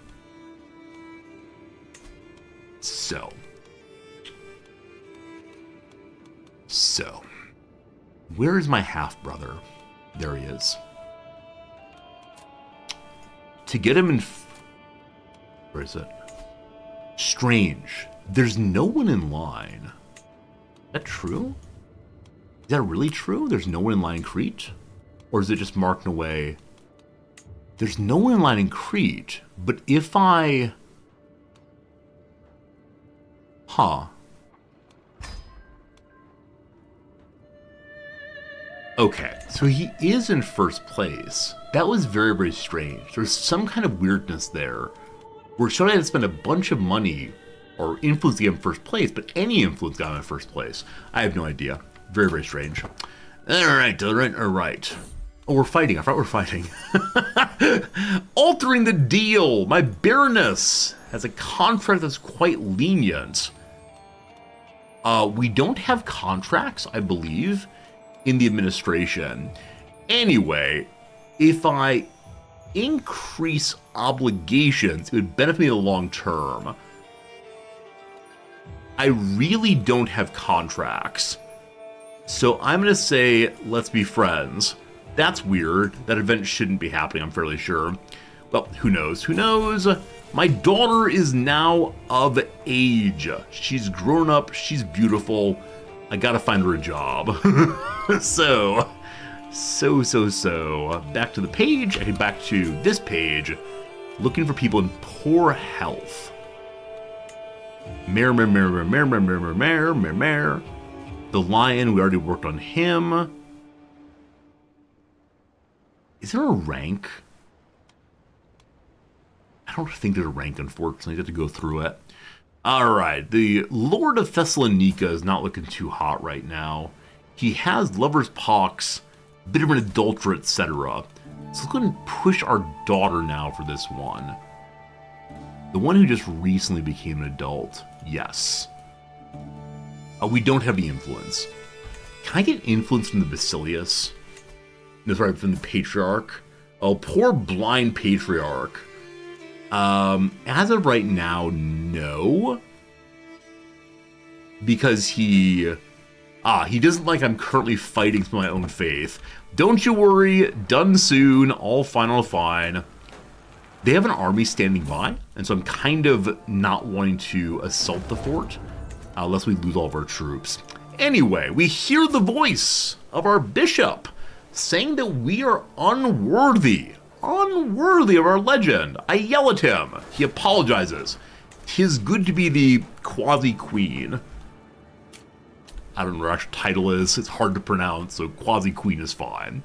where is my half-brother? There he is. To get him in... Where is it? Strange. There's no one in line. Is that true? Is that really true? There's no one in line in Crete? Or is it just marked away? There's no one in line in Crete, but if I... Okay, so he is in first place. That was very, very strange. There's some kind of weirdness there. Where should I have spent a bunch of money or influence to get him first place, but any influence got him in first place? I have no idea. Very, very strange. Alright. Oh, we're fighting. I thought we were fighting. Altering the deal. My Baroness has a contract that's quite lenient. We don't have contracts, I believe, in the administration. Anyway, if I increase obligations, it would benefit me in the long term. I really don't have contracts. So I'm going to say, let's be friends. That's weird. That event shouldn't be happening, I'm fairly sure. Well, who knows? Who knows? My daughter is now of age. She's grown up. She's beautiful. I gotta find her a job. So. Back to the page. I head back to this page. Looking for people in poor health. Mare. The lion, we already worked on him. Is there a rank? I don't think there's a rank, unfortunately. You have to go through it. Alright, the Lord of Thessalonica is not looking too hot right now. He has lover's pox, bit of an adulterer, etc. So let's go ahead and push our daughter now for this one. The one who just recently became an adult. Yes. We don't have the influence. Can I get influence from the Basilius? No, sorry, from the Patriarch. Oh, poor blind Patriarch. As of right now, no. Because he doesn't like I'm currently fighting for my own faith. Don't you worry, done soon, all fine, all fine. They have an army standing by, and so I'm kind of not wanting to assault the fort, unless we lose all of our troops. Anyway, we hear the voice of our bishop saying that we are unworthy of our legend. I yell at him. He apologizes. 'Tis good to be the quasi-queen. I don't know what her actual title is. It's hard to pronounce, so quasi-queen is fine.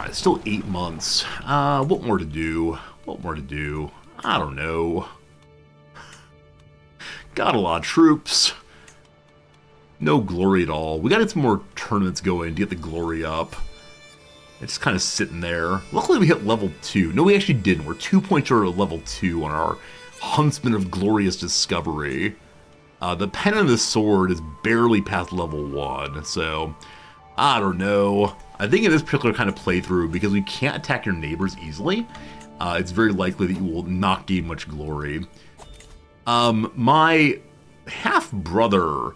It's still 8 months. What more to do? What more to do? I don't know. Got a lot of troops. No glory at all. We gotta get some more tournaments going to get the glory up. It's just kind of sitting there. Luckily we hit level 2. No, we actually didn't. We're 2 points short of level 2 on our Huntsman of Glorious Discovery. The Pen and the Sword is barely past level 1, so I don't know. I think in this particular kind of playthrough, because we can't attack your neighbors easily, it's very likely that you will not gain much glory. My half-brother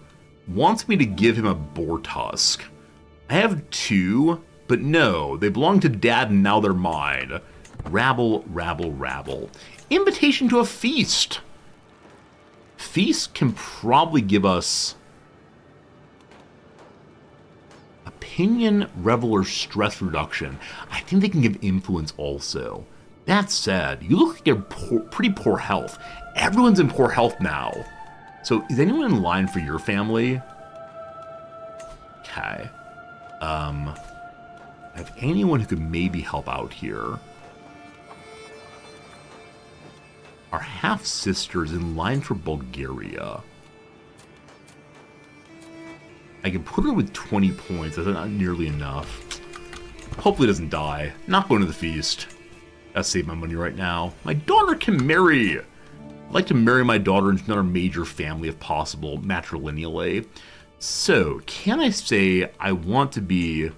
wants me to give him a boar tusk. I have 2, but no, they belong to Dad and now they're mine. Rabble, rabble, rabble. Invitation to a feast. Feast can probably give us opinion, revel, or stress reduction. I think they can give influence also. That said, you look like you're pretty poor health. Everyone's in poor health now. So is anyone in line for your family? Okay. Have anyone who could maybe help out here? Our half-sister's in line for Bulgaria. I can put her with 20 points. That's not nearly enough. Hopefully it doesn't die. Not going to the feast. Gotta save my money right now. My daughter can marry. I'd like to marry my daughter into another major family if possible, matrilineally. So, can I say I want to be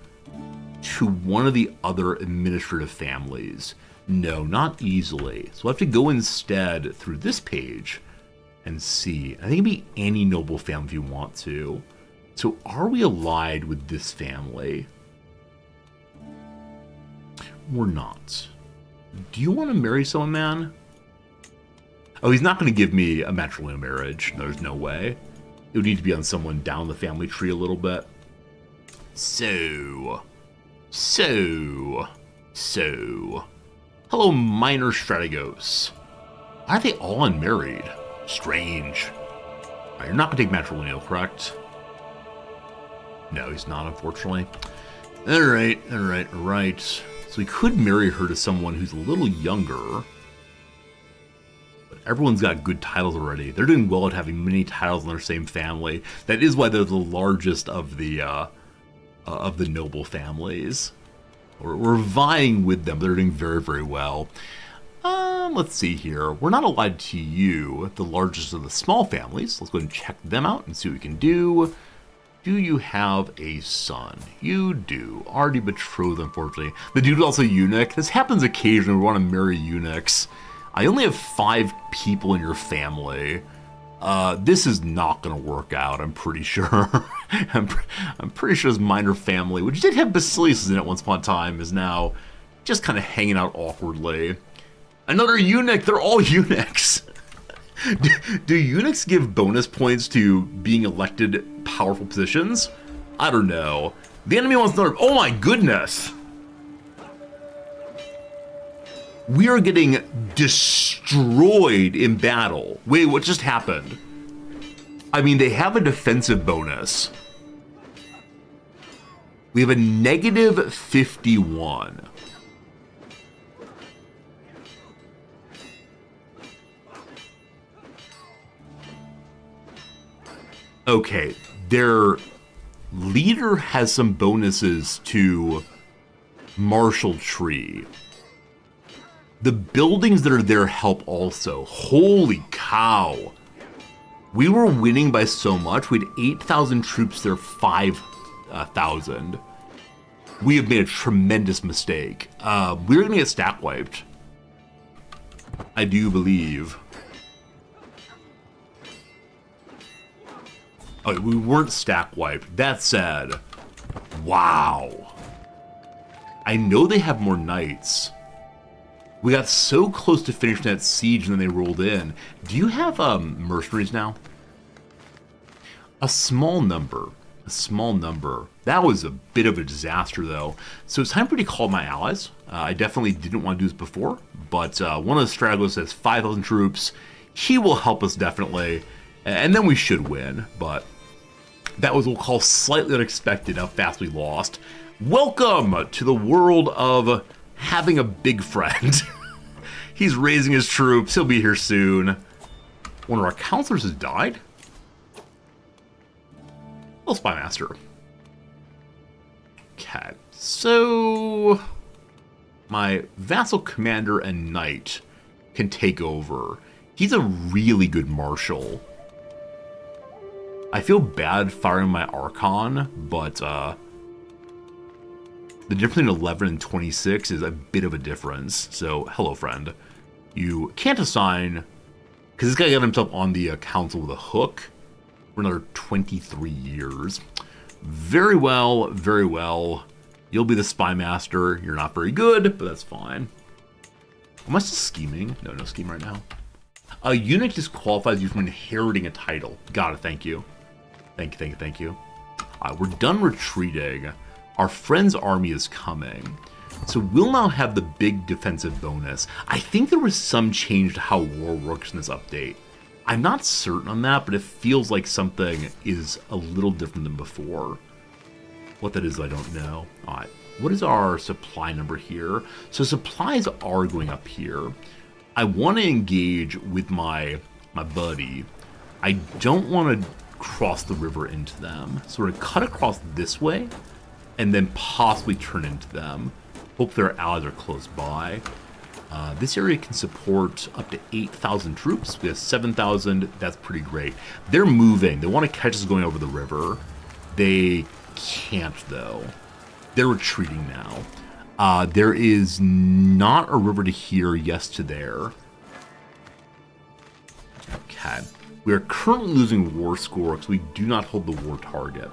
to one of the other administrative families? No, not easily. So I have to go instead through this page and see. I think it'd be any noble family if you want to. So are we allied with this family? We're not. Do you want to marry someone, man? Oh, he's not going to give me a matrilineal marriage. No, there's no way. It would need to be on someone down the family tree a little bit. So. Hello, Minor Strategos. Why are they all unmarried? Strange. Right, you're not going to take matrilineal, correct? No, he's not, unfortunately. Alright. So we could marry her to someone who's a little younger. But everyone's got good titles already. They're doing well at having many titles in their same family. That is why they're the largest of the noble families. We're vying with them. They're doing very, very well. Let's see here. We're not allied to you, the largest of the small families. Let's go ahead and check them out and see what we can do. Do you have a son? You do. Already betrothed, unfortunately. The dude's also a eunuch. This happens occasionally. We want to marry eunuchs. I only have 5 people in your family. This is not going to work out, I'm pretty sure. I'm pretty sure this minor family, which did have Basilius in it once upon a time, is now just kind of hanging out awkwardly. Another eunuch! They're all eunuchs! Do eunuchs give bonus points to being elected powerful positions? I don't know. The enemy wants another... Oh my goodness! We are getting destroyed in battle. Wait, what just happened? I mean, they have a defensive bonus. We have a negative 51. Okay, their leader has some bonuses to Marshall Tree. The buildings that are there help also. Holy cow. We were winning by so much. We had 8,000 troops there, 5,000. We have made a tremendous mistake. We're going to get stack wiped. I do believe. Oh, we weren't stack wiped. That said, wow. I know they have more knights. We got so close to finishing that siege and then they rolled in. Do you have mercenaries now? A small number. A small number. That was a bit of a disaster though. So it's time for me to call my allies. I definitely didn't want to do this before, but one of the stragglers has 5,000 troops. He will help us definitely, and then we should win, but that was what we'll call slightly unexpected how fast we lost. Welcome to the world of having a big friend. He's raising his troops. He'll be here soon. One of our counselors has died. Little spy master. Okay, so my vassal commander and knight can take over. He's a really good marshal. I feel bad firing my Archon, but the difference between 11 and 26 is a bit of a difference. So, hello, friend. You can't assign, because this guy got himself on the council with a hook for another 23 years. Very well, very well. You'll be the spy master. You're not very good, but that's fine. Am I still scheming? No, no scheme right now. A eunuch disqualifies you from inheriting a title. Got it, thank you. Thank you, thank you, thank you. We're done retreating. Our friend's army is coming. So we'll now have the big defensive bonus. I think there was some change to how war works in this update. I'm not certain on that, but it feels like something is a little different than before. What that is, I don't know. All right, what is our supply number here? So supplies are going up here. I want to engage with my buddy. I don't want to cross the river into them. So we're going to cut across this way and then possibly turn into them. Hope their allies are close by. This area can support up to 8,000 troops. We have 7,000. That's pretty great. They're moving. They want to catch us going over the river. They can't, though. They're retreating now. There is not a river to here, yes to there. Okay. We are currently losing war score because we do not hold the war target.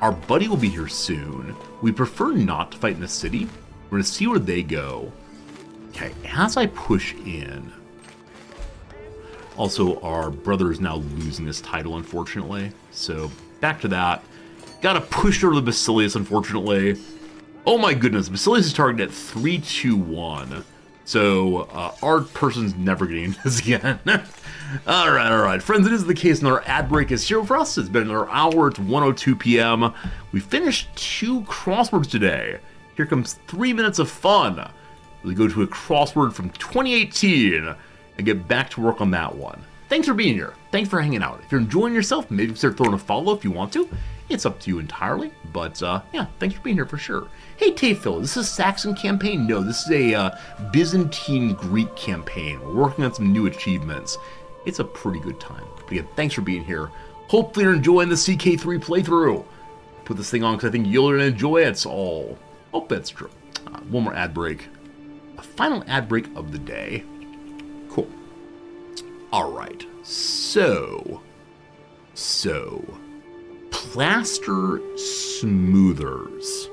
Our buddy will be here soon. We prefer not to fight in the city. We're going to see where they go. Okay, as I push in... Also, our brother is now losing this title, unfortunately. So, back to that. Gotta push over the Basilius, unfortunately. Oh my goodness, Basilius is targeted at 321. So, our person's never getting this again. Alright. Friends, it is the case. Another ad break is here for us. It's been another hour. It's 1:02 p.m. We finished 2 crosswords today. Here comes 3 minutes of fun. We go to a crossword from 2018 and get back to work on that one. Thanks for being here. Thanks for hanging out. If you're enjoying yourself, maybe start throwing a follow if you want to. It's up to you entirely. But, yeah, thanks for being here for sure. Hey, Tayphil, is this a Saxon campaign? No, this is a Byzantine Greek campaign. We're working on some new achievements. It's a pretty good time. But again, thanks for being here. Hopefully you're enjoying the CK3 playthrough. Put this thing on because I think you'll enjoy it. It's all. Hope that's true. One more ad break. A final ad break of the day. Cool. All right. So, plaster smoothers.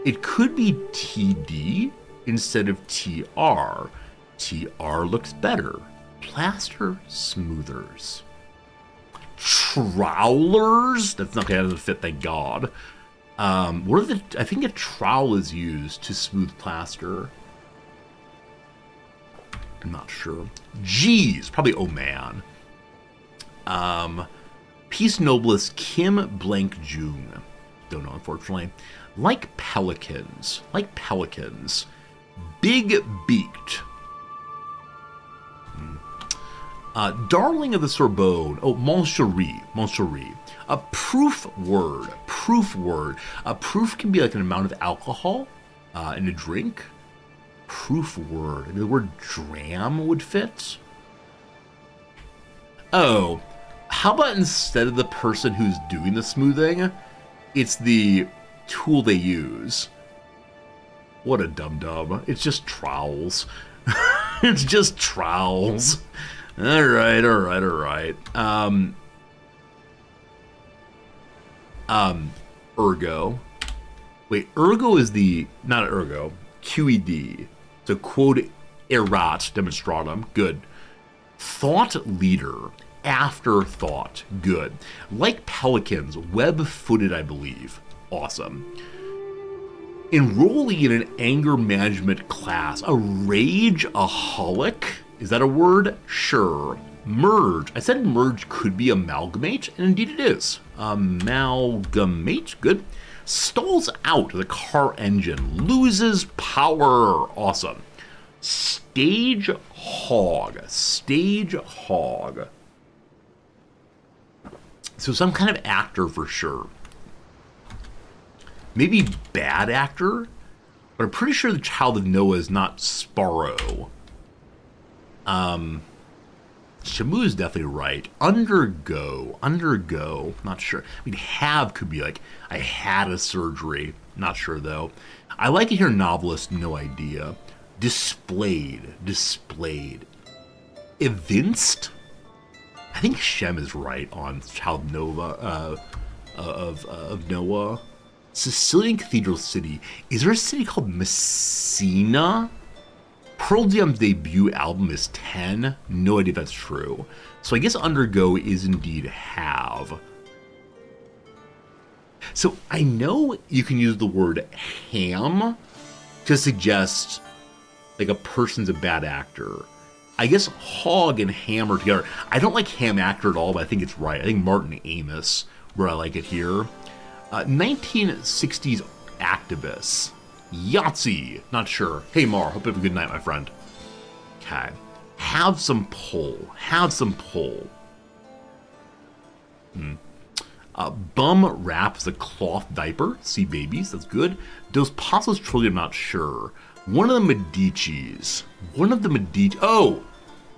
It could be TD instead of TR. TR looks better. Plaster smoothers. Trowlers? That's not going to fit, thank God. What are the? I think a trowel is used to smooth plaster. I'm not sure. G's, probably oh man. Peace Noblest Kim Blank June. Don't know, unfortunately. Like pelicans. Big-beaked. Darling of the Sorbonne. Oh, Moncherie. A proof word. A proof can be like an amount of alcohol in a drink. Proof word. Maybe the word dram would fit. Oh, how about instead of the person who's doing the smoothing, it's the tool they use? What a dum-dum. It's just trowels. It's just trowels. All right. Ergo. Wait, ergo is the, not ergo, QED. So quod erat demonstratum. Good. Thought leader. Afterthought. Good. Like pelicans, web-footed, I believe. Awesome. Enrollee in an anger management class. A rageaholic? Is that a word? Sure. Merge. I said merge could be amalgamate, and indeed it is. Amalgamate. Good. Stalls out the car engine. Loses power. Awesome. Stage hog. So some kind of actor for sure. Maybe bad actor, but I'm pretty sure the child of Noah is not Sparrow. Shamu is definitely right. Undergo. Not sure. I mean, have could be like, I had a surgery. Not sure though. I like it here, novelist, no idea. Displayed. Evinced? I think Shem is right on Child Nova of Noah. Sicilian Cathedral City. Is there a city called Messina? Pearl Jam's debut album is 10. No idea if that's true. So I guess undergo is indeed have. So I know you can use the word ham to suggest like a person's a bad actor. I guess hog and ham are together. I don't like ham actor at all, but I think it's right. I think Martin Amis, where I like it here. 1960s activists. Yahtzee. Not sure. Hey, Mar. Hope you have a good night, my friend. Okay. Have some pull. Bum wraps a cloth diaper. See babies. That's good. Dos Passos Trillium. Not sure. One of the Medicis. Oh!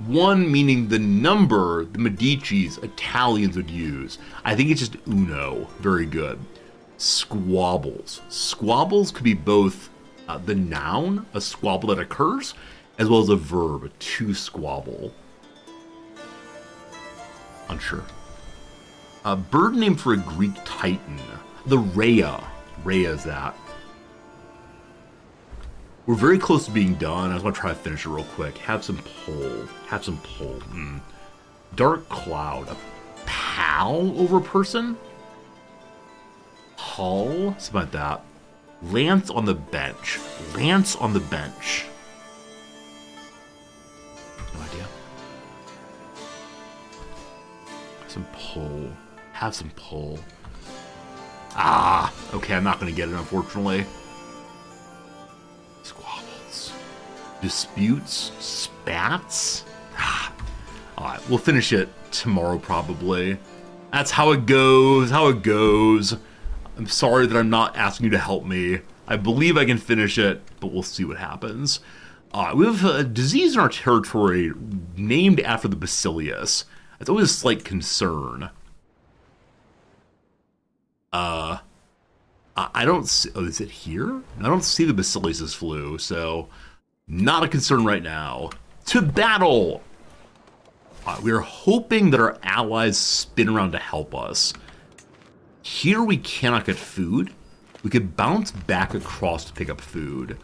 One meaning the number the Medicis Italians would use. I think it's just uno. Very good. Squabbles. Squabbles could be both the noun, a squabble that occurs, as well as a verb, to squabble. Unsure. A bird name for a Greek titan. The Rhea. Rhea is that. We're very close to being done. I just want to try to finish it real quick. Have some pull. Dark cloud. A pal over a person? Hull? Something like that. Lance on the bench. No idea. Have some pull. Okay, I'm not going to get it, unfortunately. Squabbles. Disputes. Spats. Alright, we'll finish it tomorrow, probably. That's how it goes. I'm sorry that I'm not asking you to help me. I believe I can finish it, but we'll see what happens. We have a disease in our territory named after the bacillus. It's always a slight concern. I don't see... Oh, is it here? I don't see the bacillus flu, so... Not a concern right now. To battle! We are hoping that our allies spin around to help us. Here we cannot get food. We could bounce back across to pick up food.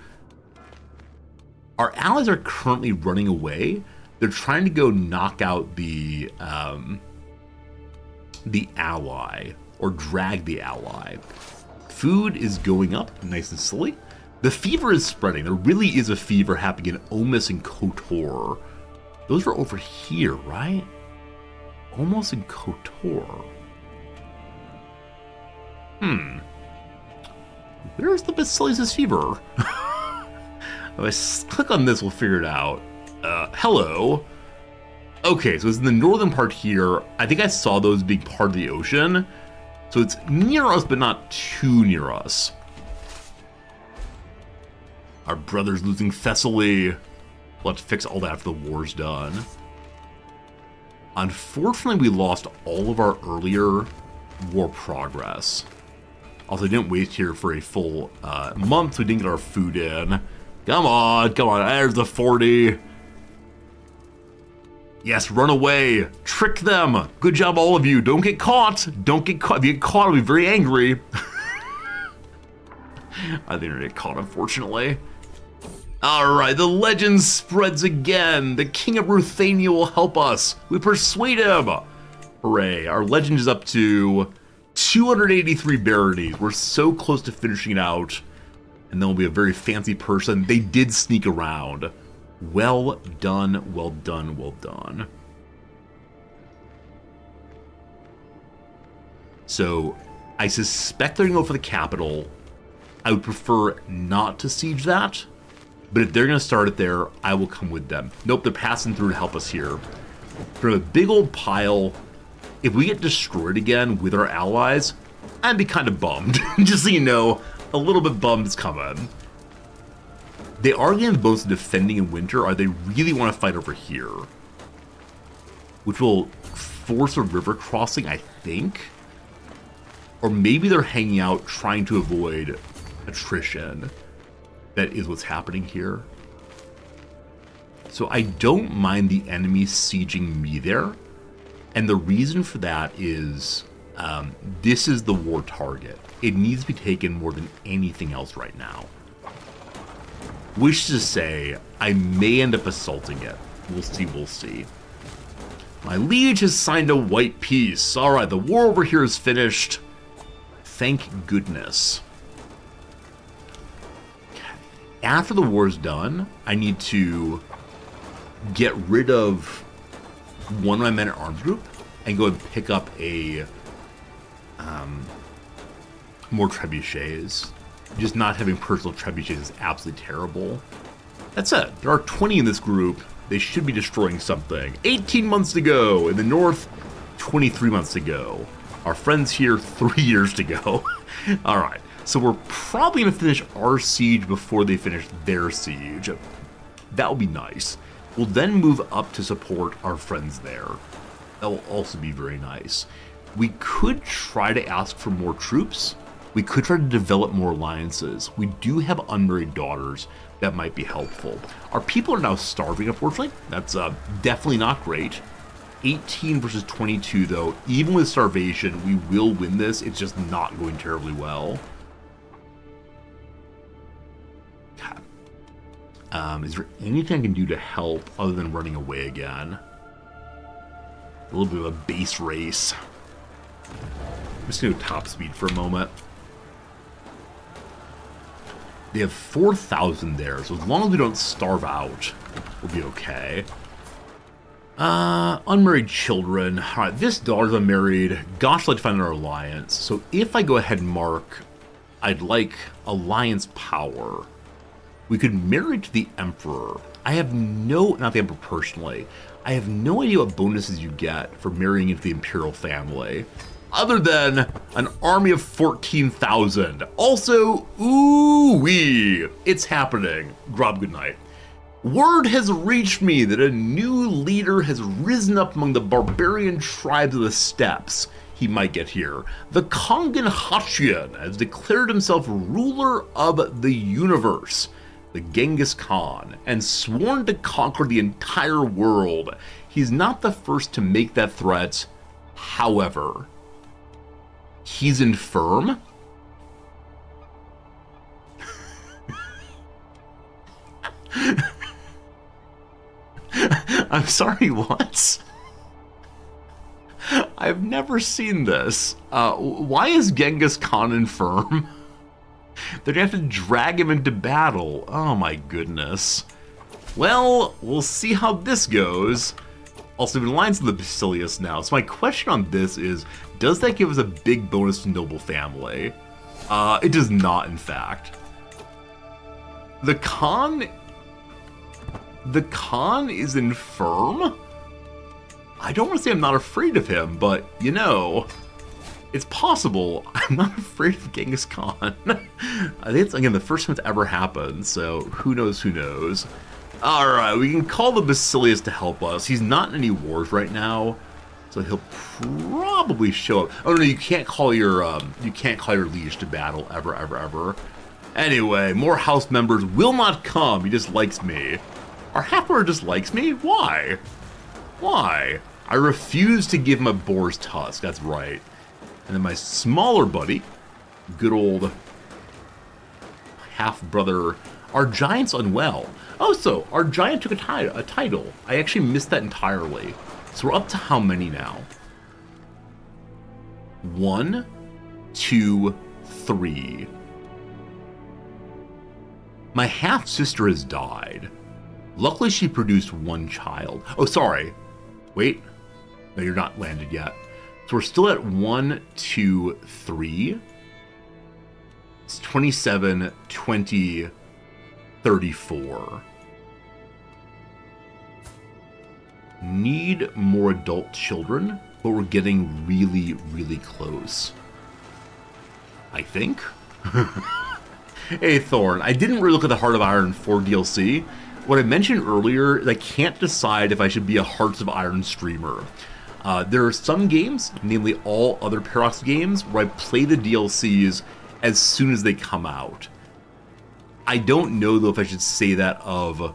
Our allies are currently running away. They're trying to go knock out the ally, or drag the ally. Food is going up, nice and silly. The fever is spreading. There really is a fever happening in Omus and Kotor. Those are over here, right? Omus and Kotor. There's the Bacillus fever. If I click on this, we'll figure it out. Hello. Okay, so it's in the northern part here. I think I saw those being part of the ocean. So it's near us, but not too near us. Our brother's losing Thessaly. We'll have to fix all that after the war's done. Unfortunately, we lost all of our earlier war progress. Also, I didn't wait here for a full month, so we didn't get our food in. Come on, there's the 40. Yes, run away. Trick them. Good job, all of you. Don't get caught. Don't get caught. If you get caught, I'll be very angry. I think we're gonna get caught, unfortunately. Alright, the legend spreads again. The King of Ruthenia will help us. We persuade him. Hooray. Our legend is up to 283 baronies. We're so close to finishing it out. And then we'll be a very fancy person. They did sneak around. Well done, well done, well done. So, I suspect they're going to go for the capital. I would prefer not to siege that. But if they're going to start it there, I will come with them. Nope, they're passing through to help us here. From a big old pile, if we get destroyed again with our allies, I'd be kind of bummed. Just so you know, a little bit bummed it's coming. They are getting both defending in winter, or they really want to fight over here. Which will force a river crossing, I think. Or maybe they're hanging out trying to avoid attrition. That is what's happening here. So I don't mind the enemy sieging me there. And the reason for that is this is the war target. It needs to be taken more than anything else right now. Which is to say, I may end up assaulting it. We'll see, we'll see. My liege has signed a white peace. Alright, the war over here is finished. Thank goodness. After the war's done, I need to get rid of one of my men at arms group and go and pick up a more trebuchets. Just not having personal trebuchets is absolutely terrible. That's it. There are 20 in this group. They should be destroying something. 18 months to go. In the north, 23 months to go. Our friends here, 3 years to go. All right. So we're probably going to finish our siege before they finish their siege. That will be nice. We'll then move up to support our friends there. That will also be very nice. We could try to ask for more troops. We could try to develop more alliances. We do have unmarried daughters. That might be helpful. Our people are now starving, unfortunately. That's definitely not great. 18 versus 22, though. Even with starvation, we will win this. It's just not going terribly well. Is there anything I can do to help other than running away again? A little bit of a base race. I'm just going to go top speed for a moment. They have 4,000 there, so as long as we don't starve out, we'll be okay. Unmarried children. Alright, this daughter's unmarried. Gosh, I'd like to find another alliance. So if I go ahead and mark, I'd like alliance power. We could marry to the Emperor. I have not the Emperor personally. I have no idea what bonuses you get for marrying into the Imperial family. Other than an army of 14,000. Also, ooh-wee, it's happening. Grob, good night. Word has reached me that a new leader has risen up among the barbarian tribes of the steppes. He might get here. The Kongan Hachian has declared himself ruler of the universe, the Genghis Khan, and sworn to conquer the entire world. He's not the first to make that threat, however. He's infirm? I'm sorry, what? I've never seen this. Why is Genghis Khan infirm? They're gonna have to drag him into battle. Oh my goodness. Well, we'll see how this goes. Also, in alliance with the Bacillus now. So my question on this is, does that give us a big bonus to noble family? It does not, in fact. The Khan is infirm? I don't want to say I'm not afraid of him, but, you know, it's possible. I'm not afraid of Genghis Khan. I think it's, again, the first time it's ever happened, so who knows, who knows. Alright, we can call the Basilius to help us. He's not in any wars right now, so he'll probably show up. Oh no, you can't call your liege to battle ever. Anyway, more house members will not come. He just likes me. Our half-brother just likes me? Why? Why? I refuse to give him a boar's tusk, that's right. And then my smaller buddy, good old half-brother, our giant's unwell. Oh, so our giant took a title. I actually missed that entirely. So we're up to how many now? 1, 2, 3. My half-sister has died. Luckily, she produced 1 child. Oh, sorry. Wait. No, you're not landed yet. So we're still at 1, 2, 3. It's 27, 20, 34. Need more adult children, but we're getting really, really close. I think? Hey, Thorn, I didn't really look at the Heart of Iron 4 DLC. What I mentioned earlier is I can't decide if I should be a Hearts of Iron streamer. There are some games, namely all other Paradox games, where I play the DLCs as soon as they come out. I don't know, though, if I should say that of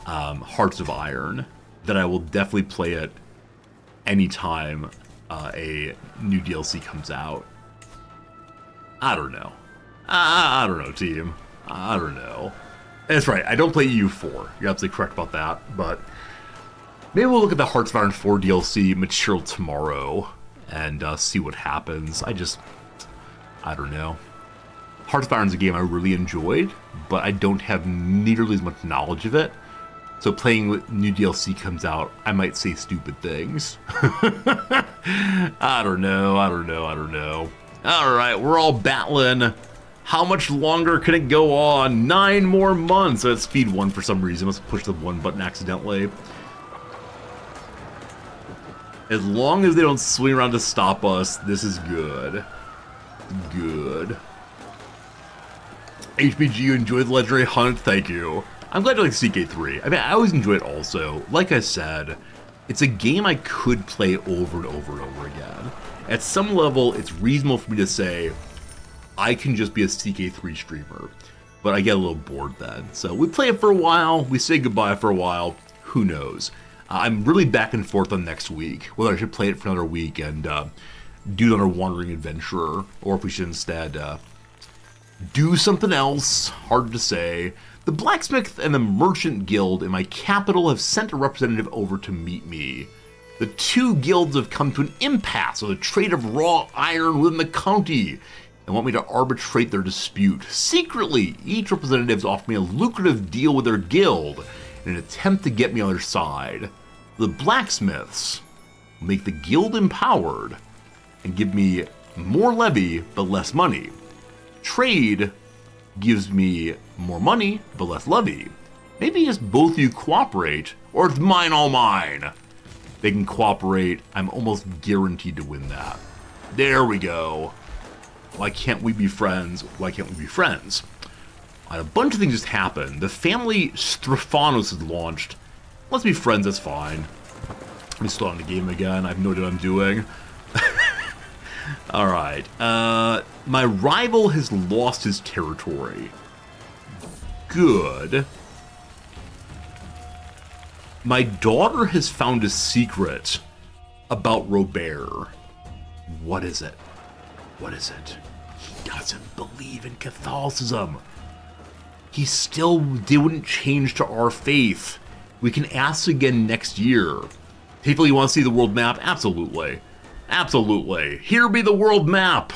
Hearts of Iron, that I will definitely play it anytime a new DLC comes out. I don't know. I don't know, team. I don't know. That's right, I don't play EU4. You're absolutely correct about that, but maybe we'll look at the Hearts of Iron 4 DLC material tomorrow and see what happens. I don't know. Hearts of Iron is a game I really enjoyed, but I don't have nearly as much knowledge of it. So playing with new DLC comes out, I might say stupid things. I don't know. Alright, we're all battling. How much longer can it go on? 9 more months. That's speed 1 for some reason. Let's push the 1 button accidentally. As long as they don't swing around to stop us, this is good. Good. HBG, you enjoyed the Legendary Hunt? Thank you. I'm glad you like CK3. I mean, I always enjoy it also. Like I said, it's a game I could play over and over and over again. At some level, it's reasonable for me to say, I can just be a CK3 streamer. But I get a little bored then. So we play it for a while, we say goodbye for a while, who knows. I'm really back and forth on next week, whether I should play it for another week and do another Wandering Adventurer, or if we should instead do something else, hard to say. The Blacksmith and the Merchant Guild in my capital have sent a representative over to meet me. The 2 guilds have come to an impasse on the trade of raw iron within the county and want me to arbitrate their dispute. Secretly, each representative has offered me a lucrative deal with their guild in an attempt to get me on their side. The blacksmiths will make the guild empowered and give me more levy but less money. Trade gives me more money but less levy. Maybe just both of you cooperate, or it's mine all mine. They can cooperate. I'm almost guaranteed to win that. There we go. Why can't we be friends? Why can't we be friends? A bunch of things just happened. The family Strophanos has launched. Let's be friends, that's fine. Let me start on the game again. I have no idea what I'm doing. Alright. My rival has lost his territory. Good. My daughter has found a secret about Robert. What is it? What is it? He doesn't believe in Catholicism. He still wouldn't change to our faith. We can ask again next year. People, you want to see the world map? Absolutely. Absolutely. Here be the world map.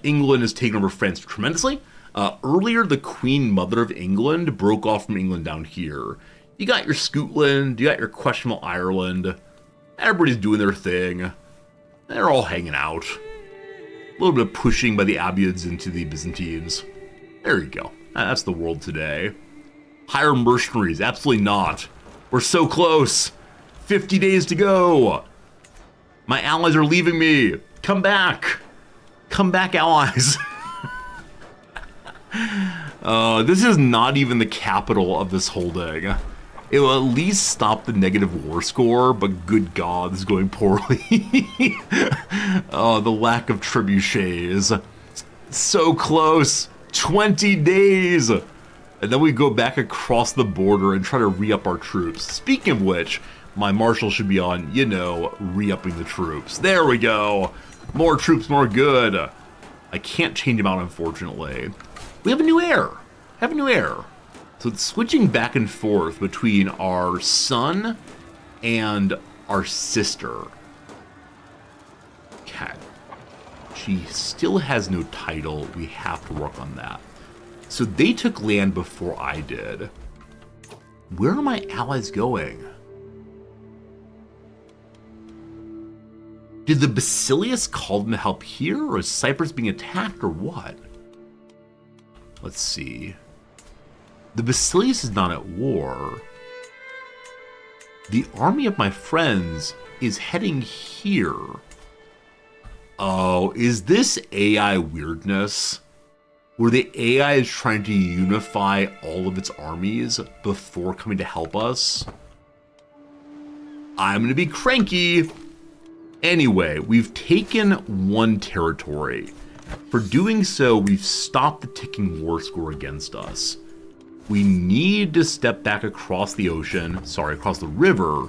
England has taken over France tremendously. Earlier, the Queen Mother of England broke off from England down here. You got your Scotland, you got your questionable Ireland. Everybody's doing their thing. They're all hanging out. little bit of pushing by the Abids into the Byzantines. There you go. That's the world today. Hire mercenaries. Absolutely not. We're so close. 50 days to go. My allies are leaving me. Come back. Come back, allies. This is not even the capital of this holding. It will at least stop the negative war score, but good God, this is going poorly. Oh, the lack of trebuchets. So close. 20 days. And then we go back across the border and try to re-up our troops. Speaking of which, my marshal should be on, you know, re-upping the troops. There we go. More troops, more good. I can't change them out, unfortunately. We have a new heir. So it's switching back and forth between our son and our sister. Okay. She still has no title. We have to work on that. So they took land before I did. Where are my allies going? Did the Basilius call them to help here, or is Cyprus being attacked, or what? Let's see. The Basilius is not at war. The army of my friends is heading here. Oh, is this AI weirdness? Where the AI is trying to unify all of its armies before coming to help us? I'm gonna be cranky. Anyway, we've taken one territory. For doing so, we've stopped the ticking war score against us. We need to step back across the river,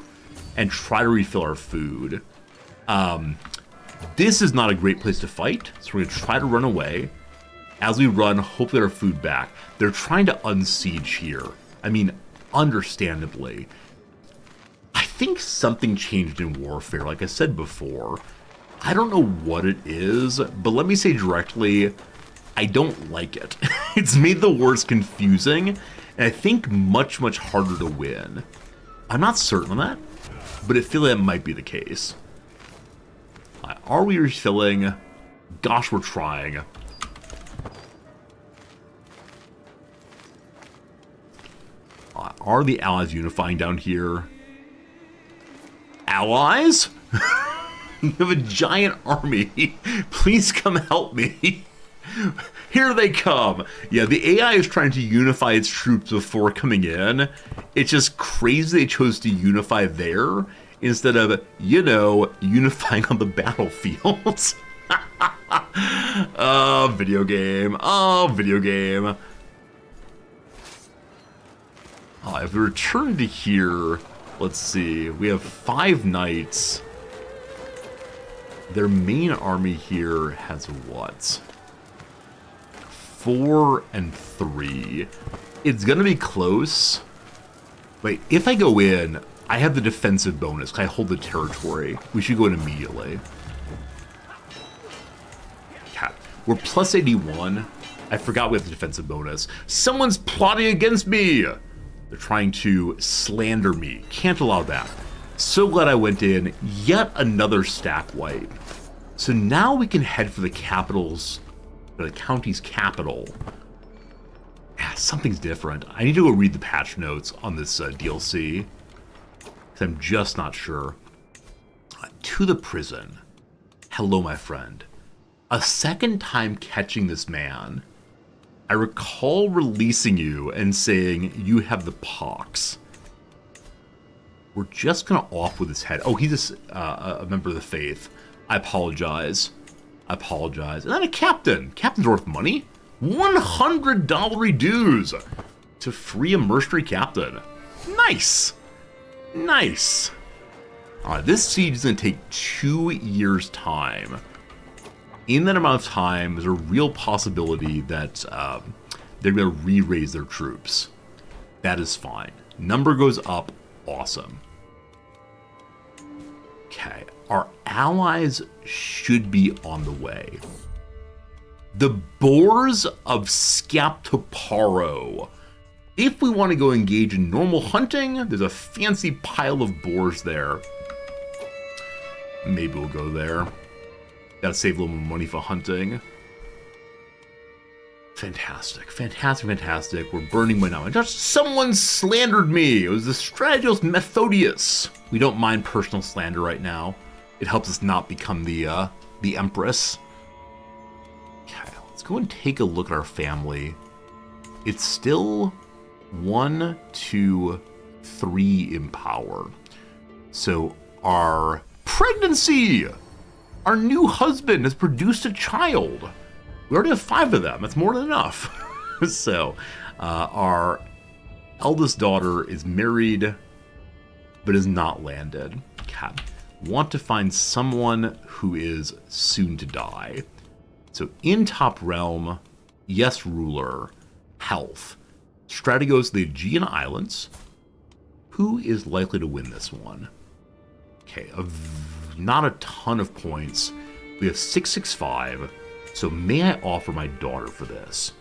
and try to refill our food. This is not a great place to fight, so we're going to try to run away. As we run, hopefully our food back. They're trying to unsiege here. I mean, understandably. I think something changed in warfare, like I said before. I don't know what it is, but let me say directly, I don't like it. It's made the wars confusing, and I think much, much harder to win. I'm not certain on that, but I feel that might be the case. Are we refilling? Gosh, we're trying. Are the allies unifying down here? Allies? You have a giant army. Please come help me. Here they come. Yeah, the AI is trying to unify its troops before coming in. It's just crazy they chose to unify there instead of, you know, unifying on the battlefield. Oh, video game. Oh, video game. Oh, if we return to here, let's see. We have 5 knights. Their main army here has what? 4 and 3. It's gonna be close. But if I go in, I have the defensive bonus because I hold the territory. We should go in immediately. Cat. We're plus 81. I forgot we have the defensive bonus. Someone's plotting against me! They're trying to slander me. Can't allow that. So glad I went in. Yet another stack wipe. So now we can head for the county's capital. Yeah, something's different. I need to go read the patch notes on this DLC. Because I'm just not sure. To the prison. Hello, my friend. A second time catching this man. I recall releasing you and saying you have the pox. We're just gonna off with his head. Oh, he's a member of the faith. I apologize. I apologize. And then a captain. Captain's worth money. $100 dues to free a mercenary captain. Nice. Nice. Alright, this siege is gonna take 2 years' time. In that amount of time, there's a real possibility that they're going to re-raise their troops. That is fine. Number goes up. Awesome. Okay. Our allies should be on the way. The Boars of Scaptoparo. If we want to go engage in normal hunting, there's a fancy pile of boars there. Maybe we'll go there. Gotta save a little more money for hunting. Fantastic, fantastic, fantastic. We're burning money now. Just someone slandered me. It was the strategist Methodius. We don't mind personal slander right now. It helps us not become the Empress. Okay, let's go and take a look at our family. It's still 1, 2, 3 in power. So our pregnancy, our new husband has produced a child. We already have 5 of them. That's more than enough. So our eldest daughter is married, but is not landed. Okay. Want to find someone who is soon to die. So in top realm, yes, ruler, health. Strategos to the Aegean Islands. Who is likely to win this one? Okay, not a ton of points. We have 665. So may I offer my daughter for this?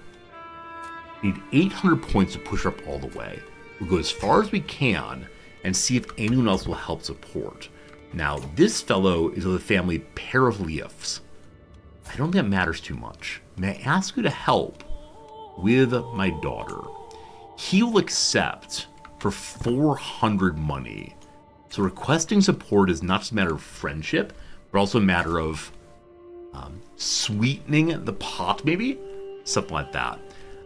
We need 800 points to push her up all the way. We'll go as far as we can and see if anyone else will help support. Now, this fellow is of the family Perivliefs. I don't think that matters too much. May I ask you to help with my daughter? He will accept for 400 money. So requesting support is not just a matter of friendship, but also a matter of sweetening the pot, maybe? Something like that.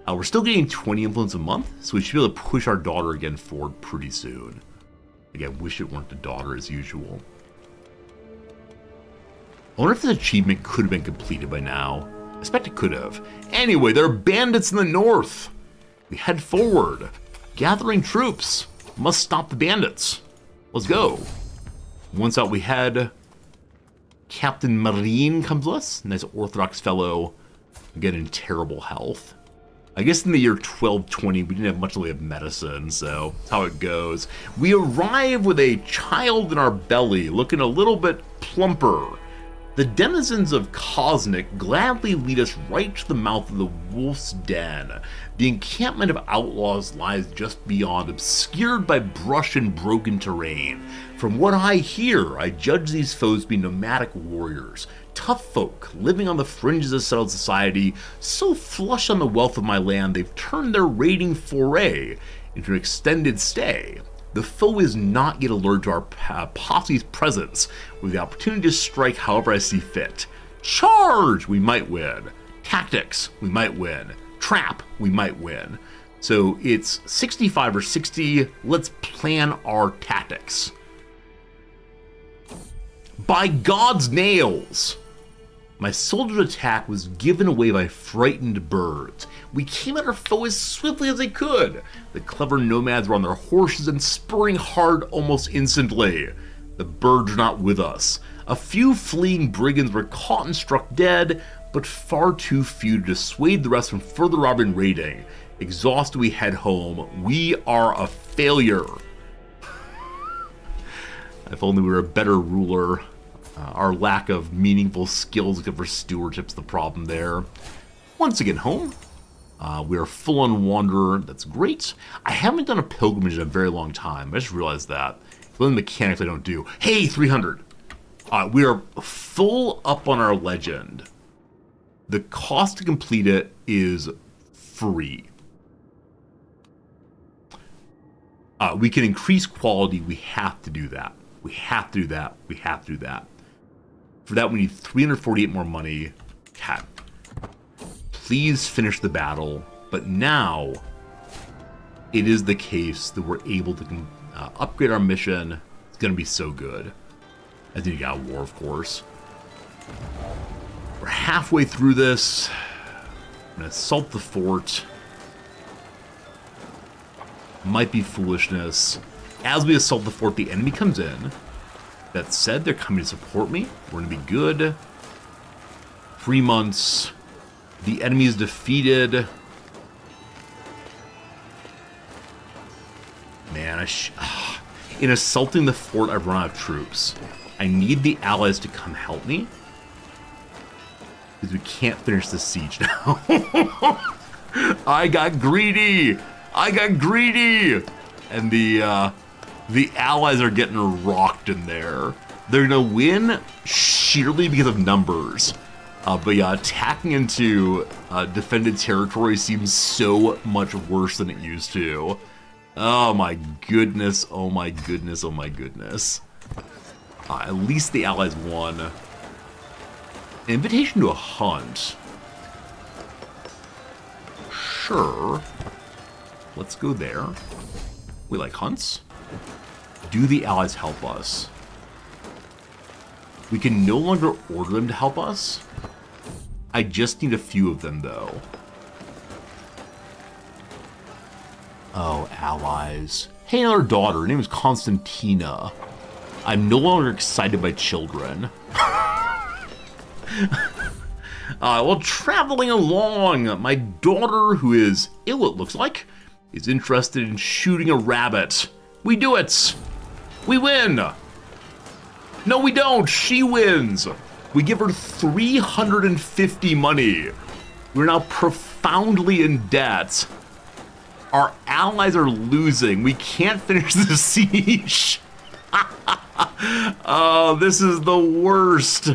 We're still getting 20 influence a month, so we should be able to push our daughter again forward pretty soon. Again, wish it weren't the daughter as usual. I wonder if this achievement could have been completed by now. I expect it could have. Anyway, there are bandits in the north. We head forward. Gathering troops. Must stop the bandits. Let's go. Once out we head. Captain Marine comes with us. Nice Orthodox fellow. Again, in terrible health. I guess in the year 1220, we didn't have much in the way of medicine, so that's how it goes. We arrive with a child in our belly, looking a little bit plumper. The denizens of Kosnik gladly lead us right to the mouth of the wolf's den. The encampment of outlaws lies just beyond, obscured by brush and broken terrain. From what I hear, I judge these foes to be nomadic warriors, tough folk living on the fringes of settled society, so flush on the wealth of my land they've turned their raiding foray into an extended stay. The foe is not yet alerted to our posse's presence, with the opportunity to strike however I see fit. Charge! We might win. Tactics! We might win. Trap! We might win. So it's 65 or 60. Let's plan our tactics. By God's nails! My soldier's attack was given away by frightened birds. We came at our foe as swiftly as they could. The clever nomads were on their horses and spurring hard almost instantly. The birds are not with us. A few fleeing brigands were caught and struck dead, but far too few to dissuade the rest from further robbing and raiding. Exhausted, we head home. We are a failure. If only we were a better ruler. Our lack of meaningful skills except for stewardship's the problem there. Once again, home. We are full on wanderer. That's great. I haven't done a pilgrimage in a very long time. I just realized that. One of the mechanics I don't do. Hey, 300. We are full up on our legend. The cost to complete it is free. We can increase quality. We have to do that. We have to do that. We have to do that. For that, we need 348 more money. Cat. Please finish the battle. But now, it is the case that we're able to upgrade our mission. It's going to be so good. I think you got a war, of course. We're halfway through this. I'm going to assault the fort. Might be foolishness. As we assault the fort, the enemy comes in. That said, they're coming to support me. We're going to be good. 3 months. The enemy is defeated. Man, in assaulting the fort, I've run out of troops. I need the allies to come help me. Because we can't finish the siege now. I got greedy! I got greedy! And the allies are getting rocked in there. They're going to win sheerly because of numbers. But yeah, attacking into defended territory seems so much worse than it used to. Oh my goodness, oh my goodness, oh my goodness. At least the Allies won. An invitation to a hunt. Sure. Let's go there. We like hunts. Do the Allies help us? We can no longer order them to help us. I just need a few of them, though. Oh, allies. Hey, another daughter. Her name is Constantina. I'm no longer excited by children. While traveling along, my daughter, who is ill it looks like, is interested in shooting a rabbit. We do it! We win! No, we don't! She wins! We give her 350 money. We're now profoundly in debt. Our allies are losing. We can't finish the siege. Oh, this is the worst.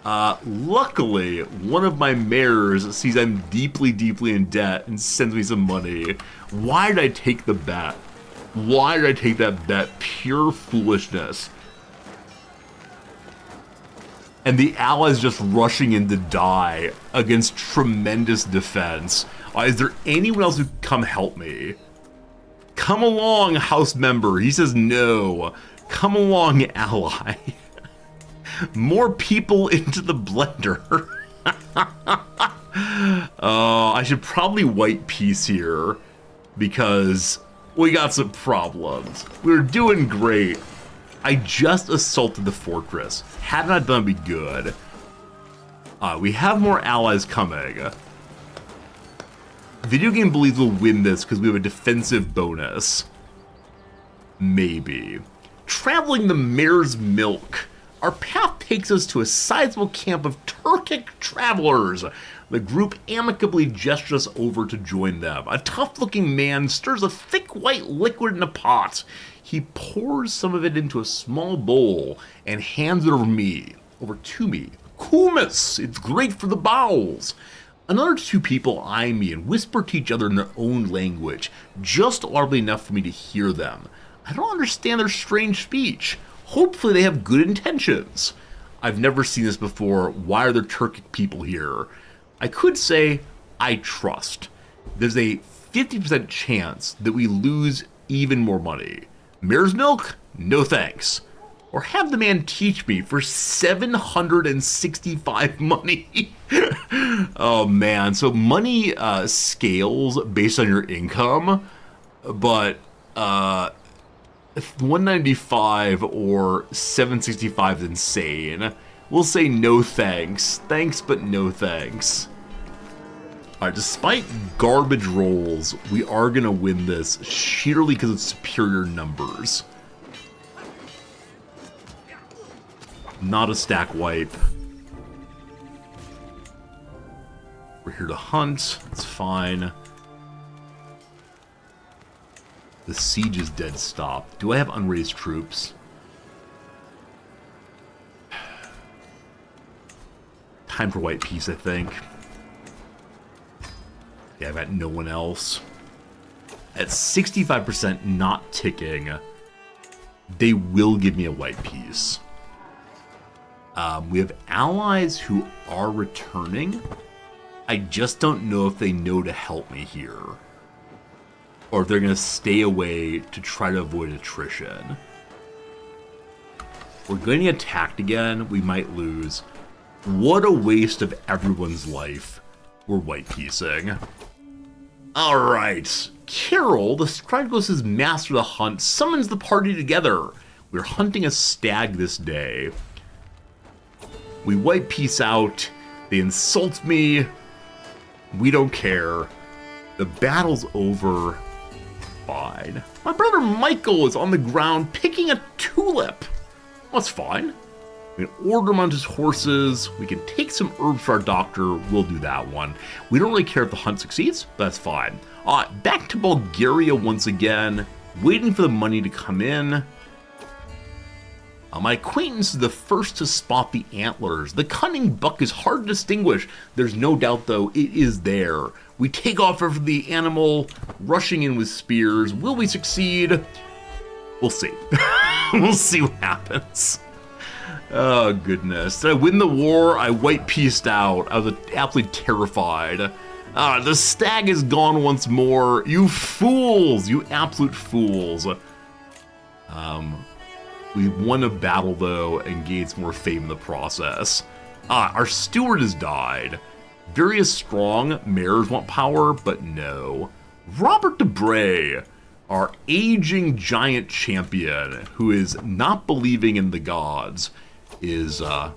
Luckily, one of my mayors sees I'm deeply, deeply in debt and sends me some money. Why did I take the bet? Why did I take that bet? Pure foolishness. And the allies just rushing in to die against tremendous defense. Is there anyone else who can come help me? Come along, house member. He says no. Come along, ally. More people into the blender. I should probably white peace here because we got some problems. We're doing great. I just assaulted the fortress. Hadn't I done, be good. We have more allies coming. Video game believes we'll win this because we have a defensive bonus. Maybe. Traveling the mare's milk. Our path takes us to a sizable camp of Turkic travelers. The group amicably gestures us over to join them. A tough-looking man stirs a thick white liquid in a pot. He pours some of it into a small bowl and hands it over to me. Kumis! It's great for the bowels. Another two people eye me and whisper to each other in their own language, just audibly enough for me to hear them. I don't understand their strange speech. Hopefully they have good intentions. I've never seen this before. Why are there Turkic people here? I could say, I trust. There's a 50% chance that we lose even more money. Mare's milk? No thanks. Or have the man teach me for 765 money. Oh man, so money scales based on your income, but 195 or 765 is insane. We'll say no thanks. Thanks, but no thanks. Alright, despite garbage rolls, we are gonna win this sheerly because of superior numbers. Not a stack wipe. We're here to hunt. It's fine. The siege is dead stop. Do I have unraised troops? Time for white peace, I think. Yeah, I've got no one else. At 65% not ticking, they will give me a white peace. We have allies who are returning. I just don't know if they know to help me here. Or if they're going to stay away to try to avoid attrition. We're going to get attacked again. We might lose. What a waste of everyone's life. We're white piecing. Alright. Carol, the Stradgos' master of the hunt, summons the party together. We're hunting a stag this day. We white piece out. They insult me. We don't care. The battle's over. Fine. My brother Michael is on the ground picking a tulip. That's fine. We can order him on his horses. We can take some herbs for our doctor. We'll do that one. We don't really care if the hunt succeeds. That's fine. Back to Bulgaria once again. Waiting for the money to come in. My acquaintance is the first to spot the antlers. The cunning buck is hard to distinguish. There's no doubt, though, it is there. We take off after the animal, rushing in with spears. Will we succeed? We'll see. We'll see what happens. Oh, goodness. Did I win the war? I white-pieced out. I was absolutely terrified. The stag is gone once more. You fools! You absolute fools. We won a battle, though, and gained some more fame in the process. Our steward has died. Various strong mayors want power, but no. Robert Debray, our aging giant champion, who is not believing in the gods, is going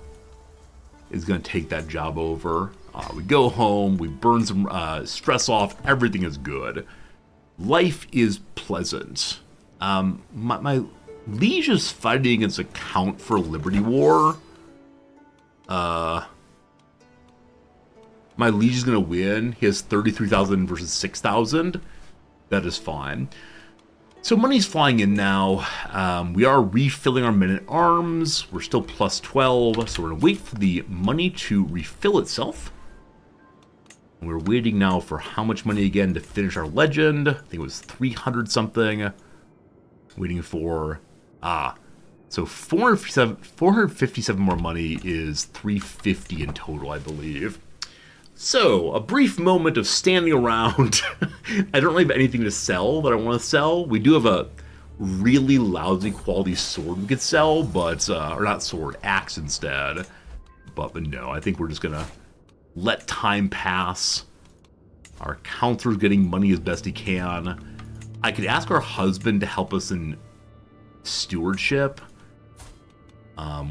to take that job over. We go home, we burn some stress off, everything is good. Life is pleasant. My liege is fighting against a count for Liberty War. My liege is going to win. He has 33,000 versus 6,000. That is fine. So money's flying in now. We are refilling our men-at-arms. We're still plus 12, so we're going to wait for the money to refill itself. And we're waiting now for how much money again to finish our legend. I think it was 300 something. Waiting for... so 457 more money is 350 in total, I believe. So, a brief moment of standing around. I don't really have anything to sell that I want to sell. We do have a really lousy quality sword we could sell, but, or not sword, axe instead. But no, I think we're just gonna let time pass. Our counselor's getting money as best he can. I could ask our husband to help us in stewardship.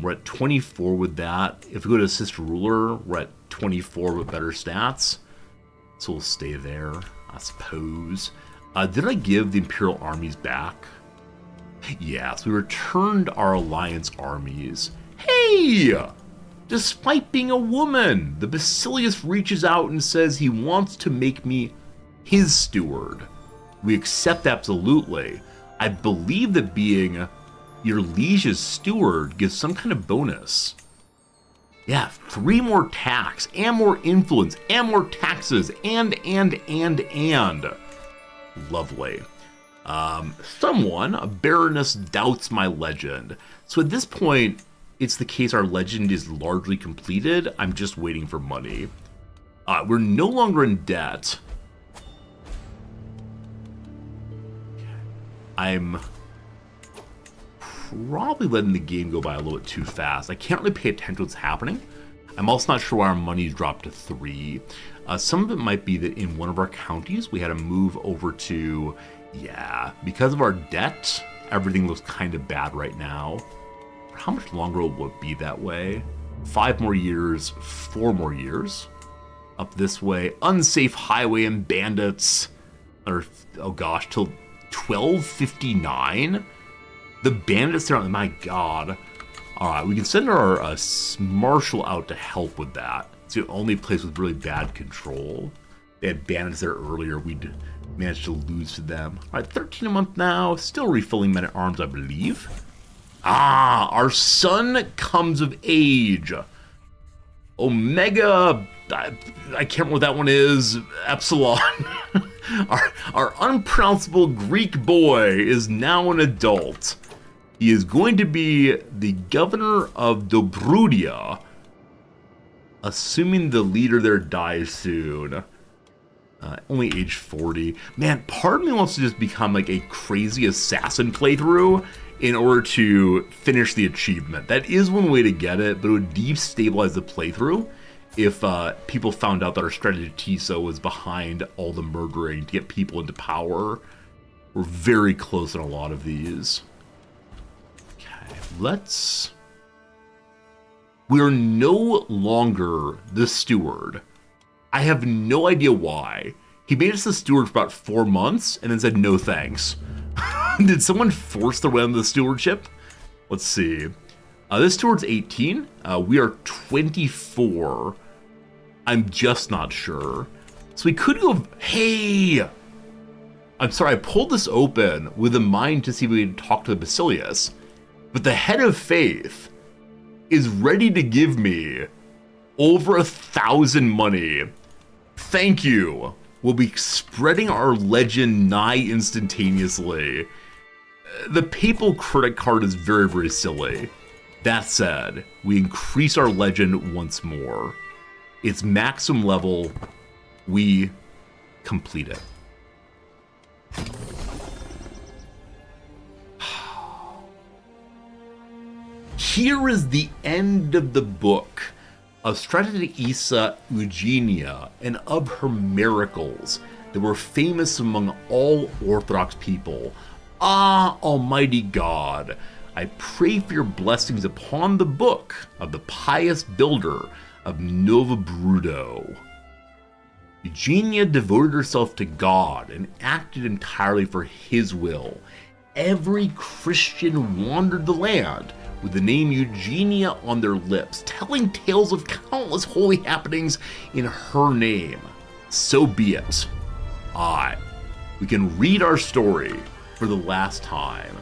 We're at 24 with that. If we go to assist ruler, we're at 24 with better stats. So we'll stay there, I suppose. Did I give the Imperial armies back? Yes, we returned our Alliance armies. Hey! Despite being a woman, the Basilius reaches out and says he wants to make me his steward. We accept absolutely. I believe that being your liege's steward gives some kind of bonus. Yeah, 3 more tax, and more influence, and more taxes, and. Lovely. Someone, a baroness, doubts my legend. So at this point, it's the case our legend is largely completed. I'm just waiting for money. We're no longer in debt. I'm probably letting the game go by a little bit too fast. I can't really pay attention to what's happening. I'm also not sure why our money's dropped to 3. Some of it might be that in one of our counties, we had to move over to, because of our debt, everything looks kind of bad right now. How much longer will it be that way? 5 more years, 4 more years. Up this way, unsafe highway and bandits. Or, oh gosh, till 1259? The bandits there, my god. Alright, we can send our marshal out to help with that. It's the only place with really bad control. They had bandits there earlier, we'd managed to lose to them. Alright, 13 a month now, still refilling men-at-arms, I believe. Our son comes of age. Omega, I can't remember what that one is. Epsilon. Our unpronounceable Greek boy is now an adult. He is going to be the governor of Dobrudia, assuming the leader there dies soon. Only age 40. Man, part of me wants to just become like a crazy assassin playthrough in order to finish the achievement. That is one way to get it, but it would destabilize the playthrough if people found out that our strategy TISO was behind all the murdering to get people into power. We're very close on a lot of these. Okay, we're no longer the steward. I have no idea why. He made us the steward for about 4 months and then said no thanks. Did someone force their way on the stewardship? Let's see. This steward's 18. We are 24. I'm just not sure. So we could go... Hey! I'm sorry, I pulled this open with a mind to see if we could talk to the Basilius. But the head of faith is ready to give me over 1,000 money. Thank you. We'll be spreading our legend nigh instantaneously. The papal credit card is very, very silly. That said, we increase our legend once more. Its maximum level, we complete it. Here is the end of the book of Stratagissa Eugenia and of her miracles that were famous among all Orthodox people. Ah, Almighty God, I pray for your blessings upon the book of the pious builder of Nova Brudo. Eugenia devoted herself to God and acted entirely for his will. Every Christian wandered the land with the name Eugenia on their lips, telling tales of countless holy happenings in her name. So be it. Aye, we can read our story for the last time.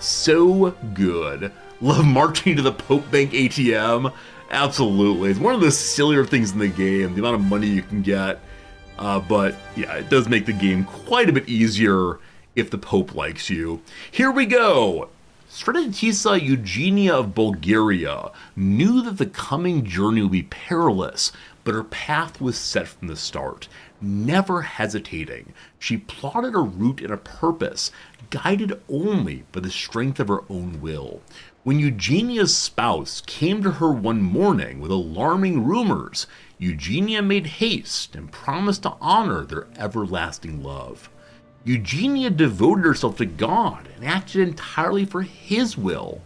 So good. Love marching to the Pope Bank ATM. Absolutely. It's one of the sillier things in the game, the amount of money you can get. But yeah, it does make the game quite a bit easier if the Pope likes you. Here we go. Stratagissa Eugenia of Bulgaria knew that the coming journey would be perilous, but her path was set from the start. Never hesitating, she plotted a route and a purpose, guided only by the strength of her own will. When Eugenia's spouse came to her one morning with alarming rumors, Eugenia made haste and promised to honor their everlasting love. Eugenia devoted herself to God and acted entirely for his will.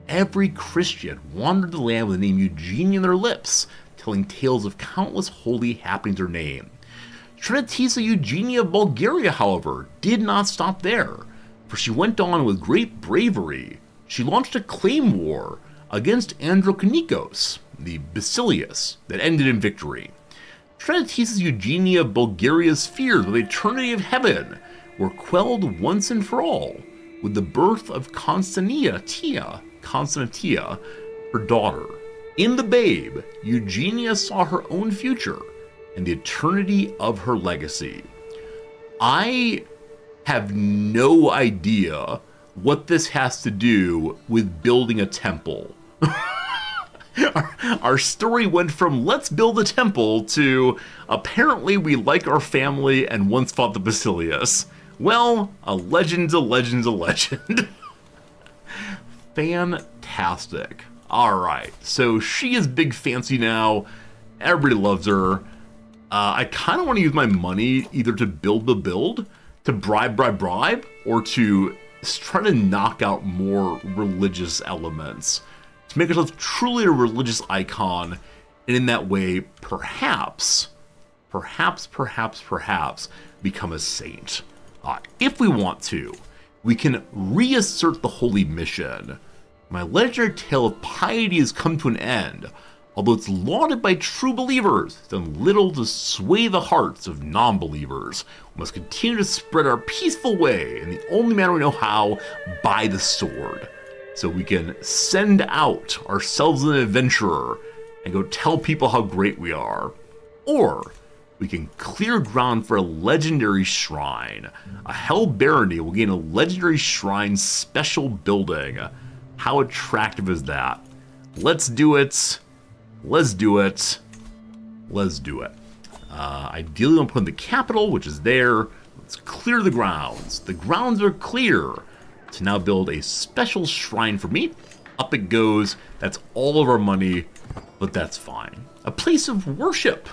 Every Christian wandered the land with the name Eugenia on their lips, telling tales of countless holy happenings in her name. Stratagissa Eugenia of Bulgaria, however, did not stop there, for she went on with great bravery. She launched a claim war against Andronikos, the Basilius, that ended in victory. Stratagissa Eugenia of Bulgaria's fears of the eternity of heaven were quelled once and for all with the birth of Constantia, her daughter. In the babe, Eugenia saw her own future and the eternity of her legacy. I have no idea what this has to do with building a temple. Our story went from let's build a temple to apparently we like our family and once fought the Basilius. Well, a legend's a legend's a legend. Fantastic. Alright, so she is big fancy now. Everybody loves her. I kind of want to use my money either to build the build, to bribe, or to try to knock out more religious elements. To make herself truly a religious icon, and in that way, perhaps, become a saint. If we want to, we can reassert the holy mission. My legendary tale of piety has come to an end, although it's lauded by true believers, it's done little to sway the hearts of non-believers. We must continue to spread our peaceful way in the only manner we know how, by the sword. So we can send out ourselves as an adventurer and go tell people how great we are. Or we can clear ground for a legendary shrine. A Hell Barony will gain a legendary shrine special building. How attractive is that? Let's do it. Let's do it. Let's do it. Ideally, I'm putting the capital, which is there. Let's clear the grounds. The grounds are clear. To now build a special shrine for me. Up it goes. That's all of our money, but that's fine. A place of worship.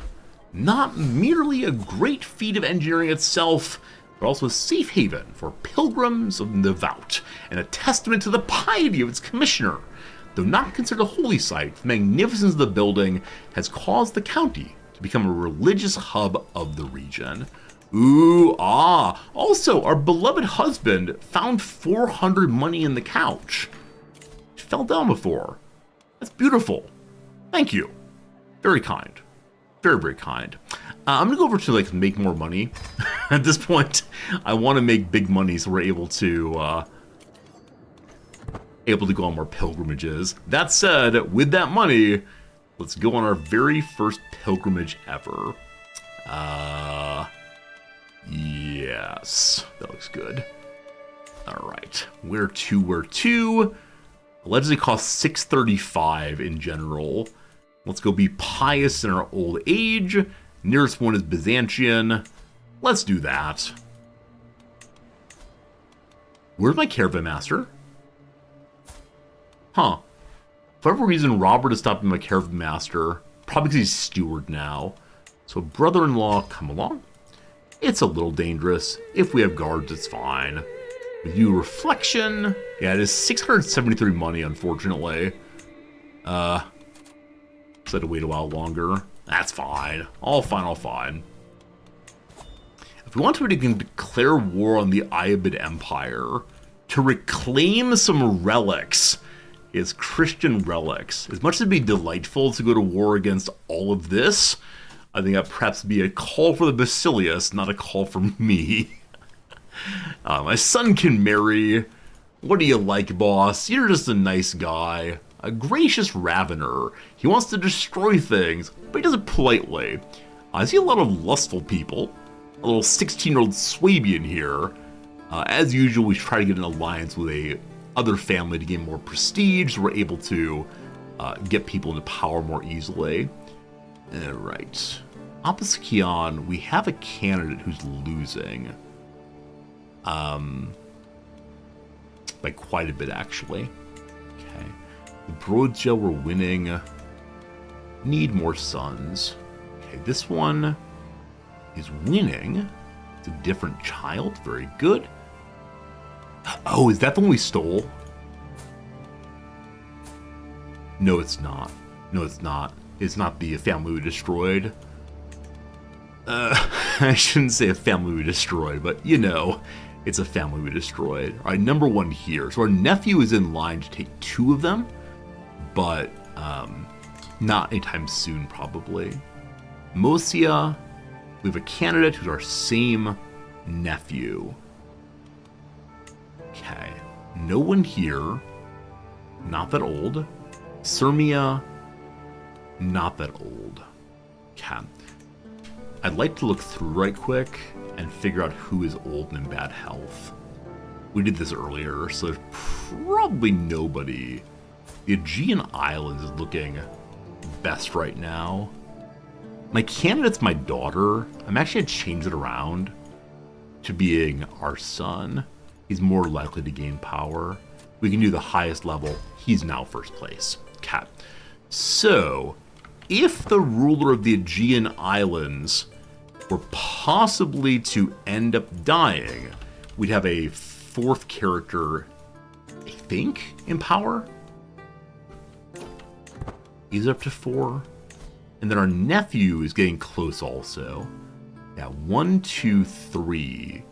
Not merely a great feat of engineering itself, but also a safe haven for pilgrims of the devout, and a testament to the piety of its commissioner. Though not considered a holy site, the magnificence of the building has caused the county to become a religious hub of the region. Also, our beloved husband found 400 money in the couch. It fell down before. That's beautiful. Thank you. Very kind. Very, very kind. I'm gonna go over to make more money. At this point, I want to make big money so we're able to able to go on more pilgrimages. That said, with that money, let's go on our very first pilgrimage ever. Yes, that looks good. All right, where to? Allegedly costs 635 in general. Let's go be pious in our old age. Nearest one is Byzantine. Let's do that. Where's my caravan master? Huh. For whatever reason, Robert has stopped being my caravan master. Probably because he's steward now. So brother-in-law, come along. It's a little dangerous. If we have guards, it's fine. We do reflection. Yeah, it is 673 money, unfortunately. So I had to wait a while longer. That's fine. All fine. If we want to, we can declare war on the Iabid Empire to reclaim some relics. It's Christian relics. As much as it'd be delightful to go to war against all of this, I think that perhaps be a call for the Basilius, not a call for me. My son can marry. What do you like, boss? You're just a nice guy. A gracious ravener. He wants to destroy things, but he does it politely. I see a lot of lustful people. A little 16-year-old Swabian here. As usual, we try to get an alliance with a other family to gain more prestige, so we're able to get people into power more easily. Alright. Opposite Kian, we have a candidate who's losing. By quite a bit, actually. Okay. The Broadgel, we're winning. Need more sons. Okay, this one is winning. It's a different child. Very good. Oh, is that the one we stole? No, it's not. No, it's not. It's not the family we destroyed. I shouldn't say a family we destroyed, but you know, it's a family we destroyed. All right, number one here. So our nephew is in line to take two of them, but not anytime soon, probably. Mosia, we have a candidate who's our same nephew. Okay, no one here. Not that old. Sirmia, not that old. Okay. I'd like to look through right quick and figure out who is old and in bad health. We did this earlier, so there's probably nobody. The Aegean Islands is looking best right now. My candidate's my daughter. I'm actually going to change it around to being our son. He's more likely to gain power. We can do the highest level. He's now first place. Okay. So, if the ruler of the Aegean Islands were possibly to end up dying, we'd have a fourth character, I think, in power. He's up to 4. And then our nephew is getting close also. Yeah, 1, 2, 3.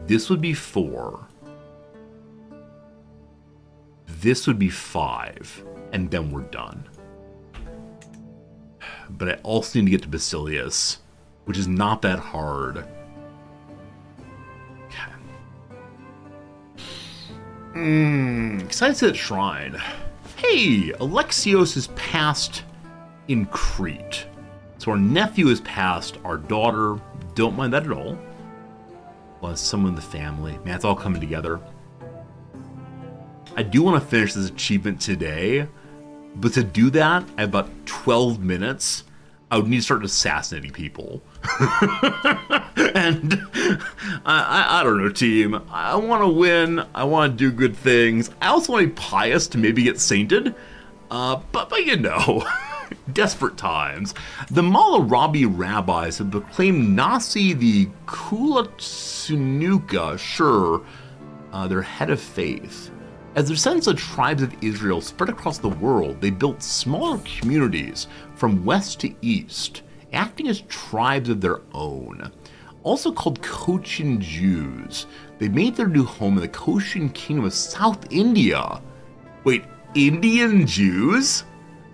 This would be 4. This would be 5. And then we're done. But I also need to get to Basilius, which is not that hard. Okay. Excited to see that shrine. Hey, Alexios is passed in Crete. So our nephew is passed, our daughter, don't mind that at all. Well, someone in the family. Man, it's all coming together. I do want to finish this achievement today, but to do that, I have about 12 minutes. I would need to start assassinating people. And I don't know, team. I want to win. I want to do good things. I also want to be pious to maybe get sainted. But you know, desperate times. The Malarabi rabbis have proclaimed Nasi the Kulatsunuka, sure, their head of faith. As their descendants of tribes of Israel spread across the world, they built smaller communities from west to east, acting as tribes of their own. Also called Cochin Jews, they made their new home in the Cochin Kingdom of South India. Wait, Indian Jews?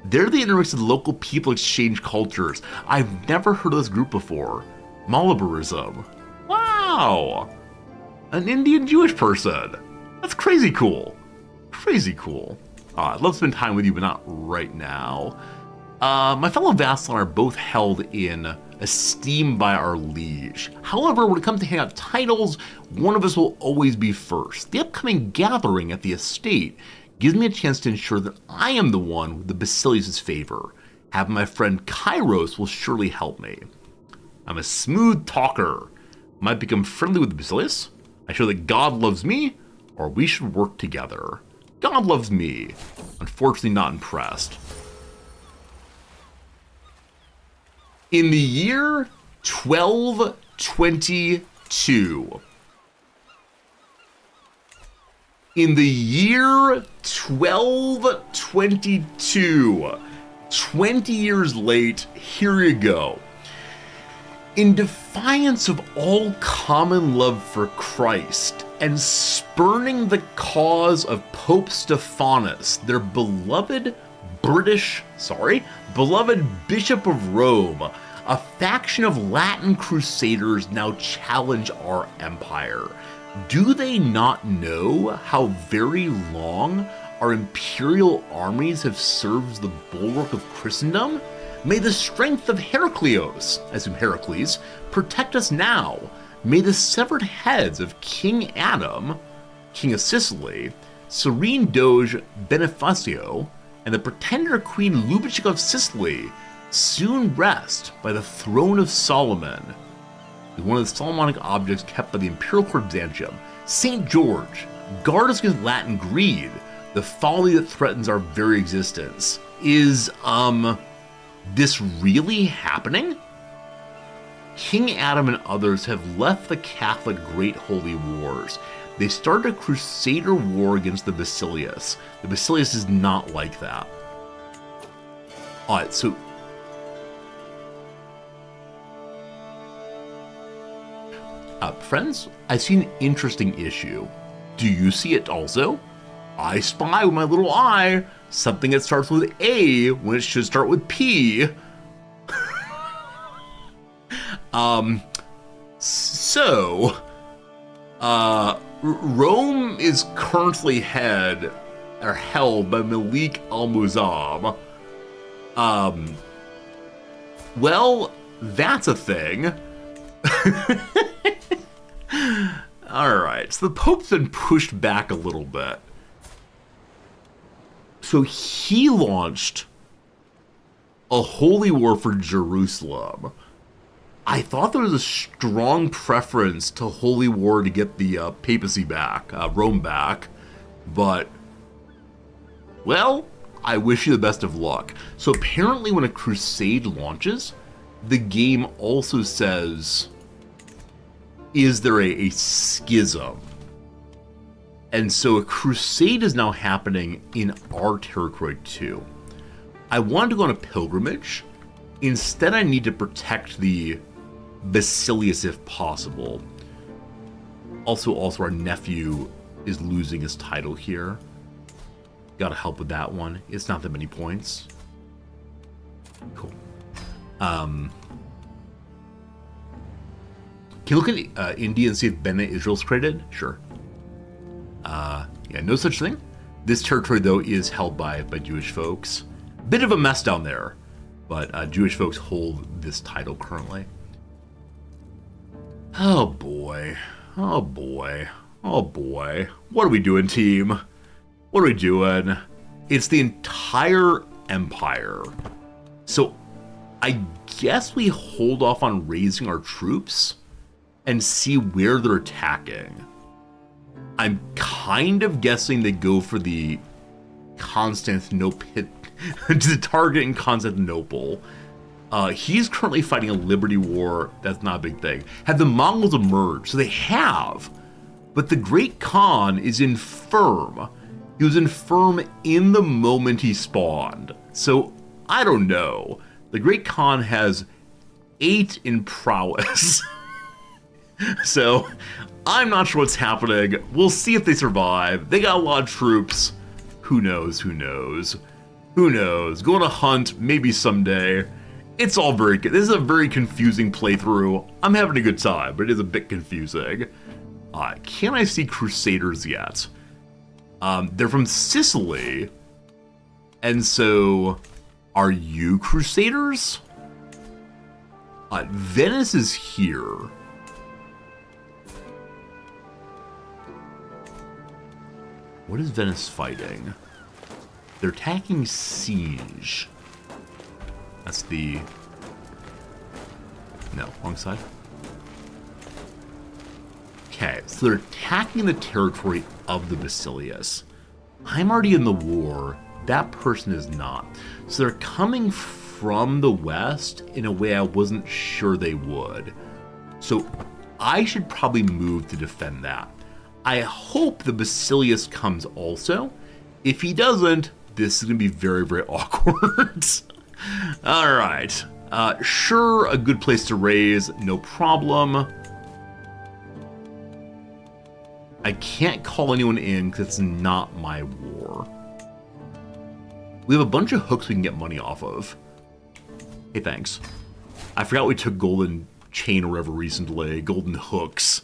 They're the intermix of the local people exchange cultures. I've never heard of this group before. Malabarism. Wow! An Indian Jewish person. That's crazy cool. Crazy cool. I'd love to spend time with you, but not right now. My fellow vassals are both held in esteem by our liege. However, when it comes to handing out titles, one of us will always be first. The upcoming gathering at the estate gives me a chance to ensure that I am the one with the Basilius' favor. Having my friend Kairos will surely help me. I'm a smooth talker. Might become friendly with the Basilius. I show that God loves me, or we should work together. God loves me. Unfortunately, not impressed. In the year 1222. In the year 1222. 20 years late, here you go. In defiance of all common love for Christ and spurning the cause of Pope Stephanus, their beloved Bishop of Rome, a faction of Latin crusaders now challenge our empire. Do they not know how very long our imperial armies have served as the bulwark of Christendom? May the strength of Heraclius, as in Heracles, protect us now. May the severed heads of King Adam, King of Sicily, Serene Doge Bonifacio, and the pretender Queen Lubitschka of Sicily soon rest by the throne of Solomon. One of the Solomonic objects kept by the Imperial Court of Byzantium. St. George, guard us against Latin greed, the folly that threatens our very existence. Is, this really happening? King Adam and others have left the Catholic Great Holy Wars. They started a Crusader war against the Basilius. The Basilius is not like that. Alright, so... friends, I see an interesting issue. Do you see it also? I spy with my little eye something that starts with A when it should start with P. Rome is currently held by Malik al-Muazzam. Well, that's a thing. Alright, so the Pope's been pushed back a little bit. So he launched a holy war for Jerusalem. I thought there was a strong preference to holy war to get the papacy back, Rome back, but, well, I wish you the best of luck. So apparently when a crusade launches, the game also says, is there a schism? And so a crusade is now happening in our territory too. I wanted to go on a pilgrimage. Instead, I need to protect the Basilius if possible. Also, our nephew is losing his title here. Gotta help with that one. It's not that many points. Cool. Can you look at India and see if Bene Israel's created? Sure. Yeah, no such thing. This territory, though, is held by Jewish folks. Bit of a mess down there, but Jewish folks hold this title currently. Oh boy. Oh boy. Oh boy. What are we doing, team? What are we doing? It's the entire empire. So I guess we hold off on raising our troops and see where they're attacking. I'm kind of guessing they go for the Constantinople, the target in Constantinople. He's currently fighting a liberty war. That's not a big thing. Have the Mongols emerged? So they have, but the Great Khan is infirm. He was infirm in the moment he spawned. So I don't know. The Great Khan has 8 in prowess. So I'm not sure what's happening. We'll see if they survive. They got a lot of troops. Who knows? Who knows? Who knows? Go on a hunt, maybe someday. It's all very good. This is a very confusing playthrough. I'm having a good time, but it is a bit confusing. Can I see Crusaders yet? They're from Sicily. And so, are you Crusaders? Venice is here. What is Venice fighting? They're attacking Siege. That's the... No, wrong side. Okay, so they're attacking the territory of the Basilius. I'm already in the war. That person is not. So they're coming from the west in a way I wasn't sure they would. So I should probably move to defend that. I hope the Basilius comes also. If he doesn't, this is going to be very, very awkward. All right. Sure, a good place to raise, no problem. I can't call anyone in because it's not my war. We have a bunch of hooks we can get money off of. Hey, thanks. I forgot we took golden chain or whatever recently. Golden hooks.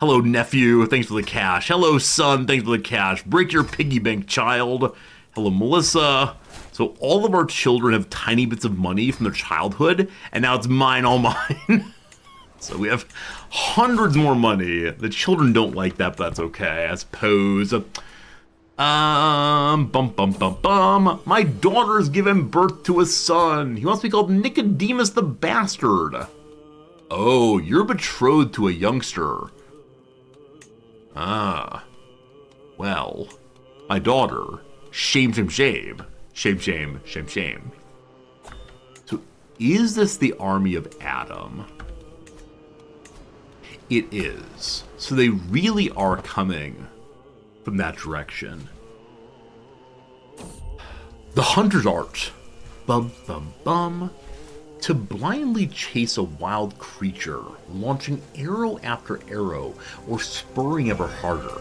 Hello, nephew. Thanks for the cash. Hello, son. Thanks for the cash. Break your piggy bank, child. Hello, Melissa. So all of our children have tiny bits of money from their childhood, and now it's mine, all mine. So we have hundreds more money. The children don't like that, but that's okay, I suppose. Bum, bum, bum, bum. My daughter's given birth to a son. He wants to be called Nicodemus the Bastard. Oh, you're betrothed to a youngster. Ah. Well, my daughter. Shame, shame, shame. Shame, shame, shame, shame. So, is this the army of Adam? It is. So they really are coming from that direction. The hunter's art. Bum, bum, bum. To blindly chase a wild creature, launching arrow after arrow, or spurring ever harder.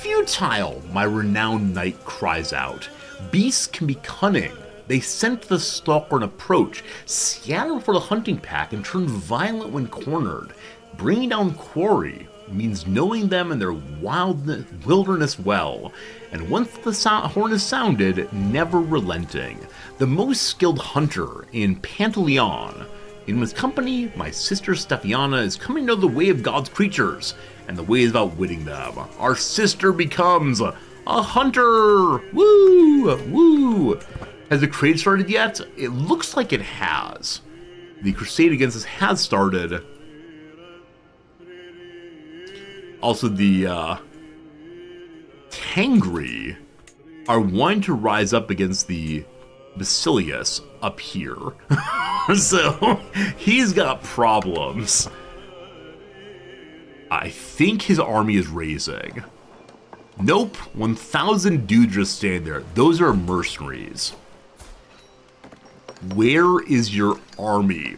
Futile, my renowned knight cries out. Beasts can be cunning. They scent the stalker and approach, scatter before the hunting pack, and turn violent when cornered. Bringing down quarry means knowing them and their wilderness well, and once the horn is sounded, never relenting. The most skilled hunter in Pantaleon. In his company, my sister Stephiana is coming to know the way of God's creatures, and the way is outwitting them. Our sister becomes a hunter! Woo! Woo! Has the crusade started yet? It looks like it has. The crusade against us has started. Also, the Tangri are wanting to rise up against the Basilius up here. So, he's got problems. I think his army is raising. Nope, 1,000 dudes just stand there. Those are mercenaries. Where is your army?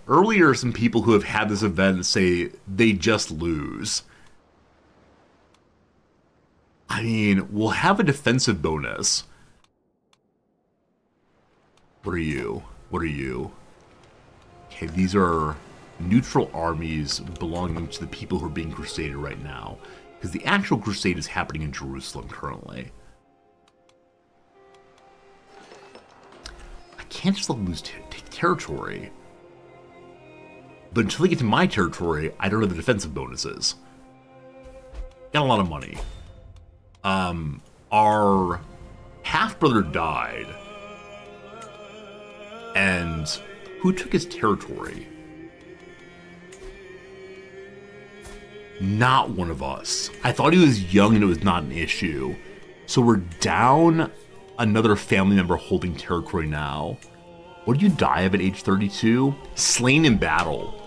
Earlier, some people who have had this event say they just lose. I mean, we'll have a defensive bonus. What are you? What are you? Okay, these are neutral armies belonging to the people who are being crusaded right now. Because the actual crusade is happening in Jerusalem currently. I can't just let them lose territory. But until they get to my territory, I don't know the defensive bonuses. Got a lot of money. Our half-brother died. And who took his territory? Not one of us. I thought he was young and it was not an issue. So we're down another family member holding territory now. What did you die of at age 32? Slain in battle.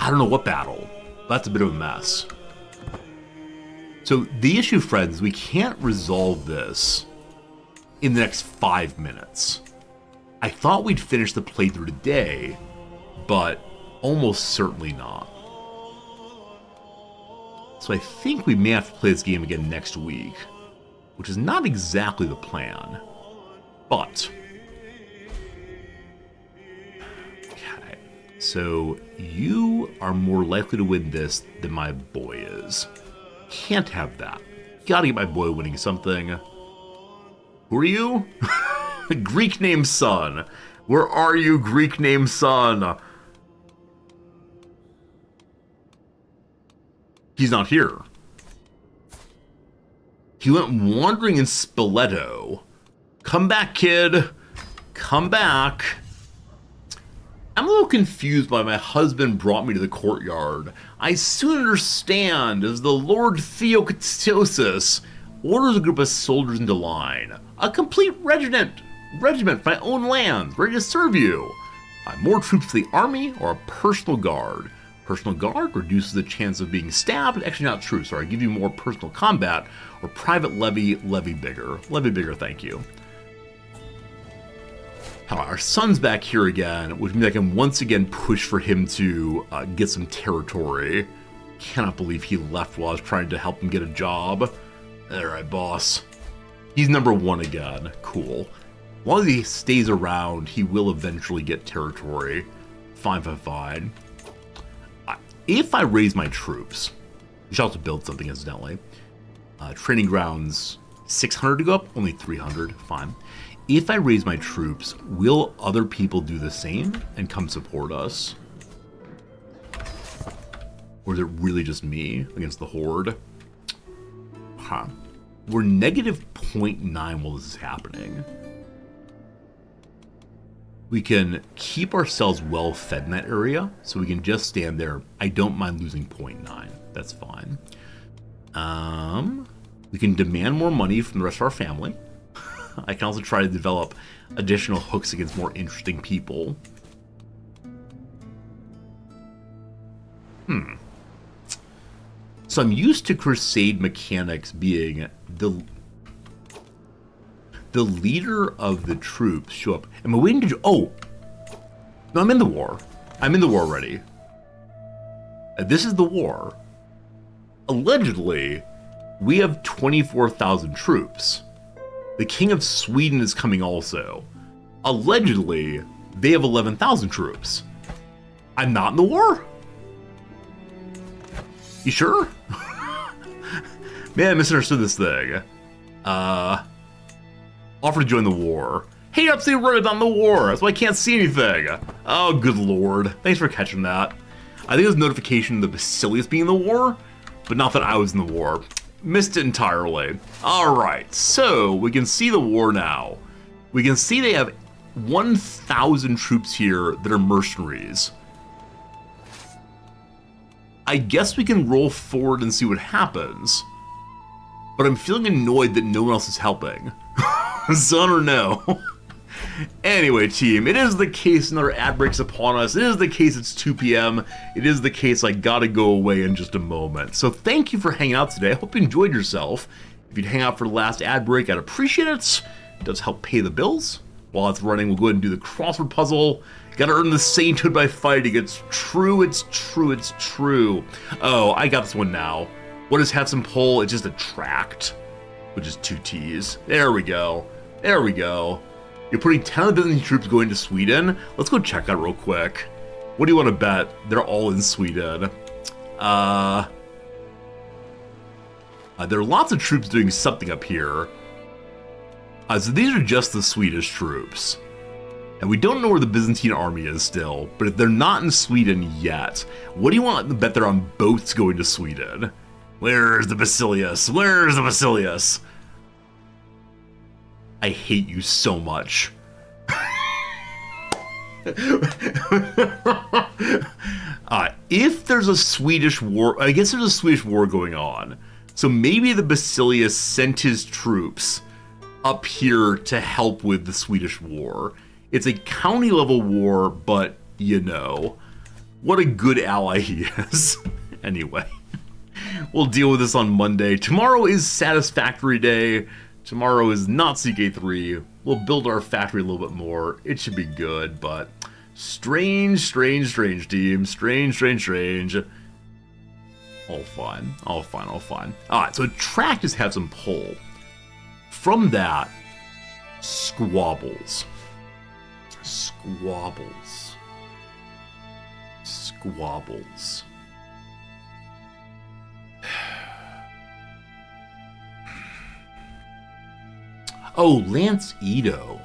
I don't know what battle. That's a bit of a mess. So the issue, friends, we can't resolve this in the next 5 minutes. I thought we'd finish the playthrough today, but almost certainly not. So I think we may have to play this game again next week, which is not exactly the plan, but... Okay. So you are more likely to win this than my boy is. Can't have that. Gotta get my boy winning something. Who are you? Greek name son. Where are you, Greek name son? He's not here. He went wandering in Spoleto. Come back, kid. Come back. I'm a little confused why my husband brought me to the courtyard. I soon understand as the Lord Theoktosis orders a group of soldiers into line. A complete regiment for my own lands, ready to serve you. More troops for the army or a personal guard. Personal guard reduces the chance of being stabbed. Actually, not true. Sorry, I give you more personal combat or private levy bigger. Levy bigger, thank you. Our son's back here again, which means I can once again push for him to get some territory. Cannot believe he left while I was trying to help him get a job. Alright, boss. He's number 1 again. Cool. As long as he stays around, he will eventually get territory. Fine, fine, fine. If I raise my troops, we should also build something incidentally. Training grounds, 600 to go up, only 300, fine. If I raise my troops, will other people do the same and come support us? Or is it really just me against the Horde? Huh. We're negative 0.9 while this is happening. We can keep ourselves well fed in that area, so we can just stand there. I don't mind losing 0.9. That's fine. We can demand more money from the rest of our family. I can also try to develop additional hooks against more interesting people. So I'm used to crusade mechanics being the leader of the troops show up. Am I waiting to... Oh! No, I'm in the war. I'm in the war already. This is the war. Allegedly, we have 24,000 troops. The King of Sweden is coming also. Allegedly, they have 11,000 troops. I'm not in the war? You sure? Man, I misunderstood this thing. Offer to join the war. Hey, upstate right on the war. That's why I can't see anything. Oh, good lord. Thanks for catching that. I think it was a notification of the Basilius being in the war, but not that I was in the war. Missed it entirely. Alright, so we can see the war now. We can see they have 1,000 troops here that are mercenaries. I guess we can roll forward and see what happens. But I'm feeling annoyed that no one else is helping. So I don't know. Anyway, team, it is the case another ad breaks upon us. It is the case it's 2 p.m. It is the case I gotta go away in just a moment. So thank you for hanging out today. I hope you enjoyed yourself. If you'd hang out for the last ad break, I'd appreciate it. It does help pay the bills. While it's running, we'll go ahead and do the crossword puzzle. Gotta earn the sainthood by fighting. It's true, it's true, it's true. Oh, I got this one now. What is have some pull? It's just a tract, which is 2 T's. There we go. There we go. You're putting 10 of the Byzantine troops going to Sweden? Let's go check that real quick. What do you want to bet? They're all in Sweden. There are lots of troops doing something up here. So these are just the Swedish troops. And we don't know where the Byzantine army is still, but if they're not in Sweden yet, what do you want to bet they're on boats going to Sweden? Where's the Basilius? Where's the Basilius? I hate you so much. If there's a Swedish war, I guess there's a Swedish war going on. So maybe the Basilius sent his troops up here to help with the Swedish war. It's a county level war, but you know, what a good ally he is. Anyway, we'll deal with this on Monday. Tomorrow is Satisfactory Day. Tomorrow is not CK3. We'll build our factory a little bit more. It should be good, but strange, strange, strange, team. Strange, strange, strange. All fine. All fine, all fine. Alright, so track just have some pull. From that, squabbles. Squabbles. Squabbles. Oh, Lance Ito.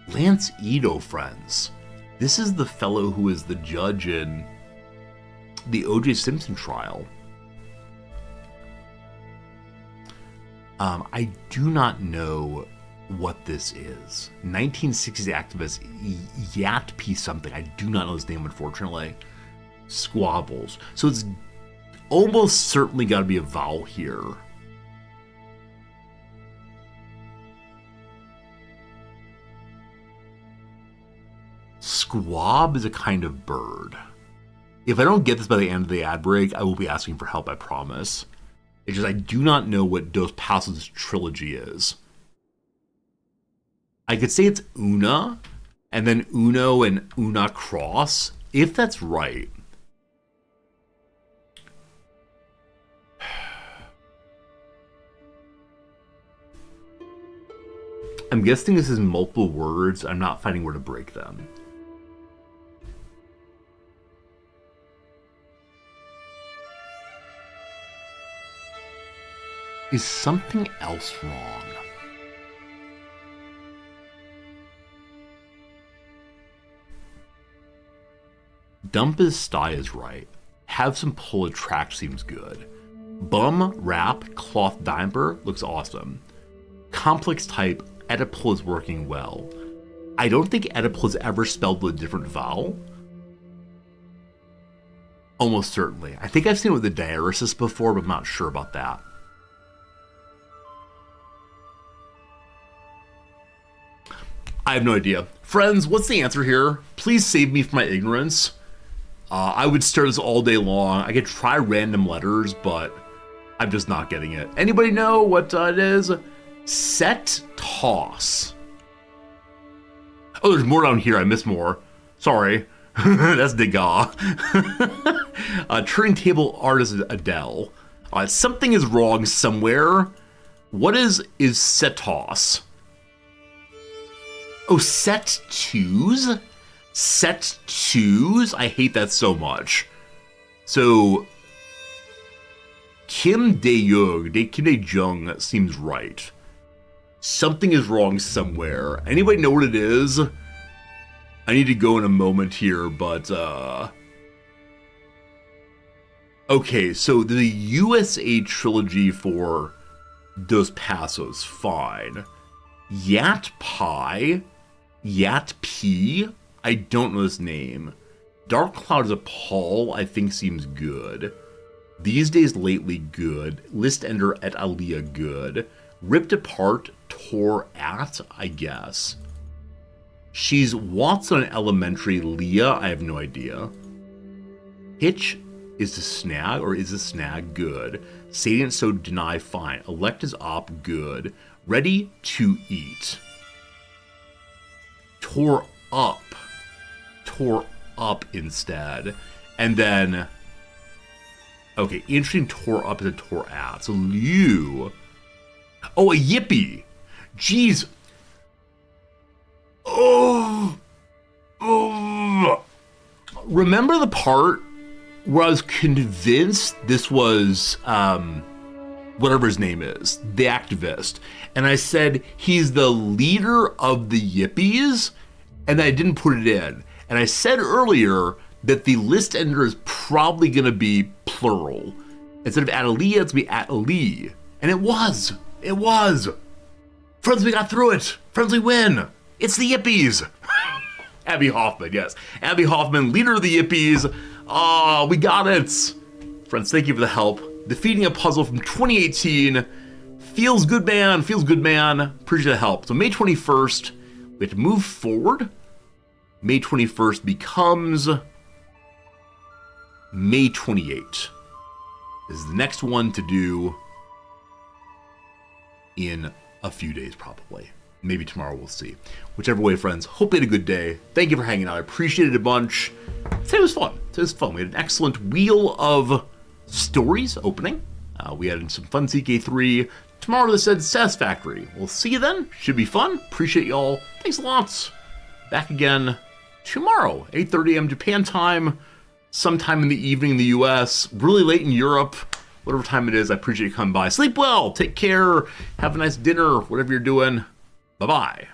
Lance Ito, friends. This is the fellow who is the judge in the O.J. Simpson trial. I do not know what this is. 1960s activist Yatp something. I do not know his name, unfortunately. Squabbles. So it's almost certainly got to be a vowel here. Squab is a kind of bird. If I don't get this by the end of the ad break, I will be asking for help, I promise. It's just I do not know what Dos Passos trilogy is. I could say it's Una, and then Uno and Una Cross, if that's right. I'm guessing this is multiple words. I'm not finding where to break them. Is something else wrong? Dump his sty is right. Have some pull attract seems good. Bum, wrap, cloth diaper looks awesome. Complex type, Oedipal is working well. I don't think Oedipal is ever spelled with a different vowel. Almost certainly. I think I've seen it with the diaresis before, but I'm not sure about that. I have no idea. Friends, what's the answer here? Please save me from my ignorance. I would stare this all day long. I could try random letters, but I'm just not getting it. Anybody know what it is? Set toss. Oh, there's more down here. I missed more. Sorry. That's Degas. Turning table artist Adele. Something is wrong somewhere. What is set toss? Oh, set twos? Set twos? I hate that so much. So, Kim Dae-jung seems right. Something is wrong somewhere. Anybody know what it is? I need to go in a moment here, but, okay, so the USA trilogy for Dos Passos, fine. Yat Pi? Yat P? I don't know his name. Dark Cloud is a Paul, I think seems good. These Days Lately, good. List Ender et Aliyah, good. Ripped Apart, tore at, I guess. She's Watson Elementary, Leah, I have no idea. Hitch is to snag, or is a snag, good. Sadient so deny, fine. Elect is op, good. Ready to eat. Tore up instead. And then, okay, interesting, tore up is a tore at. So Liu, oh, a yippee. Jeez. Oh. Remember the part where I was convinced this was, whatever his name is, the activist. And I said, he's the leader of the Yippies, and I didn't put it in. And I said earlier that the list ender is probably going to be plural. Instead of Adelia, it's going to be Atali. And it was. It was. Friends, we got through it. Friends, we win. It's the Yippies. Abby Hoffman, yes. Abby Hoffman, leader of the Yippies. Oh, we got it. Friends, thank you for the help. Defeating a puzzle from 2018. Feels good, man. Feels good, man. Appreciate the help. So May 21st, we have to move forward. May 21st becomes May 28. This is the next one to do in a few days, probably. Maybe tomorrow, we'll see. Whichever way, friends, hope you had a good day. Thank you for hanging out. I appreciate it a bunch. Today was fun. Today was fun. We had an excellent wheel of stories opening. We had some fun CK3. Tomorrow, this said Satisfactory. We'll see you then. Should be fun. Appreciate y'all. Thanks a lot. Back again tomorrow, 8:30 a.m. Japan time. sometime in the evening in the US, really late in Europe, whatever time it is. I appreciate you coming by. Sleep well, take care, have a nice dinner, whatever you're doing. Bye-bye.